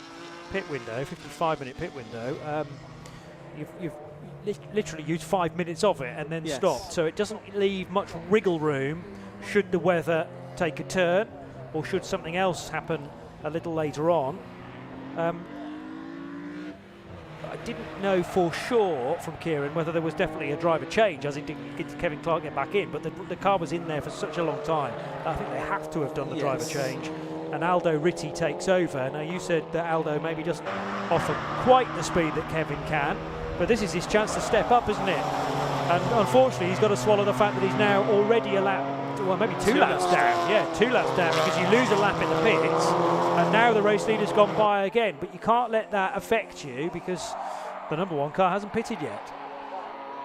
pit window, 55-minute pit window, you've literally used 5 minutes of it and then stopped. So it doesn't leave much wriggle room should the weather take a turn or should something else happen a little later on. I didn't know for sure from Kieran whether there was definitely a driver change, as in did Kevin Clark get back in, but the car was in there for such a long time. I think they have to have done the driver change. And Aldo Ritty takes over. Now you said that Aldo maybe doesn't offer quite the speed that Kevin can, but this is his chance to step up, isn't it? And unfortunately he's got to swallow the fact that he's now already a lap, well maybe two laps down. Yeah, 2 laps down, because you lose a lap in the pits and now the race leader's gone by again. But you can't let that affect you because the number 1 car hasn't pitted yet.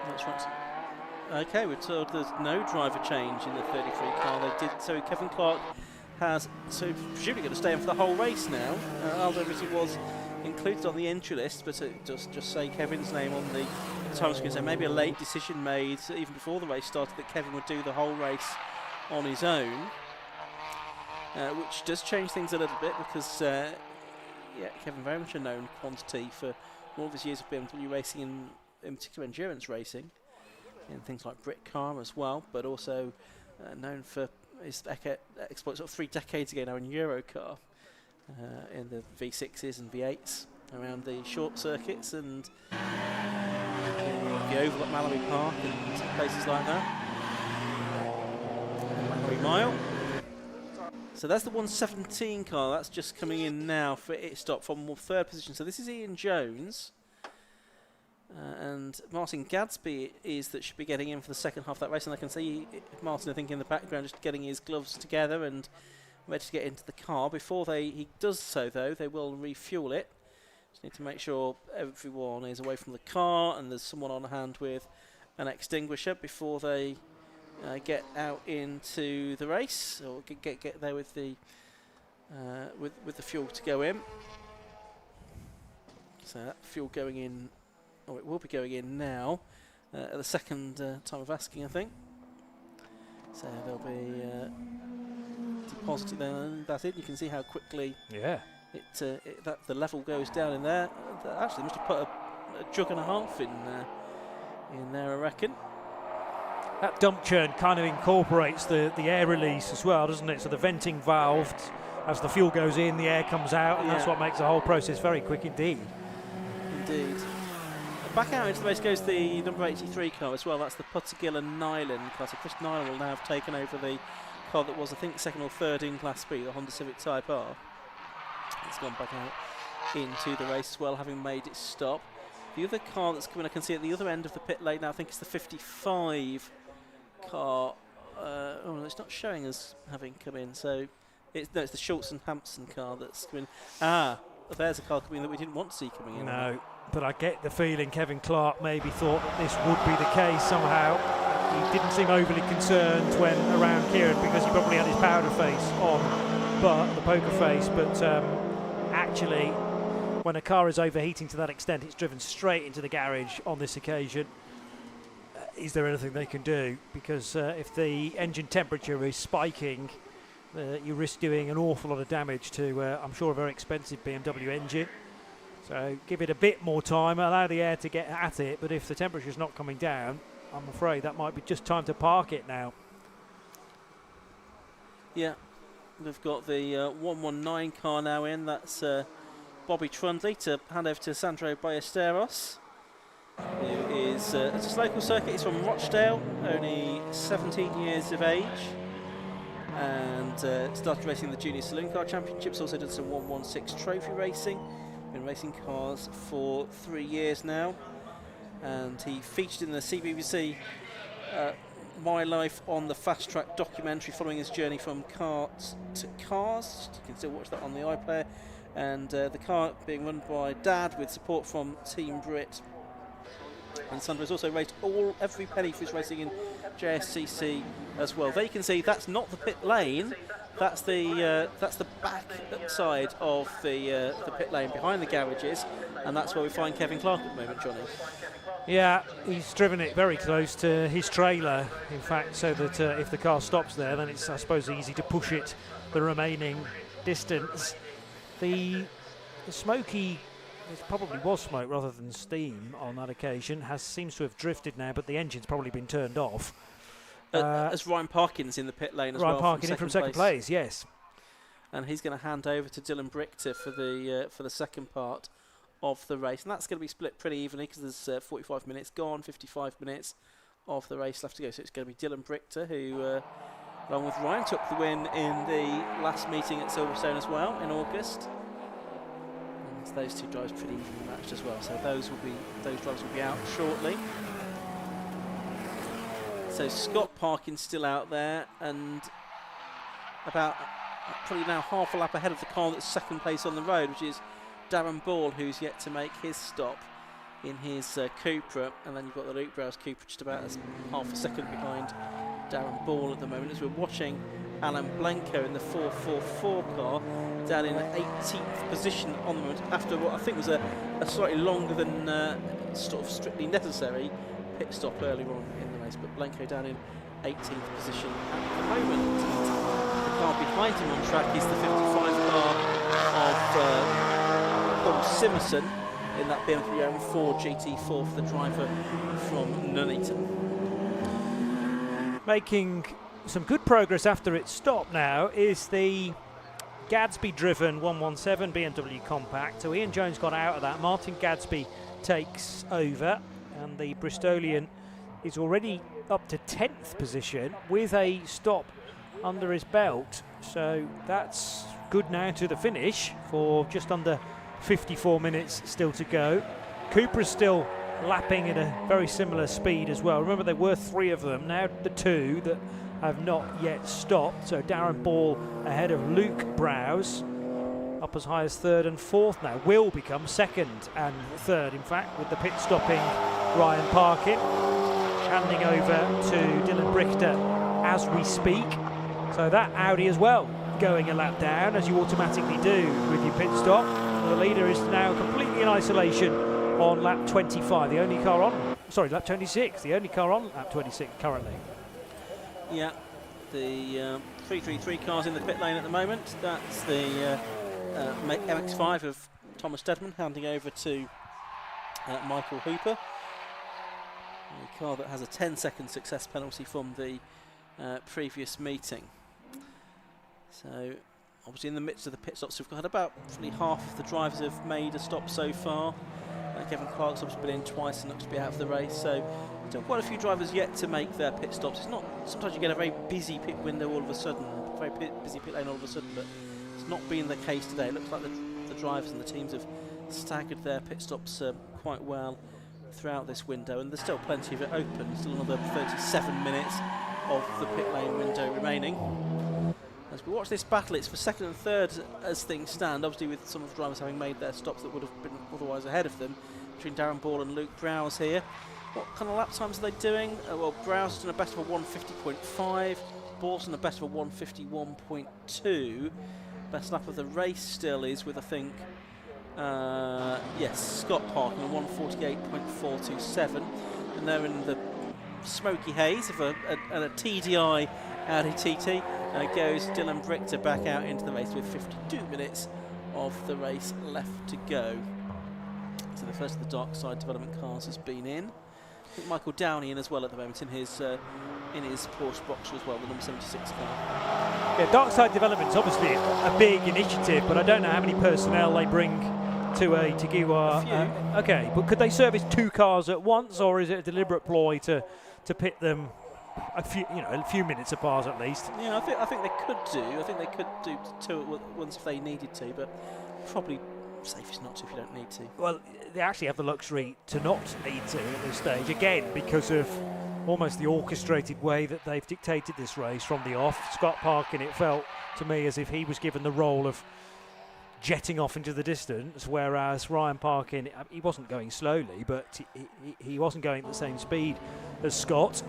That's right. Okay, we're told there's no driver change in the 33 car. They did, so Kevin Clark has, so presumably going to stay in for the whole race now. Aldo Ritty was included on the entry list, but it just say Kevin's name on the time screen. So maybe a late decision made even before the race started that Kevin would do the whole race on his own, which does change things a little bit because Kevin very much a known quantity for all of his years of BMW racing, in particular endurance racing, and things like Brit Car as well, but also known for his exploits sort of 3 decades ago now in Eurocar, in the V6s and V8s around the short circuits and the Oval at Mallory Park and places like that. Mallory Mile. So that's the 117 car, that's just coming in now for its stop from 3rd position. So this is Ian Jones. And Martin Gadsby should be getting in for the second half of that race. And I can see Martin, I think, in the background just getting his gloves together and ready to get into the car. Before he does so, though, they will refuel it. Just need to make sure everyone is away from the car and there's someone on hand with an extinguisher before they get out into the race, or get there with the fuel to go in. So that fuel going in, or it will be going in now at the second time of asking, I think. So they'll be deposited that in. You can see how quickly that the level goes down in there. Actually, they must have put a jug and a half in there, I reckon.
That dump churn kind of incorporates the air release as well, doesn't it? So the venting valve, as the fuel goes in, the air comes out, and that's what makes the whole process very quick indeed.
Indeed. Back out into the race goes the number 83 car as well. That's the Puttergill and Nyland car. So Chris Nyland will now have taken over the car that was, I think, 2nd or 3rd in Class B, the Honda Civic Type R. It's gone back out into the race as well, having made its stop. The other car that's coming, I can see at the other end of the pit lane now, I think it's the 55 car. It's not showing us having come in, so it's the Schultz and Hampson car that's coming. There's a car coming that we didn't want to see coming in.
No, but I get the feeling Kevin Clark maybe thought that this would be the case somehow. He didn't seem overly concerned when around Kieran because he probably had his powder face on, but the poker face. But actually, when a car is overheating to that extent, it's driven straight into the garage on this occasion. Is there anything they can do? Because if the engine temperature is spiking, you risk doing an awful lot of damage to, I'm sure, a very expensive BMW engine. So give it a bit more time, allow the air to get at it, but if the temperature's not coming down, I'm afraid that might be just time to park it now.
Yeah, we've got the 119 car now in. That's Bobby Trundley to hand over to Sandro Ballesteros, who is it's a local circuit. He's from Rochdale, only 17 years of age, and started racing the Junior Saloon Car Championships. Also did some 116 trophy racing. Been racing cars for 3 years now, and he featured in the CBBC My Life on the Fast Track documentary, following his journey from karts to cars. You can still watch that on the iPlayer, and the car being run by Dad with support from Team Brit. And Sandro's also raced every penny for his racing in JSCC as well. There you can see that's not the pit lane. That's the back side of the pit lane behind the garages, and that's where we find Kevin Clark at the moment, Johnny.
Yeah, he's driven it very close to his trailer, in fact, so that if the car stops there, then it's, I suppose, easy to push it the remaining distance. The smoky, it probably was smoke rather than steam on that occasion, seems to have drifted now, but the engine's probably been turned off.
As Ryan Parkin's in the pit lane as well.
Ryan Parkin in from second place, yes.
And he's going to hand over to Dylan Brichter for the second part of the race. And that's going to be split pretty evenly because there's 45 minutes gone, 55 minutes of the race left to go. So it's going to be Dylan Brichter who, along with Ryan, took the win in the last meeting at Silverstone as well in August. And those two drivers pretty evenly matched as well. So those drivers will be out shortly. So Scott Parkin's still out there, and about probably now half a lap ahead of the car that's second place on the road, which is Darren Ball, who's yet to make his stop in his Cupra. And then you've got the Luke Browse Cupra just about half a second behind Darren Ball at the moment, as we're watching Alan Blanco in the 444 car down in 18th position on the moment after what I think was a slightly longer than sort of strictly necessary pit stop earlier on in the race, but Blanco down in 18th position at the moment. The car behind him on track is the 55 car of Paul Simerson in that BMW M4 GT4 for the driver from Nuneaton.
Making some good progress after its stop now is the Gadsby-driven 117 BMW Compact. So Ian Jones got out of that. Martin Gadsby takes over, and the Bristolian is already up to 10th position with a stop under his belt. So that's good now to the finish for just under 54 minutes still to go. Cooper's still lapping at a very similar speed as well. Remember, there were 3 of them, now the 2 that have not yet stopped. So Darren Ball ahead of Luke Browse, up as high as 3rd and 4th now. Will become 2nd and 3rd, in fact, with the pit stopping Ryan Parkin. Handing over to Dylan Brichter as we speak. So that Audi as well going a lap down, as you automatically do with your pit stop. The leader is now completely in isolation on lap 25. The only car on, sorry, lap 26. The only car on lap 26 currently.
Yeah, the 333 cars in the pit lane at the moment. That's the MX5 of Thomas Steadman handing over to Michael Hooper. A car that has a 10-second success penalty from the previous meeting. So obviously in the midst of the pit stops, we've got about probably half of the drivers have made a stop so far. Kevin Clark's obviously been in twice and looks to be out of the race, so still quite a few drivers yet to make their pit stops. It's not, sometimes you get a very busy pit window all of a sudden, very busy pit lane all of a sudden, but it's not been the case today. It looks like the drivers and the teams have staggered their pit stops quite well throughout this window, and there's still plenty of it open. Still another 37 minutes of the pit lane window remaining. As we watch this battle, it's for 2nd and 3rd as things stand, obviously with some of the drivers having made their stops that would have been otherwise ahead of them, between Darren Ball and Luke Browse here. What kind of lap times are they doing? Well, Browse has done a best of a 150.5, Ball's done a best of a 151.2. Best lap of the race still is with, I think, Yes, Scott Parkin, 148.427, and they're in the smoky haze of a TDI Audi TT. Goes Dylan Brichter back out into the race with 52 minutes of the race left to go. So the first of the dark side development cars has been in. I think Michael Downey in as well at the moment in his Porsche Boxer as well, the number 76 car.
Yeah, dark side development's obviously a big initiative, but I don't know how many personnel they bring to a Jaguar. Okay, but could they service 2 cars at once, or is it a deliberate ploy to pit them a few minutes apart at least?
Yeah, I think they could do. I think they could do 2 at once if they needed to, but probably safest not to if you don't need to.
Well, they actually have the luxury to not need to at this stage, again, because of almost the orchestrated way that they've dictated this race from the off. Scott Parkin, it felt to me as if he was given the role of jetting off into the distance, whereas Ryan Parkin, he wasn't going slowly, but he wasn't going at the same speed as Scott,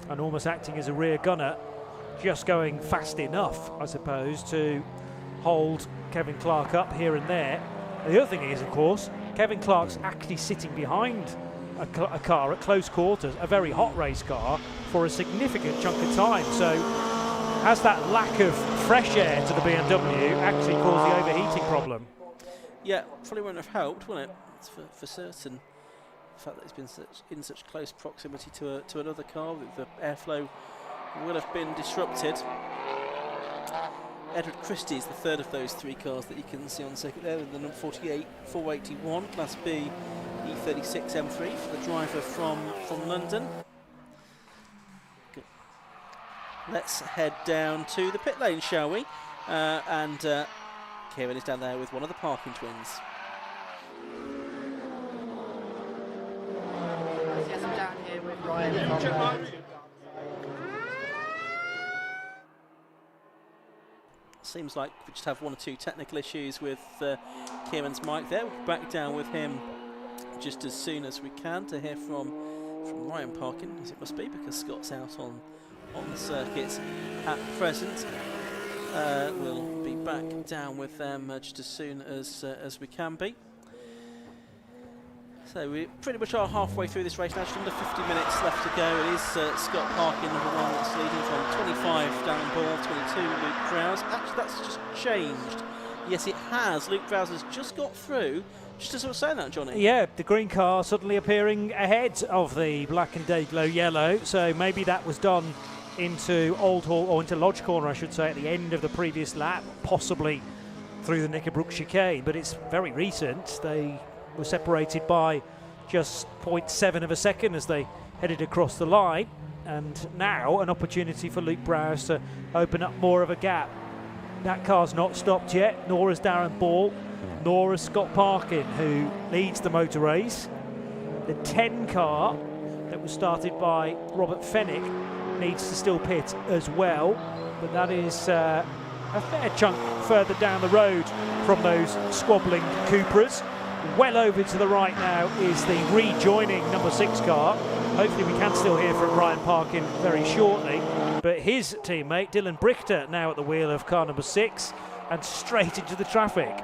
and almost acting as a rear gunner, just going fast enough, I suppose, to hold Kevin Clark up here and there. The other thing is, of course, Kevin Clark's actually sitting behind a car at close quarters, a very hot race car, for a significant chunk of time. So has that lack of fresh air to the BMW actually caused the overheating problem?
Yeah, probably wouldn't have helped, wouldn't it? It's for certain. The fact that it's been in such close proximity to another car, the airflow will have been disrupted. Edward Christie is the third of those 3 cars that you can see on the circuit there, the number 48 481 Class B E36 M3 for the driver from London. Good. Let's head down to the pit lane, shall we? And Kieran is down there with one of the Parkin twins.
Yes, I'm down here with Ryan.
Seems like we just have 1 or 2 technical issues with Kieran's mic there. We'll be back down with him just as soon as we can to hear from Ryan Parkin, as it must be, because Scott's out on the circuit at present. We'll be back down with them just as soon as we can be. So we pretty much are halfway through this race now, just under 50 minutes left to go. It is Scott Parkin, number 1, that's leading from 25, Darren Ball, 22, Luke Browse. Actually, that's just changed. Yes, it has. Luke Browse has just got through. Just as I was saying that, Johnny.
Yeah, the green car suddenly appearing ahead of the black and day glow yellow. So maybe that was done into Old Hall, or into Lodge Corner, I should say, at the end of the previous lap, possibly through the Knickerbrook chicane. But it's very recent. They were separated by just 0.7 of a second as they headed across the line, and now an opportunity for Luke Browse to open up more of a gap. That car's not stopped yet, nor has Darren Ball, nor has Scott Parkin, who leads the motor race. The 10 car that was started by Robert Fennick needs to still pit as well, but that is a fair chunk further down the road from those squabbling Cupras. Well over to the right now is the rejoining number 6 car. Hopefully we can still hear from Ryan Parkin very shortly, but his teammate Dylan Brichter now at the wheel of car number 6 and straight into the traffic.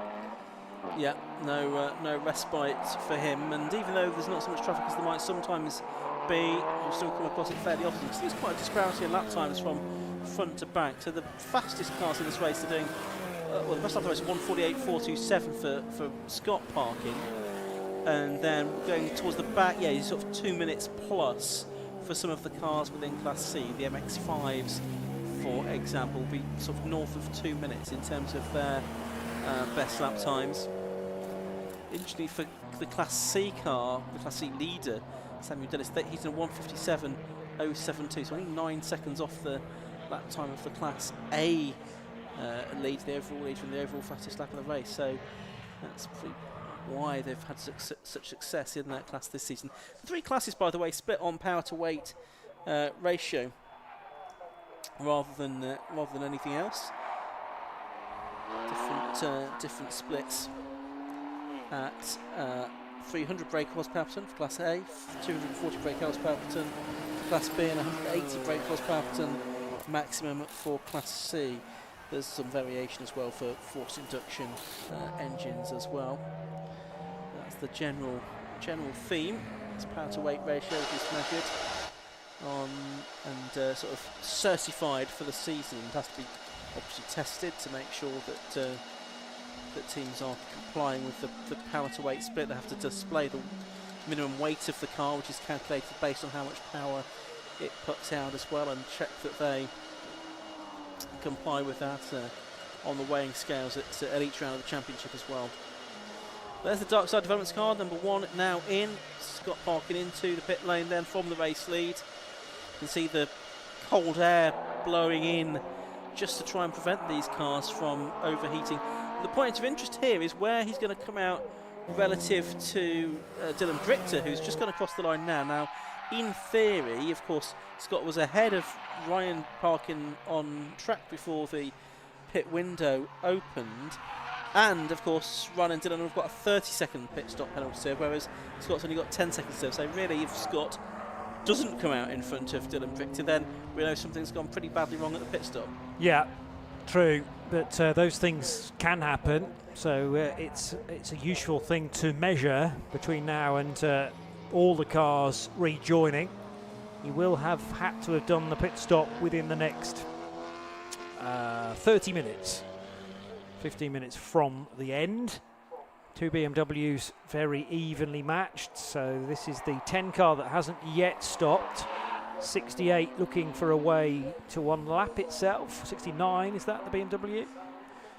Yeah, no respite for him, and even though there's not so much traffic as there might sometimes be, you still come across it fairly often, because there's quite a disparity in lap times from front to back. So the fastest cars in this race are doing well, the best lap time is 148.427 for Scott Parkin, and then going towards the back, yeah, sort of 2 minutes plus for some of the cars within Class C. The MX5s, for example, will be sort of north of 2 minutes in terms of their best lap times. Interestingly, for the Class C car, the Class C leader, Samuel Dennis, he's in 157.072, so only 9 seconds off the lap time of the Class A lead, the overall lead from the overall fastest lap of the race. So that's why they've had such success in that class this season. The 3 classes, by the way, split on power to weight ratio rather than anything else. Different splits at 300 brake horsepower per tonne for Class A, 240 brake horsepower per tonne for Class B, and 180 brake horsepower per tonne maximum for Class C. There's some variation as well for forced induction engines as well. the general theme. It's power to weight ratio is measured on and sort of certified for the season. It has to be obviously tested to make sure that that teams are complying with the power to weight split. They have to display the minimum weight of the car, which is calculated based on how much power it puts out as well, and check that they comply with that on the weighing scales at each round of the championship as well. There's the Dark Side Developments car, number 1 now in. Scott parking into the pit lane then from the race lead. You can see the cold air blowing in just to try and prevent these cars from overheating. The point of interest here is where he's going to come out relative to Dylan Brichter, who's just going to cross the line now. Now, in theory, of course, Scott was ahead of Ryan parking on track before the pit window opened. And, of course, Ryan and Dylan have got a 30-second pit stop penalty serve, whereas Scott's only got 10 seconds serve. So, really, if Scott doesn't come out in front of Dylan Brichter, then we know something's gone pretty badly wrong at the pit stop.
Yeah, true. But those things can happen. So, it's a useful thing to measure between now and all the cars rejoining. He will have had to have done the pit stop within the next 30 minutes. 15 minutes from the end. Two BMWs very evenly matched. So this is the 10 car that hasn't yet stopped. 68 looking for a way to unlap itself. 69, is that the BMW?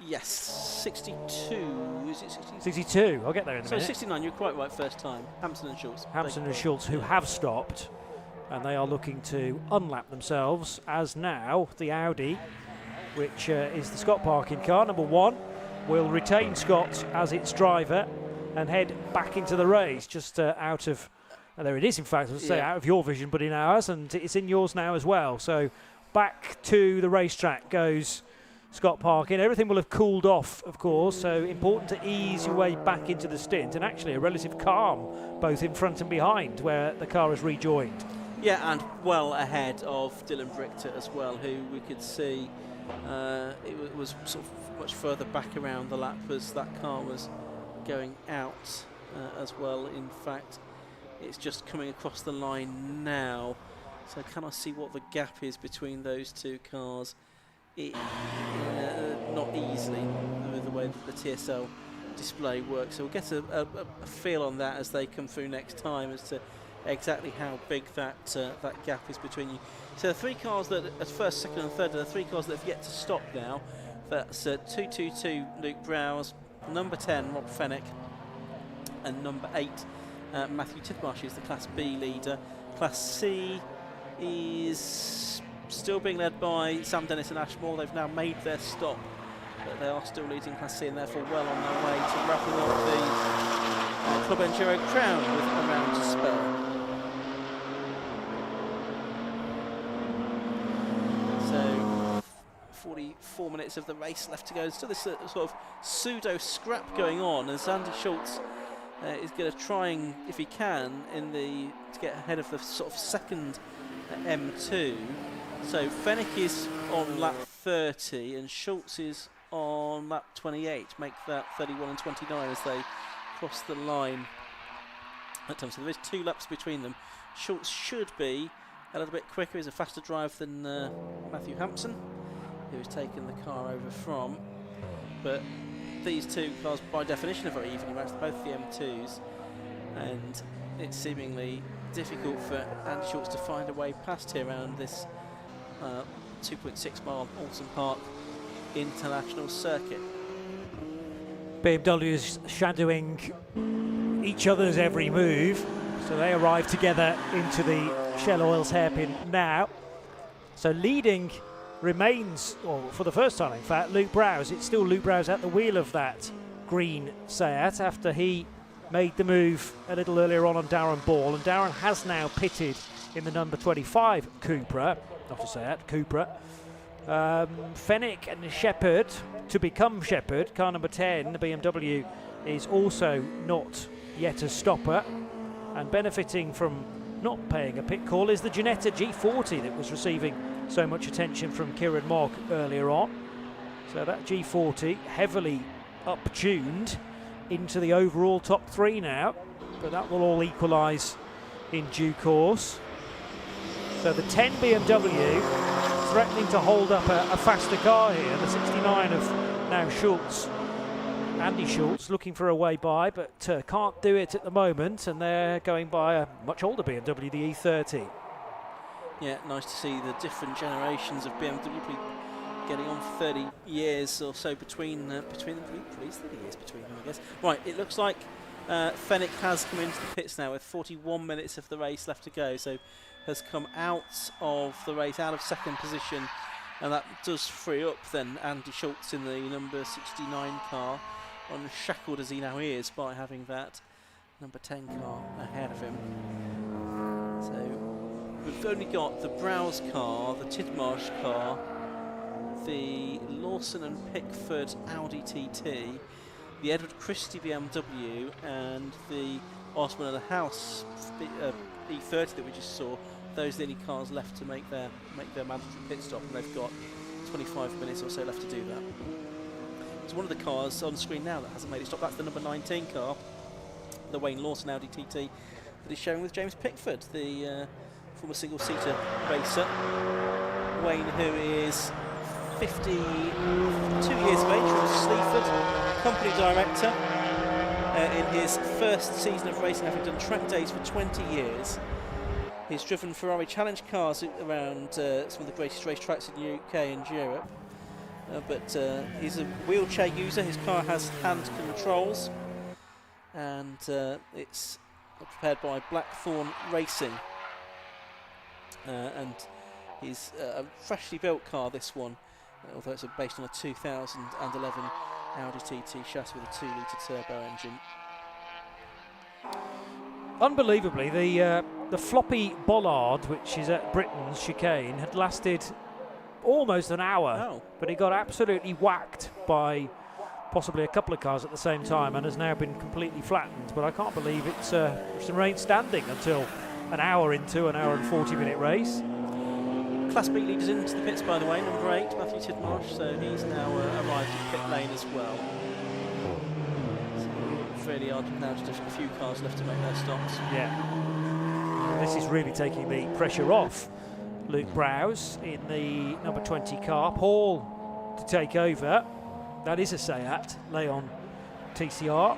Yes, 62. Is it 62?
62, I'll get there in a minute.
So 69, you're quite right first time. Hampson and Schultz.
Hampson and Schultz, who have stopped, and they are looking to unlap themselves, as now the Audi, which is the Scott parking car, number 1, will retain Scott as its driver and head back into the race, just out of, there it is in fact, I was say out of your vision, but in ours, and it's in yours now as well. So back to the racetrack goes Scott parking. Everything will have cooled off, of course, so important to ease your way back into the stint, and actually a relative calm both in front and behind where the car has rejoined.
Yeah, and well ahead of Dylan Brichter as well, who we could see it was sort of much further back around the lap as that car was going out as well. In fact, it's just coming across the line now, so can I see what the gap is between those two cars? Not easily, with the way that the TSL display works, so we'll get a feel on that as they come through next time as to exactly how big that gap is between you. So the 3 cars that are first, second and third are the 3 cars that have yet to stop now. That's 222 Luke Browse, number 10 Rob Fennick, and number 8 Matthew Titmarsh is the Class B leader. Class C is still being led by Sam Dennis and Ashmore. They've now made their stop, but they are still leading Class C and therefore well on their way to wrapping up the Club Enduro crown with a round to spare. So 44 minutes of the race left to go. There's still this sort of pseudo scrap going on, as Andy Schultz is going to try and, if he can, to get ahead of the sort of second M2. So Fennick is on lap 30 and Schultz is on lap 28. Make that 31 and 29 as they cross the line at times. So there is 2 laps between them. Schultz should be a little bit quicker. He's a faster drive than Matthew Hampson, who's taken the car over from. But these 2 cars, by definition, are very evenly matched, both the M2s, and it's seemingly difficult for Andy Schultz to find a way past here around this 2.6 mile Oulton Park International Circuit.
BMWs shadowing each other's every move, so they arrive together into the Shell Oils hairpin now. So leading remains, or for the first time in fact, Luke Browse. It's still Luke Browse at the wheel of that green Seat after he made the move a little earlier on Darren Ball, and Darren has now pitted in the number 25 Cupra, not a Seat, Cupra. Fennick and Shepherd to become Shepherd, car number 10, the BMW, is also not yet a stopper, and benefiting from not paying a pit call is the Ginetta G40 that was receiving so much attention from Kieran Mogg earlier on. So that G40 heavily up-tuned into the overall top 3 now, but that will all equalise in due course. So the 10 BMW threatening to hold up a faster car here. The 69 of now Schultz, Andy Schultz, looking for a way by, but can't do it at the moment, and they're going by a much older BMW, the E30.
Yeah, nice to see the different generations of BMW getting on for 30 years or so between them. At least 30 years between them, I guess. Right, it looks like Fenwick has come into the pits now with 41 minutes of the race left to go, so has come out of the race, out of second position, and that does free up then Andy Schultz in the number 69 car, unshackled as he now is by having that number 10 car ahead of him. So we've only got the Browse car, the Tidmarsh car, the Lawson and Pickford Audi TT, the Edward Christie BMW, and the Osman of the House E30 that we just saw. Those are the only cars left to make their mandatory pit stop, and they've got 25 minutes or so left to do that. It's one of the cars on screen now that hasn't made it stop. That's the number 19 car, the Wayne Lawson Audi TT, that is showing with James Pickford, the former single-seater racer. Wayne, who is 52 years of age, from Sleaford, company director, in his first season of racing, having done track days for 20 years. He's driven Ferrari Challenge cars around some of the greatest racetracks in the UK and Europe. But he's a wheelchair user. His car has hand controls, and it's prepared by Blackthorn Racing. And he's a freshly built car, this one, although it's based on a 2011 Audi TT chassis with a 2-litre turbo engine.
Unbelievably, the floppy bollard, which is at Britain's chicane, had lasted almost an hour, but he got absolutely whacked by possibly a couple of cars at the same time and has now been completely flattened. But I can't believe it's remained standing until an hour into an hour and 40-minute race.
Class B leaders into the pits, by the way, number 8, Matthew Tidmarsh, so he's now arrived in pit lane as well. So really hard now, just a few cars left to make their stops.
Yeah. This is really taking the pressure off Luke Browse in the number 20 car. Paul to take over. That is a Seat Leon TCR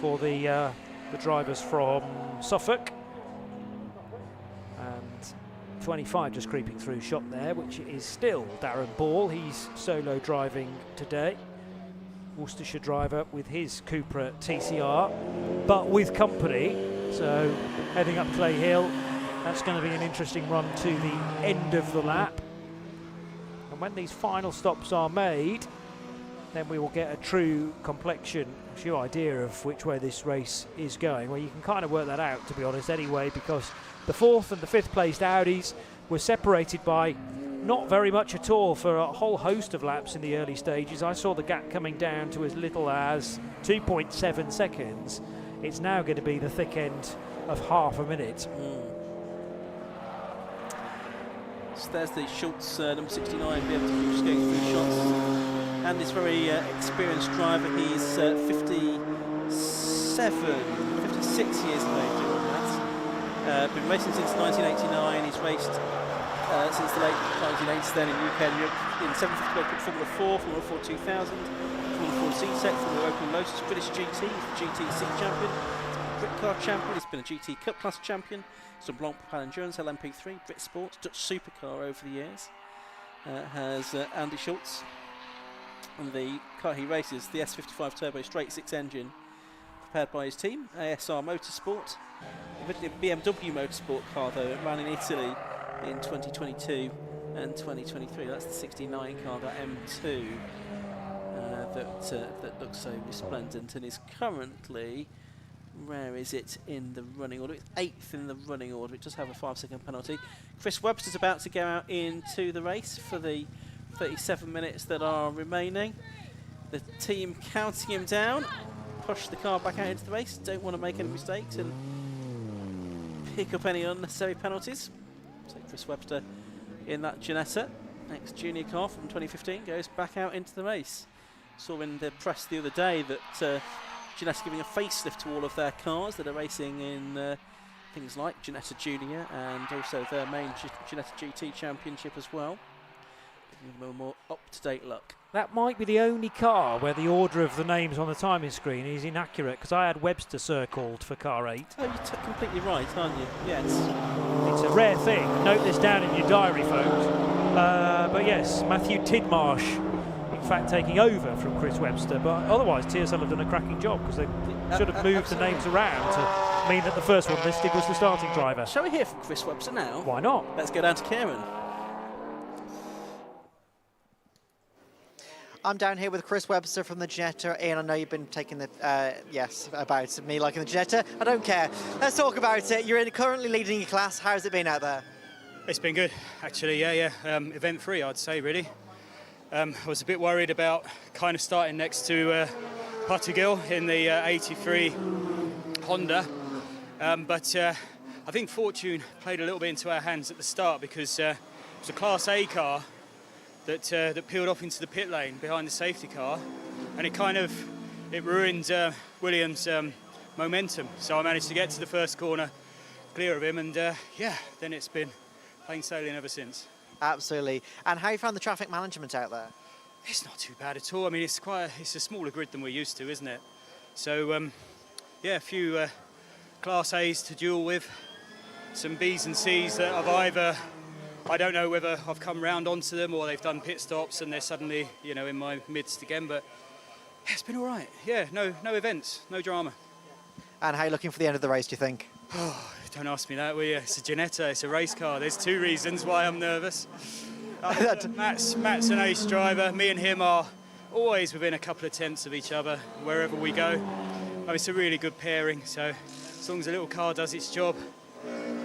for the drivers from Suffolk. And 25 just creeping through shot there, which is still Darren Ball. He's solo driving today. Worcestershire driver with his Cupra TCR, but with company. So heading up Clay Hill, that's going to be an interesting run to the end of the lap. And when these final stops are made, then we will get a true complexion, a true idea of which way this race is going. Well, you can kind of work that out, to be honest, anyway, because the 4th and the 5th placed Audis were separated by not very much at all for a whole host of laps in the early stages. I saw the gap coming down to as little as 2.7 seconds. It's now going to be the thick end of half a minute.
So there's the Schultz number 69 BMW just going through shots. And this very experienced driver, he's 56 years of age doing that. Been racing since 1989. He's raced since the late 1980s then in UK and Europe in 750 Cup Formula 4, Formula 4 2000, Formula 4 C-Tech, Formula Open Lotus, British GT, GT City Champion, Brit Car Champion, he's been a GT Cup Class Champion, some Blanc Propel Endurance, LMP3, Brit Sport, Dutch Supercar over the years. Has Andy Schultz, and the car he races, the S55 Turbo Straight 6 engine, prepared by his team, ASR Motorsport. Originally a BMW Motorsport car though, it ran in Italy in 2022 and 2023. That's the 69 car, that M2, that looks so resplendent and is currently, where is it in the running order? It's 8th in the running order. It does have a 5-second penalty. Chris Webster's about to go out into the race for the 37 minutes that are remaining. The team counting him down, push the car back out into the race, don't want to make any mistakes and pick up any unnecessary penalties. So Chris Webster in that Ginetta, ex-junior car from 2015, goes back out into the race. Saw in the press the other day that Ginetta giving a facelift to all of their cars that are racing in things like Ginetta Junior and also their main Ginetta GT Championship as well. Giving them a more up-to-date look.
That might be the only car where the order of the names on the timing screen is inaccurate, because I had Webster circled for car 8.
Oh, you're completely right, aren't you? Yes.
It's a rare thing. Note this down in your diary, folks. But yes, Matthew Tidmarsh, in fact, taking over from Chris Webster. But otherwise, TSL have done a cracking job, because they should have moved the names around to mean that the first one listed was the starting driver.
Shall we hear from Chris Webster now?
Why not?
Let's go down to Kieran.
I'm down here with Chris Webster from the Ginetta. Ian, I know you've been taking the, yes, about me liking the Ginetta. I don't care. Let's talk about it. You're currently leading your class. How's it been out there?
It's been good, actually, yeah. Event 3, I'd say, really. I was a bit worried about kind of starting next to Paddock in the 83 Honda. But I think fortune played a little bit into our hands at the start, because it was a Class A car that peeled off into the pit lane behind the safety car, and it ruined Williams' momentum. So I managed to get to the first corner, clear of him, and then it's been plain sailing ever since.
Absolutely. And how you found the traffic management out there?
It's not too bad at all. I mean, it's a smaller grid than we're used to, isn't it? So a few Class A's to duel with, some B's and C's that I don't know whether I've come round onto them or they've done pit stops and they're suddenly, in my midst again. But yeah, it's been all right. Yeah, no events, no drama.
And how are you looking for the end of the race, do you think?
Oh, don't ask me that, will you? It's a Ginetta, it's a race car. There's 2 reasons why I'm nervous. Matt's an ace driver. Me and him are always within a couple of tenths of each other wherever we go. It's a really good pairing, so as long as the little car does its job,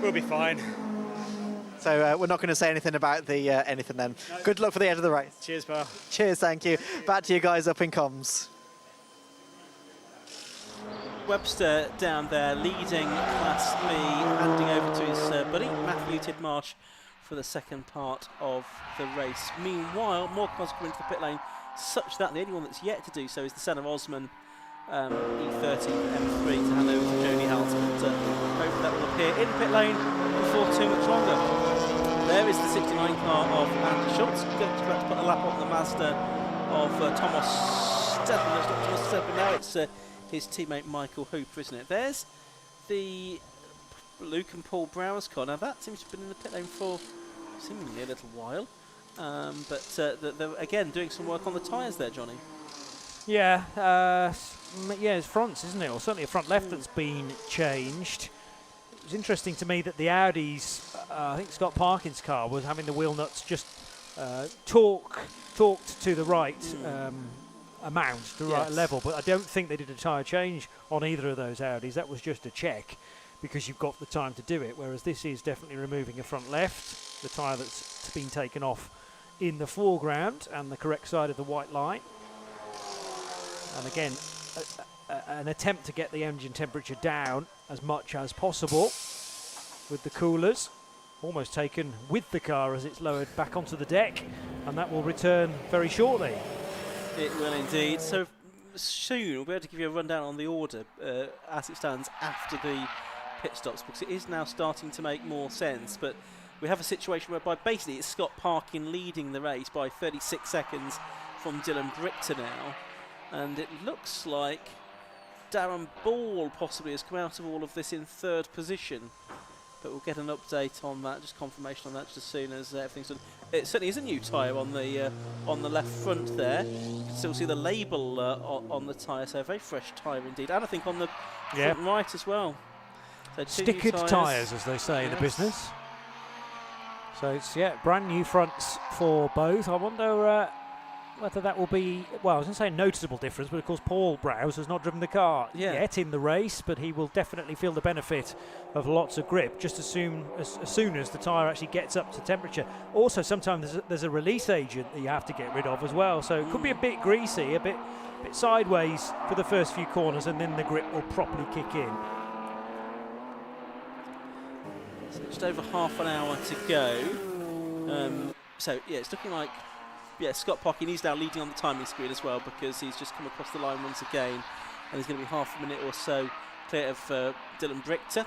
we'll be fine.
So we're not going to say anything about the anything then. No. Good luck for the end of the race.
Cheers, pal.
Cheers, thank you. Back to you guys up in comms.
Webster down there leading Class B, handing over to his buddy Matthew Tidmarsh for the second part of the race. Meanwhile, more cars come into the pit lane, such that the only one that's yet to do so is the Senna Osman E30 M3 to hand over to Jody Halton. Hopefully that will appear in pit lane before too much longer. There is the 69 car of Andy Schultz, going to put a lap on the Mazda of Thomas Steppen. It's not Thomas Steppen now, it's his teammate Michael Hooper, isn't it? There's the Luke and Paul Brower's car. Now that seems to have been in the pit lane for seemingly a little while, but they're again doing some work on the tyres there, Johnny.
Yeah, it's fronts, isn't it? Or certainly a front left that's been changed. It was interesting to me that the Audis, I think Scott Parkin's car was having the wheel nuts just torqued to the right amount, to the right level, but I don't think they did a tyre change on either of those Audis. That was just a check, because you've got the time to do it, whereas this is definitely removing a front left, the tyre that's been taken off in the foreground and the correct side of the white line. And again, an attempt to get the engine temperature down as much as possible with the coolers, almost taken with the car as it's lowered back onto the deck, and that will return very shortly.
It will indeed. So soon we'll be able to give you a rundown on the order as it stands after the pit stops, because it is now starting to make more sense. But we have a situation whereby basically it's Scott Parkin leading the race by 36 seconds from Dylan Brichter now, and it looks like Darren Ball possibly has come out of all of this in 3rd position, but we'll get an update on that, just confirmation on that just as soon as everything's done. It certainly is a new tyre on the left front there. You can still see the label on the tyre, so a very fresh tyre indeed, and I think on the front right as well. So
stickered tyres, as they say in the business. So it's brand new fronts for both. I wonder whether that will be, well, I was going to say a noticeable difference, but of course Paul Browse has not driven the car yet in the race, but he will definitely feel the benefit of lots of grip just as soon as the tyre actually gets up to temperature. Also, sometimes there's a release agent that you have to get rid of as well, so it could be a bit greasy, a bit sideways for the first few corners, and then the grip will properly kick in.
So just over half an hour to go. So yeah, it's looking like Scott Parkin is now leading on the timing screen as well, because he's just come across the line once again. and he's going to be half a minute or so clear of Dylan Brichter.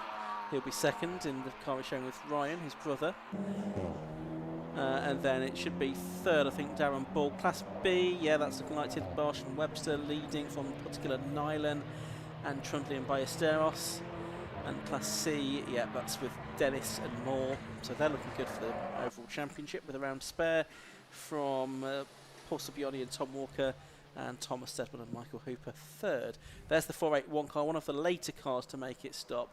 He'll be second in the car we're showing with Ryan, his brother. And then it should be third, I think, Darren Ball. Class B, yeah, that's looking like Tidmarsh and Webster leading from particular Nylan and Trundley and Ballesteros. And Class C, yeah, that's with Dennis and Moore. So they're looking good for the overall championship with a round spare from Paul Sabioni and Tom Walker and Thomas Stedman and Michael Hooper third. There's the 481 car, one of the later cars to make it stop.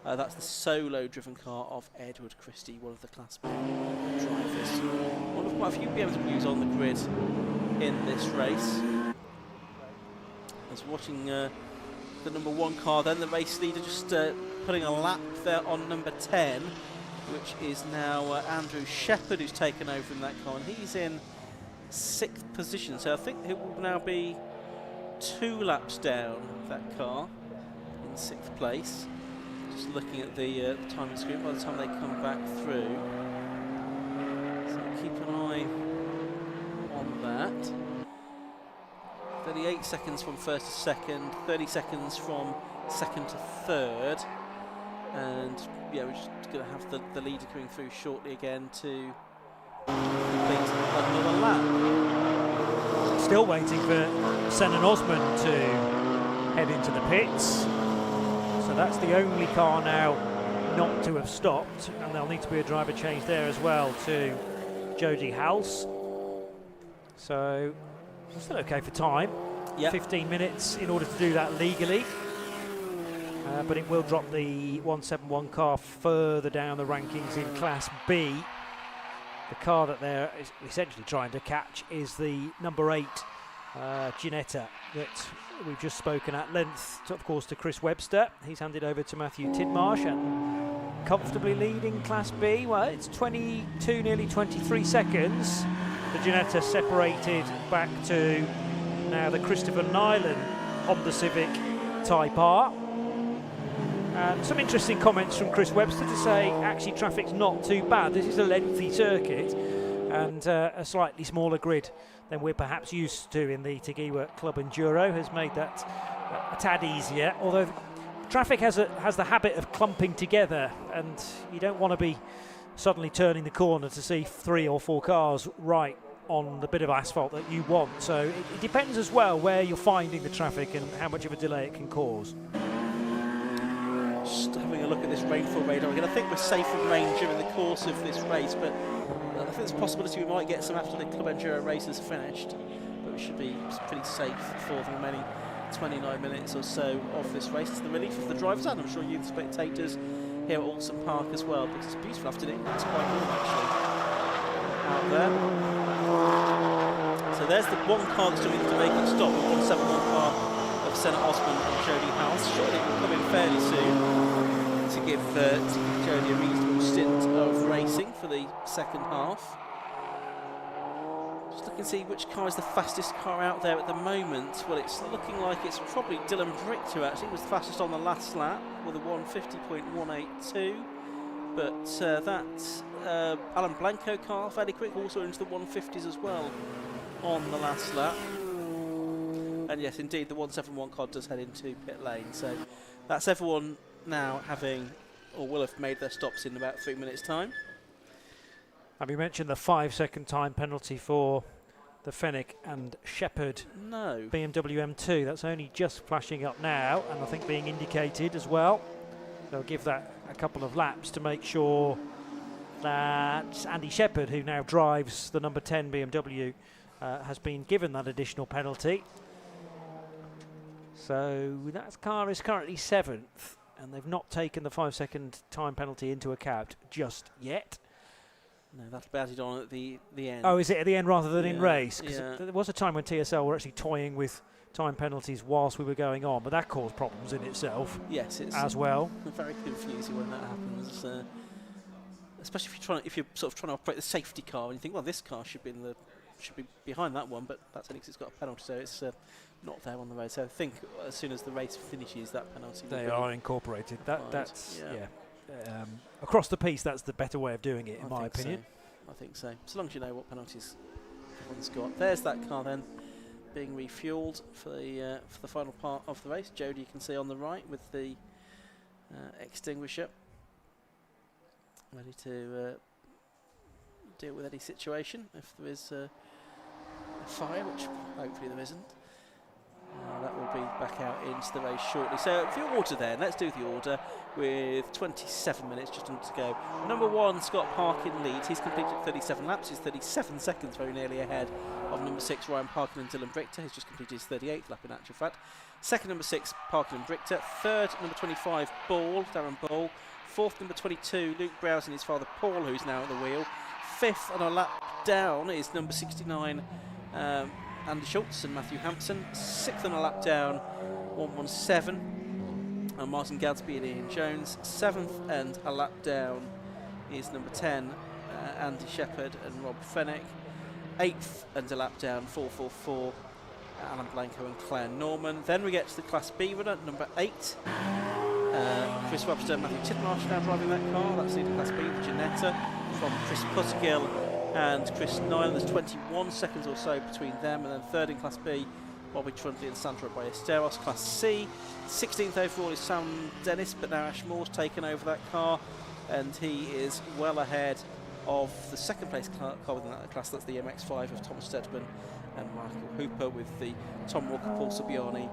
That's the solo-driven car of Edward Christie, one of the Class B drivers. One of quite a few BMWs on the grid in this race. I was watching the number 1 car, then the race leader just putting a lap there on number 10, which is now Andrew Shepherd, who's taken over in that car, and he's in 6th position. So I think it will now be 2 laps down that car in 6th place. Just looking at the timing screen by the time they come back through. So keep an eye on that. 38 seconds from first to second, 30 seconds from second to third. And yeah, we're just going to have the leader coming through shortly again to complete another lap.
Still waiting for Senan Osman to head into the pits. So that's the only car now not to have stopped, and there'll need to be a driver change there as well to Jody House. So still okay for time.
Yep.
15 minutes in order to do that legally. But it will drop the 171 car further down the rankings in Class B. The car that they're essentially trying to catch is the number 8 Ginetta that we've just spoken at length, of course, to Chris Webster. He's handed over to Matthew Tidmarsh and comfortably leading Class B. Well, it's 22, nearly 23 seconds. The Ginetta separated back to now the Christopher Nylan Honda Civic Type R. And some interesting comments from Chris Webster to say actually traffic's not too bad. This is a lengthy circuit and a slightly smaller grid than we're perhaps used to in the Tagiwa Club Enduro has made that a tad easier, although traffic has the habit of clumping together and you don't want to be suddenly turning the corner to see 3 or 4 cars right on the bit of asphalt that you want. So it depends as well where you're finding the traffic and how much of a delay it can cause.
Just having a look at this rainfall radar again. I think we're safe from rain during the course of this race, but I think there's a possibility we might get some after the Club Enduro race is finished, but we should be pretty safe for the remaining 29 minutes or so of this race. It's the relief of the drivers and I'm sure you, the spectators, here at Oulton Park as well, because it's a beautiful afternoon. It's quite warm actually out there. So there's the 1 car that's doing to make it stop, the 171 car of Senna Osman and Jody House. Surely it will come in fairly soon to give Jody a reasonable stint of racing for the second half. Just looking to see which car is the fastest car out there at the moment. Well, it's looking like it's probably Dylan Brichter actually, was the fastest on the last lap with a 150.182. But that Alan Blanco car, fairly quick, also into the 150s as well on the last lap. And yes, indeed, the 171 car does head into pit lane. So that's everyone now having, or will have made their stops in about 3 minutes' time.
Have you mentioned the 5-second time penalty for the Fenwick and Shepherd
No.
BMW M2? That's only just flashing up now, and I think being indicated as well. They'll give that a couple of laps to make sure that Andy Shepherd, who now drives the number 10 BMW, has been given that additional penalty. So that car is currently 7th, and they've not taken the 5-second time penalty into account just yet.
No, that'll be added on at the end.
Oh, is it at the end rather than in race? Because
yeah.
there was a time when TSL were actually toying with time penalties whilst we were going on, but that caused problems in itself.
Yes, it's
as well.
Very confusing when that happens, especially if you're sort of trying to operate the safety car and you think, well, this car should be behind that one, but that's only because it's got a penalty, so it's not there on the road. So I think as soon as the race finishes, that penalty
they are incorporated. That's
yeah.
Across the piece, that's the better way of doing it, in my opinion.
I think so. So long as you know what penalties everyone's got. There's that car then, being refueled for the final part of the race. Jody, you can see on the right with the extinguisher, ready to deal with any situation if there is a fire, which hopefully there isn't. That will be back out into the race shortly. So the order then, let's do the order with 27 minutes just under to go. Number 1, Scott Parkin leads. He's completed 37 laps. He's 37 seconds, very nearly ahead of number 6, Ryan Parkin and Dylan Brichter. He's just completed his 38th lap in actual fact. Second, number 6, Parkin and Brichter. Third, number 25, Darren Ball. Fourth, number 22, Luke Browse and his father Paul, who's now at the wheel. Fifth, and a lap down, is number 69, Andy Schultz and Matthew Hampson. Sixth on a lap down, 117, and Martin Gadsby and Ian Jones. Seventh and a lap down is number 10, Andy Shepherd and Rob Fennick. Eighth and a lap down, 444, Alan Blanco and Claire Norman. Then we get to the Class B runner, number 8. Chris Webster and Matthew Titmarsh now driving that car. That's leading Class B, the Janetta from Chris Puttergill and Chris Nyland. There's 21 seconds or so between them, and then third in Class B, Bobby Trundley and Sandra Ballesteros. Class C, 16th overall is Sam Dennis, but now Ash Moore's taken over that car, and he is well ahead of the second place car within that class. That's the MX5 of Thomas Stedman and Michael Hooper, with the Tom Walker, Paul Sabiani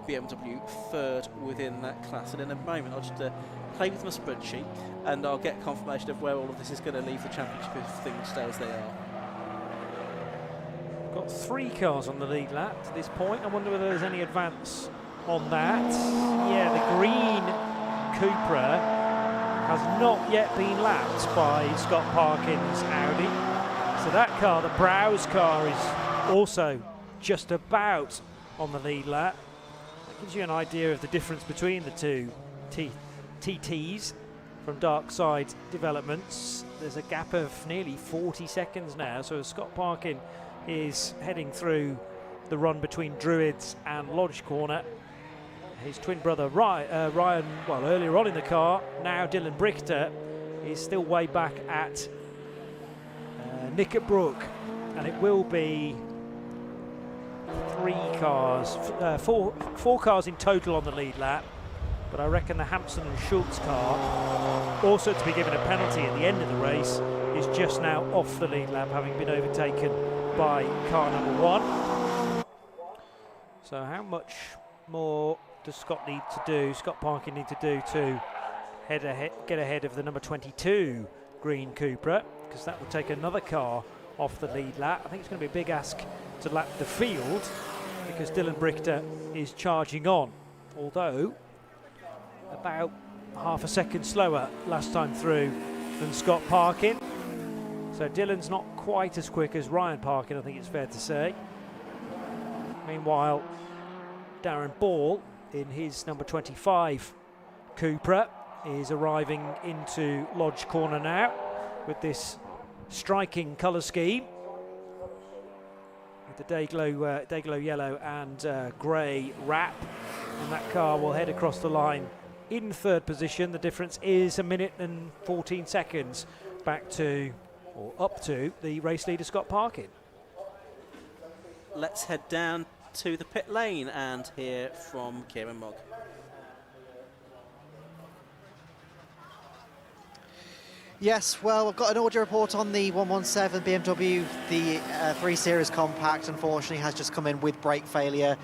BMW third within that class. And in a moment I'll just play with my spreadsheet and I'll get confirmation of where all of this is going to leave the championship if things stay as they are.
Got 3 cars on the lead lap to this point. I wonder whether there's any advance on that. Yeah, the green Cupra has not yet been lapped by Scott Parkin's Audi. So that car, the Browse car, is also just about on the lead lap. That gives you an idea of the difference between the two TTs from Dark Side Developments. There's a gap of nearly 40 seconds now, so Scott Parkin is heading through the run between Druids and Lodge Corner. His twin brother Ryan, well, earlier on in the car, now Dylan Brichter, is still way back at Nickett Brook, and it will be 4 cars in total on the lead lap. But I reckon the Hampson and Schultz car, also to be given a penalty at the end of the race, is just now off the lead lap, having been overtaken by car number 1. So how much more does Scott Parkin need to do to get ahead of the number 22 green Cupra? Because that will take another car off the lead lap. I think it's going to be a big ask to lap the field, because Dylan Brichter is charging on, although about half a second slower last time through than Scott Parkin. So Dylan's not quite as quick as Ryan Parkin, I think it's fair to say. Meanwhile, Darren Ball in his number 25 Cupra is arriving into Lodge Corner now with this striking colour scheme, with the Dayglow yellow and grey wrap, and that car will head across the line in third position. The difference is 1 minute and 14 seconds back to, or up to, the race leader Scott Parkin.
Let's head down to the pit lane and hear from Kieran Mogg.
Yes, well, I've got an audio report on the 117 BMW, the 3 Series Compact. Unfortunately, has just come in with brake failure.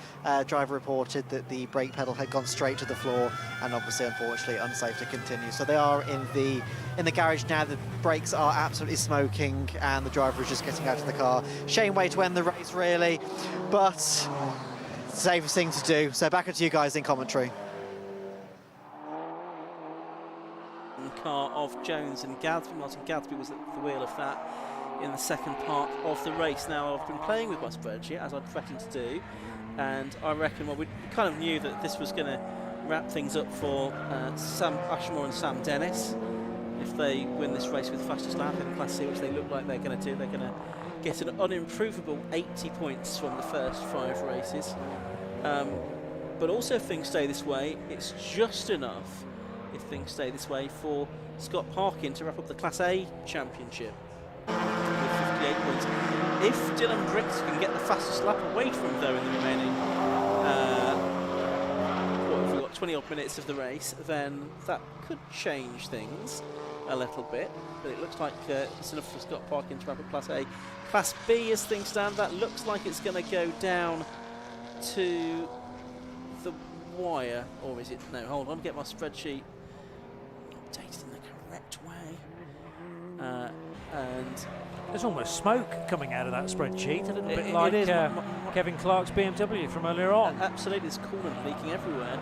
Driver reported that the brake pedal had gone straight to the floor, and obviously, unfortunately, unsafe to continue. So they are in the garage now. The brakes are absolutely smoking, and the driver is just getting out of the car. Shame way to end the race, really, but safest thing to do. So back to you guys in commentary.
Car of Jones and Gadsby. Martin Gadsby was at the wheel of that in the second part of the race. Now, I've been playing with my spreadsheet, as I'd threatened to do, and I reckon, well, we kind of knew that this was going to wrap things up for Sam Ashmore and Sam Dennis. If they win this race with fastest lap in Class C, which they look like they're going to do, they're going to get an unimprovable 80 points from the first 5 races. But also, if things stay this way, it's just enough, if things stay this way, for Scott Parkin to wrap up the Class A championship with 58 points. If Dylan Briggs can get the fastest lap away from him, though, in the remaining, what have we got, 20 odd minutes of the race, then that could change things a little bit. But it looks like it's enough for Scott Parkin to wrap up Class A. Class B, as things stand, that looks like it's going to go down to the wire, or is it? No, hold on, get my spreadsheet updated in the correct way. And
there's almost smoke coming out of that spreadsheet, a little bit like
it is.
Kevin Clark's BMW from earlier on.
Absolutely, there's coolant leaking everywhere.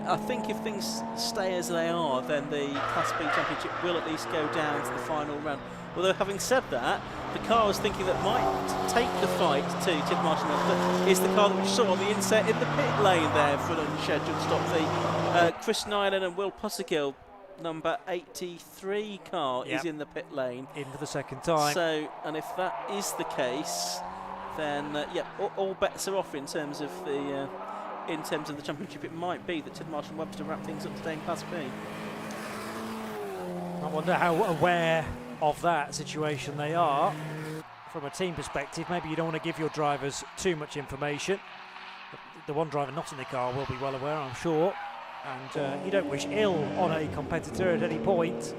I think if things stay as they are, then the Class B Championship will at least go down to the final round. Although, having said that, the car I was thinking that might take the fight to Tim Martin is the car that we saw on the inset in the pit lane there for an unscheduled stop. The Chris Nyland and Will Pussergill, number 83 car, is in the pit lane.
In for the second time.
So, and if that is the case, then all bets are off in terms of the championship. It might be that Tim Martin Webster wrap things up today in Class B.
I wonder how aware of that situation they are from a team perspective. Maybe you don't want to give your drivers too much information. The one driver not in the car will be well aware, I'm sure, and you don't wish ill on a competitor at any point,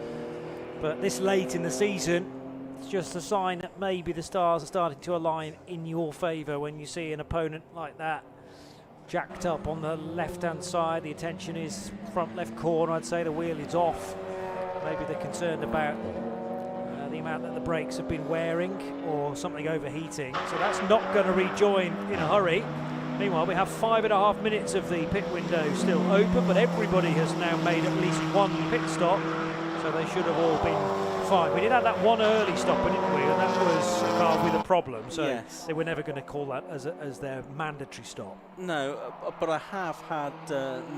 but this late in the season, it's just a sign that maybe the stars are starting to align in your favour when you see an opponent like that jacked up on the left hand side. The attention is front left corner. I'd say the wheel is off. Maybe they're concerned about the amount that the brakes have been wearing or something overheating, so that's not going to rejoin in a hurry. Meanwhile, we have 5.5 minutes of the pit window still open, but everybody has now made at least one pit stop, so they should have all been fine. We did have that one early stop, didn't we? And that was a car with a problem, so they were never going to call that as their mandatory stop.
No, but I have had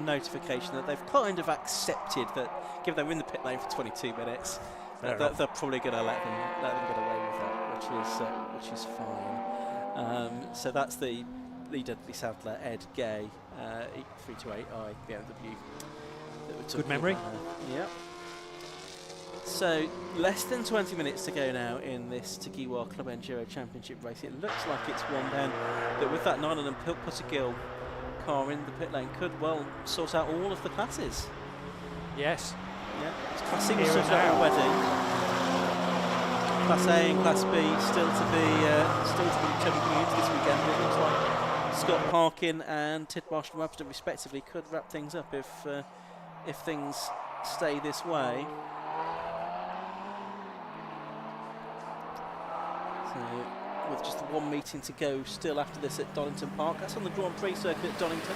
notification that they've kind of accepted that, given they're in the pit lane for 22 minutes, they're probably going to let them get away with that, which is fine. So that's the leader, the Sadler, Ed Gay, 328i BMW.
Good memory.
Yeah. So less than 20 minutes to go now in this Tagiwa Club Enduro Championship race. It looks like it's one then that with that Nyland and Pussergill car in the pit lane could well sort out all of the classes.
Yes.
Yeah. Class C was sorted out already. Class A and Class B still to be determined this weekend. It looks like Scott Parkin and Tidmarsh and Webster respectively could wrap things up if things stay this way. So, with just one meeting to go still after this at Donington Park. That's on the Grand Prix circuit at Donington.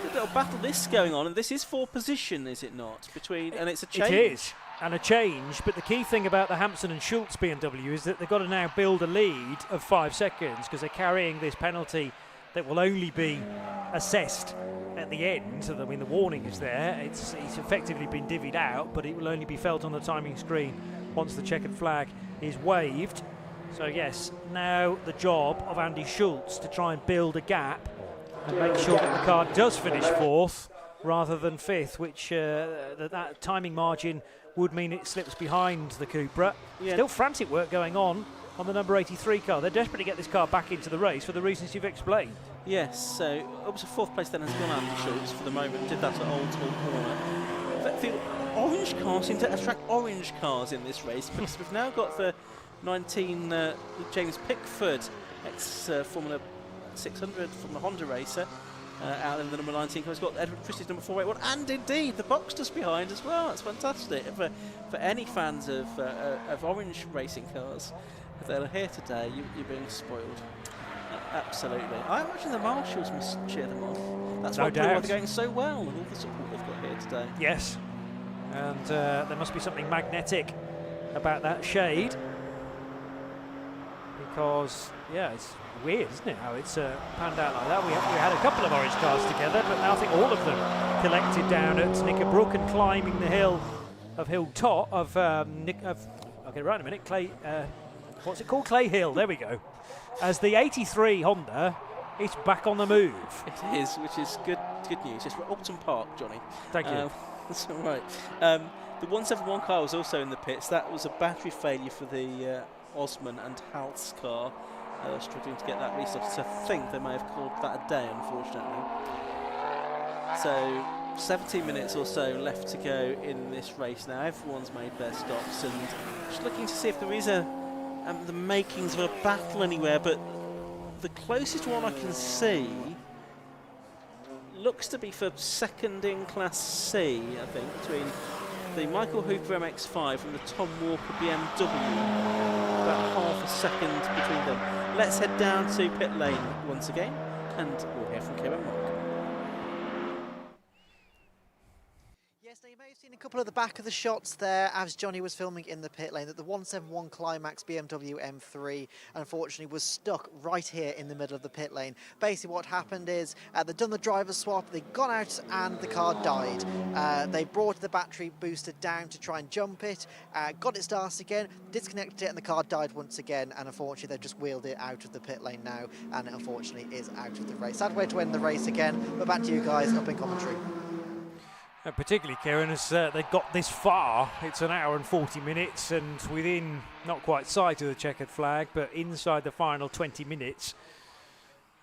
A little battle this going on, and this is for position, is it not? And it's a change.
It is, and a change, but the key thing about the Hampson and Schultz BMW is that they've got to now build a lead of 5 seconds because they're carrying this penalty that will only be assessed at the end. So, I mean, the warning is there. It's effectively been divvied out, but it will only be felt on the timing screen once the checkered flag is waved. So, yes, now the job of Andy Schultz to try and build a gap and make sure that the car does finish 4th rather than 5th, which that timing margin would mean it slips behind the Cupra. Yeah. Still frantic work going on the number 83 car. They're desperate to get this car back into the race for the reasons you've explained.
Yes, so up to 4th place then has gone Andy Schultz for the moment. Did that at Oulton corner. The orange cars seem to attract orange cars in this race because we've now got the 19 James Pickford ex-Formula 600 from the Honda racer out in the number 19 car. He's got Edward Christie's number 481 and indeed the box just behind as well. That's fantastic for any fans of orange racing cars that are here today. You're being spoiled. Absolutely. I imagine the marshals must cheer them on. That's why they're going so well and all the support they've got here today.
Yes, and there must be something magnetic about that shade because it's weird, isn't it, how it's panned out like that. We had a couple of orange cars together, but now I think all of them collected down at Knickerbrook and climbing the hill of Hilltop I'll get it right in a minute. Clay, what's it called? Clay Hill. There we go. As the 83 Honda, it's back on the move.
It is, which is good news. It's Oulton Park, Johnny.
Thank you.
That's all right. The 171 car was also in the pits. That was a battery failure for the Osman and Halt's car. Struggling to get that restart. So I think they may have called that a day, unfortunately. So 17 minutes or so left to go in this race now. Everyone's made their stops, and just looking to see if there is the makings of a battle anywhere, but the closest one I can see looks to be for second in Class C, I think, between the Michael Hooper MX5 and the Tom Walker BMW. About half a second between them. Let's head down to pit lane once again, and we'll hear from Kevin Mark.
Yes, now you may have seen a couple of the back of the shots there as Johnny was filming in the pit lane that the 171 Climax BMW M3 unfortunately was stuck right here in the middle of the pit lane. Basically what happened is they'd done the driver's swap, they'd gone out and the car died. They brought the battery booster down to try and jump it, got it started again, disconnected it, and the car died once again, and unfortunately they've just wheeled it out of the pit lane now, and it unfortunately is out of the race. Sad way to end the race again, but back to you guys up in commentary.
Particularly, Kieran, as they got this far, it's an hour and 40 minutes, and within, not quite sight of the checkered flag, but inside the final 20 minutes,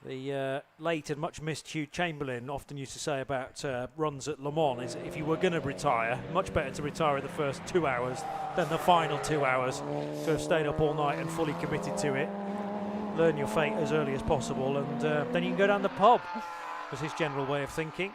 the late and much missed Hugh Chamberlain often used to say about runs at Le Mans is if you were going to retire, much better to retire in the first 2 hours than the final 2 hours, to have stayed up all night and fully committed to it. Learn your fate as early as possible, and then you can go down the pub, was his general way of thinking.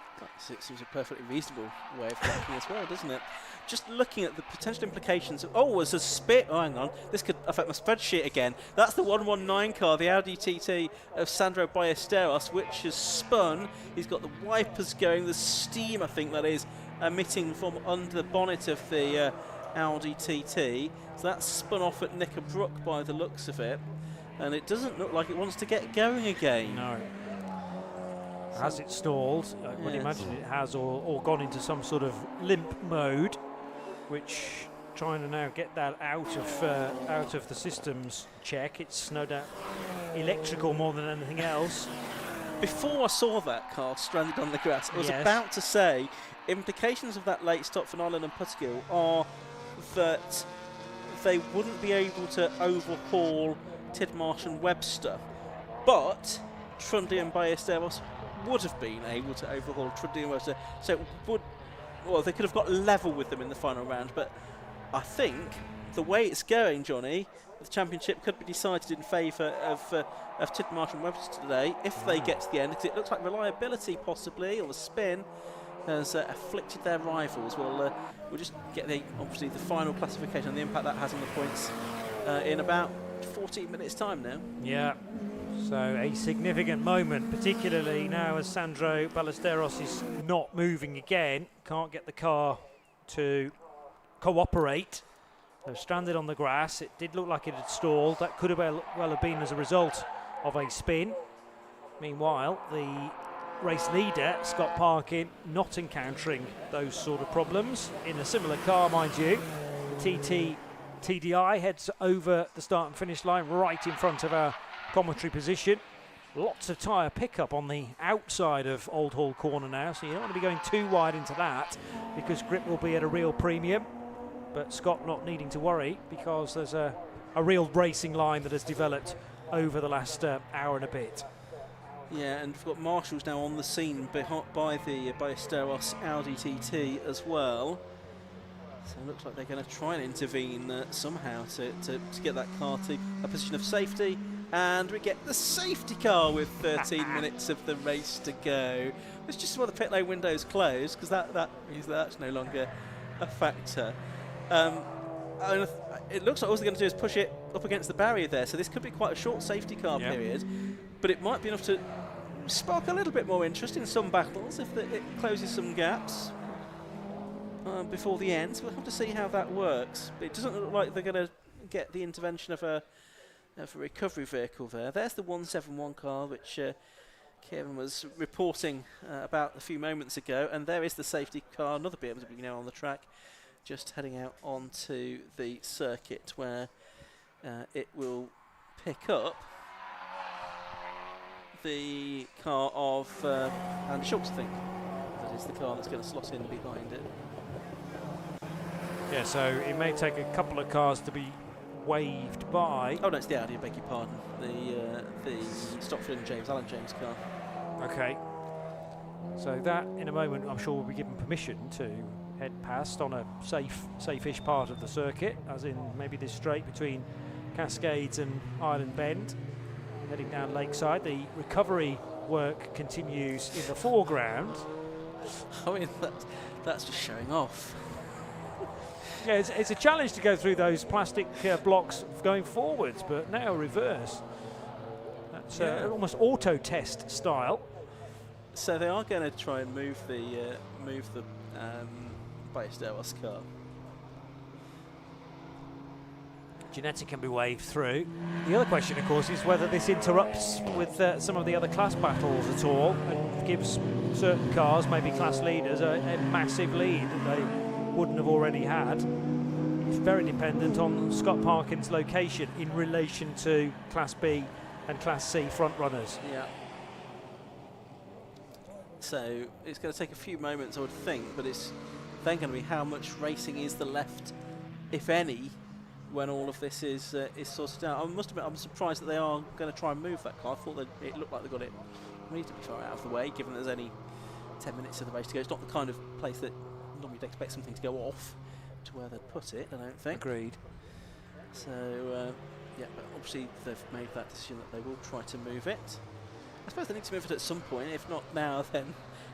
It seems a perfectly reasonable way of thinking as well, doesn't it? Just looking at the potential implications of, there's a spit. Oh, hang on. This could affect my spreadsheet again. That's the 119 car, the Audi TT of Sandro Ballesteros, which has spun. He's got the wipers going, the steam, I think that is, emitting from under the bonnet of the Audi TT. So that's spun off at Knickerbrook by the looks of it. And it doesn't look like it wants to get going again.
No. Has it stalled? I would imagine it has, or gone into some sort of limp mode, which trying to now get that out of the systems check. It's no doubt electrical more than anything else.
Before I saw that car stranded on the grass, I was about to say implications of that late stop for Nolan and Puttigill are that they wouldn't be able to overhaul Tidmarsh and Webster, but Trundy and Ballesteros would have been able to overhaul Trundy and Webster, so it would, they could have got level with them in the final round. But I think the way it's going, Johnny, the championship could be decided in favour of Tidmarsh and Webster today if they get to the end, because it looks like reliability possibly, or the spin, has afflicted their rivals. We'll just get obviously the final classification and the impact that has on the points in about 14 minutes time now.
Yeah. So a significant moment, particularly now as Sandro Ballesteros is not moving again, can't get the car to cooperate. They're stranded on the grass. It did look like it had stalled. That could have well have been as a result of a spin. Meanwhile, the race leader, Scott Parkin, not encountering those sort of problems in a similar car, mind you. The TDI heads over the start and finish line right in front of our commentary position. Lots of tyre pickup on the outside of Old Hall Corner now, so you don't want to be going too wide into that because grip will be at a real premium. But Scott not needing to worry because there's a real racing line that has developed over the last hour and a bit.
Yeah, and we've got marshals now on the scene by the Ballesteros Audi TT as well. So it looks like they're going to try and intervene somehow to get that car to a position of safety. And we get the safety car with 13 minutes of the race to go. It's just while the pit lane window's closed, because that means that's no longer a factor. It looks like all they're going to do is push it up against the barrier there, so this could be quite a short safety car period, but it might be enough to spark a little bit more interest in some battles if it closes some gaps before the end. So we'll have to see how that works. But it doesn't look like they're going to get the intervention of a recovery vehicle there. There's the 171 car, which Kevin was reporting about a few moments ago, and there is the safety car, another BMW now on the track, just heading out onto the circuit where it will pick up the car of Andy Schultz, I think. That is the car that's going to slot in behind it.
Yeah, so it may take a couple of cars to be waved by.
Oh no, it's the Audi. I beg your pardon. The Stotfield and Allen James car.
Okay. So that, in a moment, I'm sure will be given permission to head past on a safe-ish part of the circuit, as in maybe this straight between Cascades and Island Bend, heading down Lakeside. The recovery work continues in the foreground.
I mean, that's just showing off.
Yeah, it's a challenge to go through those plastic blocks going forwards, but now reverse. That's almost auto test style.
So they are going to try and move the Ballesteros car.
Ginetti can be waved through. The other question, of course, is whether this interrupts with some of the other class battles at all and gives certain cars, maybe class leaders, a massive lead that they wouldn't have already had. It's very dependent on Scott Parkin's location in relation to Class B and Class C front runners.
Yeah. So it's going to take a few moments, I would think, but it's then going to be how much racing is there left, if any, when all of this is sorted out. I must admit, I'm surprised that they are going to try and move that car. I thought that it looked like they got it reasonably far out of the way, given there's only 10 minutes of the race to go. It's not the kind of place that normally you'd expect something to go off to where they'd put it, I don't think.
Agreed.
So, yeah, but obviously they've made that decision that they will try to move it. I suppose they need to move it at some point, if not now, then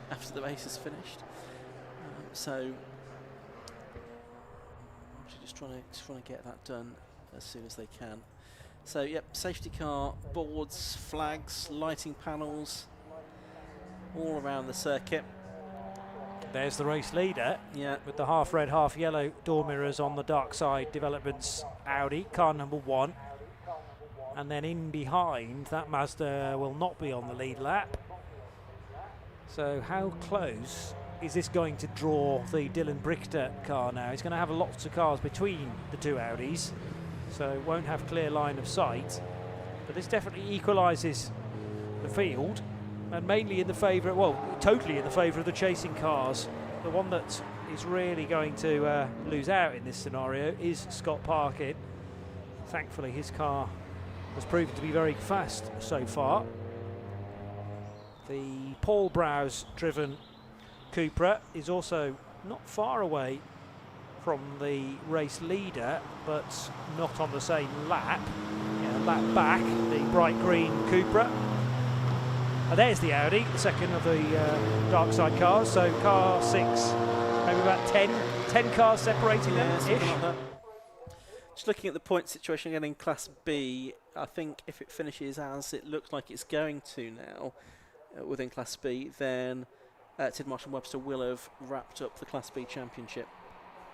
after the race is finished. So, just trying to get that done as soon as they can. So, yep, safety car, boards, flags, lighting panels, all around the circuit.
There's the race leader, with the half red, half yellow door mirrors on the dark side developments Audi, car number 1. And then in behind, that Mazda will not be on the lead lap. So how close is this going to draw the Dylan Brichter car now? He's going to have lots of cars between the two Audis, so won't have clear line of sight. But this definitely equalises the field, and mainly in the favour, well, totally in the favour of the chasing cars. The one that is really going to lose out in this scenario is Scott Parkin. Thankfully, his car has proven to be very fast so far. The Paul Browse driven Cupra is also not far away from the race leader, but not on the same lap. Yeah, lap back, the bright green Cupra. And there's the Audi, the second of the dark side cars. So car 6, maybe about 10 cars separating them-ish.
Like just looking at the point situation again in Class B, I think if it finishes as it looks like it's going to now within Class B, then Tidmarsh and Webster will have wrapped up the Class B championship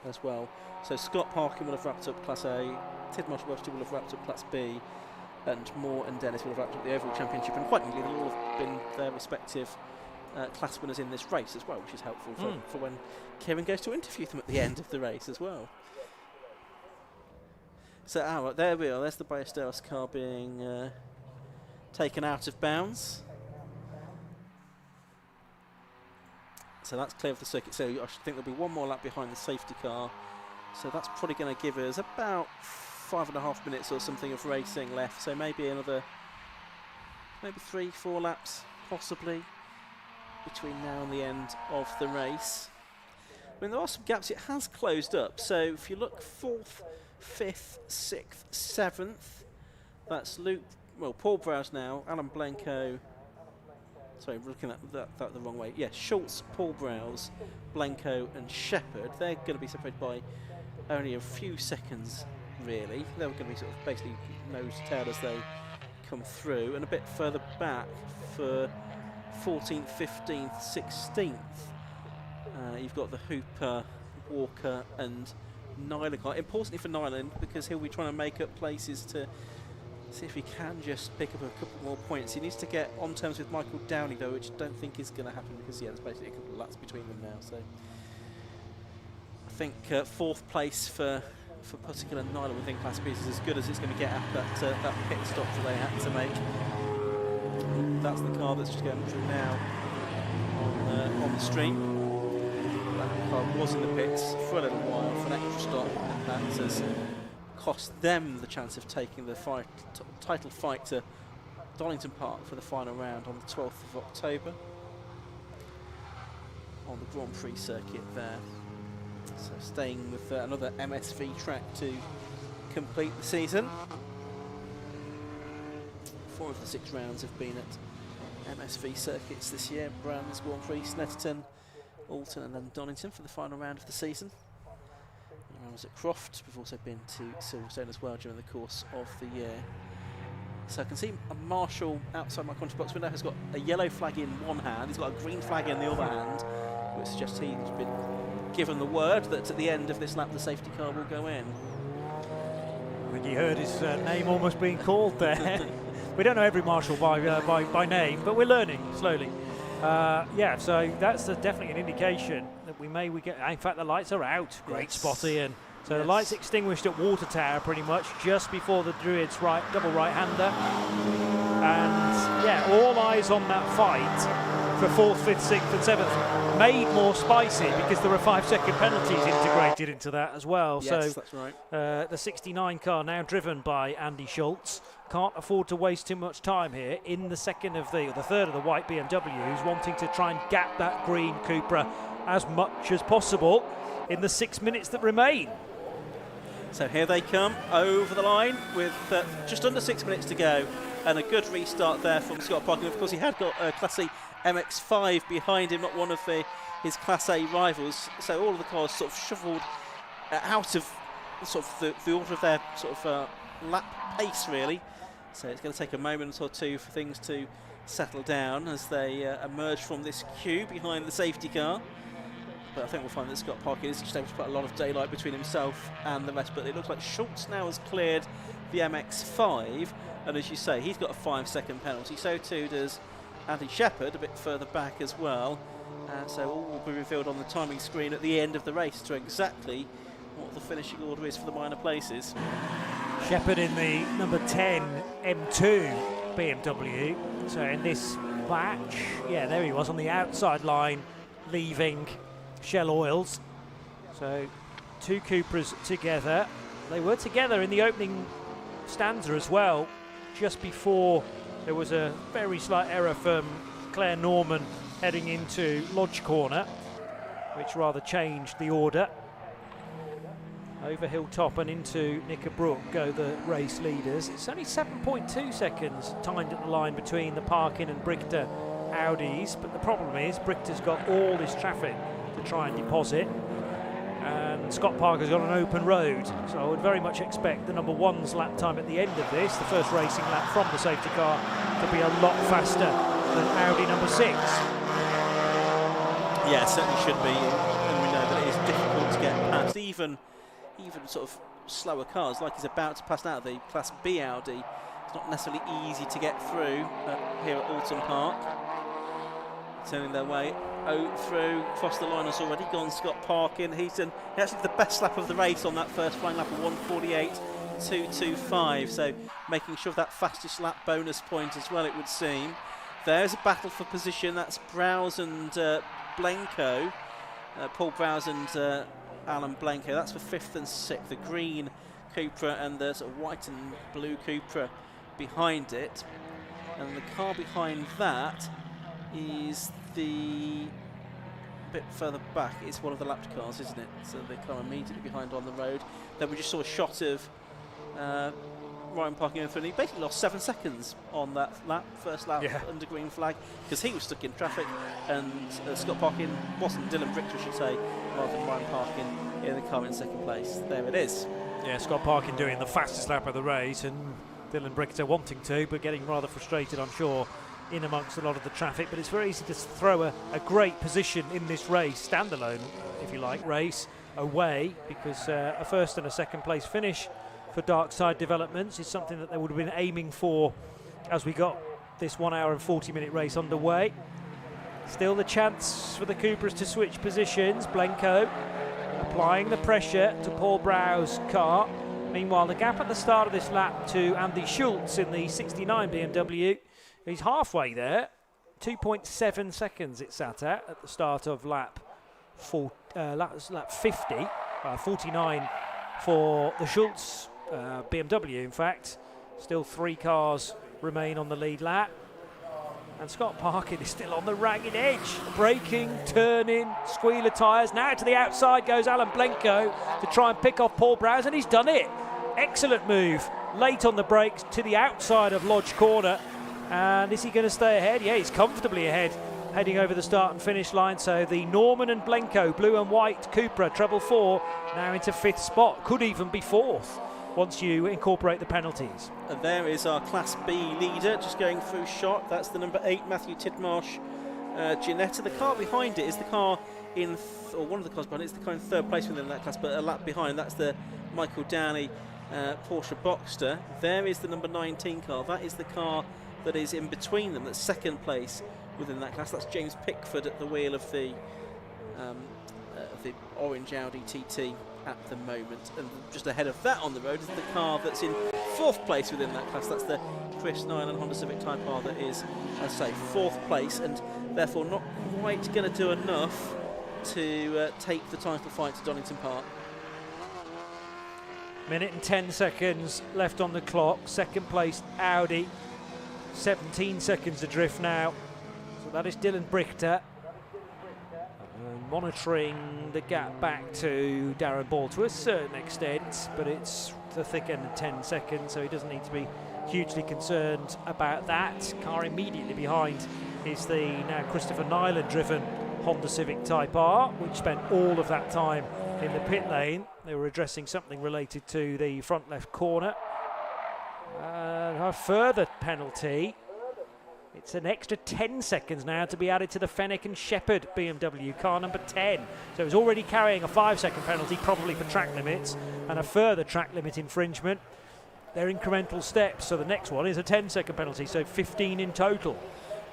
as well. So Scott Parkin will have wrapped up Class A, Tidmarsh and Webster will have wrapped up Class B, and Moore and Dennis will have wrapped up the overall championship. And quite neatly, they'll all have been their respective class winners in this race as well, which is helpful for when Kieran goes to interview them at the end of the race as well. So, there we are. There's the Ballesteros car being taken out of bounds. So that's clear of the circuit. So I think there'll be one more lap behind the safety car. So that's probably going to give us about 5.5 minutes or something of racing left. So maybe another, maybe 3-4 laps possibly between now and the end of the race. I mean, there are some gaps. It has closed up. So if you look 4th, 5th, 6th, 7th, that's Paul Browse now, Alan Blenko. Sorry, we're looking at that the wrong way. Yeah, Schultz, Paul Browse, Blenko and Shepherd. They're going to be separated by only a few seconds, really. They're going to be sort of basically nose to tail as they come through. And a bit further back for 14th, 15th, 16th. You've got the Hooper, Walker and Nyland car. Importantly for Nyland, because he'll be trying to make up places to see if he can just pick up a couple more points. He needs to get on terms with Michael Downey, though, which I don't think is going to happen because, there's basically a couple of laps between them now. So I think 4th place for Puttigan and Nyland within Class B is as good as it's going to get after that pit stop that they had to make. That's the car that's just going through now on the stream. That car was in the pits for a little while for an extra stop, and that has cost them the chance of taking the title fight to Donington Park for the final round on the 12th of October on the Grand Prix circuit there. So staying with another MSV track to complete the season. 4 of the 6 rounds have been at MSV circuits this year. Brands, Grand Prix, Snetterton, Oulton and then Donington for the final round of the season. I was at Croft. We've also been to Silverstone as well during the course of the year. So I can see a marshal outside my country box window has got a yellow flag in one hand, he's got a green flag in the other hand, which suggests he's been given the word that at the end of this lap the safety car will go in.
I think he heard his name almost being called there. We don't know every marshal by name, but we're learning slowly. Yeah, so that's definitely an indication that we get. In fact, the lights are out. Great spot, Ian. So the lights extinguished at Water Tower pretty much just before the Druids double right-hander. And yeah, all eyes on that fight for 4th, 5th, 6th and 7th. Made more spicy because there were 5-second penalties integrated into that as well.
Yes,
so
that's right.
the 69 car now driven by Andy Schultz. Can't afford to waste too much time here in the third of the white BMWs, wanting to try and gap that green Cupra as much as possible in the 6 minutes that remain.
So here they come over the line with just under 6 minutes to go, and a good restart there from Scott Parkin. Of course, he had got a Class A MX5 behind him, not one of his Class A rivals. So all of the cars sort of shuffled out of sort of the order of their sort of lap pace, really. So it's going to take a moment or two for things to settle down as they emerge from this queue behind the safety car. But I think we'll find that Scott Parkin is just able to put a lot of daylight between himself and the rest. But it looks like Schultz now has cleared the MX5, and as you say, he's got a 5-second penalty. So too does Andy Shepherd, a bit further back as well. So all will be revealed on the timing screen at the end of the race to exactly what the finishing order is for the minor places.
Shepherd in the number 10 M2 BMW. So in this batch, yeah, there he was on the outside line, leaving Shell Oils. So 2 Cupras together. They were together in the opening stanza as well, just before there was a very slight error from Claire Norman heading into Lodge Corner, which rather changed the order. Over Hilltop and into Knickerbrook go the race leaders. It's only 7.2 seconds timed at the line between the Parkin and Brichter Audis, but the problem is Brichter's got all this traffic to try and deposit, and Scott Parker's got an open road, so I would very much expect the number 1's lap time at the end of this, the first racing lap from the safety car, to be a lot faster than Audi number 6.
Yeah, it certainly should be, and we know that it is difficult to get past even sort of slower cars, like he's about to pass out the Class B Audi. It's not necessarily easy to get through here at Oulton Park. Turning their way through, across the line has already gone Scott Parkin. He actually did the best lap of the race on that first flying lap of 1:48.225, so making sure of that fastest lap bonus point as well, it would seem. There's a battle for position. That's Browse and Blenko, Paul Browse and Alan Blenko. That's for 5th and 6th. The green Cupra and the sort of white and blue Cupra behind it, and the car behind that is the bit further back. It's one of the lapped cars, isn't it? So the car immediately behind on the road. Then we just saw a shot of Ryan Parkin, and he basically lost 7 seconds on that lap, first lap under green flag, because he was stuck in traffic, and Scott Parkin wasn't, Dylan Brichter, I should say, rather than Ryan Parkin in the car in second place. There it is.
Yeah, Scott Parkin doing the fastest lap of the race, and Dylan Brichter wanting to, but getting rather frustrated, I'm sure, in amongst a lot of the traffic. But it's very easy to throw a great position in this race, standalone, if you like, race away, because a first and a second place finish for Dark Side Developments is something that they would have been aiming for as we got this 1 hour and 40-minute race underway. Still the chance for the Cupras to switch positions. Blenko applying the pressure to Paul Brow's car. Meanwhile, the gap at the start of this lap to Andy Schultz in the 69 BMW, he's halfway there. 2.7 seconds it sat at the start of lap 50, 49 for the Schultz BMW, in fact. Still 3 cars remain on the lead lap. And Scott Parkin is still on the ragged edge. Braking, turning, squealer tyres. Now to the outside goes Alan Blenko to try and pick off Paul Browse, and he's done it. Excellent move. Late on the brakes to the outside of Lodge Corner. And is he going to stay ahead? Yeah, he's comfortably ahead, heading over the start and finish line. So the Norman and Blenko, blue and white Cupra, treble 4, now into 5th spot. Could even be 4th. Once you incorporate the penalties.
And there is our Class B leader just going through shot. That's the number 8, Matthew Tidmarsh Ginetta. The car behind it is the car in, or one of the cars behind it is the car in 3rd place within that class, but a lap behind, that's the Michael Downey Porsche Boxster. There is the number 19 car. That is the car that is in between them, that's 2nd place within that class. That's James Pickford at the wheel of the orange Audi TT at the moment, and just ahead of that on the road is the car that's in 4th place within that class. That's the Chris Nyland Honda Civic Type R that is, as I say, 4th place, and therefore not quite going to do enough to take the title fight to Donington Park.
Minute and 10 seconds left on the clock. 2nd place Audi, 17 seconds adrift now. So that is Dylan Brichter. Monitoring the gap back to Darren Ball to a certain extent, but it's the thick end of 10 seconds, so he doesn't need to be hugely concerned about that. Car immediately behind is the now Christopher Nyland driven Honda Civic Type R, which spent all of that time in the pit lane. They were addressing something related to the front left corner. A further penalty. It's an extra 10 seconds now to be added to the Fenwick and Shepherd BMW car number 10. So it's already carrying a 5-second penalty, probably for track limits, and a further track limit infringement. They're incremental steps, so the next one is a 10-second penalty, so 15 in total.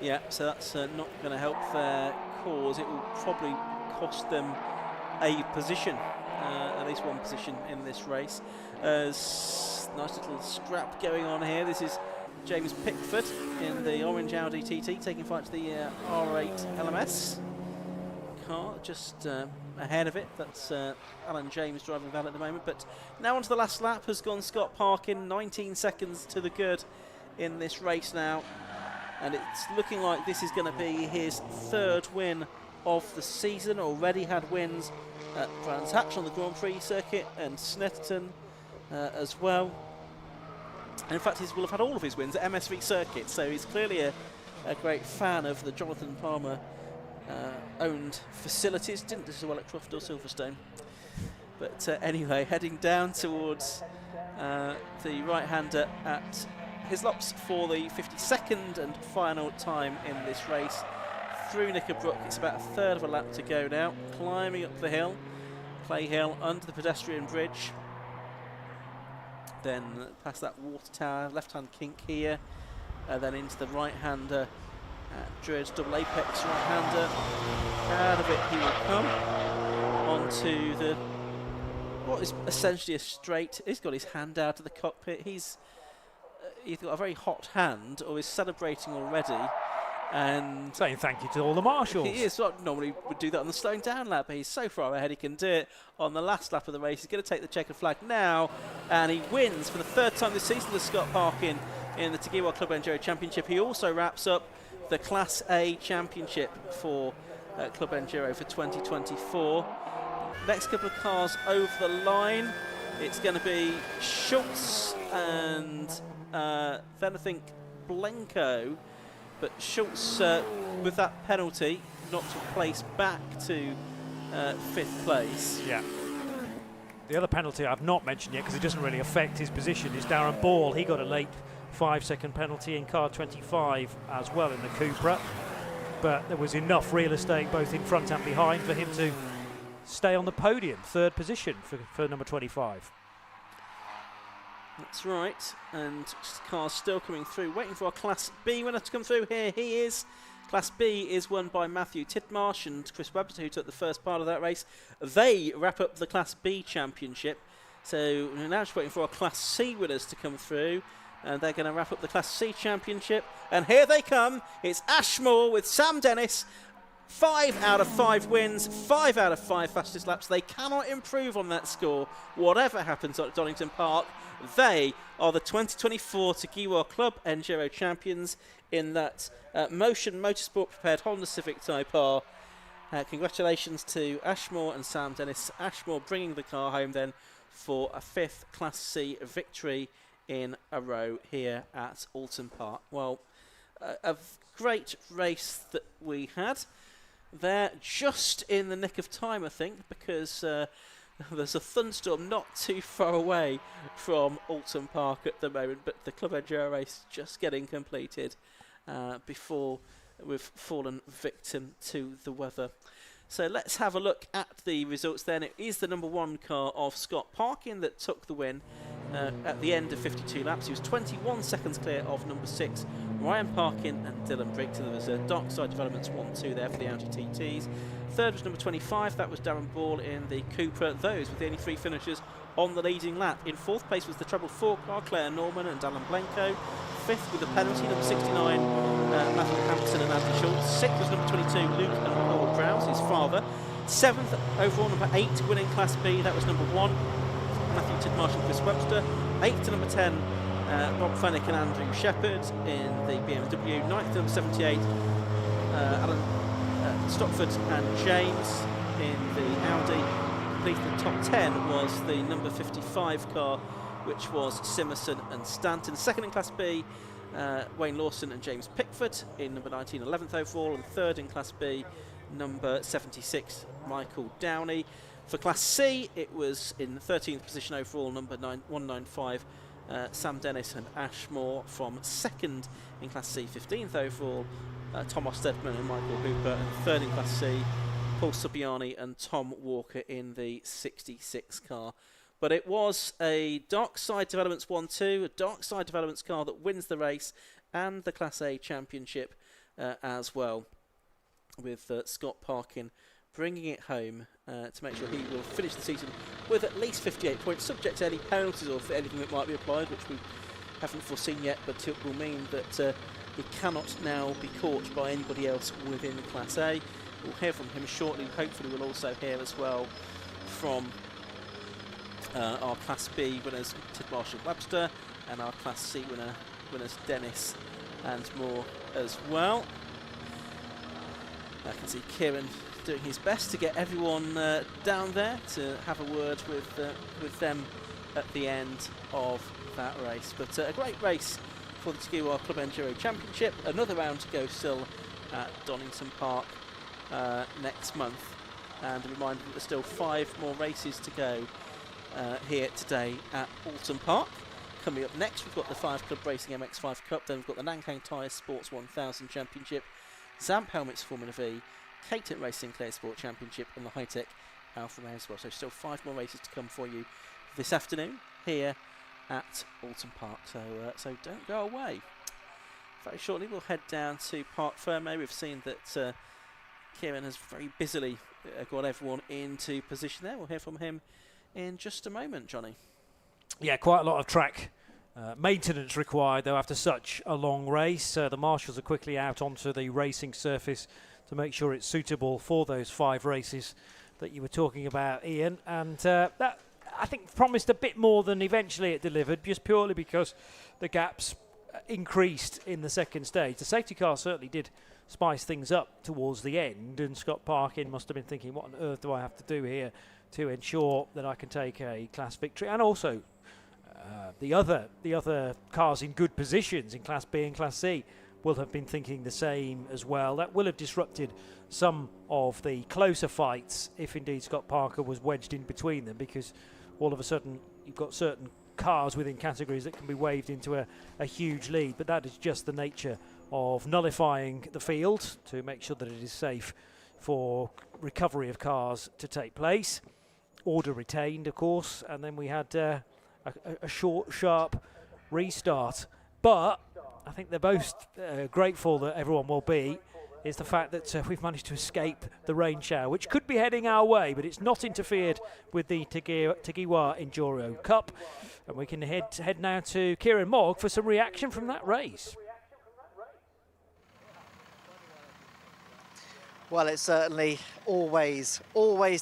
Yeah, so that's not going to help their cause. It will probably cost them a position, at least one position in this race. Nice little scrap going on here. This is James Pickford in the orange Audi TT taking flight to the R8 LMS car just ahead of it. That's Alan James driving that at the moment. But now onto the last lap has gone Scott Parkin. 19 seconds to the good in this race now, and it's looking like this is going to be his 3rd win of the season. Already had wins at Brands Hatch on the Grand Prix circuit and Snetterton as well. And in fact, he will have had all of his wins at MSV circuit, so he's clearly a great fan of the Jonathan Palmer owned facilities. Didn't do so well at Croft or Silverstone. But anyway, heading down towards the right-hander at Hislops for the 52nd and final time in this race. Through Knickerbrook, it's about a 1/3 of a lap to go now. Climbing up the hill, Clay Hill, under the pedestrian bridge. Then past that water tower, left-hand kink here, then into the right-hander at Druids double apex right-hander. Out of it he will come onto the what is essentially a straight. He's got his hand out of the cockpit. He's either got a very hot hand or is celebrating already. And
saying thank you to all the marshals.
He is. Well, normally would do that on the slowing down lap, but he's so far ahead he can do it on the last lap of the race. He's going to take the checkered flag now, and he wins for the 3rd time this season, the Scott Parkin in the Tagiwa Club Enduro Championship. He also wraps up the Class A Championship for Club Enduro for 2024. Next couple of cars over the line, it's going to be Schultz and then I think Blenko. But Schultz, with that penalty, knocked a place back to 5th place.
Yeah. The other penalty I've not mentioned yet, because it doesn't really affect his position, is Darren Ball. He got a late 5-second penalty in car 25 as well in the Cupra. But there was enough real estate both in front and behind for him to stay on the podium, 3rd position for number 25.
That's right, and cars still coming through, waiting for our Class B winner to come through. Here he is. Class B is won by Matthew Tidmarsh and Chris Webster, who took the first part of that race. They wrap up the Class B championship, so we're now just waiting for our Class C winners to come through, and they're going to wrap up the Class C championship. And here they come. It's Ashmore with Sam Dennis 5 out of 5 wins, 5 out of 5 fastest laps. They cannot improve on that score, whatever happens at Donington Park. They are the 2024 Tagiwa Club Enduro champions in that Motion Motorsport prepared Honda Civic Type R. Congratulations to Ashmore and Sam Dennis. Ashmore bringing the car home then for a 5th Class C victory in a row here at Oulton Park. Well, a great race that we had. They're just in the nick of time, I think, because there's a thunderstorm not too far away from Oulton Park at the moment, but the Club Enduro race just getting completed before we've fallen victim to the weather. So let's have a look at the results then. It is the number 1 car of Scott Parkin that took the win at the end of 52 laps. He was 21 seconds clear of number 6, Ryan Parkin and Dylan Briggs. There was a Dark Side Developments 1-2 there for the Audi TTs. Third was number 25, that was Darren Ball in the Cupra. Those were the only 3 finishers on the leading lap. In 4th place was the treble 4 car, Claire Norman and Alan Blenko. 5th with a penalty, number 69, Matthew Hampson and Andy Schultz. 6th was number 22, Luke and Paul Browse, his father. 7th overall, number 8, winning Class B, that was number 1, Matthew Tidmarsh and Chris Webster. 8th to number 10, Rob Fennick and Andrew Shepherd in the BMW. 9th to number 78, Alan Stockford and James in the Audi. Completing the top 10 was the number 55 car, which was Simerson and Stanton. Second in Class B, Wayne Lawson and James Pickford in number 19, 11th overall, and third in Class B, number 76, Michael Downey. For Class C, it was in 13th position overall, number 195, Sam Dennis and Ashmore. From second in Class C, 15th overall, Thomas Stedman and Michael Hooper, and third in Class C, Paul Subiani and Tom Walker in the 66 car. But it was a Dark Side Developments 1-2, a Dark Side Developments car that wins the race and the Class A Championship as well, with Scott Parkin bringing it home to make sure he will finish the season with at least 58 points, subject to any penalties or for anything that might be applied, which we haven't foreseen yet, but it will mean that he cannot now be caught by anybody else within Class A. We'll hear from him shortly. Hopefully we'll also hear as well from our Class B winners, Tidmarsh and Webster, and our Class C winners, Dennis and more as well. I can see Kieran doing his best to get everyone down there to have a word with them at the end of that race. But a great race for the Tagiwa Club Enduro Championship. Another round to go still at Donington Park next month, and a reminder that there's still 5 more races to go here today at Oulton Park. Coming up next, we've got the 5 Club Racing MX5 Cup, then we've got the Nankang Tyre Sports 1000 Championship, Zamp Helmets Formula V, Caton Racing Cleo Sport Championship, and the High-Tech Alfa Romeo as well. So still 5 more races to come for you this afternoon here at Oulton Park. So don't go away. Very shortly we'll head down to Parc Fermé. We've seen that Kieran has very busily got everyone into position there. We'll hear from him in just a moment, Johnny.
Yeah, quite a lot of track maintenance required, though, after such a long race. The marshals are quickly out onto the racing surface to make sure it's suitable for those 5 races that you were talking about, Ian. And that, I think, promised a bit more than eventually it delivered, just purely because the gaps increased in the second stage. The safety car certainly did spice things up towards the end, and Scott Parkin must have been thinking, what on earth do I have to do here to ensure that I can take a class victory? And also the other cars in good positions in Class B and Class C will have been thinking the same as well. That will have disrupted some of the closer fights if indeed Scott Parker was wedged in between them, because all of a sudden you've got certain cars within categories that can be waved into a huge lead. But that is just the nature of nullifying the field to make sure that it is safe for recovery of cars to take place. Order retained, of course, and then we had a short, sharp restart. But I think the most grateful that everyone will be is the fact that we've managed to escape the rain shower, which could be heading our way, but it's not interfered with the Tagiwa Enduro Cup. And we can head now to Kieran Mogg for some reaction from that race.
Well, it certainly always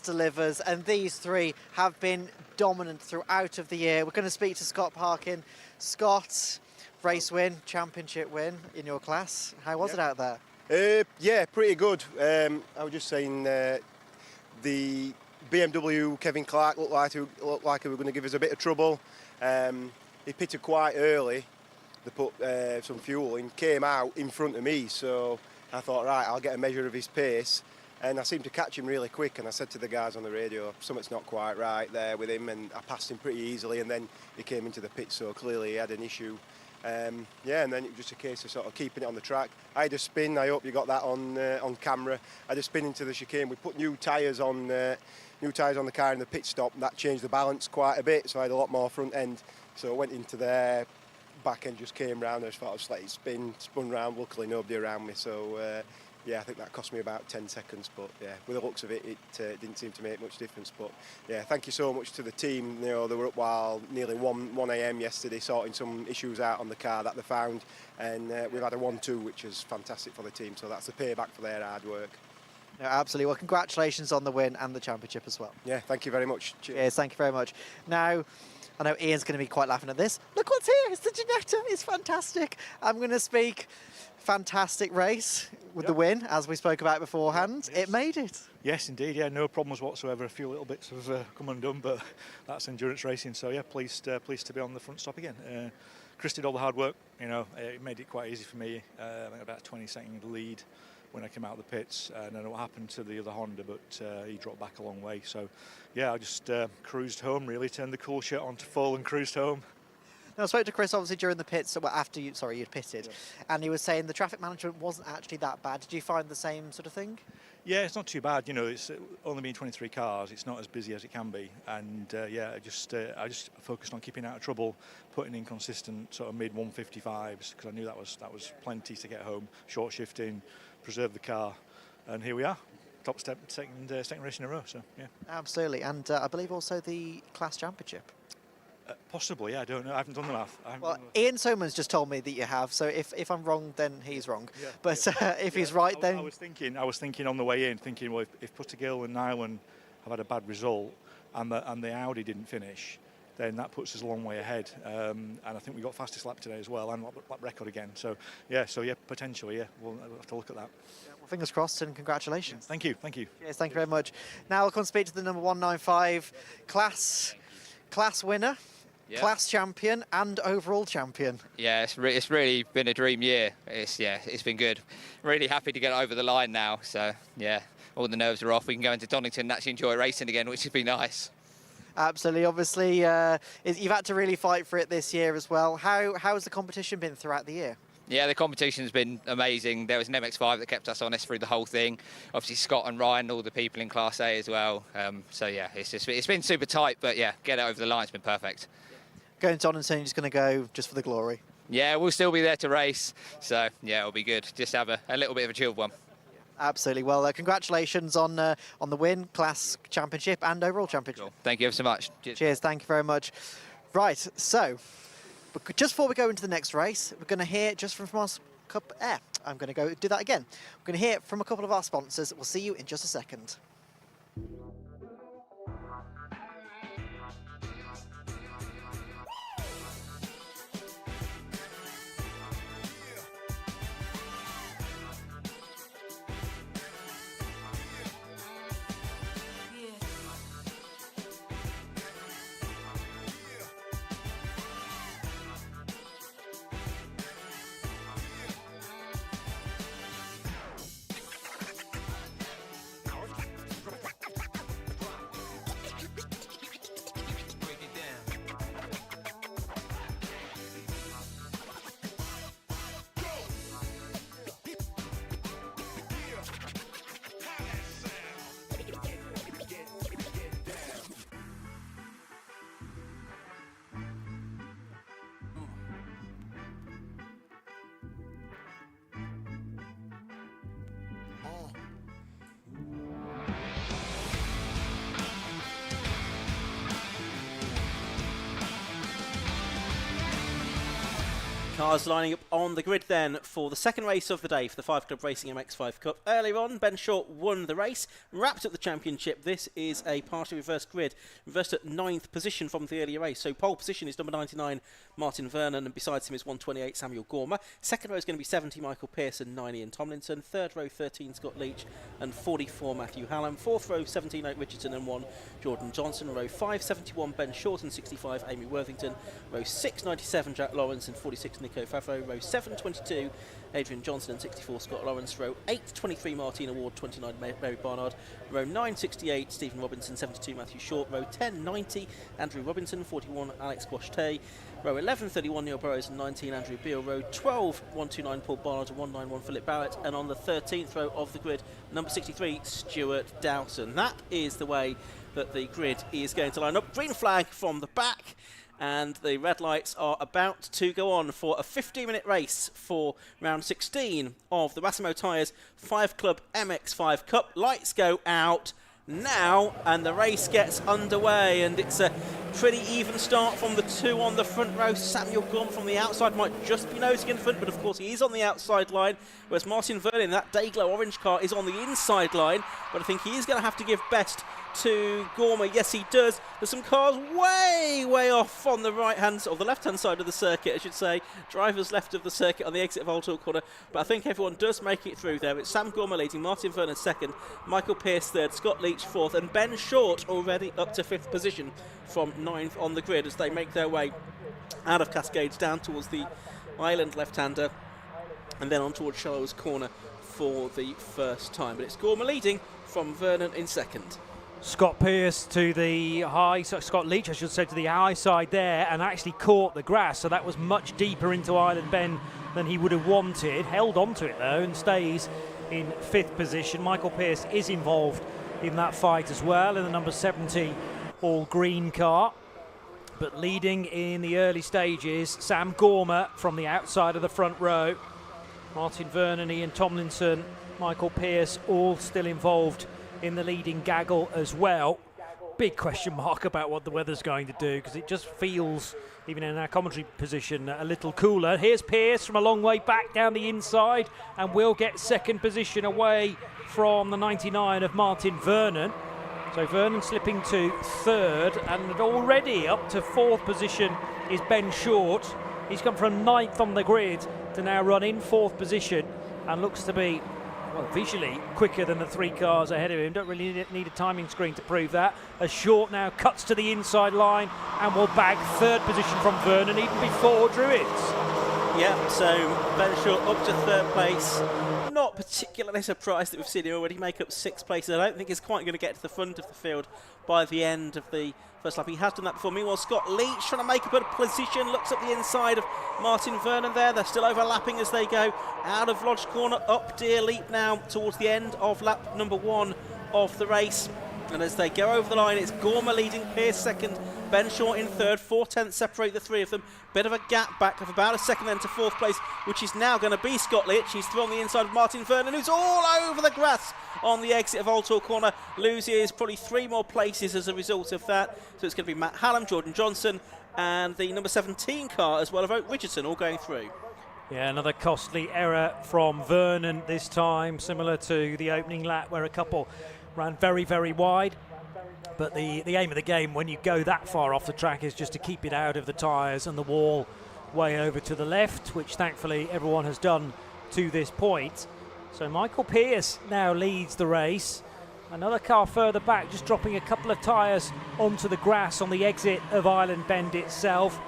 delivers, and these three have been dominant throughout of the year. We're going to speak to Scott Parkin. Scott, race win, championship win in your class. How was it out there?
Yeah, pretty good. I was just saying the BMW Kevin Clark looked like he was going to give us a bit of trouble. He pitted quite early. They put some fuel in, came out in front of me, so I thought, right, I'll get a measure of his pace, and I seemed to catch him really quick, and I said to the guys on the radio, something's not quite right there with him, and I passed him pretty easily, and then he came into the pit, so clearly he had an issue. Yeah, and then it was just a case of sort of keeping it on the track. I had a spin, I hope you got that on camera. I had a spin into the chicane. We put new tyres on the car in the pit stop, and that changed the balance quite a bit, so I had a lot more front end. So I went into there, back end just came round, I just thought I'd just let it spun round, luckily nobody around me, so yeah, I think that cost me about 10 seconds, but yeah, with the looks of it, it didn't seem to make much difference, but yeah, thank you so much to the team. You know, they were up while nearly 1 a.m. yesterday sorting some issues out on the car that they found, and we've had a 1-2, which is fantastic for the team, so that's the payback for their hard work.
No, absolutely. Well, congratulations on the win and the championship as well.
Yeah, thank you very much. Cheers.
Yes, thank you very much. Now, I know Ian's going to be quite laughing at this. Look what's here, it's the Ginetta, it's fantastic. I'm going to speak fantastic race with the win, as we spoke about beforehand. Yes. It made it.
Yes, indeed, yeah, no problems whatsoever. A few little bits have come undone, but that's endurance racing, so yeah, pleased to be on the front stop again. Chris did all the hard work, you know, it made it quite easy for me. I think about a 20-second lead when I came out of the pits. I don't know what happened to the other Honda, but he dropped back a long way. So, yeah, I just cruised home, really, turned the cool shirt on to full and cruised home.
Now, I spoke to Chris, obviously, during the pits, well, after you'd pitted, and he was saying the traffic management wasn't actually that bad. Did you find the same sort of thing?
Yeah, it's not too bad. You know, it's only been 23 cars. It's not as busy as it can be. And, yeah, I just focused on keeping out of trouble, putting in consistent sort of mid-155s, because I knew that was plenty to get home, short shifting, preserve the car, and here we are, top step, second race in a row. So yeah,
absolutely. And I believe also the class championship.
Possibly, yeah. I don't know. I haven't done the math.
Well, Ian Soman's just told me that you have. So if I'm wrong, then he's wrong. Yeah, but if he's right, then
I was thinking on the way in, well, if Puttergill and Nyland have had a bad result, and the Audi didn't finish, then that puts us a long way ahead. And I think we got fastest lap today as well, and lap record again. So yeah, potentially, yeah, we'll have to look at that.
Yeah, well, fingers crossed, and congratulations.
Yeah, thank you.
Yes, thank you very much. Now I'll come speak to the number 195 class winner, class champion, and overall champion.
Yeah, it's really been a dream year. It's been good. Really happy to get over the line now. So yeah, all the nerves are off. We can go into Donington and actually enjoy racing again, which would be nice.
Absolutely. Obviously, you've had to really fight for it this year as well. How has the competition been throughout the year?
Yeah, the competition's been amazing. There was an MX5 that kept us honest through the whole thing. Obviously, Scott and Ryan, all the people in Class A as well. So yeah, it's been super tight, but yeah, get it over the line. It's been perfect.
Going to Donington, you're just going to go just for the glory?
Yeah, we'll still be there to race. So yeah, it'll be good. Just have a little bit of a chilled one.
Absolutely. Well, congratulations on the win, class championship and overall championship.
Cool. Thank you ever so much.
Cheers. Thank you very much. Right, so just before we go into the next race, we're going to hear just from our I'm going to go do that again. We're going to hear from a couple of our sponsors. We'll see you in just a second.
Cars lining up on the grid then for the second race of the day for the 5 Club Racing MX5 Cup. Earlier on, Ben Short won the race, wrapped up the championship. This is a partially reversed grid, reversed at 9th position from the earlier race. So pole position is number 99, Martin Vernon, and besides him is 128, Samuel Gormer. Second row is going to be 70, Michael Pearson, 9, Ian Tomlinson. Third row, 13, Scott Leach, and 44, Matthew Hallam. Fourth row, 17, Oak Richardson, and 1, Jordan Johnson. Row 5, 71, Ben Short, and 65, Amy Worthington. Row 6, 97, Jack Lawrence, and 46, Nico Favreau. Row 7, 22, Adrian Johnson, and 64, Scott Lawrence. Row 8, 23, Martina Ward, 29, Mary Barnard. Row 9, 68, Stephen Robinson, 72, Matthew Short. Row 10, 90, Andrew Robinson, 41, Alex Quashte. Row 11, 31, Neil Burrows, and 19, Andrew Beale. Row 12, 129, Paul Barnard, and 191, Philip Barrett. And on the 13th row of the grid, number 63, Stuart Dowson. That is the way that the grid is going to line up. Green flag from the back. And the red lights are about to go on for a 15-minute race for round 16 of the Massimo Tyres 5 Club MX5 Cup. Lights go out now, and the race gets underway, and it's a pretty even start from the two on the front row. Samuel Gorm from the outside might just be nosing in front, but of course he is on the outside line, whereas Martin Vernon, that Dayglow orange car, is on the inside line, but I think he is going to have to give best to Gormer. Yes, he does. There's some cars way off on the right-hand, or the left-hand side of the circuit, I should say. Drivers left of the circuit on the exit of Oulton corner, but I think everyone does make it through there. It's Sam Gormer leading, Martin Vernon second, Michael Pearce third, Scott Leach fourth, and Ben Short already up to 5th position from 9th on the grid as they make their way out of Cascades down towards the island left-hander and then on towards Shallows corner for the first time. But it's Gormer leading from Vernon in second.
Scott Pearce to the high, Scott Leach I should say, to the high side there, and actually caught the grass, so that was much deeper into Island Bend than he would have wanted. Held on to it though and stays in 5th position. Michael Pearce is involved in that fight as well in the number 70 all green car, but leading in the early stages Sam Gormer from the outside of the front row. Martin Vernon, Ian Tomlinson, Michael Pearce all still involved in the leading gaggle as well. Big question mark about what the weather's going to do, because it just feels, even in our commentary position, a little cooler. Here's Pearce from a long way back down the inside and will get second position away from the 99 of Martin Vernon. So Vernon slipping to third, and already up to 4th position is Ben Short. He's come from 9th on the grid to now run in 4th position and looks to be, well, visually quicker than the 3 cars ahead of him. Don't really need a timing screen to prove that. As Short now cuts to the inside line and will bag 3rd position from Vernon even before Druids.
Yeah, so Ben Short up to 3rd place. Not particularly surprised that we've seen him already make up 6 places. I don't think he's quite going to get to the front of the field by the end of the first lap. He has done that before. Meanwhile, Scott Leach trying to make a good position, looks at the inside of Martin Vernon there. They're still overlapping as they go out of Lodge Corner, up Deer Leap now towards the end of lap number 1 of the race. And as they go over the line, it's Gormer leading, Pearce second, Ben Short in third. 4/10 separate the 3 of them. Bit of a gap back of about a second then to 4th place, which is now going to be Scott Leach. He's through on the inside of Martin Vernon, who's all over the grass on the exit of Oulton corner. Loses probably 3 more places as a result of that. So it's going to be Matt Hallam, Jordan Johnson, and the number 17 car as well of Oak Richardson all going through.
Yeah, another costly error from Vernon this time, similar to the opening lap where a couple ran very wide. But the aim of the game when you go that far off the track is just to keep it out of the tyres and the wall way over to the left, which thankfully everyone has done to this point. So Michael Pearce now leads the race. Another car further back just dropping a couple of tyres onto the grass on the exit of Island Bend itself.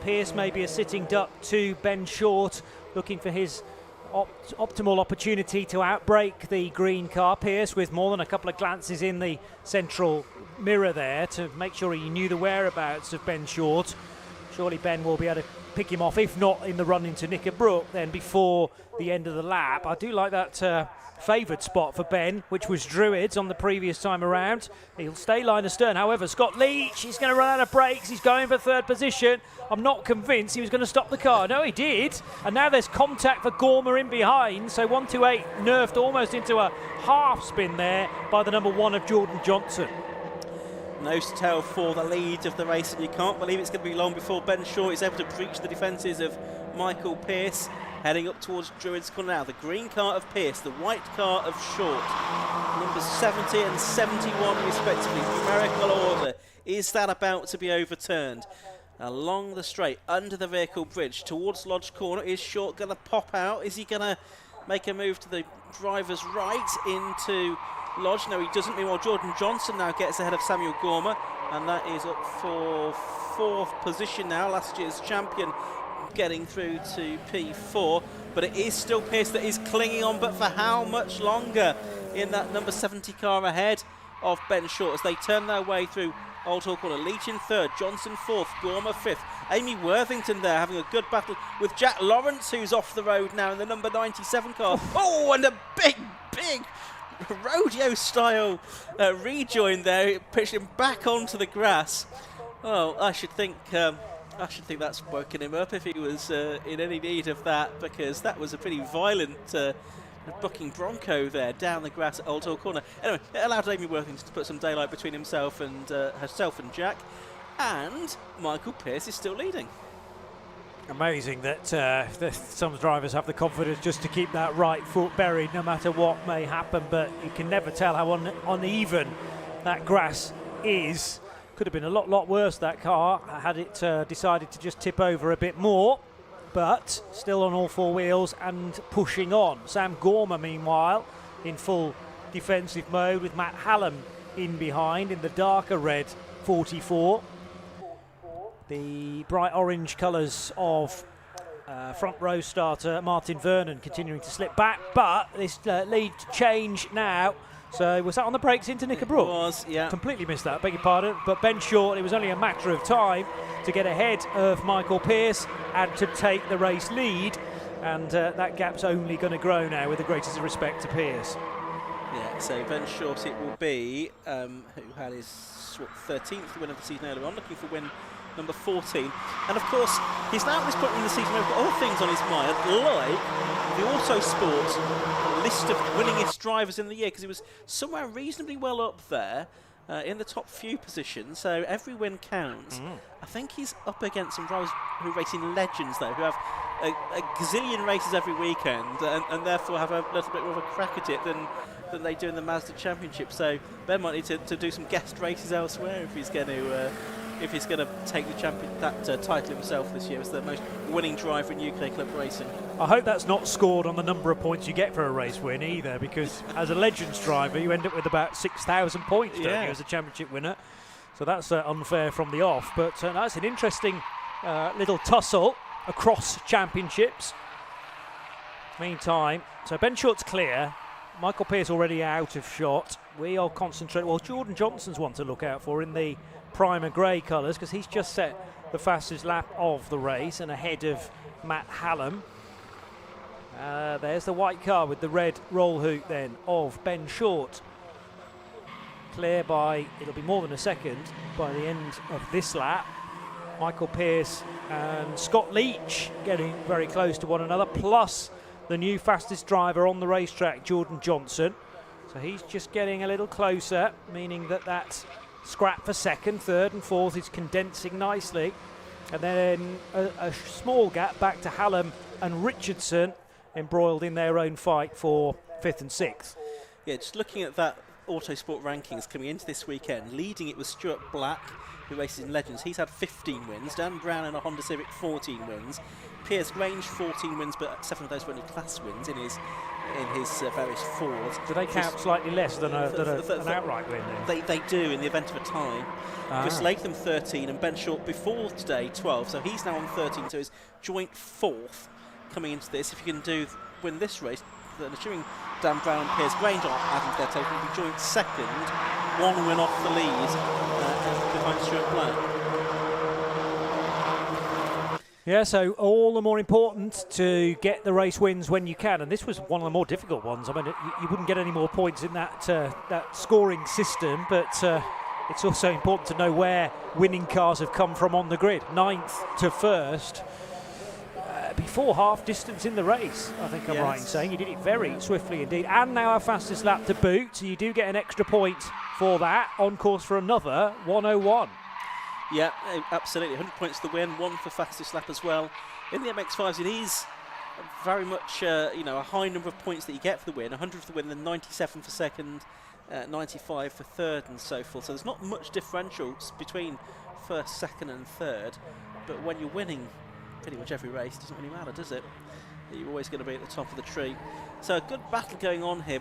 Pearce maybe a sitting duck to Ben Short, looking for his optimal opportunity to outbrake the green car. Pearce with more than a couple of glances in the central mirror there to make sure he knew the whereabouts of Ben Short. Surely Ben will be able to pick him off, if not in the run into Knickerbrook, then before the end of the lap. I do like that favoured spot for Ben, which was Druids on the previous time around. He'll stay line astern. However, Scott Leach, he's going to run out of brakes. He's going for 3rd position. I'm not convinced he was going to stop the car. No, he did. And now there's contact for Gormer in behind. So 128 nerfed almost into a half spin there by the number 1 of Jordan Johnson.
nose to tail for the lead of the race, and you can't believe it's going to be long before Ben Short is able to breach the defences of Michael Pearce. Heading up towards Druids Corner now. The green car of Pearce, the white car of Short. Numbers 70 and 71 respectively. Numerical order. Is that about to be overturned? Along the straight, under the vehicle bridge, towards Lodge Corner. Is Short going to pop out? Is he going to make a move to the driver's right into Lodge? No, he doesn't. Meanwhile, Jordan Johnson now gets ahead of Samuel Gormer, and that is up for 4th position now. Last year's champion getting through to P4, but it is still Pearce that is clinging on, but for how much longer in that number 70 car ahead of Ben Short as they turn their way through Old Hall Corner. Leach in 3rd, Johnson 4th, Gormer 5th. Amy Worthington there having a good battle with Jack Lawrence, who's off the road now in the number 97 car. Oh, and a big rodeo style rejoin there, pushing him back onto the grass. Oh, I should think that's woken him up if he was in any need of that, because that was a pretty violent bucking bronco there down the grass at Old Hall Corner. Anyway, it allowed Amy Worthington to put some daylight between herself and Jack, and Michael Pearce is still leading.
Amazing that some drivers have the confidence just to keep that right foot buried no matter what may happen, but you can never tell how uneven that grass is. Could have been a lot worse, that car, had it decided to just tip over a bit more, but still on all 4 wheels and pushing on. Sam Gormer, meanwhile, in full defensive mode with Matt Hallam in behind in the darker red 44. The bright orange colours of front row starter Martin Vernon continuing to slip back, but this lead change now. So was that on the brakes into Nicker Brook?
It was, yeah.
Completely missed that, beg your pardon. But Ben Short, it was only a matter of time to get ahead of Michael Pearce and to take the race lead. And that gap's only going to grow now with the greatest respect to Pearce.
Yeah, so Ben Short it will be, who had his 13th win of the season earlier on, looking for win number 14. And of course, he's now at this point in the season where he's got other things on his mind, like the Autosport list of winningest drivers in the year, because he was somewhere reasonably well up there in the top few positions, so every win counts. I think he's up against some drivers who race in Legends, though, who have a gazillion races every weekend and therefore have a little bit more of a crack at it than they do in the Mazda Championship. So Ben might need to do some guest races elsewhere if he's going to take that title himself this year as the most winning driver in UK club racing.
I hope that's not scored on the number of points you get for a race win either, because as a Legends driver you end up with about 6,000 points, don't you, as a championship winner. So that's unfair from the off, but that's an interesting little tussle across championships. Meantime, so Ben Short's clear, Michael Pearce already out of shot. We are concentrating, well, Jordan Johnson's one to look out for in the primer grey colours, because he's just set the fastest lap of the race and ahead of Matt Hallam. There's the white car with the red roll hoop then of Ben Short. Clear by, it'll be more than a second by the end of this lap. Michael Pearce and Scott Leach getting very close to one another, plus the new fastest driver on the racetrack, Jordan Johnson. So he's just getting a little closer, meaning that scrap for second, third and fourth is condensing nicely. And then a small gap back to Hallam and Richardson, embroiled in their own fight for 5th and 6th.
Yeah, just looking at that Autosport rankings coming into this weekend, leading it was Stuart Black, who races in Legends. He's had 15 wins. Dan Brown in a Honda Civic, 14 wins. Piers Grange, 14 wins, but 7 of those were only class wins in his various Fords.
Do they count slightly less than an outright win then?
They do in the event of a tie. Chris Latham 13 and Ben Short before today 12, so he's now on 13, so his joint 4th coming into this. If you can win this race, then assuming Dan Brown and Piers Grange aren't adding to their total, will be joint 2nd, 1 win off the lead behind Stuart Black.
Yeah, so all the more important to get the race wins when you can, and this was one of the more difficult ones. I mean, you wouldn't get any more points in that scoring system, but it's also important to know where winning cars have come from on the grid. 9th to 1st, before half distance in the race, I think I'm right in saying. You did it very swiftly indeed, and now our fastest lap to boot, so you do get an extra point before that, on course for another 101.
Yeah, absolutely. 100 points to the win, 1 for fastest lap as well. In the MX5s, it is very much a high number of points that you get for the win. 100 for the win, then 97 for second, 95 for third, and so forth. So there's not much differential between first, second, and third. But when you're winning pretty much every race, it doesn't really matter, does it? You're always going to be at the top of the tree. So a good battle going on here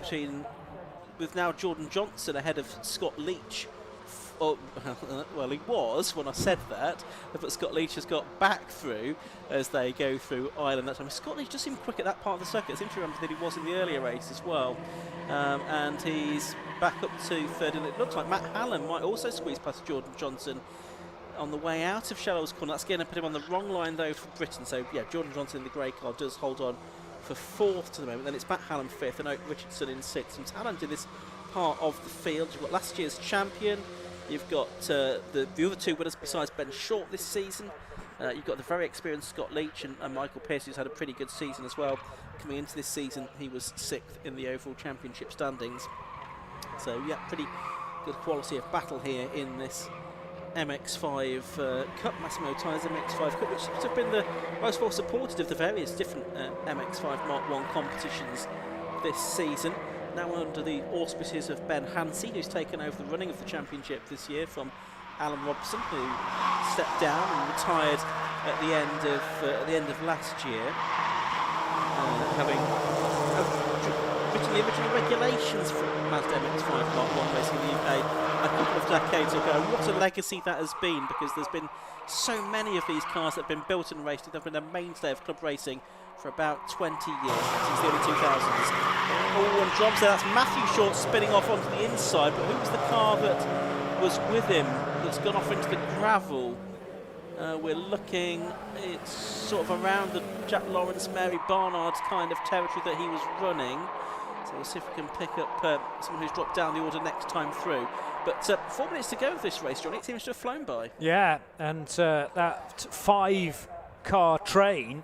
with now Jordan Johnson ahead of Scott Leach. Well, he was when I said that, but Scott Leach has got back through as they go through Ireland that time. Scott Leach just seemed quick at that part of the circuit. I seem to remember that he was in the earlier race as well. And he's back up to third, and it looks like Matt Hallam might also squeeze past Jordan Johnson on the way out of Shallow's Corner. That's going to put him on the wrong line though for Britain. So yeah, Jordan Johnson in the grey car does hold on for fourth to the moment. Then it's Matt Hallam fifth and Oak Richardson in sixth. And talent in this part of the field. You've got last year's champion. You've got the other two winners besides Ben Short this season. You've got the very experienced Scott Leach and Michael Pearce, who's had a pretty good season as well. Coming into this season, he was sixth in the overall championship standings. So yeah, pretty good quality of battle here in this MX5 Cup, Massimo Tyres MX5 Cup, which has been the most well supported of the various different MX5 Mark 1 competitions this season. Now under the auspices of Ben Hansey, who's taken over the running of the championship this year from Alan Robson, who stepped down and retired at the end of last year, having written the original regulations for Mazda MX5 Mark 1 racing in the UK a couple of decades ago. What a legacy that has been, because there's been so many of these cars that have been built and raced. They've been a mainstay of club racing for about 20 years, since the early 2000s. Oh, and Johnson, that's Matthew Short spinning off onto the inside, but who was the car that was with him that's gone off into the gravel? We're looking, it's sort of around the Jack Lawrence, Mary Barnard kind of territory that he was running. So we'll see if we can pick up someone who's dropped down the order next time through. But 4 minutes to go of this race, John. It seems to have flown by.
Yeah, and that 5-car train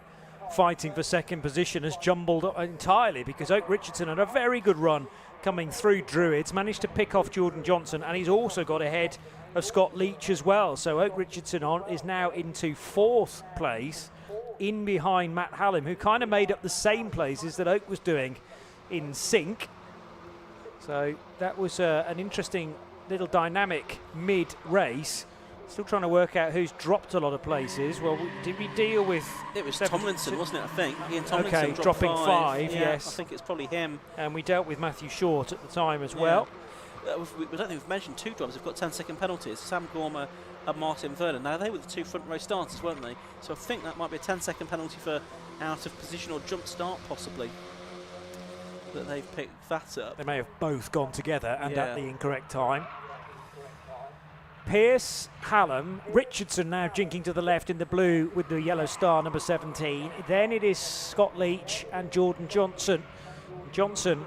fighting for second position has jumbled entirely, because Oak Richardson had a very good run coming through Druids, managed to pick off Jordan Johnson, and he's also got ahead of Scott Leach as well. So Oak Richardson is now into fourth place, in behind Matt Hallam, who kind of made up the same places that Oak was doing in sync. So that was an interesting little dynamic mid-race. Still trying to work out who's dropped a lot of places. Well, did we deal with...
It was Tomlinson, wasn't it, I think? Ian Tomlinson
dropping five,
yeah,
yes.
I think it's probably him.
And we dealt with Matthew Short at the time as well.
We don't think we've mentioned two drivers. We've got 10-second penalties. Sam Gormer and Martin Vernon. Now, they were the two front row starters, weren't they? So I think that might be a 10-second penalty for out of position or jump start, possibly. That they've picked that up.
They may have both gone together and at the incorrect time. Pearce, Hallam, Richardson now jinking to the left in the blue with the yellow star, number 17. Then it is Scott Leach and Jordan Johnson. Johnson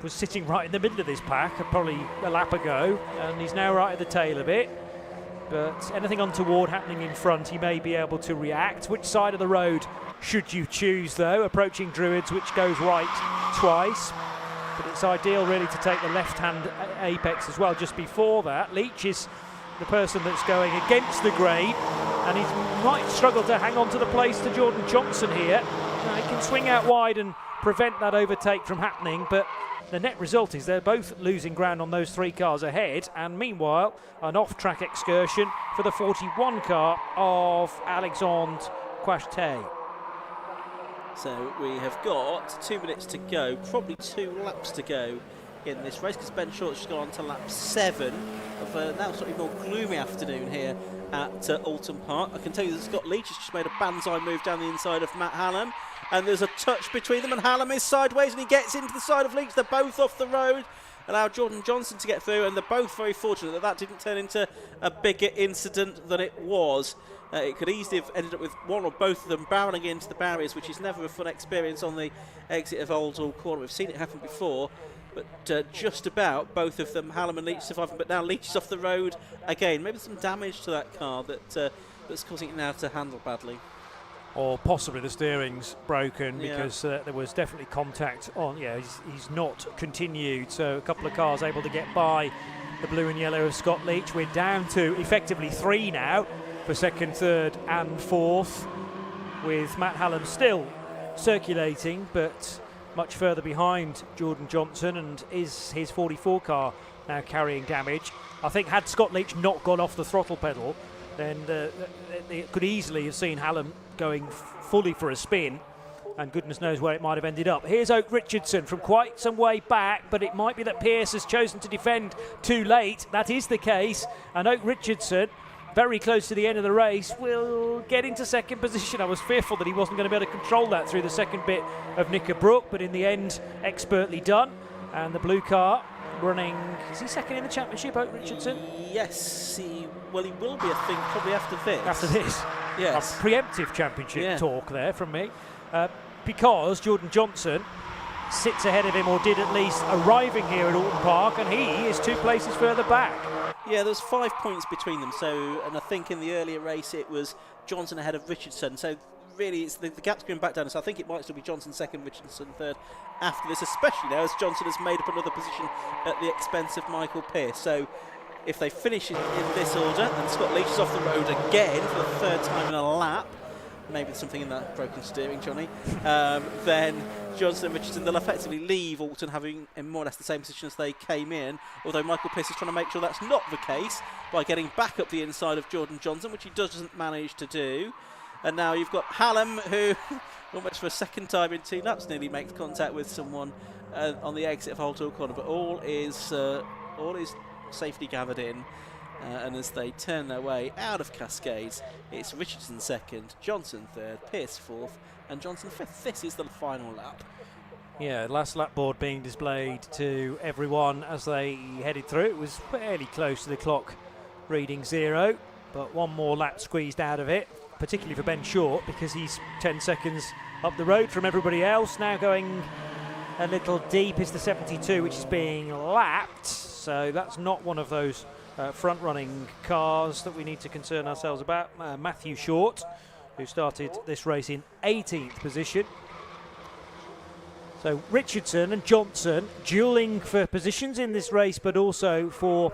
was sitting right in the middle of this pack probably a lap ago, and he's now right at the tail of it. But anything untoward happening in front, he may be able to react. Which side of the road should you choose, though? Approaching Druids, which goes right twice. But it's ideal, really, to take the left-hand apex as well. Just before that, Leach is the person that's going against the grain, and he might struggle to hang on to the place to Jordan Johnson here. He can swing out wide and prevent that overtake from happening, but the net result is they're both losing ground on those 3 cars ahead, and meanwhile an off-track excursion for the 41 car of Alexandre Quachetet.
So we have got 2 minutes to go, probably 2 laps to go in this race, because Ben Short's just gone on to lap 7 of a now slightly more gloomy afternoon here at Oulton Park. I can tell you that Scott Leach has just made a banzai move down the inside of Matt Hallam, and there's a touch between them, and Hallam is sideways and he gets into the side of Leach. They're both off the road, allow Jordan Johnson to get through, and they're both very fortunate that that didn't turn into a bigger incident than it was. It could easily have ended up with one or both of them barrelling into the barriers, which is never a fun experience on the exit of Oulton Corner. We've seen it happen before, but just about both of them, Hallam and Leach, surviving. But now Leach is off the road again. Maybe some damage to that car that's causing it now to handle badly.
Or possibly the steering's broken, because there was definitely contact on. Yeah, he's not continued. So a couple of cars able to get by the blue and yellow of Scott Leach. We're down to effectively 3 now for second, third and fourth, with Matt Hallam still circulating but much further behind Jordan Johnson, and is his 44 car now carrying damage. I think had Scott Leach not gone off the throttle pedal, then it could easily have seen Hallam going fully for a spin, and goodness knows where it might have ended up. Here's Oak Richardson from quite some way back, but it might be that Pearce has chosen to defend too late. That is the case, and Oak Richardson, very close to the end of the race, will get into second position. I was fearful that he wasn't going to be able to control that through the second bit of Knickerbrook, but in the end, expertly done. And the blue car running, is he second in the championship, Oak Richardson?
Yes, he will be, I think, probably after this.
After this?
Yes.
A preemptive championship talk there from me. Because Jordan Johnson sits ahead of him, or did at least, arriving here at Oulton Park, and he is 2 places further back.
Yeah, there's 5 points between them. So, and I think in the earlier race it was Johnson ahead of Richardson. So really, it's the gap's going back down. So I think it might still be Johnson second, Richardson third after this, especially now as Johnson has made up another position at the expense of Michael Pearce. So if they finish in this order, and Scott Leach is off the road again for the 3rd time in a lap, maybe there's something in that broken steering, Johnny, then Johnson and Richardson, they'll effectively leave Oulton having in more or less the same position as they came in, although Michael Pearce is trying to make sure that's not the case by getting back up the inside of Jordan Johnson, which he doesn't manage to do. And now you've got Hallam, who almost for a second time in 2 laps nearly makes contact with someone on the exit of Holt Corner, but all is safety gathered in. And as they turn their way out of Cascades, it's Richardson second, Johnson third, Pearce fourth, and Johnson fifth. This is the final lap.
Yeah, last lap board being displayed to everyone as they headed through. It was fairly close to the clock reading 0, but one more lap squeezed out of it, particularly for Ben Short, because he's 10 seconds up the road from everybody else. Now going a little deep is the 72, which is being lapped, so that's not one of those front-running cars that we need to concern ourselves about. Matthew Short, who started this race in 18th position. So Richardson and Johnson duelling for positions in this race, but also for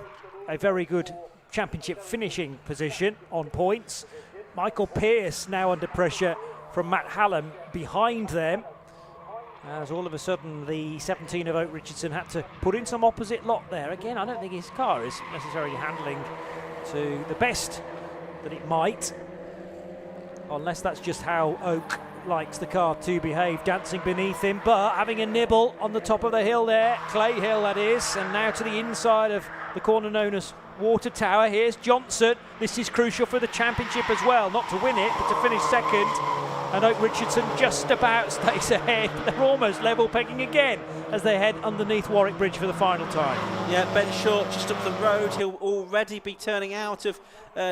a very good championship finishing position on points. Michael Pearce now under pressure from Matt Hallam behind them, as all of a sudden the 17 of Oak Richardson had to put in some opposite lot there. Again, I don't think his car is necessarily handling to the best that it might, unless that's just how Oak likes the car to behave, dancing beneath him, but having a nibble on the top of the hill there, Clay Hill that is, and now to the inside of the corner known as Water Tower. Here's Johnson. This is crucial for the championship as well, not to win it, but to finish second. And Oak Richardson just about stays ahead. They're almost level pegging again as they head underneath Warwick Bridge for the final time.
Yeah, Ben Short just up the road. He'll already be turning out of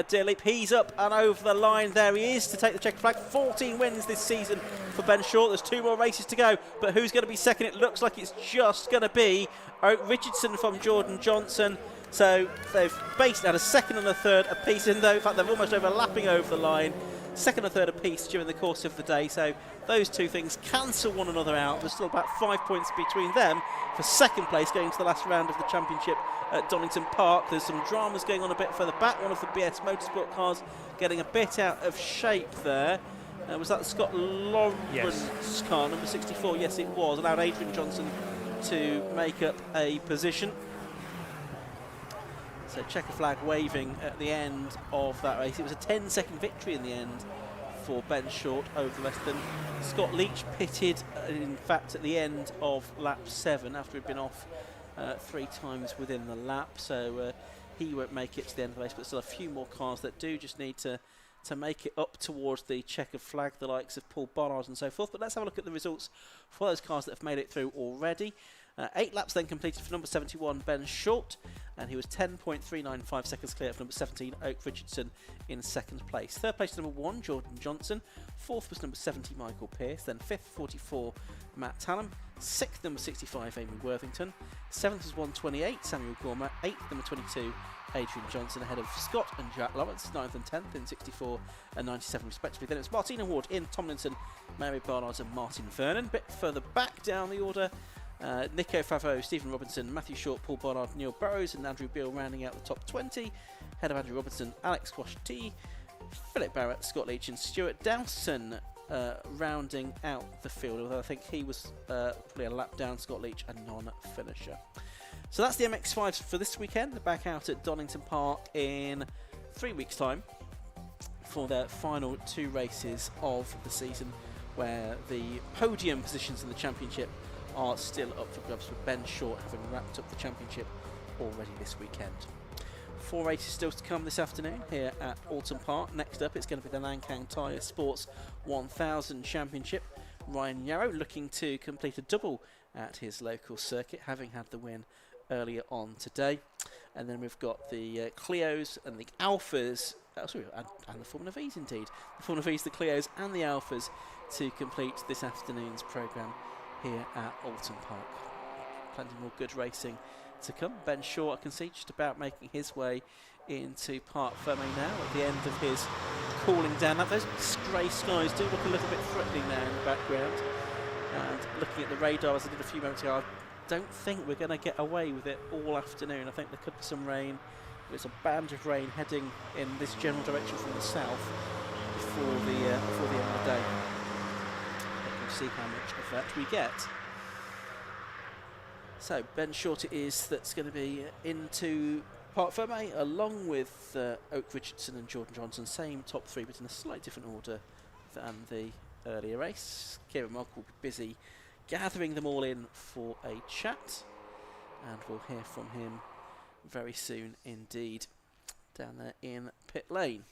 Deer Leap. He's up and over the line. There he is to take the checkered flag. 14 wins this season for Ben Short. There's 2 more races to go, but who's going to be second? It looks like it's just going to be Oak Richardson from Jordan Johnson. So they've basically had a second and a third apiece, in though in fact they're almost overlapping over the line. Second and third apiece during the course of the day, so those 2 things cancel one another out. There's still about 5 points between them for second place going to the last round of the championship at Donington Park. There's some dramas going on a bit further back. One of the BS Motorsport cars getting a bit out of shape there. Was that Scott Lawrence's car, number 64? Yes, it was. Allowed Adrian Johnson to make up a position. So checker flag waving at the end of that race. It was a 10-second victory in the end for Ben Short over the rest of them. Scott Leach pitted, in fact, at the end of lap 7 after he'd been off 3 times within the lap. So he won't make it to the end of the race, but still a few more cars that do just need to make it up towards the checkered flag, the likes of Paul Barnard and so forth. But let's have a look at the results for those cars that have made it through already. 8 laps then completed for number 71, Ben Short, and he was 10.395 seconds clear of number 17, Oak Richardson, in second place. Third place number 1, Jordan Johnson. Fourth was number 70, Michael Pearce. Then fifth, 44, Matt Hallam. Sixth, number 65, Amy Worthington. Seventh was 128, Samuel Gormer. Eighth, number 22, Adrian Johnson, ahead of Scott and Jack Lawrence. 9th and 10th in 64 and 97 respectively. Then it's Martina Ward, Ian Tomlinson, Mary Barnard and Martin Vernon. Bit further back down the order, Nico Favreau, Stephen Robinson, Matthew Short, Paul Barnard, Neil Burrows and Andrew Beale rounding out the top 20. Ahead of Andrew Robinson, Alex Quashti, Philip Barrett, Scott Leach and Stuart Dowson rounding out the field, although I think he was probably a lap down, Scott Leach, a non-finisher. So that's the MX5s for this weekend. They're back out at Donington Park in 3 weeks' time for their final 2 races of the season, where the podium positions in the championship are still up for grabs, with Ben Short having wrapped up the championship already this weekend. 4 races still to come this afternoon here at Oulton Park. Next up, it's going to be the Lancang Tyre Sports 1000 Championship. Ryan Yarrow looking to complete a double at his local circuit, having had the win earlier on today. And then we've got the Cleos and the Alphas, and the Formula Vs indeed. The Formula Vs, the Cleos and the Alphas to complete this afternoon's programme here at Oulton Park. Plenty more good racing to come. Ben Short, I can see, just about making his way into Parc Fermé now at the end of his cooling down. Now, those grey skies do look a little bit threatening there in the background. And looking at the radar as I did a few moments ago, I don't think we're going to get away with it all afternoon. I think there could be some rain. There's a band of rain heading in this general direction from the south before the end of the day. We'll see how much of that we get. So Ben Short it is that's going to be into Parc Fermé, along with Oak Richardson and Jordan Johnson. Same top 3, but in a slightly different order than the earlier race. Kieran Mogg will be busy gathering them all in for a chat, and we'll hear from him very soon indeed down there in pit lane.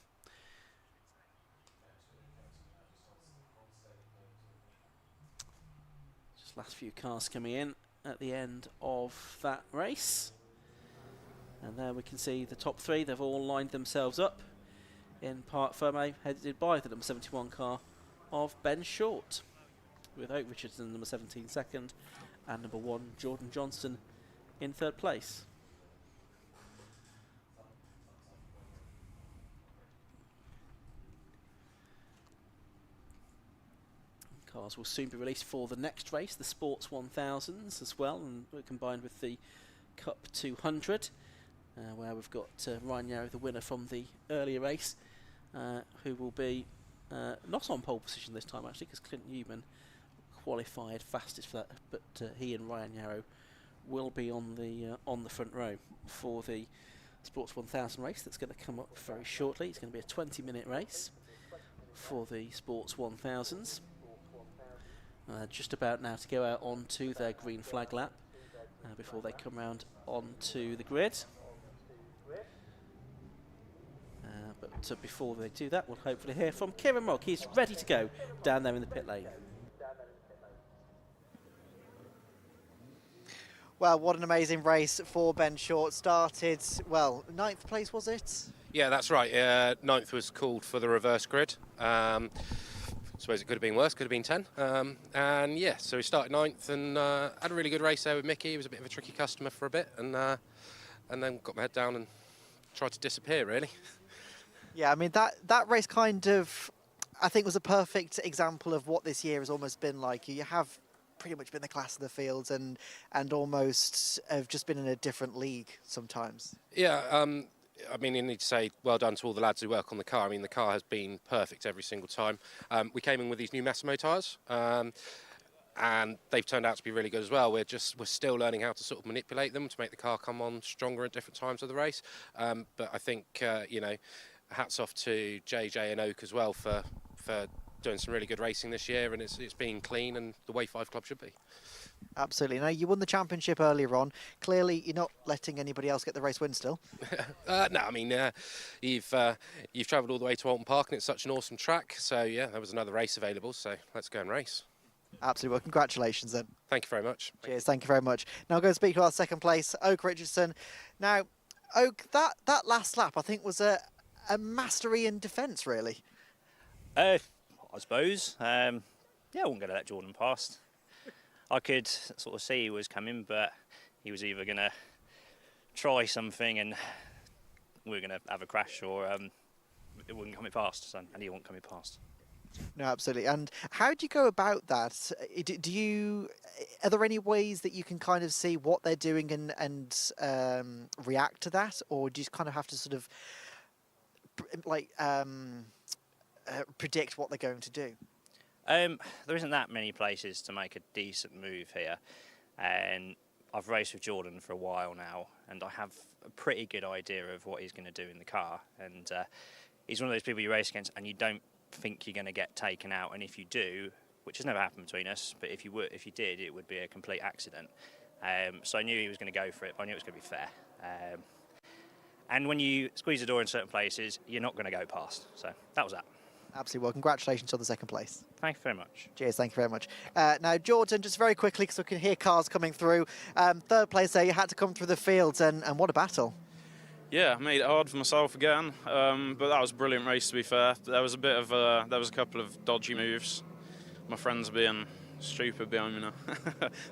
Just last few cars coming in at the end of that race, and there we can see the top 3. They've all lined themselves up in Parc Fermé, headed by the number 71 car of Ben Short, with Oak Richardson number 17 second and number 1 Jordan Johnson in 3rd place. Cars will soon be released for the next race, the Sports 1000s as well, and combined with the Cup 200, where we've got Ryan Yarrow, the winner from the earlier race, who will be not on pole position this time actually, because Clint Newman qualified fastest for that, but he and Ryan Yarrow will be on the front row for the Sports 1000 race that's going to come up very shortly. It's going to be a 20-minute race for the Sports 1000s. Just about now to go out onto their green flag lap before they come round onto the grid. But before they do that, we'll hopefully hear from Kieran Mogg. He's ready to go down there in the pit lane.
Well, what an amazing race for Ben Short. Started, well, 9th place, was it?
Yeah, that's right. 9th was called for the reverse grid. I suppose it could have been worse, could have been 10. And yeah, so we started 9th and had a really good race there with Mickey. He was a bit of a tricky customer for a bit, and then got my head down and tried to disappear, really.
Yeah, I mean, that race kind of, I think, was a perfect example of what this year has almost been like. You have pretty much been the class of the fields and almost have just been in a different league sometimes.
Yeah, I mean, you need to say well done to all the lads who work on the car. I mean, the car has been perfect every single time. We came in with these new Massimo tyres, and they've turned out to be really good as well. We're still learning how to sort of manipulate them to make the car come on stronger at different times of the race. But I think, you know, hats off to JJ and Oak as well for doing some really good racing this year, and it's been clean and the way 5 Club should be.
Absolutely. Now, you won the championship earlier on. Clearly, you're not letting anybody else get the race win still.
No, I mean, you've travelled all the way to Oulton Park, and it's such an awesome track. So, yeah, there was another race available, so let's go and race.
Absolutely. Well, congratulations then.
Thank you very much.
Cheers. Thank you very much. Now, go and speak to our 2nd place, Oak Richardson. Now, Oak, that last lap, I think, was a mastery in defence, really.
I suppose. Yeah, I wasn't going to let Jordan past. I could sort of see he was coming, but he was either going to try something and we were going to have a crash, or it wouldn't come past, and he wasn't coming past.
No, absolutely. And how do you go about that? Are there any ways that you can kind of see what they're doing and react to that, or do you kind of have to sort of predict what they're going to do?
There isn't that many places to make a decent move here, and I've raced with Jordan for a while now, and I have a pretty good idea of what he's going to do in the car. And he's one of those people you race against, and you don't think you're going to get taken out, and if you do, which has never happened between us, but if you did, it would be a complete accident. So I knew he was going to go for it, but I knew it was going to be fair. And when you squeeze the door in certain places, you're not going to go past. So that was that.
Absolutely. Well, congratulations on the second place.
Thank you very much.
Cheers. Thank you very much. Now, Jordan, just very quickly, because we can hear cars coming through. Third place there, you had to come through the fields, and what a battle.
Yeah, I made it hard for myself again, but that was a brilliant race, to be fair. There was a couple of dodgy moves. My friends being stupid behind me now.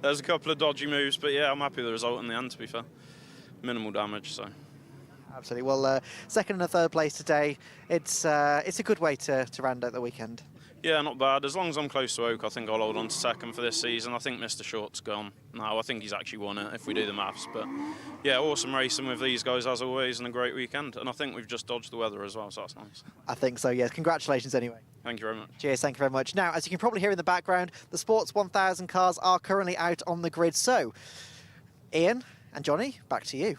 There was a couple of dodgy moves, but yeah, I'm happy with the result in the end, to be fair. Minimal damage, so.
Absolutely. Well, second and third place today, it's a good way to round out the weekend.
Yeah, not bad. As long as I'm close to Oak, I think I'll hold on to second for this season. I think Mr. Short's gone now. I think he's actually won it, if we do the maths. But yeah, awesome racing with these guys as always, and a great weekend. And I think we've just dodged the weather as well, so that's nice.
I think so, yes. Congratulations anyway.
Thank you very much.
Cheers, thank you very much. Now, as you can probably hear in the background, the Sports 1000 cars are currently out on the grid. So, Ian and Johnny, back to you.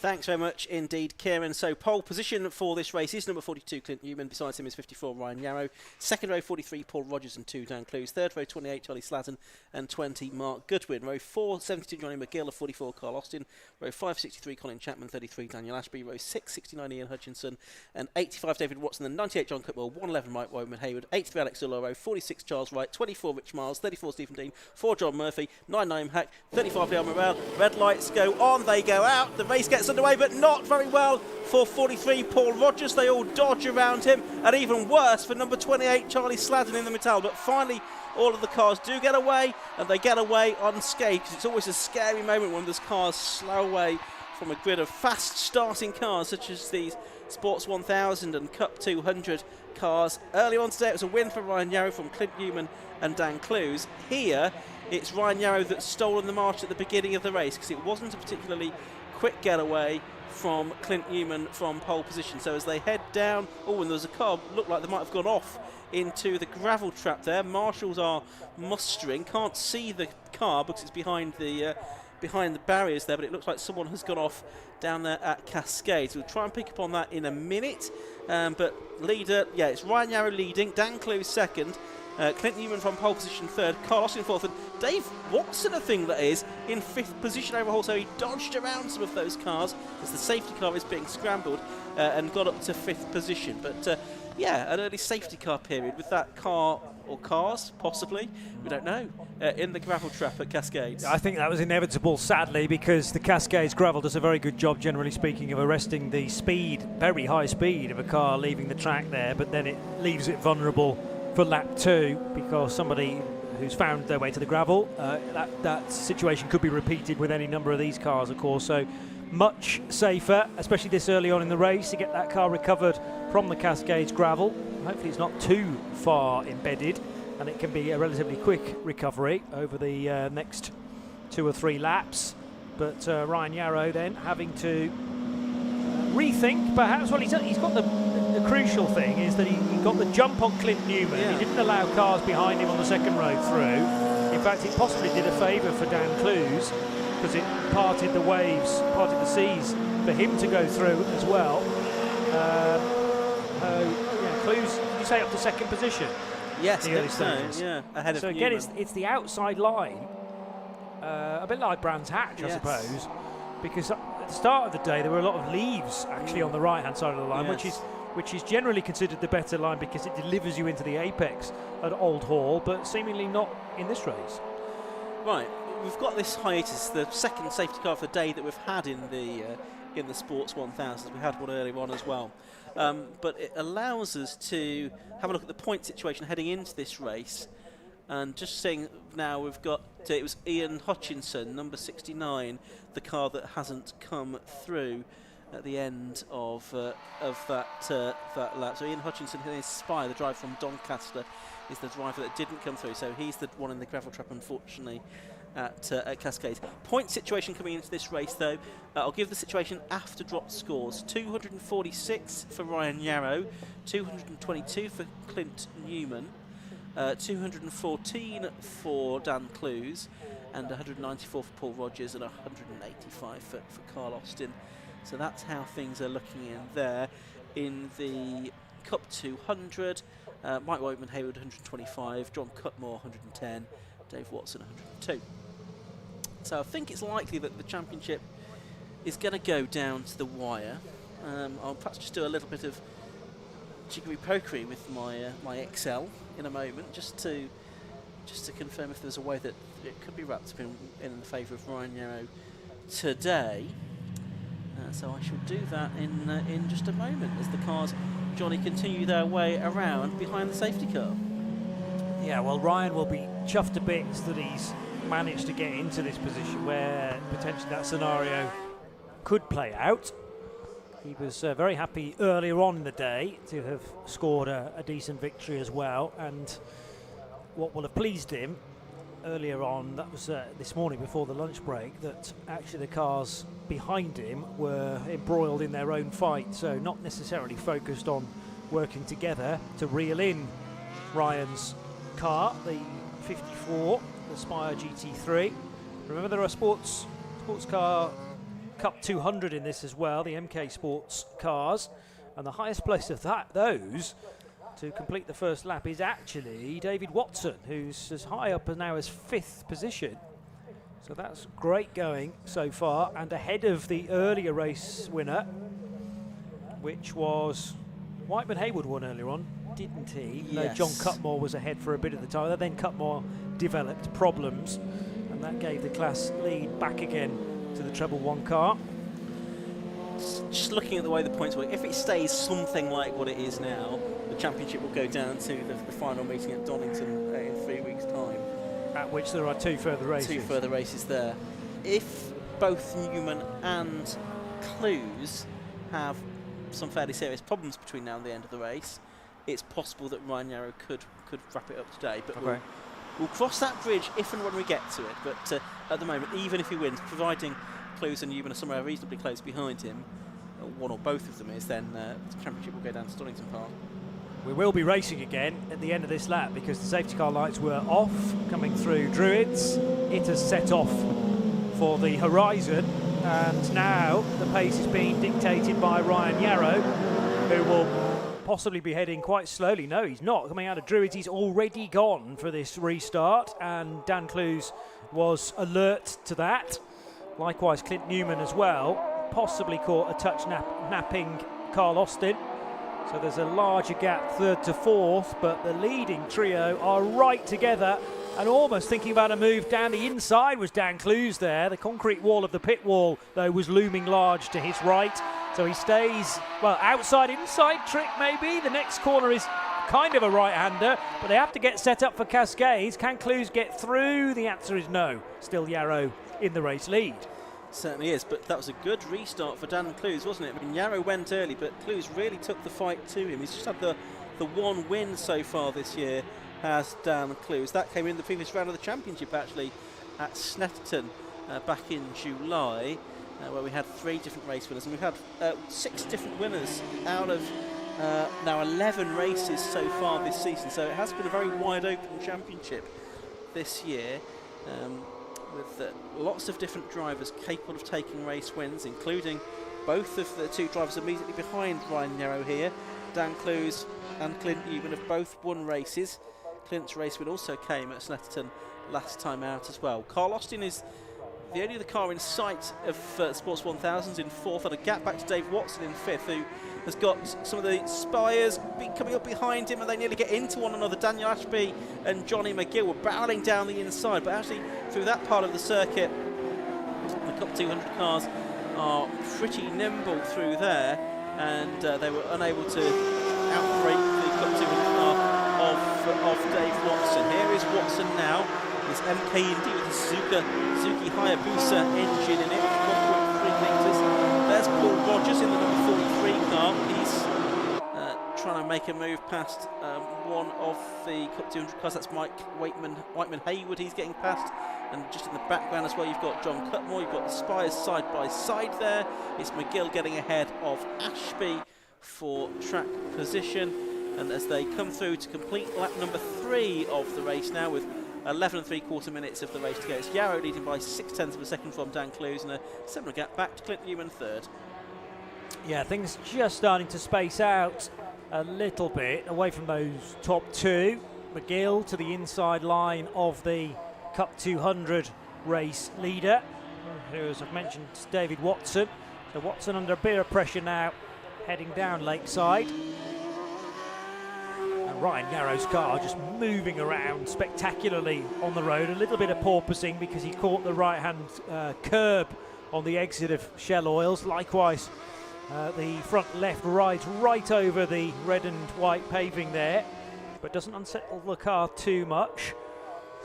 Thanks very much indeed, Kieran. So pole position for this race is number 42, Clint Newman. Besides him is 54, Ryan Yarrow. Second row, 43, Paul Rogers and 2, Dan Clues. Third row, 28, Charlie Slatton and 20, Mark Goodwin. Row 4, 72, Johnny McGill of 44, Carl Austin. Row 5, 63, Colin Chapman, 33, Daniel Ashby. Row 6, 69, Ian Hutchinson. And 85, David Watson. And 98, John Cutwell. 111, Mike Woman Hayward. 83, Alex Uller. Row 46, Charles Wright. 24, Rich Miles. 34, Stephen Dean. 4, John Murphy. 99, Hack. 35, Leon Morel. Red lights go on, they go out. The race gets underway, but not very well for 43, Paul Rogers. They all dodge around him, and even worse for number 28, Charlie Sladden in the Metal. But finally, all of the cars do get away, and they get away unscathed, because it's always a scary moment when those cars slow away from a grid of fast starting cars, such as these Sports 1000 and Cup 200 cars. Early on today, it was a win for Ryan Yarrow from Clint Newman and Dan Clues. Here, it's Ryan Yarrow that's stolen the march at the beginning of the race, because it wasn't a particularly quick getaway from Clint Newman from pole position. So as they head down, and there's a car, looked like they might have gone off into the gravel trap there. Marshals are mustering, can't see the car because it's behind the barriers there, but it looks like someone has gone off down there at Cascades. We'll try and pick up on that in a minute, but leader, yeah, it's Ryan Yarrow leading, Dan Clues second, Clint Newman from pole position third, Carl Austin fourth, and Dave Watson, a thing that is, in fifth position overall, so he dodged around some of those cars as the safety car is being scrambled and got up to fifth position. But yeah, an early safety car period with that car, or cars, possibly, we don't know, in the gravel trap at Cascades.
I think that was inevitable, sadly, because the Cascades gravel does a very good job, generally speaking, of arresting the speed, very high speed of a car leaving the track there, but then it leaves it vulnerable for lap 2 because somebody who's found their way to the gravel, that situation could be repeated with any number of these cars, of course. So much safer, especially this early on in the race, to get that car recovered from the Cascades gravel. Hopefully it's not too far embedded and it can be a relatively quick recovery over the next 2 or 3 laps. But Ryan Yarrow then having to rethink perhaps. Well, he's got the crucial thing is that he got the jump on Clint Newman. Yeah. He didn't allow cars behind him on the second row through. In fact, it possibly did a favour for Dan Clues because it parted the waves, parted the seas for him to go through as well. Clues, you say up to second position?
Yes, yeah, ahead of
so again, it's the outside line, a bit like Brands Hatch, I suppose, because at the start of the day there were a lot of leaves actually on the right-hand side of the line, which is generally considered the better line because it delivers you into the apex at Old Hall, but seemingly not in this race.
Right, we've got this hiatus, the second safety car of the day that we've had in the Sports 1000. We had one earlier on as well. But it allows us to have a look at the point situation heading into this race. And just seeing now, we've got it was Ian Hutchinson, number 69, the car that hasn't come through at the end of that lap. So Ian Hutchinson, who is Spire, the driver from Doncaster, is the driver that didn't come through. So he's the one in the gravel trap, unfortunately, at Cascades. Point situation coming into this race, though. I'll give the situation after dropped scores. 246 for Ryan Yarrow, 222 for Clint Newman, 214 for Dan Clues, and 194 for Paul Rogers, and 185 for Carl Austin. So that's how things are looking in there. In the Cup 200, Mike Whiteman Hayward 125, John Cutmore 110, Dave Watson 102. So I think it's likely that the championship is going to go down to the wire. I'll perhaps just do a little bit of jiggery-pokery with my Excel in a moment, just to confirm if there's a way that it could be wrapped up in the favour of Ryan Yarrow today. So I shall do that in just a moment as the cars, Johnny, continue their way around behind the safety car.
Yeah, well, Ryan will be chuffed to bits that he's managed to get into this position where potentially that scenario could play out. He was very happy earlier on in the day to have scored a decent victory as well, and what will have pleased him earlier on, that was this morning before the lunch break, that actually the cars behind him were embroiled in their own fight, so not necessarily focused on working together to reel in Ryan's car, the 54, the Spire GT3. Remember, there are sports car Cup 200 in this as well, the MK Sports cars, and the highest place of those to complete the first lap is actually David Watson, who's as high up now as 5th position. So that's great going so far, and ahead of the earlier race winner, which was Whiteman Hayward won earlier on, didn't he?
Yes.
No, John Cutmore was ahead for a bit of the time. Then Cutmore developed problems, and that gave the class lead back again to the Treble 1 car.
Just looking at the way the points work, if it stays something like what it is now, the championship will go down to the final meeting at Donington in 3 weeks' time.
At which there are 2 further races.
2 further races there. If both Newman and Clues have some fairly serious problems between now and the end of the race, it's possible that Ryan Yarrow could wrap it up today. But
okay,
we'll cross that bridge if and when we get to it. But at the moment, even if he wins, providing Clues and Newman are somewhere reasonably close behind him, one or both of them is, then the championship will go down to Donington Park.
We will be racing again at the end of this lap because the safety car lights were off coming through Druids. It has set off for the horizon, and now the pace is being dictated by Ryan Yarrow, who will possibly be heading quite slowly. No, he's not. Coming out of Druids, he's already gone for this restart, and Dan Clues was alert to that. Likewise, Clint Newman as well, possibly caught a touch napping Carl Austin. So there's a larger gap, 3rd to 4th, but the leading trio are right together and almost thinking about a move down the inside was Dan Clues there. The concrete wall of the pit wall, though, was looming large to his right. So he stays, well, outside-inside trick maybe. The next corner is kind of a right-hander, but they have to get set up for Cascades. Can Clues get through? The answer is no. Still Yarrow in the race lead.
Certainly is, but that was a good restart for Dan Clues, wasn't it? I mean, Yarrow went early, but Clues really took the fight to him. He's just had the one win so far this year, has Dan Clues. That came in the previous round of the championship, actually, at Snetterton back in July, where we had 3 different race winners, and we've had 6 different winners out of now 11 races so far this season. So it has been a very wide open championship this year. With lots of different drivers capable of taking race wins, including both of the 2 drivers immediately behind Ryan Yarrow here. Dan Clues and Clint Newman have both won races. Clint's race win also came at Snetterton last time out as well. Carl Austin is the only other car in sight of Sports 1000s in 4th, and a gap back to Dave Watson in 5th, who has got some of the Spires coming up behind him, and they nearly get into one another. Daniel Ashby and Johnny McGill were barreling down the inside, but actually through that part of the circuit, the Cup 200 cars are pretty nimble through there, and they were unable to outbrake the Cup 200 car of Dave Watson. Here is Watson now, this MK Indy with the Suzuki Hayabusa engine in it, 1.3 litres. There's Paul Rogers in the number 43 car. He's trying to make a move past one of the Cup 200 cars. That's Mike Whiteman Hayward. He's getting past, and just in the background as well, you've got John Cutmore. You've got the Spires side by side there. It's McGill getting ahead of Ashby for track position, and as they come through to complete lap number 3 of the race now, with 11 3/4 minutes of the race to go. It's Yarrow leading by 0.6 of a second from Dan Clues, and a similar gap back to Clint Newman third.
Yeah, things just starting to space out a little bit away from those top two. McGill to the inside line of the Cup 200 race leader, who, as I've mentioned, is David Watson. So Watson under a bit of pressure now, heading down Lakeside. And Ryan Yarrow's car just moving around spectacularly on the road. A little bit of porpoising because he caught the right-hand curb on the exit of Shell Oils. Likewise, the front left rides right over the red and white paving there, but doesn't unsettle the car too much.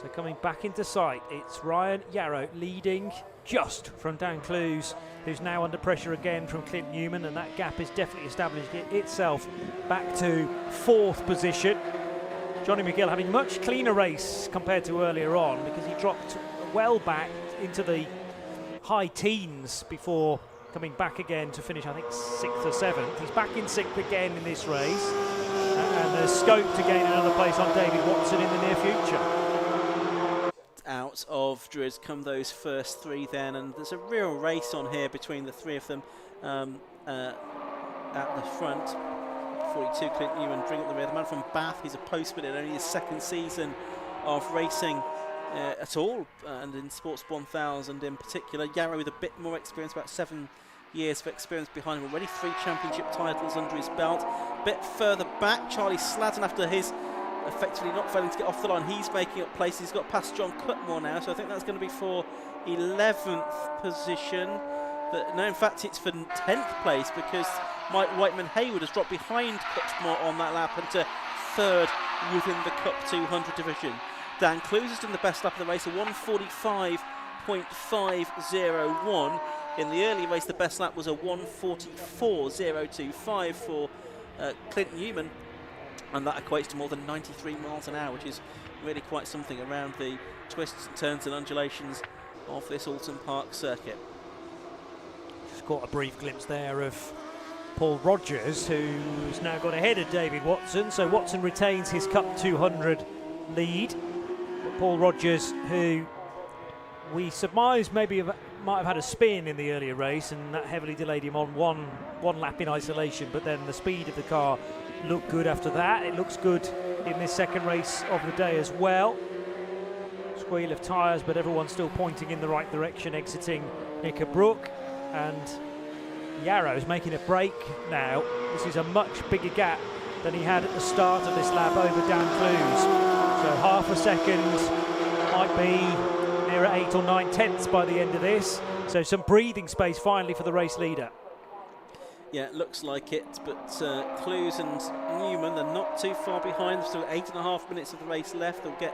So coming back into sight, it's Ryan Yarrow leading just from Dan Clues, who's now under pressure again from Clint Newman, and that gap is definitely established itself back to 4th position. Johnny McGill having a much cleaner race compared to earlier on, because he dropped well back into the high teens before coming back again to finish, I think, 6th or 7th. He's back in 6th again in this race, and there's scope to gain another place on David Watson in the near future.
Out of Druids come those first 3 then, and there's a real race on here between the 3 of them at the front. 42 Clint Newman bring up the rear. The man from Bath, he's a postman in only his 2nd season of racing at all, and in Sports 1000 in particular. Yarrow with a bit more experience, about 7 years of experience behind him already, 3 championship titles under his belt. A bit further back, Charlie Sladden, after his effectively not failing to get off the line, he's making up places. He's got past John Cutmore now, so I think that's going to be for 11th position. No, in fact, it's for 10th place, because Mike Whiteman Hayward has dropped behind Cutmore on that lap and to 3rd within the Cup 200 division. Dan Clues has done the best lap of the race, a 1:45.501. In the early race, the best lap was a 1:44.025 for Clint Newman, and that equates to more than 93 miles an hour, which is really quite something around the twists and turns and undulations of this Oulton Park circuit.
Just got a brief glimpse there of Paul Rogers, who's now got ahead of David Watson. So Watson retains his Cup 200 lead. But Paul Rogers, who we surmise maybe might have had a spin in the earlier race, and that heavily delayed him on one lap in isolation, but then the speed of the car looked good after that. It looks good in this second race of the day as well. Squeal of tyres, but everyone's still pointing in the right direction, exiting Nickerbrook, and Yarrow's making a break now. This is a much bigger gap than he had at the start of this lap over Dan Clues. So half a second, might be near 8 or 9 tenths by the end of this. So some breathing space finally for the race leader.
Yeah, it looks like it, but Clues and Newman, they're not too far behind. Still 8.5 minutes of the race left. They'll get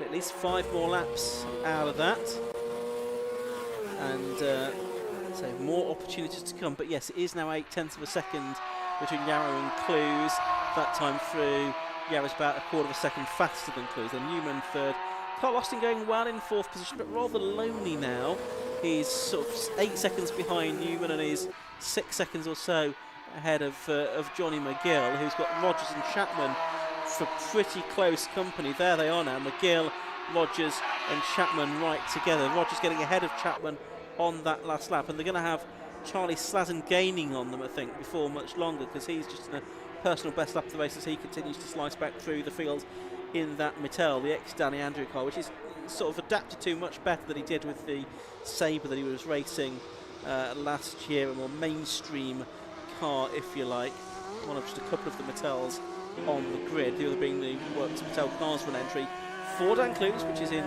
at least 5 more laps out of that. And so more opportunities to come. But yes, it is now 0.8 of a second between Yarrow and Clues. That time through, Yarrow's about 1/4 of a second faster than Clues. Then Newman 3rd. Carl Austin going well in 4th position, but rather lonely now. He's sort of 8 seconds behind Newman, and he's 6 seconds or so ahead of Johnny McGill, who's got Rogers and Chapman for pretty close company. There they are now, McGill, Rogers and Chapman right together. Rogers getting ahead of Chapman on that last lap, and they're going to have Charlie Sladden gaining on them, I think, before much longer, because he's just in a personal best lap of the race as he continues to slice back through the field in that Mattel, the ex-Danny Andrew car, which is sort of adapted to much better than he did with the Sabre that he was racing last year, a more mainstream car, if you like. One of just a couple of the Mattels on the grid, the other being the Works Mattel Cars Run entry for Dan Clues, which is in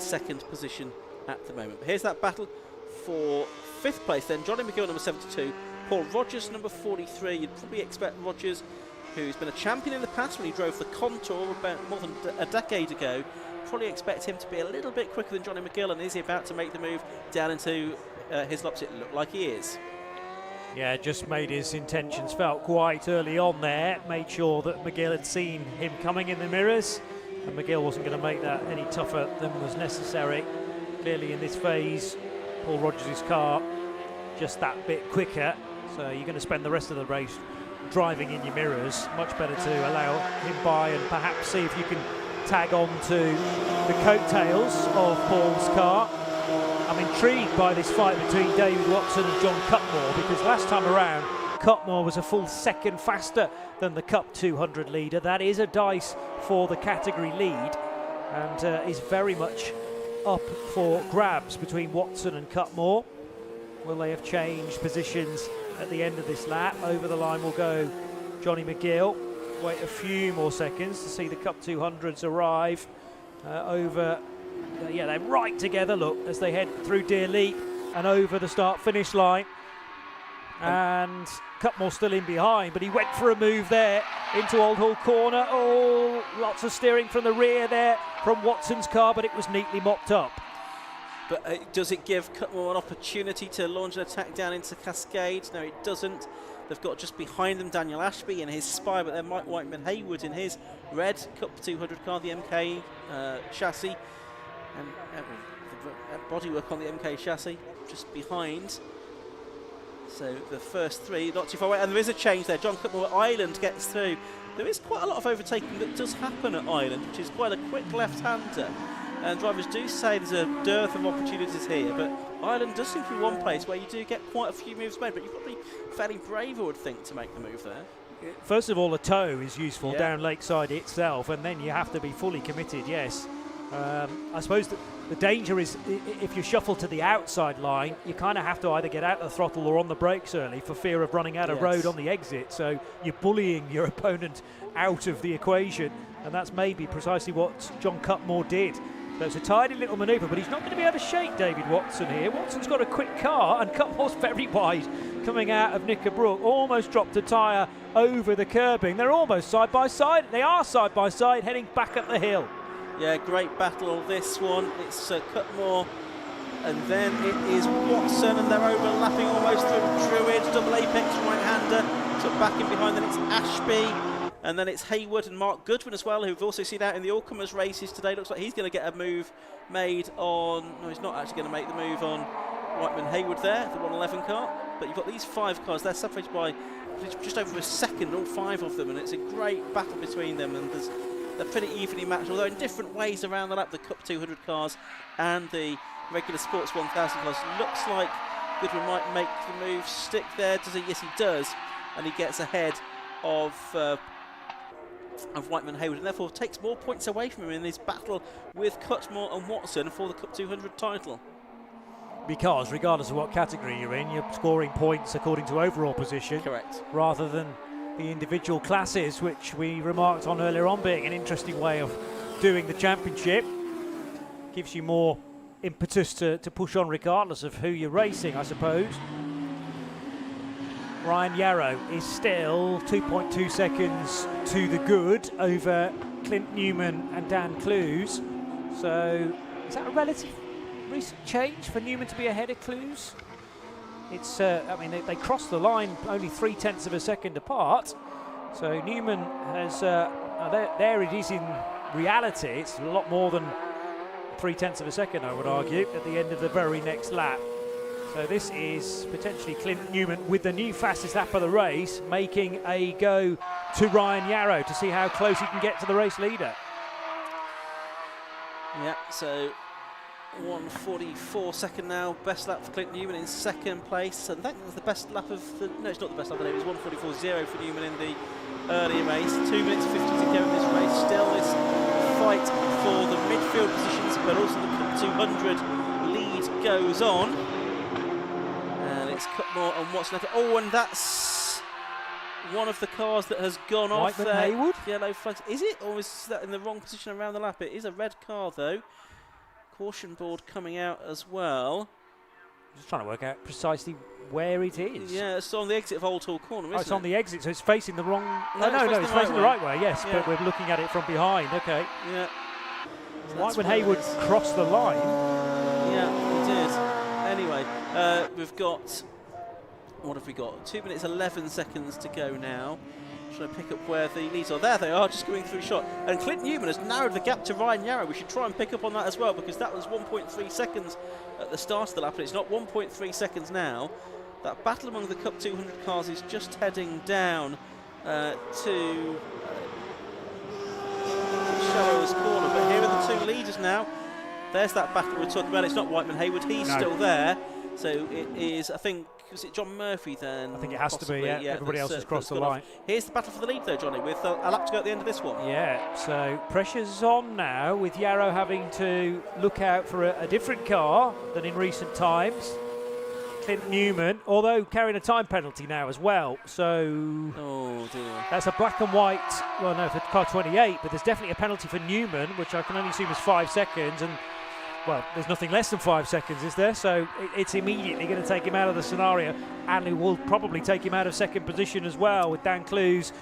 2nd position at the moment. But here's that battle for 5th place then. Johnny McGill number 72, Paul Rogers number 43. You'd probably expect Rogers, who's been a champion in the past when he drove the Contour about more than a decade ago, probably expect him to be a little bit quicker than Johnny McGill, and is he about to make the move down into his lops? It looked like he is.
Yeah, just made his intentions felt quite early on there, made sure that McGill had seen him coming in the mirrors, and McGill wasn't going to make that any tougher than was necessary. Clearly in this phase, Paul Rogers' car just that bit quicker, so you're going to spend the rest of the race driving in your mirrors. Much better to allow him by and perhaps see if you can tag on to the coattails of Paul's car. I'm intrigued by this fight between David Watson and John Cutmore, because last time around Cutmore was a full second faster than the Cup 200 leader. That is a dice for the category lead, and is very much up for grabs between Watson and Cutmore. Will they have changed positions at the end of this lap? Over the line will go Johnny McGill. Wait a few more seconds to see the Cup 200s arrive yeah, they're right together, look, as they head through Deer Leap and over the start-finish line. And Cutmore still in behind, but he went for a move there into Old Hall Corner. Oh, lots of steering from the rear there from Watson's car, but it was neatly mopped up.
But does it give Cutmore an opportunity to launch an attack down into Cascade? No, it doesn't. They've got just behind them Daniel Ashby in his Spy, but then Mike Whiteman Haywood in his red Cup 200 car, the MK chassis. And the bodywork on the MK chassis just behind. So the first three not too far away, and there is a change there. John Cutmore Island gets through. There is quite a lot of overtaking that does happen at Island, which is quite a quick left-hander, and drivers do say there's a dearth of opportunities here, but Ireland does seem to be one place where you do get quite a few moves made, but you've got to be fairly brave, I would think, to make the move there.
First of all, a tow is useful down Lakeside itself, and then you have to be fully committed, yes. I suppose the danger is if you shuffle to the outside line, you kind of have to either get out of the throttle or on the brakes early for fear of running out of road on the exit. So you're bullying your opponent out of the equation, and that's maybe precisely what John Cutmore did. So it's a tidy little manoeuvre, but he's not going to be able to shake David Watson here. Watson's got a quick car, and Cutmore's very wide coming out of Knickerbrook. Almost dropped a tyre over the curbing. They're almost side by side. They are side by side, heading back up the hill.
Yeah, great battle this one. It's Cutmore, and then it is Watson, and they're overlapping almost through Druid, double apex right-hander. So back in behind, then it's Ashby, and then it's Haywood and Mark Goodwin as well, who we've also seen out in the all-comers races today. Looks like he's going to get a move made on, no, he's not actually going to make the move on Whiteman Haywood there, the 111 car. But you've got these 5 cars, they're separated by just over a second, all 5 of them, and it's a great battle between them, and they're pretty evenly matched, although in different ways around the lap, the Cup 200 cars and the regular Sports 1000 cars. Looks like Goodwin might make the move stick there. Does he? Yes, he does, and he gets ahead of Whiteman Haywood, and therefore takes more points away from him in this battle with Cutmore and Watson for the Cup 200 title.
Because regardless of what category you're in, you're scoring points according to overall position.
Correct.
Rather than the individual classes, which we remarked on earlier on being an interesting way of doing the championship. Gives you more impetus to push on regardless of who you're racing, I suppose. Ryan Yarrow is still 2.2 seconds to the good over Clint Newman and Dan Clues. So is that a relative recent change for Newman to be ahead of Clues? It's, I mean, they crossed the line only 0.3 of a second apart. So Newman has, there it is in reality. It's a lot more than 0.3 of a second, I would argue, at the end of the very next lap. So this is potentially Clint Newman with the new fastest lap of the race, making a go to Ryan Yarrow to see how close he can get to the race leader.
Yeah, so 1:44 second now, best lap for Clint Newman in second place, and that was the best lap of the, no, it's not the best lap of the day, it was 1:44.0 for Newman in the earlier race. 2 minutes 50 to go in this race. Still this fight for the midfield positions, but also the Cup 200 lead goes on, and it's Cutmore and Watson. Oh, and that's one of the cars that has gone off there.
Haywood?
Yellow flags. Is it, or is that in the wrong position around the lap? It is a red car though. Caution board coming out as well.
Just trying to work out precisely where it is.
Yeah, it's on the exit of Old Hall Corner, isn't it?
It's on the exit, so it's facing the wrong...
No,
it's facing the right way, yes,
yeah.
but we're looking at it from behind, okay.
Yeah.
Whiteman Haywood crossed the line.
Yeah, he did. Anyway, we've got, what have we got? 2 minutes 11 seconds to go now. Trying to pick up where the leads are. There they are, just going through shot. And Clint Newman has narrowed the gap to Ryan Yarrow. We should try and pick up on that as well, because that was 1.3 seconds at the start of the lap, and it's not 1.3 seconds now. That battle among the Cup 200 cars is just heading down to Shallows Corner. But here are the two leaders now. There's that battle we're talking about. It's not Whiteman Haywood, he's still there. So it is, I think, was it John Murphy then?
I think it has
possibly,
to be, yeah. Everybody else has crossed the line.
Here's the battle for the lead though, Johnny, with a lap to go at the end of this one.
Yeah, so pressure's on now, with Yarrow having to look out for a different car than in recent times. Clint Newman, although carrying a time penalty now as well, so
oh dear.
That's a black and white, well no, for car 28, but there's definitely a penalty for Newman, which I can only assume is 5 seconds, and well, there's nothing less than 5 seconds, is there? So it's immediately going to take him out of the scenario, and it will probably take him out of second position as well, with Dan Clues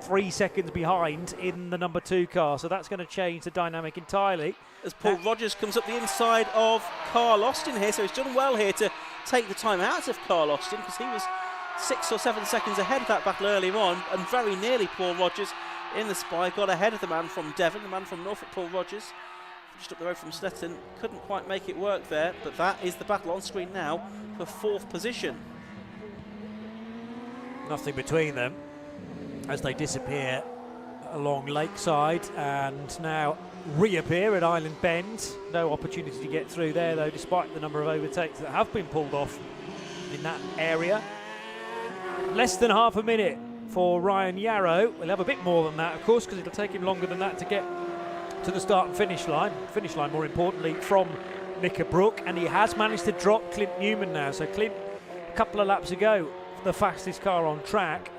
3 seconds behind in the number 2 car. So that's going to change the dynamic entirely.
As Paul Rogers comes up the inside of Carl Austin here, so he's done well here to take the time out of Carl Austin, because he was 6 or 7 seconds ahead of that battle earlier on, and very nearly Paul Rogers in the spy got ahead of the man from Devon, the man from Norfolk, Paul Rogers. Just up the road from Stetton, couldn't quite make it work there, but that is the battle on screen now for 4th position.
Nothing between them as they disappear along Lakeside and now reappear at Island Bend. No opportunity to get through there though, despite the number of overtakes that have been pulled off in that area. Less than half a minute for Ryan Yarrow. We'll have a bit more than that, of course, because it'll take him longer than that to get to the start and finish line more importantly, from Knickerbrook, and he has managed to drop Clint Newman now. So Clint, a couple of laps ago, the fastest car on track.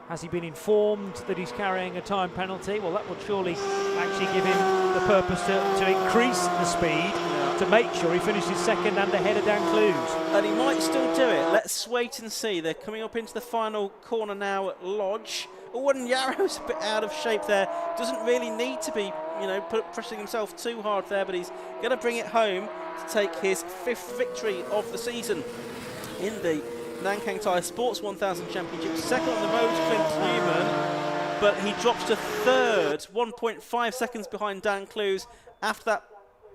Has he been informed that he's carrying a time penalty? Well, that would surely actually give him the purpose to increase the speed to make sure he finishes second and ahead of Dan Clues.
And he might still do it. Let's wait and see. They're coming up into the final corner now at Lodge. Oh, and Yarrow's a bit out of shape there. Doesn't really need to be, pressing himself too hard there, but he's going to bring it home to take his 5th victory of the season in the Nankang Tyre Sports 1000 Championship. Second on the road, Clint Newman, but he drops to 3rd, 1.5 seconds behind Dan Clues after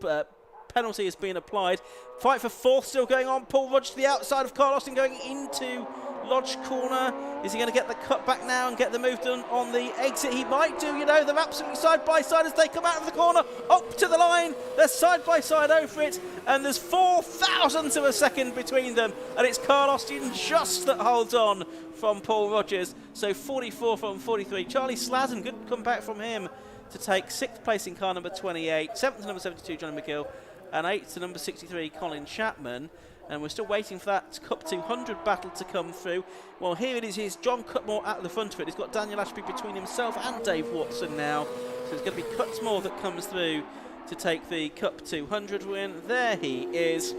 that penalty has been applied. Fight for 4th still going on. Paul Rogers to the outside of Carl Austin going into Lodge Corner. Is he going to get the cut back now and get the move done on the exit? He might do, they're absolutely side by side as they come out of the corner, up to the line. They're side by side over it, and there's 4 thousandths of a second between them, and it's Carl Austin just that holds on from Paul Rogers. So 44 from 43. Charlie Slazen, good comeback from him to take 6th place in car number 28, 7th to number 72, Johnny McGill, and 8th to number 63, Colin Chapman. And we're still waiting for that Cup 200 battle to come through. Well, here it is. Here's John Cutmore at the front of it. He's got Daniel Ashby between himself and Dave Watson now. So it's going to be Cutmore that comes through to take the Cup 200 win. There he is,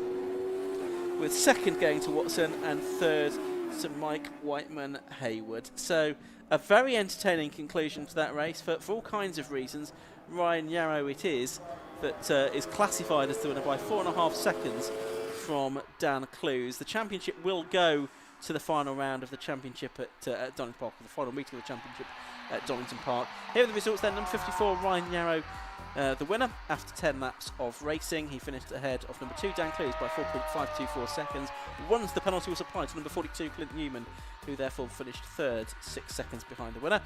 with 2nd going to Watson and 3rd to Mike Whiteman Haywood. So a very entertaining conclusion to that race for all kinds of reasons. Ryan Yarrow it is that is classified as the winner by 4.5 seconds from Dan Clues. The championship will go to the final round of the championship at Donington Park, the final meeting of the championship at Donington Park. Here are the results then. Number 54, Ryan Yarrow, the winner after 10 laps of racing. He finished ahead of number 2, Dan Clues, by 4.524 seconds. Once the penalty was applied to number 42, Clint Newman, who therefore finished 3rd, 6 seconds behind the winner.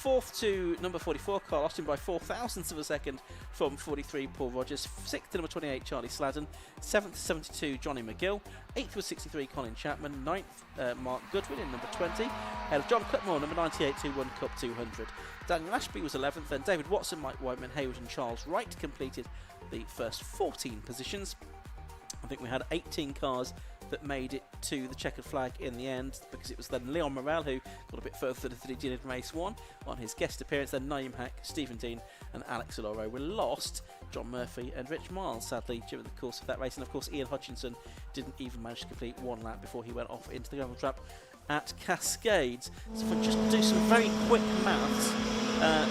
4th to number 44, Carl Austin, by 4 thousandths of a second from 43, Paul Rogers. 6th to number 28, Charlie Sladen. 7th to 72, Johnny McGill. 8th was 63, Colin Chapman. 9th, Mark Goodwin in number 20. Ahead of John Cutmore, number 98, who won Cup 200. Daniel Ashby was 11th, then David Watson, Mike Whiteman, Haywood and Charles Wright completed the first 14 positions. I think we had 18 cars that made it to the checkered flag in the end, because it was then Leon Morel who got a bit further than he did in race 1 on his guest appearance. Then Naeem Hack, Stephen Dean and Alex Aloro were lost. John Murphy and Rich Miles, sadly, during the course of that race. And of course Ian Hutchinson didn't even manage to complete 1 lap before he went off into the gravel trap at Cascades. So if I just do some very quick maths,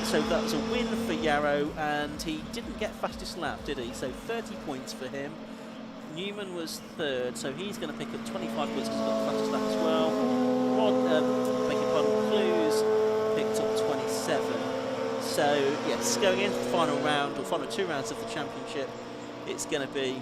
So that was a win for Yarrow, and he didn't get fastest lap, did he? So 30 points for him. Newman was third, so he's going to pick up 25 points because he's got the fastest lap as well. Beg your pardon, Clues picked up 27. So yes, going into the final round, or final 2 rounds of the championship, it's going to be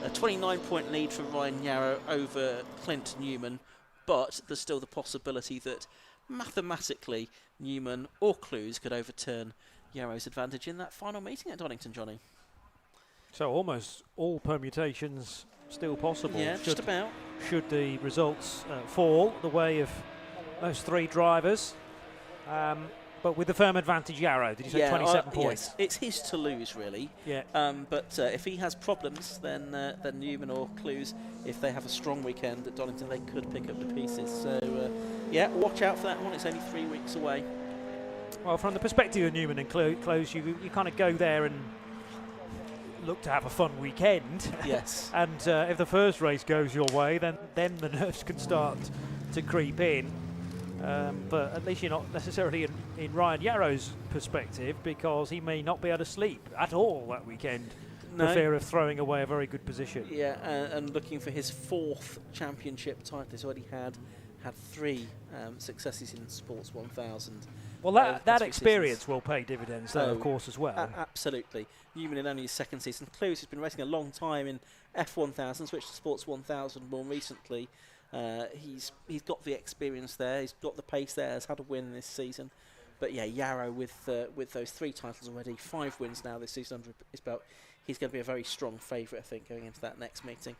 a 29-point lead for Ryan Yarrow over Clint Newman, but there's still the possibility that mathematically Newman or Clues could overturn Yarrow's advantage in that final meeting at Donington, Johnny.
So almost all permutations still possible.
Yeah, just about.
Should the results fall the way of those 3 drivers. But with the firm advantage, Yarrow, did you say 27 points?
Yes, it's his to lose, really.
Yeah.
But if he has problems, then Newman or Clues, if they have a strong weekend at Donington, they could pick up the pieces. So, yeah, watch out for that one. It's only 3 weeks away.
Well, from the perspective of Newman and Clues, you kind of go there and look to have a fun weekend.
Yes.
And if the first race goes your way, then the nerves can start to creep in. But at least you're not necessarily in Ryan Yarrow's perspective, because he may not be able to sleep at all that weekend for fear of throwing away a very good position.
Yeah, and looking for his 4th championship title. He's already had 3 successes in Sports 1000.
Well, that experience will pay dividends, though, of course, as well.
Absolutely. Newman in only his 2nd season. Clues has been racing a long time in F1000, switched to Sports 1000 more recently. He's got the experience there. He's got the pace there. Has had a win this season. But yeah, Yarrow with those 3 titles already, 5 wins now this season under his belt. He's going to be a very strong favourite, I think, going into that next meeting.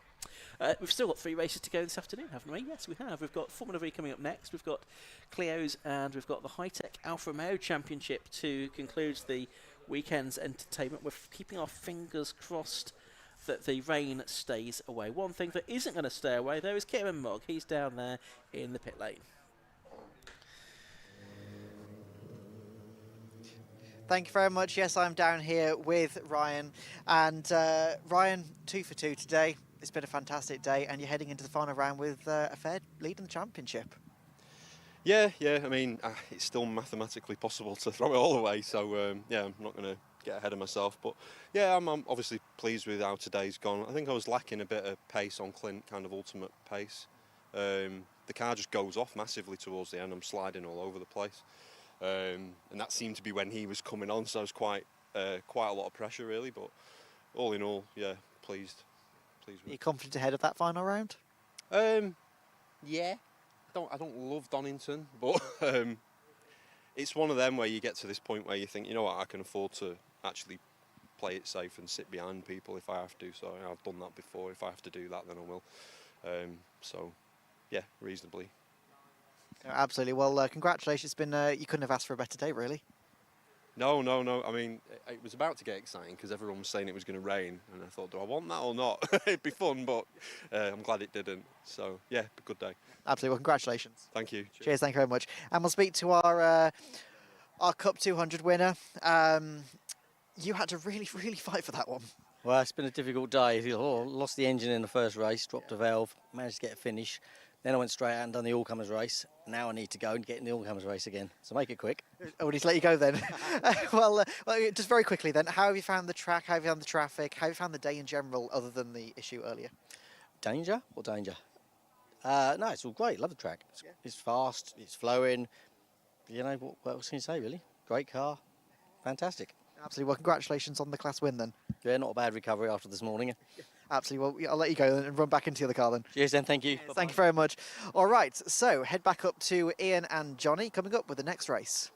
We've still got 3 races to go this afternoon, haven't we? Yes, we have. We've got Formula V coming up next. We've got Cleo's, and we've got the High-Tech Alfa Romeo Championship to conclude the weekend's entertainment. We're keeping our fingers crossed that the rain stays away. One thing that isn't going to stay away, though, is Kieran Mogg. He's down there in the pit lane.
Thank you very much. Yes, I'm down here with Ryan. And Ryan, 2 for 2 today. It's been a fantastic day, and you're heading into the final round with a fair lead in the championship.
Yeah. I mean, it's still mathematically possible to throw it all away. So, yeah, I'm not going to get ahead of myself. But, yeah, I'm obviously pleased with how today's gone. I think I was lacking a bit of pace on Clint, kind of ultimate pace. The car just goes off massively towards the end. I'm sliding all over the place. And that seemed to be when he was coming on, so it was quite a lot of pressure, really. But all in all, yeah, pleased with
Are you confident ahead of that final round?
Yeah. I don't love Donington, but it's one of them where you get to this point where you think, you know what, I can afford to actually play it safe and sit behind people if I have to. So I've done that before. If I have to do that, then I will. So, yeah, reasonably.
Absolutely. Well, congratulations. It's been you couldn't have asked for a better day, really.
No. I mean, it was about to get exciting because everyone was saying it was going to rain, and I thought, do I want that or not? It'd be fun, but I'm glad it didn't. So, yeah, a good day.
Absolutely. Well, congratulations.
Thank you.
Cheers. Thank you very much. And we'll speak to our Cup 200 winner. You had to really, really fight for that one.
Well, it's been a difficult day. Lost the engine in the first race, dropped a valve, managed to get a finish. Then I went straight out and done the all-comers race. Now I need to go and get in the all-comers race again. So make it quick.
I will just let you go then. well, just very quickly then, how have you found the track? How have you found the traffic? How have you found the day in general, other than the issue earlier?
Danger? What danger? No, it's all great. Love the track. It's fast. It's flowing. You know, what else can you say, really? Great car. Fantastic.
Absolutely. Well, congratulations on the class win then.
Yeah, not a bad recovery after this morning.
Absolutely. Well, I'll let you go and run back into the other car then.
Cheers then. Thank you.
Yes, thank you very much. All right. So head back up to Ian and Johnny coming up with the next race.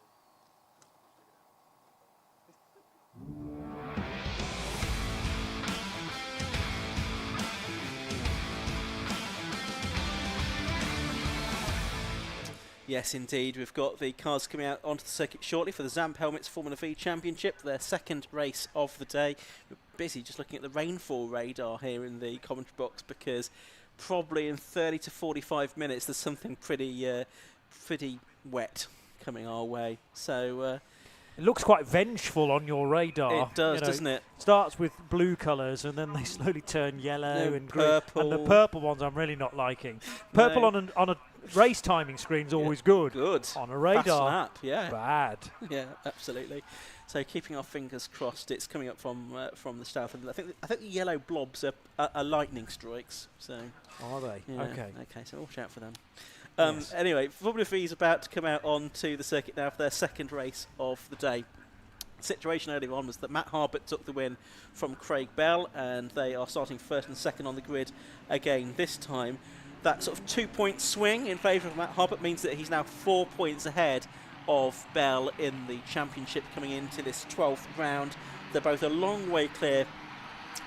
Yes, indeed. We've got the cars coming out onto the circuit shortly for the Zamp Helmets Formula V Championship, their 2nd race of the day. We're busy just looking at the rainfall radar here in the commentary box, because probably in 30 to 45 minutes there's something pretty wet coming our way. So
it looks quite vengeful on your radar.
It does, doesn't it?
Starts with blue colours and then they slowly turn yellow and green.
Purple.
And the purple ones I'm really not liking. Purple on race timing screen's always good.
Good.
On a radar,
fast lap, yeah.
bad.
Yeah, absolutely. So keeping our fingers crossed, it's coming up from the south. And I think the yellow blobs are lightning strikes. So
are they?
Yeah,
okay.
Okay, so watch out for them.
Yes.
Anyway, Formula 3 is about to come out onto the circuit now for their second race of the day. The situation earlier on was that Matt Harbert took the win from Craig Bell, and they are starting first and second on the grid again this time. That sort of 2-point swing in favour of Matt Harbert means that he's now 4 points ahead of Bell in the championship coming into this 12th round. They're both a long way clear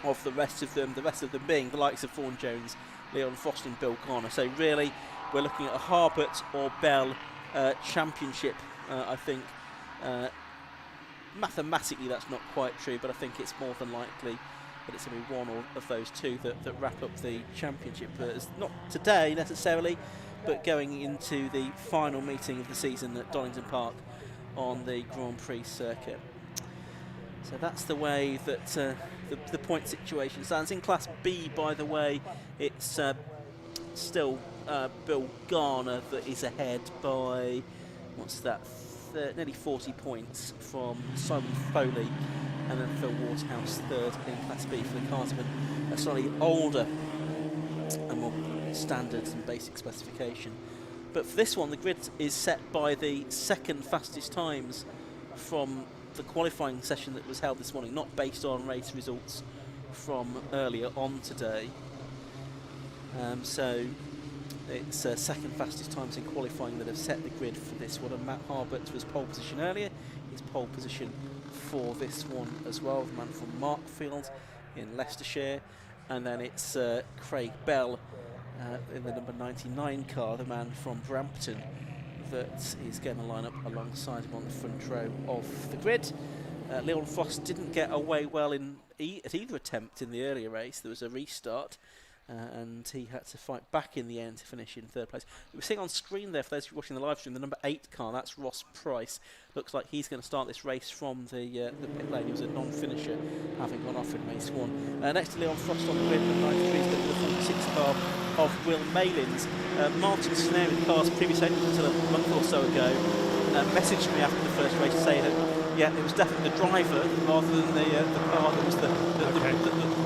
of the rest of them being the likes of Vaughan Jones, Leon Frost and Bill Garner. So really we're looking at a Harbert or Bell championship, I think. Mathematically that's not quite true, but I think it's more than likely that it's going to be one of those two that wrap up the championship. It's not today necessarily, but going into the final meeting of the season at Donington Park on the Grand Prix circuit. So that's the way that the point situation stands. In Class B, by the way, it's still Bill Garner that is ahead by, what's that, nearly 40 points from Simon Foley, and then Phil Waterhouse third in Class B for the Carterman. A slightly older and more standard and basic specification. But for this one, the grid is set by the second fastest times from the qualifying session that was held this morning, not based on race results from earlier on today. So it's second fastest times in qualifying that have set the grid for this one, and Matt Harbert was pole position earlier. He's pole position for this one as well, the man from Markfield in Leicestershire, and then it's Craig Bell in the number 99 car, the man from Brampton, that is going to line up alongside him on the front row of the grid. Leon Frost didn't get away well at either attempt in the earlier race. There was a restart, and he had to fight back in the end to finish in third place. We're seeing on screen there, for those watching the live stream, the number 8 car, that's Ross Price. Looks like he's going to start this race from the pit lane. He was a non-finisher, having gone off in race 1. Next to Leon Frost on the grid, number 93 is going to be the 46 car of Will Malins. Martin Snare in cars previously, until a month or so ago, messaged me after the first race to say that it was definitely the driver rather than the car that was the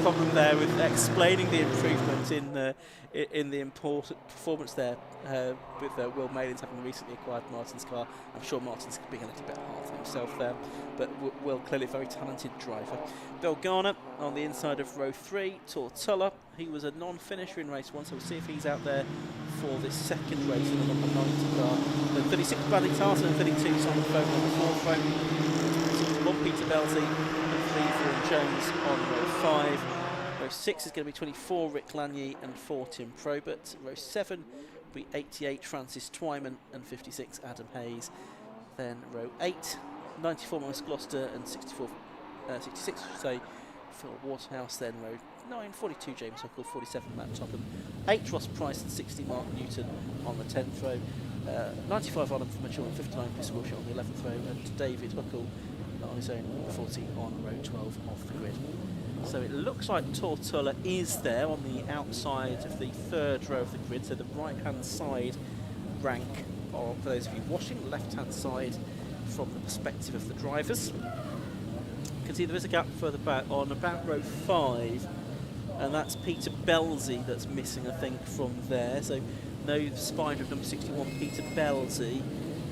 problem there with explaining the improvement in the important performance there with Will Malins having recently acquired Martin's car. I'm sure Martin's being a little bit hard for himself there, but Will clearly a very talented driver. Bill Garner on the inside of row 3, Tortulla. He was a non-finisher in race 1, so we'll see if he's out there for this second race in the number 90 car. The 36 Bradley Tartan and 32 Simon Folk on the 4th row. 1 Peter Belty and 3 Vaughan Jones on row 5. Row 6 is going to be 24 Rick Lanier and 4 Tim Probert. Row 7 will be 88 Francis Twyman and 56 Adam Hayes. Then row 8, 94 Maurice Gloucester and 66 say Phil Waterhouse. Then row 9, 42 James Huckle, 47 Matt Topham, 8 Ross Price and 60 Mark Newton on the 10th row. 95 Adam from Mitchell and 59 Chris Wilshire on the 11th row, and David Huckle on his own 40 on row 12 of the grid. So it looks like Tortulla is there on the outside of the 3rd row of the grid, so the right-hand side rank, or for those of you watching, the left-hand side from the perspective of the drivers. You can see there is a gap further back on about row 5, and that's Peter Belzy that's missing, I think, from there. So no spider of number 61, Peter Belzy,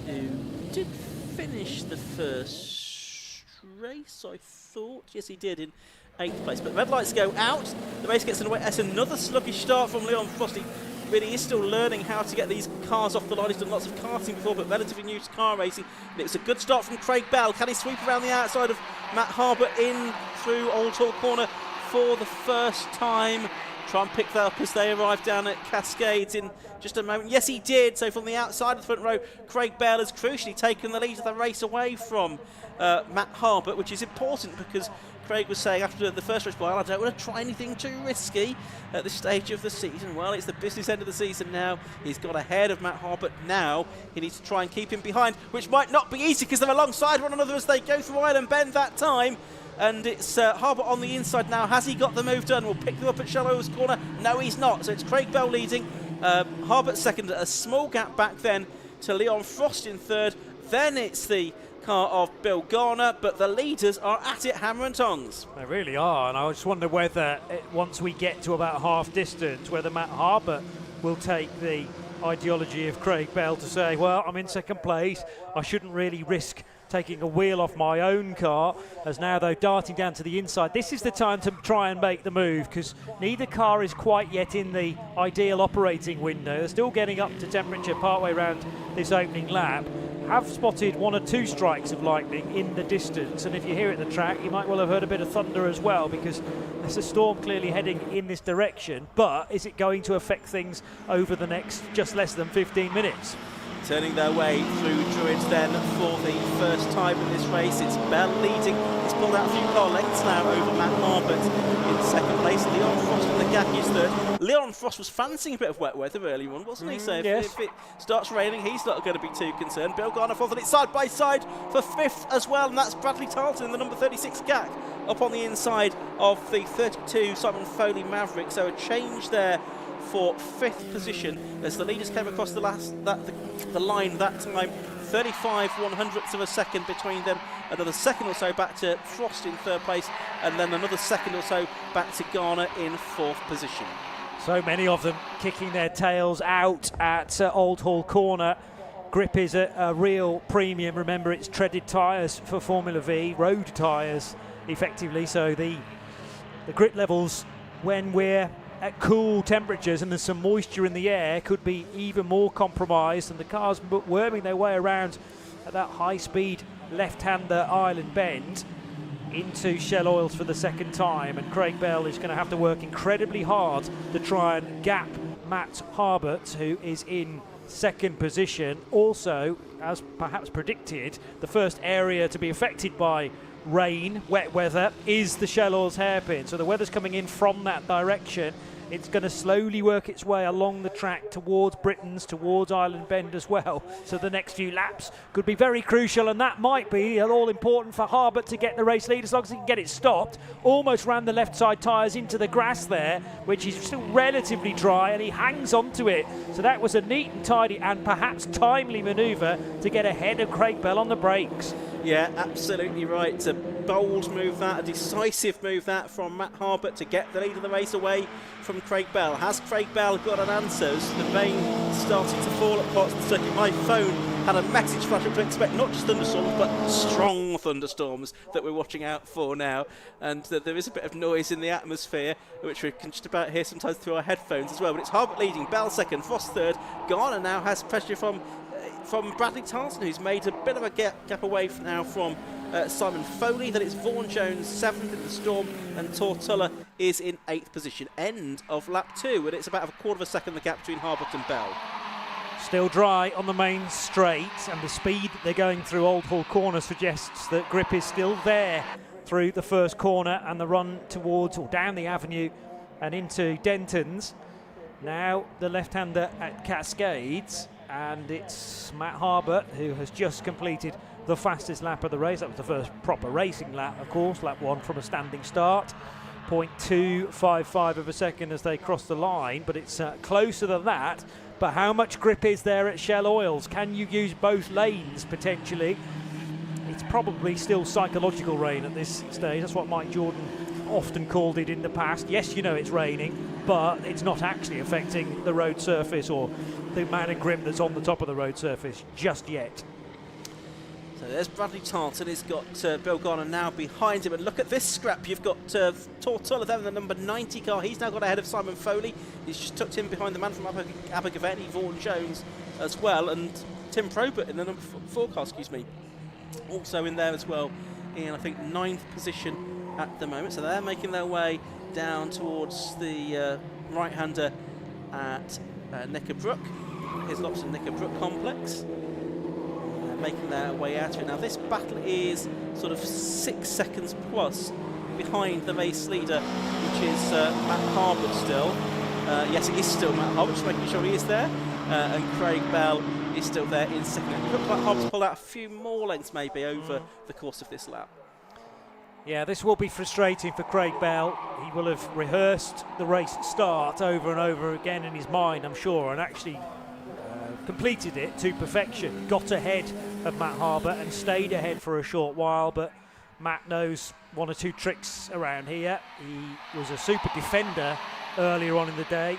who did finish the first race, I thought. Yes, he did, in 8th place. But red lights go out. The race gets underway. That's another sluggish start from Leon Frost. He really is still learning how to get these cars off the line. He's done lots of karting before, but relatively new to car racing. And it was a good start from Craig Bell. Can he sweep around the outside of Matt Harbert in through Oulton corner for the first time? Try and pick that up as they arrive down at Cascades in just a moment. Yes, he did. So from the outside of the front row, Craig Bell has crucially taken the lead of the race away from Matt Harbert, which is important because Craig was saying after the first race, well, I don't want to try anything too risky at this stage of the season. Well, it's the business end of the season now. He's got ahead of Matt Harbert now. He needs to try and keep him behind, which might not be easy because they're alongside one another as they go through Island Bend that time. And it's Harbert on the inside now. Has he got the move done? We'll pick them up at Shallows corner. No, he's not. So it's Craig Bell leading. Harbert second, a small gap back then to Leon Frost in third. Then it's the car of Bill Garner, but the leaders are at it hammer and tongs.
They really are, and I just wonder whether once we get to about half distance, whether Matt Harbert will take the ideology of Craig Bell to say, well, I'm in second place, I shouldn't really risk taking a wheel off my own car, as now though darting down to the inside. This is the time to try and make the move, because neither car is quite yet in the ideal operating window. They're still getting up to temperature partway around this opening lap. Have spotted 1 or 2 strikes of lightning in the distance, and if you're here at the track you might well have heard a bit of thunder as well, because there's a storm clearly heading in this direction. But is it going to affect things over the next just less than 15 minutes?
Turning their way through Druids then for the first time in this race. It's Bell leading. He's pulled out a few car lengths now over Matt Harbert in second place. Leon Frost and the Gackies third. Leon Frost was fancying a bit of wet weather early on, wasn't he? So if it starts raining, he's not going to be too concerned. Bill Garner fourth, and it's side by side for fifth as well, and that's Bradley Tarleton, the number 36 GAC, up on the inside of the 32 Simon Foley Maverick. So a change there for fifth position as the leaders came across the line that time. 35/100ths of a second between them. Another second or so back to Frost in third place, and then another second or so back to Garner in fourth position.
So many of them kicking their tails out at Old Hall Corner. Grip is a real premium. Remember, it's treaded tyres for Formula V, road tyres effectively, so the grip levels when we're at cool temperatures and there's some moisture in the air could be even more compromised, and the cars worming their way around at that high speed left-hander island bend into Shell Oils for the second time, and Craig Bell is going to have to work incredibly hard to try and gap Matt Harbert, who is in second position. Also, as perhaps predicted, the first area to be affected by rain, wet weather, is the Shell Oils hairpin. So the weather's coming in from that direction. It's going to slowly work its way along the track towards Britain's, towards Island Bend as well. So the next few laps could be very crucial, and that might be all important for Harbert to get the race lead as long as he can get it stopped. Almost ran the left side tyres into the grass there, which is still relatively dry, and he hangs onto it. So that was a neat and tidy and perhaps timely manoeuvre to get ahead of Craig Bell on the brakes.
Yeah, absolutely right. A bold move that, a decisive move that from Matt Harbert to get the lead of the race away from Craig Bell. Has Craig Bell got an answer? The rain started to fall at parts of the circuit. My phone had a message flashing to expect not just thunderstorms but strong thunderstorms that we're watching out for now, and there is a bit of noise in the atmosphere which we can just about hear sometimes through our headphones as well. But it's Harbert leading, Bell second, Frost third. Garner now has pressure from Bradley Tarleton, who's made a bit of a gap away now from Simon Foley. Then it's Vaughan Jones 7th in the Storm, and Tortulla is in 8th position. End of lap 2, and it's about a quarter of a second the gap between Harbert and Bell.
Still dry on the main straight, and the speed they're going through Old Hall Corner suggests that grip is still there through the first corner and the run towards or down the avenue and into Denton's. Now the left-hander at Cascades, and it's Matt Harbert who has just completed the fastest lap of the race. That was the first proper racing lap, of course, lap 1 from a standing start. 0.255 of a second as they cross the line, but it's closer than that. But how much grip is there at Shell Oils? Can you use both lanes potentially? It's probably still psychological rain at this stage. That's what Mike Jordan often called it in the past. Yes, you know it's raining, but it's not actually affecting the road surface or the amount of grip that's on the top of the road surface just yet.
So there's Bradley Tarleton. He's got Bill Garner now behind him. And look at this scrap. You've got Tortulla there in the number 90 car. He's now got ahead of Simon Foley. He's just tucked in behind the man from Abergavenny, Vaughan Jones, as well. And Tim Probert in the number 4 car, also in there as well, in I think 9th position at the moment. So they're making their way down towards the right-hander at Knickerbrook, his Lobson Knickerbrook complex. Making their way out of it. Now this battle is sort of 6 seconds plus behind the race leader, which is Matt Harbert still. Yes, it is still Matt Harbert, just making sure he is there. And Craig Bell is still there in second. It looks like Harbert's pulled out a few more lengths maybe over the course of this lap.
Yeah, this will be frustrating for Craig Bell. He will have rehearsed the race start over and over again in his mind, I'm sure, and actually completed it to perfection. Got ahead of Matt Harbour and stayed ahead for a short while, but Matt knows one or two tricks around here. He was a super defender earlier on in the day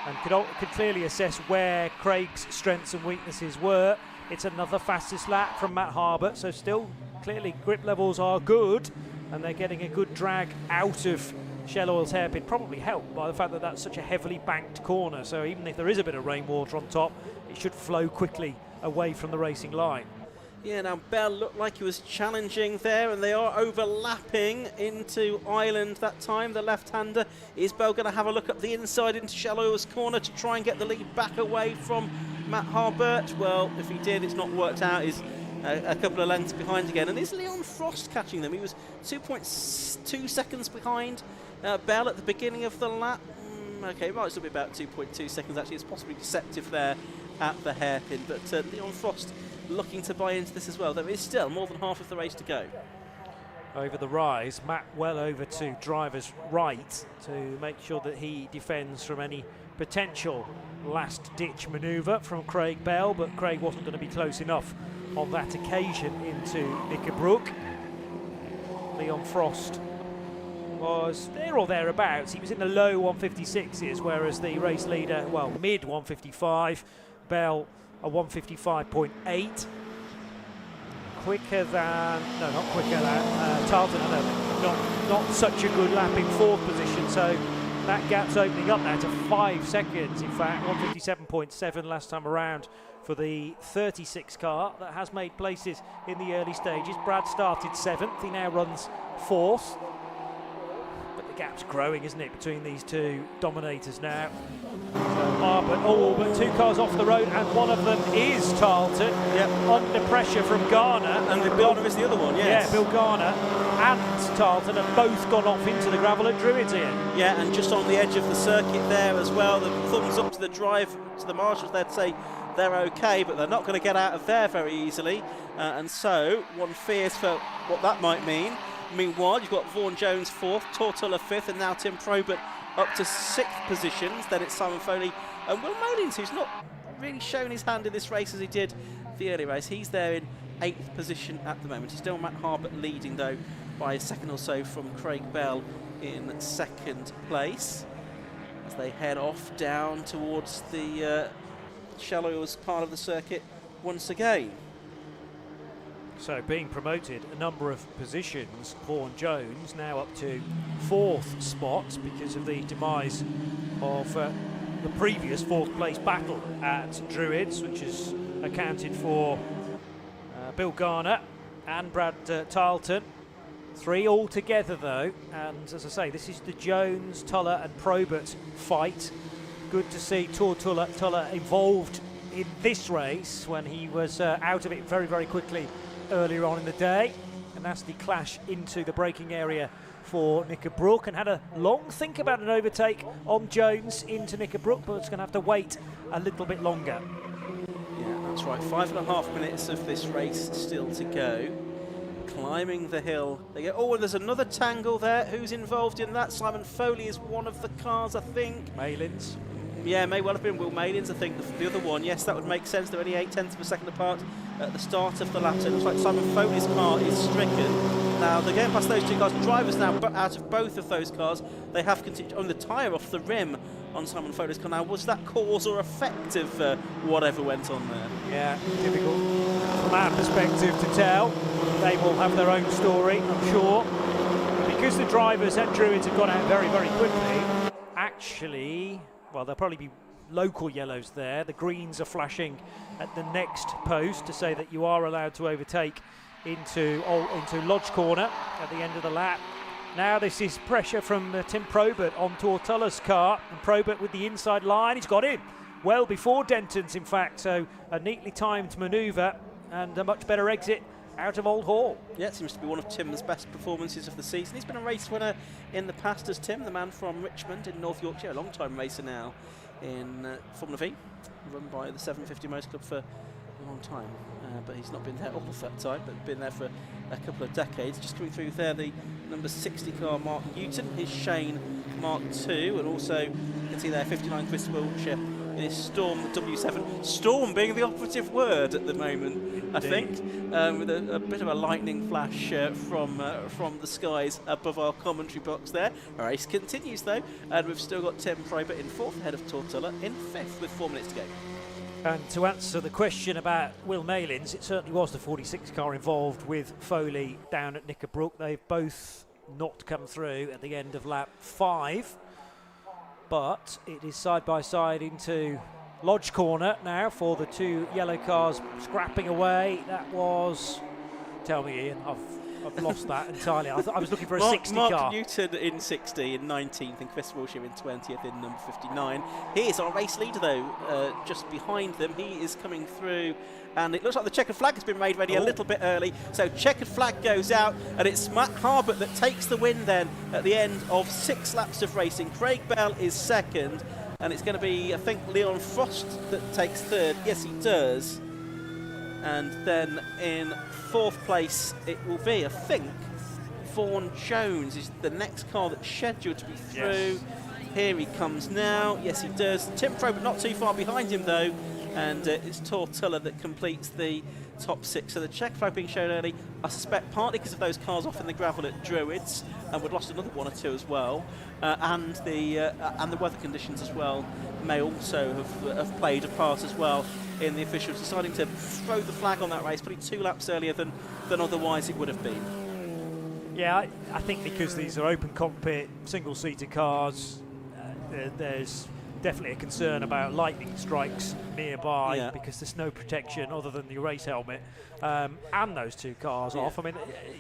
and could clearly assess where Craig's strengths and weaknesses were. It's another fastest lap from Matt Harbour, so still clearly grip levels are good, and they're getting a good drag out of Shell Oil's hairpin, probably helped by the fact that that's such a heavily banked corner, so even if there is a bit of rainwater on top, it should flow quickly away from the racing line.
Yeah, now Bell looked like he was challenging there, and they are overlapping into Ireland that time, the left-hander. Is Bell going to have a look up the inside into Shell Oil's corner to try and get the lead back away from Matt Harbert? Well, if he did, it's not worked out. He's a couple of lengths behind again. And is Leon Frost catching them? He was 2.2 seconds behind Bell at the beginning of the lap. Okay, it might still be about 2.2 seconds actually. It's possibly deceptive there at the hairpin. But Leon Frost looking to buy into this as well. There is still more than half of the race to go.
Over the rise, Matt well over to driver's right to make sure that he defends from any potential last-ditch manoeuvre from Craig Bell, but Craig wasn't going to be close enough on that occasion into Knickerbrook. Leon Frost was there or thereabouts. He was in the low 156s, whereas the race leader, well, mid 155. Bell a 155.8. Quicker than, no, not quicker than Tarleton. Not such a good lap in fourth position, so that gap's opening up now to 5 seconds. In fact, 157.7 last time around for the 36 car that has made places in the early stages. Brad started 7th, he now runs 4th. But the gap's growing, isn't it, between these two dominators now. So but 2 cars off the road, and one of them is Tarleton.
Yep.
Under pressure from Garner.
And Garner is the other one, yes.
Yeah, Bill Garner and Tarleton have both gone off into the gravel at Druids here.
Yeah, and just on the edge of the circuit there as well. The thumbs up to the drive, to the marshals there to say they're okay, but they're not going to get out of there very easily. And so one fears for what that might mean. Meanwhile, you've got Vaughan Jones 4th, Tortola 5th, and now Tim Probert up to 6th positions. Then it's Simon Foley and Will Mullins, who's not really shown his hand in this race as he did the early race. He's there in 8th position at the moment. It's still Matt Harbert leading, though, by a second or so from Craig Bell in 2nd place, as they head off down towards the Shell Oil's part of the circuit once again.
So being promoted a number of positions, Vaughan Jones now up to 4th spot because of the demise of the previous 4th place battle at Druids, which is accounted for Bill Garner and Brad Tarleton. 3 all together though, and as I say, this is the Jones, Tuller and Probert fight. Good to see Tuller involved in this race when he was out of it very, very quickly earlier on in the day. A nasty clash into the braking area for Knickerbrook, and had a long think about an overtake on Jones into Knickerbrook, but it's going to have to wait a little bit longer.
Yeah, that's right. 5.5 minutes of this race still to go. Climbing the hill. They go, oh, and there's another tangle there. Who's involved in that? Simon Foley is one of the cars, I think.
Malins.
Yeah, may well have been Will Malins, I think, the other one. Yes, that would make sense. They're only 0.8 of a second apart at the start of the lap. So it looks like Simon Foley's car is stricken. Now, they're getting past those 2 cars. Drivers now out of both of those cars. They have continued on the tyre off the rim on Simon Foley's car. Now, was that cause or effect of whatever went on there?
Yeah, difficult from our perspective to tell. They will have their own story, I'm sure. Because the drivers at Druids have gone out very, very quickly, actually, well, there'll probably be local yellows there. The greens are flashing at the next post to say that you are allowed to overtake into Lodge Corner at the end of the lap. Now this is pressure from Tim Probert on Tortola's car, and Probert with the inside line. He's got in well before Denton's, in fact, so a neatly timed manoeuvre and a much better exit out of Old Hall.
Yeah, it seems to be one of Tim's best performances of the season. He's been a race winner in the past as Tim, the man from Richmond in North Yorkshire, a long-time racer now in Formula V, run by the 750 Motor Club for long time, but he's not been there all of that time, but been there for a couple of decades. Just coming through there, the number 60 car, Mark Newton, his Shane Mark II, and also you can see there 59 Chris Wiltshire in his Storm W7. Storm being the operative word at the moment, I think, with a bit of a lightning flash from the skies above our commentary box there. Our race continues though, and we've still got Tim Probert in 4th ahead of Tortola in 5th with 4 minutes to go.
And to answer the question about Will Malins, it certainly was the 46 car involved with Foley down at Knickerbrook. They've both not come through at the end of lap 5, but it is side by side into Lodge Corner now for the 2 yellow cars scrapping away. That was, tell me Ian, I've lost that entirely. I was looking for a 60 car.
Mark Newton in 60, in 19th, and Chris Wilshire in 20th in number 59. Here's our race leader though, just behind them. He is coming through, and it looks like the checkered flag has been made ready a little bit early. So checkered flag goes out, and it's Matt Harbert that takes the win then at the end of 6 laps of racing. Craig Bell is 2nd, and it's going to be, I think, Leon Frost that takes 3rd. Yes, he does. And then in 4th place it will be, I think, Vaughan Jones is the next car that's scheduled to be through. Yes. Here he comes now. Yes, he does. Tim Probert not too far behind him though, and it's Tortola that completes the top 6. So the check flag being shown early, I suspect partly because of those cars off in the gravel at Druids, and we've lost another 1 or 2 as well, and the weather conditions as well may also have played a part as well in the officials deciding to throw the flag on that race, probably 2 laps earlier than otherwise it would have been.
Yeah, I think because these are open cockpit, single-seater cars, there's definitely a concern about lightning strikes nearby because there's no protection other than the race helmet and those 2 cars off. I mean,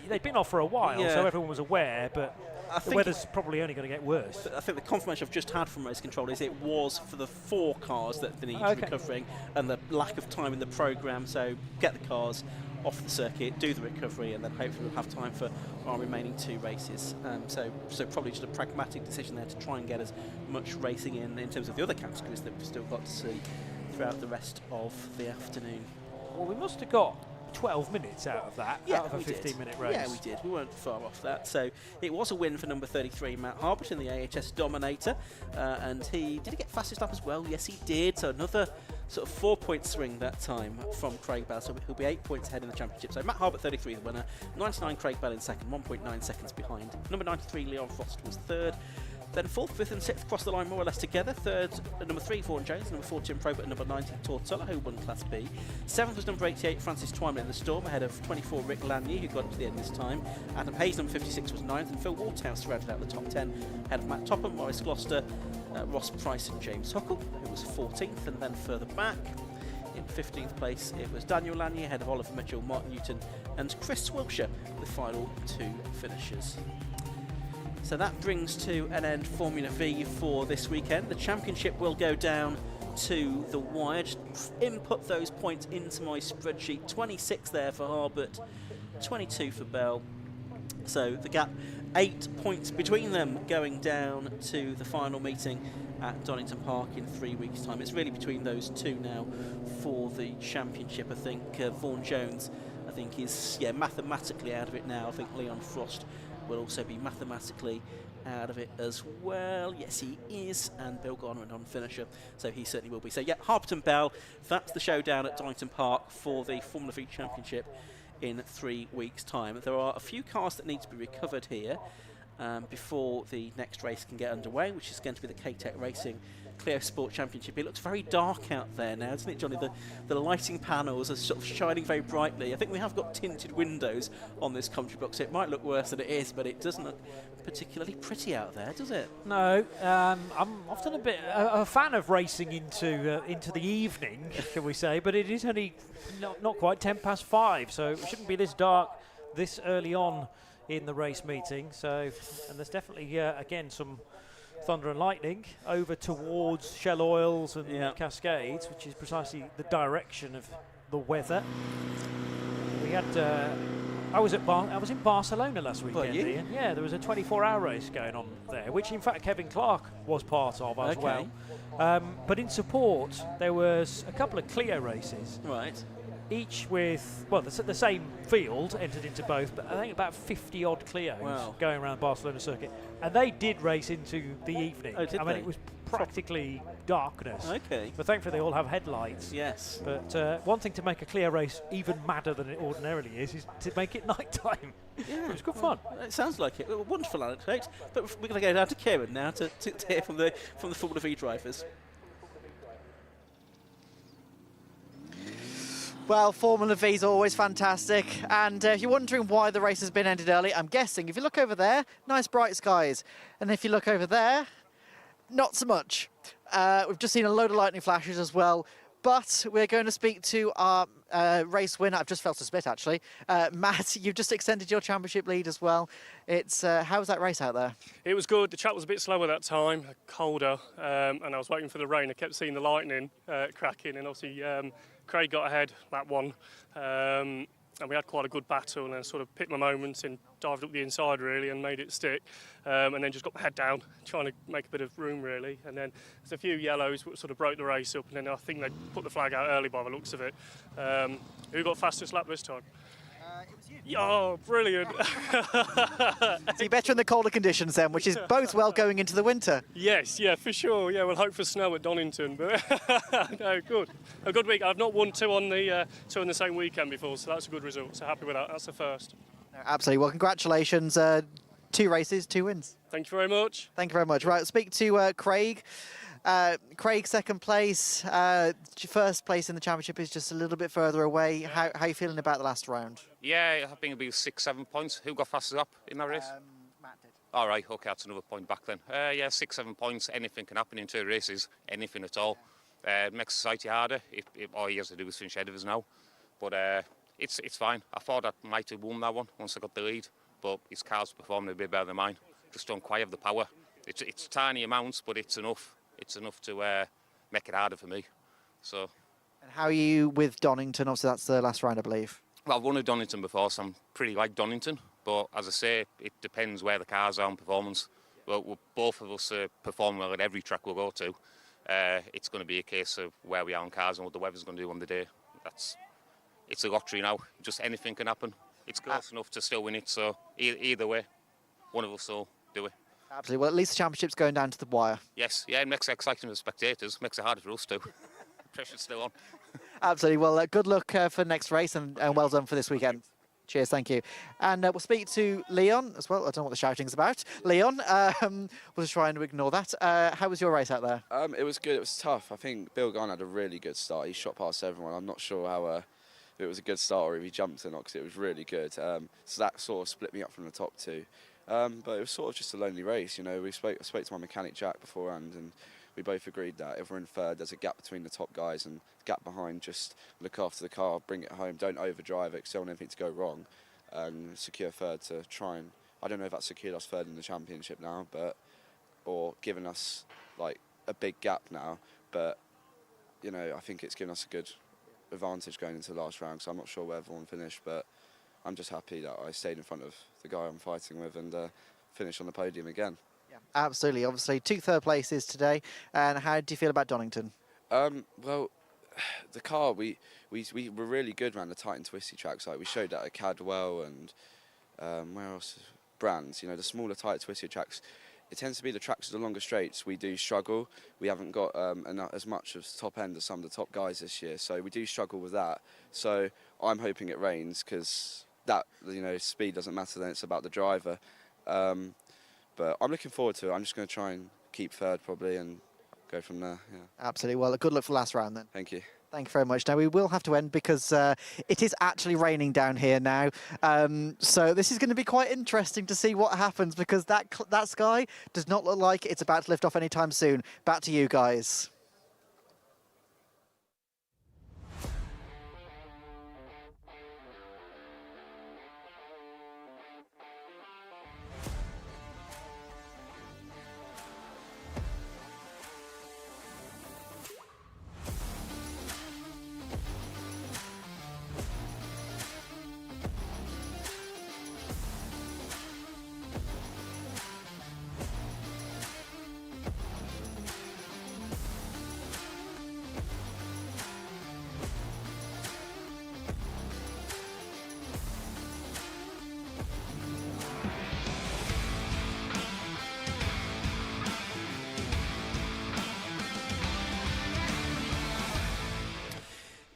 they've been off for a while, so everyone was aware, but the weather's probably only going to get worse.
I think the confirmation I've just had from race control is it was for the 4 cars that they needed recovering, and the lack of time in the programme. So get the cars off the circuit, do the recovery, and then hopefully we'll have time for our remaining 2 races. So probably just a pragmatic decision there to try and get as much racing in terms of the other categories that we've still got to see throughout the rest of the afternoon.
Well, we must have got 12 minutes out of that, out of a 15-minute race.
Yeah, we did. We weren't far off that. So it was a win for number 33, Matt Harbert, in the AHS Dominator. And did he get fastest lap as well? Yes, he did. So another sort of 4-point swing that time from Craig Bell. So he'll be 8 points ahead in the championship. So Matt Harbert, 33, the winner. 99, Craig Bell in 2nd, 1.9 seconds behind. Number 93, Leon Frost was 3rd. Then 4th, 5th and 6th crossed the line more or less together. 3rd, number 3, Vaughan Jones. Number 4, Tim Probert. And number 90, Tortola, who won Class B. 7th was number 88, Francis Twyman in the Storm, ahead of 24, Rick Lanier, who got to the end this time. Adam Hayes, number 56, was 9th. And Phil Waterhouse rounded out the top 10, ahead of Matt Topham, Maurice Gloucester, Ross Price and James Huckle, who was 14th. And then further back, in 15th place, it was Daniel Lanier, ahead of Oliver Mitchell, Mark Newton and Chris Wilshire, the final 2 finishers. So that brings to an end Formula V for this weekend. The championship will go down to the wire. Just input those points into my spreadsheet. 26 there for Harbert, 22 for Bell. So the gap, 8 points between them going down to the final meeting at Donington Park in 3 weeks' time. It's really between those 2 now for the championship. I think Vaughan Jones, I think, is mathematically out of it now. I think Leon Frost will also be mathematically out of it as well. Yes, he is, and Bill Garner and non-finisher, so he certainly will be. So yeah, Harbert and Bell, that's the showdown at Donington Park for the Formula V Championship in 3 weeks' time. There are a few cars that need to be recovered here before the next race can get underway, which is going to be the K-Tech Racing Cleo Sport Championship. It looks very dark out there now, doesn't it, Johnny? The lighting panels are sort of shining very brightly. I think we have got tinted windows on this commentary box, so it might look worse than it is, but it doesn't look particularly pretty out there, does it?
No, I'm often a fan of racing into the evening, shall we say, but it is only not quite 5:10, so it shouldn't be this dark this early on in the race meeting. So, and there's definitely again some thunder and lightning over towards Shell Oils and Cascades, which is precisely the direction of the weather. We had I was in Barcelona last weekend, Ian. Yeah, there was a 24-hour race going on there, which in fact Kevin Clark was part of as well. But in support, there was a couple of Cleo races.
Right.
each with, well, the same field entered into both, but I think about 50 odd Cleos going around the Barcelona circuit, and they did race into the evening.
Oh, did
I mean,
they?
it was practically darkness.
Okay.
But thankfully they all have headlights.
Yes.
But one thing to make a Cleo race even madder than it ordinarily is to make it night time.
Yeah,
it was good fun.
It sounds like it. A wonderful anecdote. But we're going to go down to Kieran now to hear from the Formula V drivers.
Well, Formula V is always fantastic, and if you're wondering why the race has been ended early, I'm guessing if you look over there, nice bright skies, and if you look over there, not so much. We've just seen a load of lightning flashes as well, but we're going to speak to our race winner. I've just felt a spit, actually. Matt, you've just extended your championship lead as well. It's how was that race out there?
It was good. The track was a bit slower that time, colder, and I was waiting for the rain. I kept seeing the lightning cracking, and obviously Craig got ahead that one, and we had quite a good battle, and I sort of picked my moments and dived up the inside really and made it stick, and then just got my head down trying to make a bit of room really, and then there's a few yellows which sort of broke the race up, and then I think they put the flag out early by the looks of it. Who got fastest lap this time?
It was you.
Oh, brilliant.
So you're better in the colder conditions then, which is both well going into the winter.
Yes, yeah, for sure. Yeah, we'll hope for snow at Donington, but no, good. A good week. I've not won two in the same weekend before, so that's a good result. So happy with that. That's the first.
No, absolutely. Well, congratulations. 2 races, 2 wins.
Thank you very much.
Thank you very much. Right, speak to Craig. Craig, second place. First place in the championship is just a little bit further away. How are you feeling about the last round?
Yeah, I think it'll be 6-7 points. Who got fastest up in that race?
Matt did.
All right, okay, that's another point back then. Yeah, 6-7 points. Anything can happen in 2 races. Anything at all. Makes society harder. All he has to do is finish ahead of us now. But it's fine. I thought I might have won that one once I got the lead, but his car's performing a bit better than mine. Just don't quite have the power. It's tiny amounts, but it's enough. It's enough to make it harder for me. So.
And how are you with Donington? Obviously, that's the last round, I believe.
Well, I've won at Donington before, so I'm pretty like Donington. But as I say, it depends where the cars are on performance. Well, both of us perform well at every track we'll go to. It's going to be a case of where we are on cars and what the weather's going to do on the day. It's a lottery now. Just anything can happen. It's close enough to still win it. So either way, one of us will do it.
Absolutely. Well, at least the championship's going down to the wire.
Yes, yeah, it makes it exciting for the spectators. Makes it harder for us too. Pressure's still on.
Absolutely. Well, good luck for the next race, and well done for this weekend. Cheers, thank you. And we'll speak to Leon as well. I don't know what the shouting's about. Leon, we'll just try and ignore that. How was your race out there?
It was good. It was tough. I think Bill Garn had a really good start. He shot past everyone. I'm not sure how if it was a good start or if he jumped or not, because it was really good. So that sort of split me up from the top 2. But it was sort of just a lonely race, you know. I spoke to my mechanic Jack beforehand, and we both agreed that if we're in third, there's a gap between the top guys, and gap behind, just look after the car, bring it home, don't overdrive it, because you don't want anything to go wrong, and secure third to try and, I don't know if that's secured us third in the championship now, or given us like a big gap now, but you know, I think it's given us a good advantage going into the last round, so I'm not sure where everyone finished, but I'm just happy that I stayed in front of the guy I'm fighting with and finished on the podium again.
Yeah, absolutely. Obviously, 2 third places today. And how do you feel about Donington?
Well, the car, we were really good around the tight and twisty tracks. Like we showed that at Cadwell and where else? Brands. You know, the smaller tight twisty tracks. It tends to be the tracks with the longer straights. We do struggle. We haven't got as much of top end as some of the top guys this year, so we do struggle with that. So I'm hoping it rains because that, you know, speed doesn't matter then, it's about the driver. But I'm looking forward to it. I'm just going to try and keep third probably and go from there. Yeah.
Absolutely. Well, good luck for the last round then.
Thank you.
Thank you very much. Now, we will have to end because it is actually raining down here now. So this is going to be quite interesting to see what happens, because that sky does not look like it's about to lift off anytime soon. Back to you guys.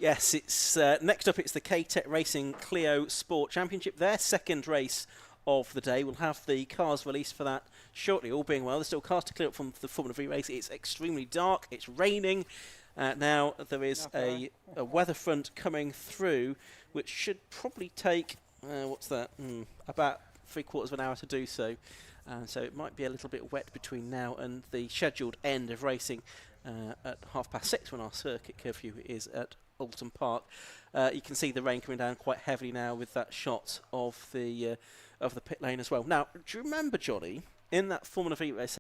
Yes, it's next up. It's the K-Tech Racing Cleo Sport Championship. Their second race of the day. We'll have the cars released for that shortly. All being well, there's still cars to clear up from the Formula V race. It's extremely dark. It's raining. Now there is a weather front coming through, which should probably take what's that? About 3/4 of an hour to do so. So it might be a little bit wet between now and the scheduled end of racing at 6:30 when our circuit curfew is at Oulton Park. You can see the rain coming down quite heavily now with that shot of the pit lane as well. Now, do you remember, Johnny, in that Formula V race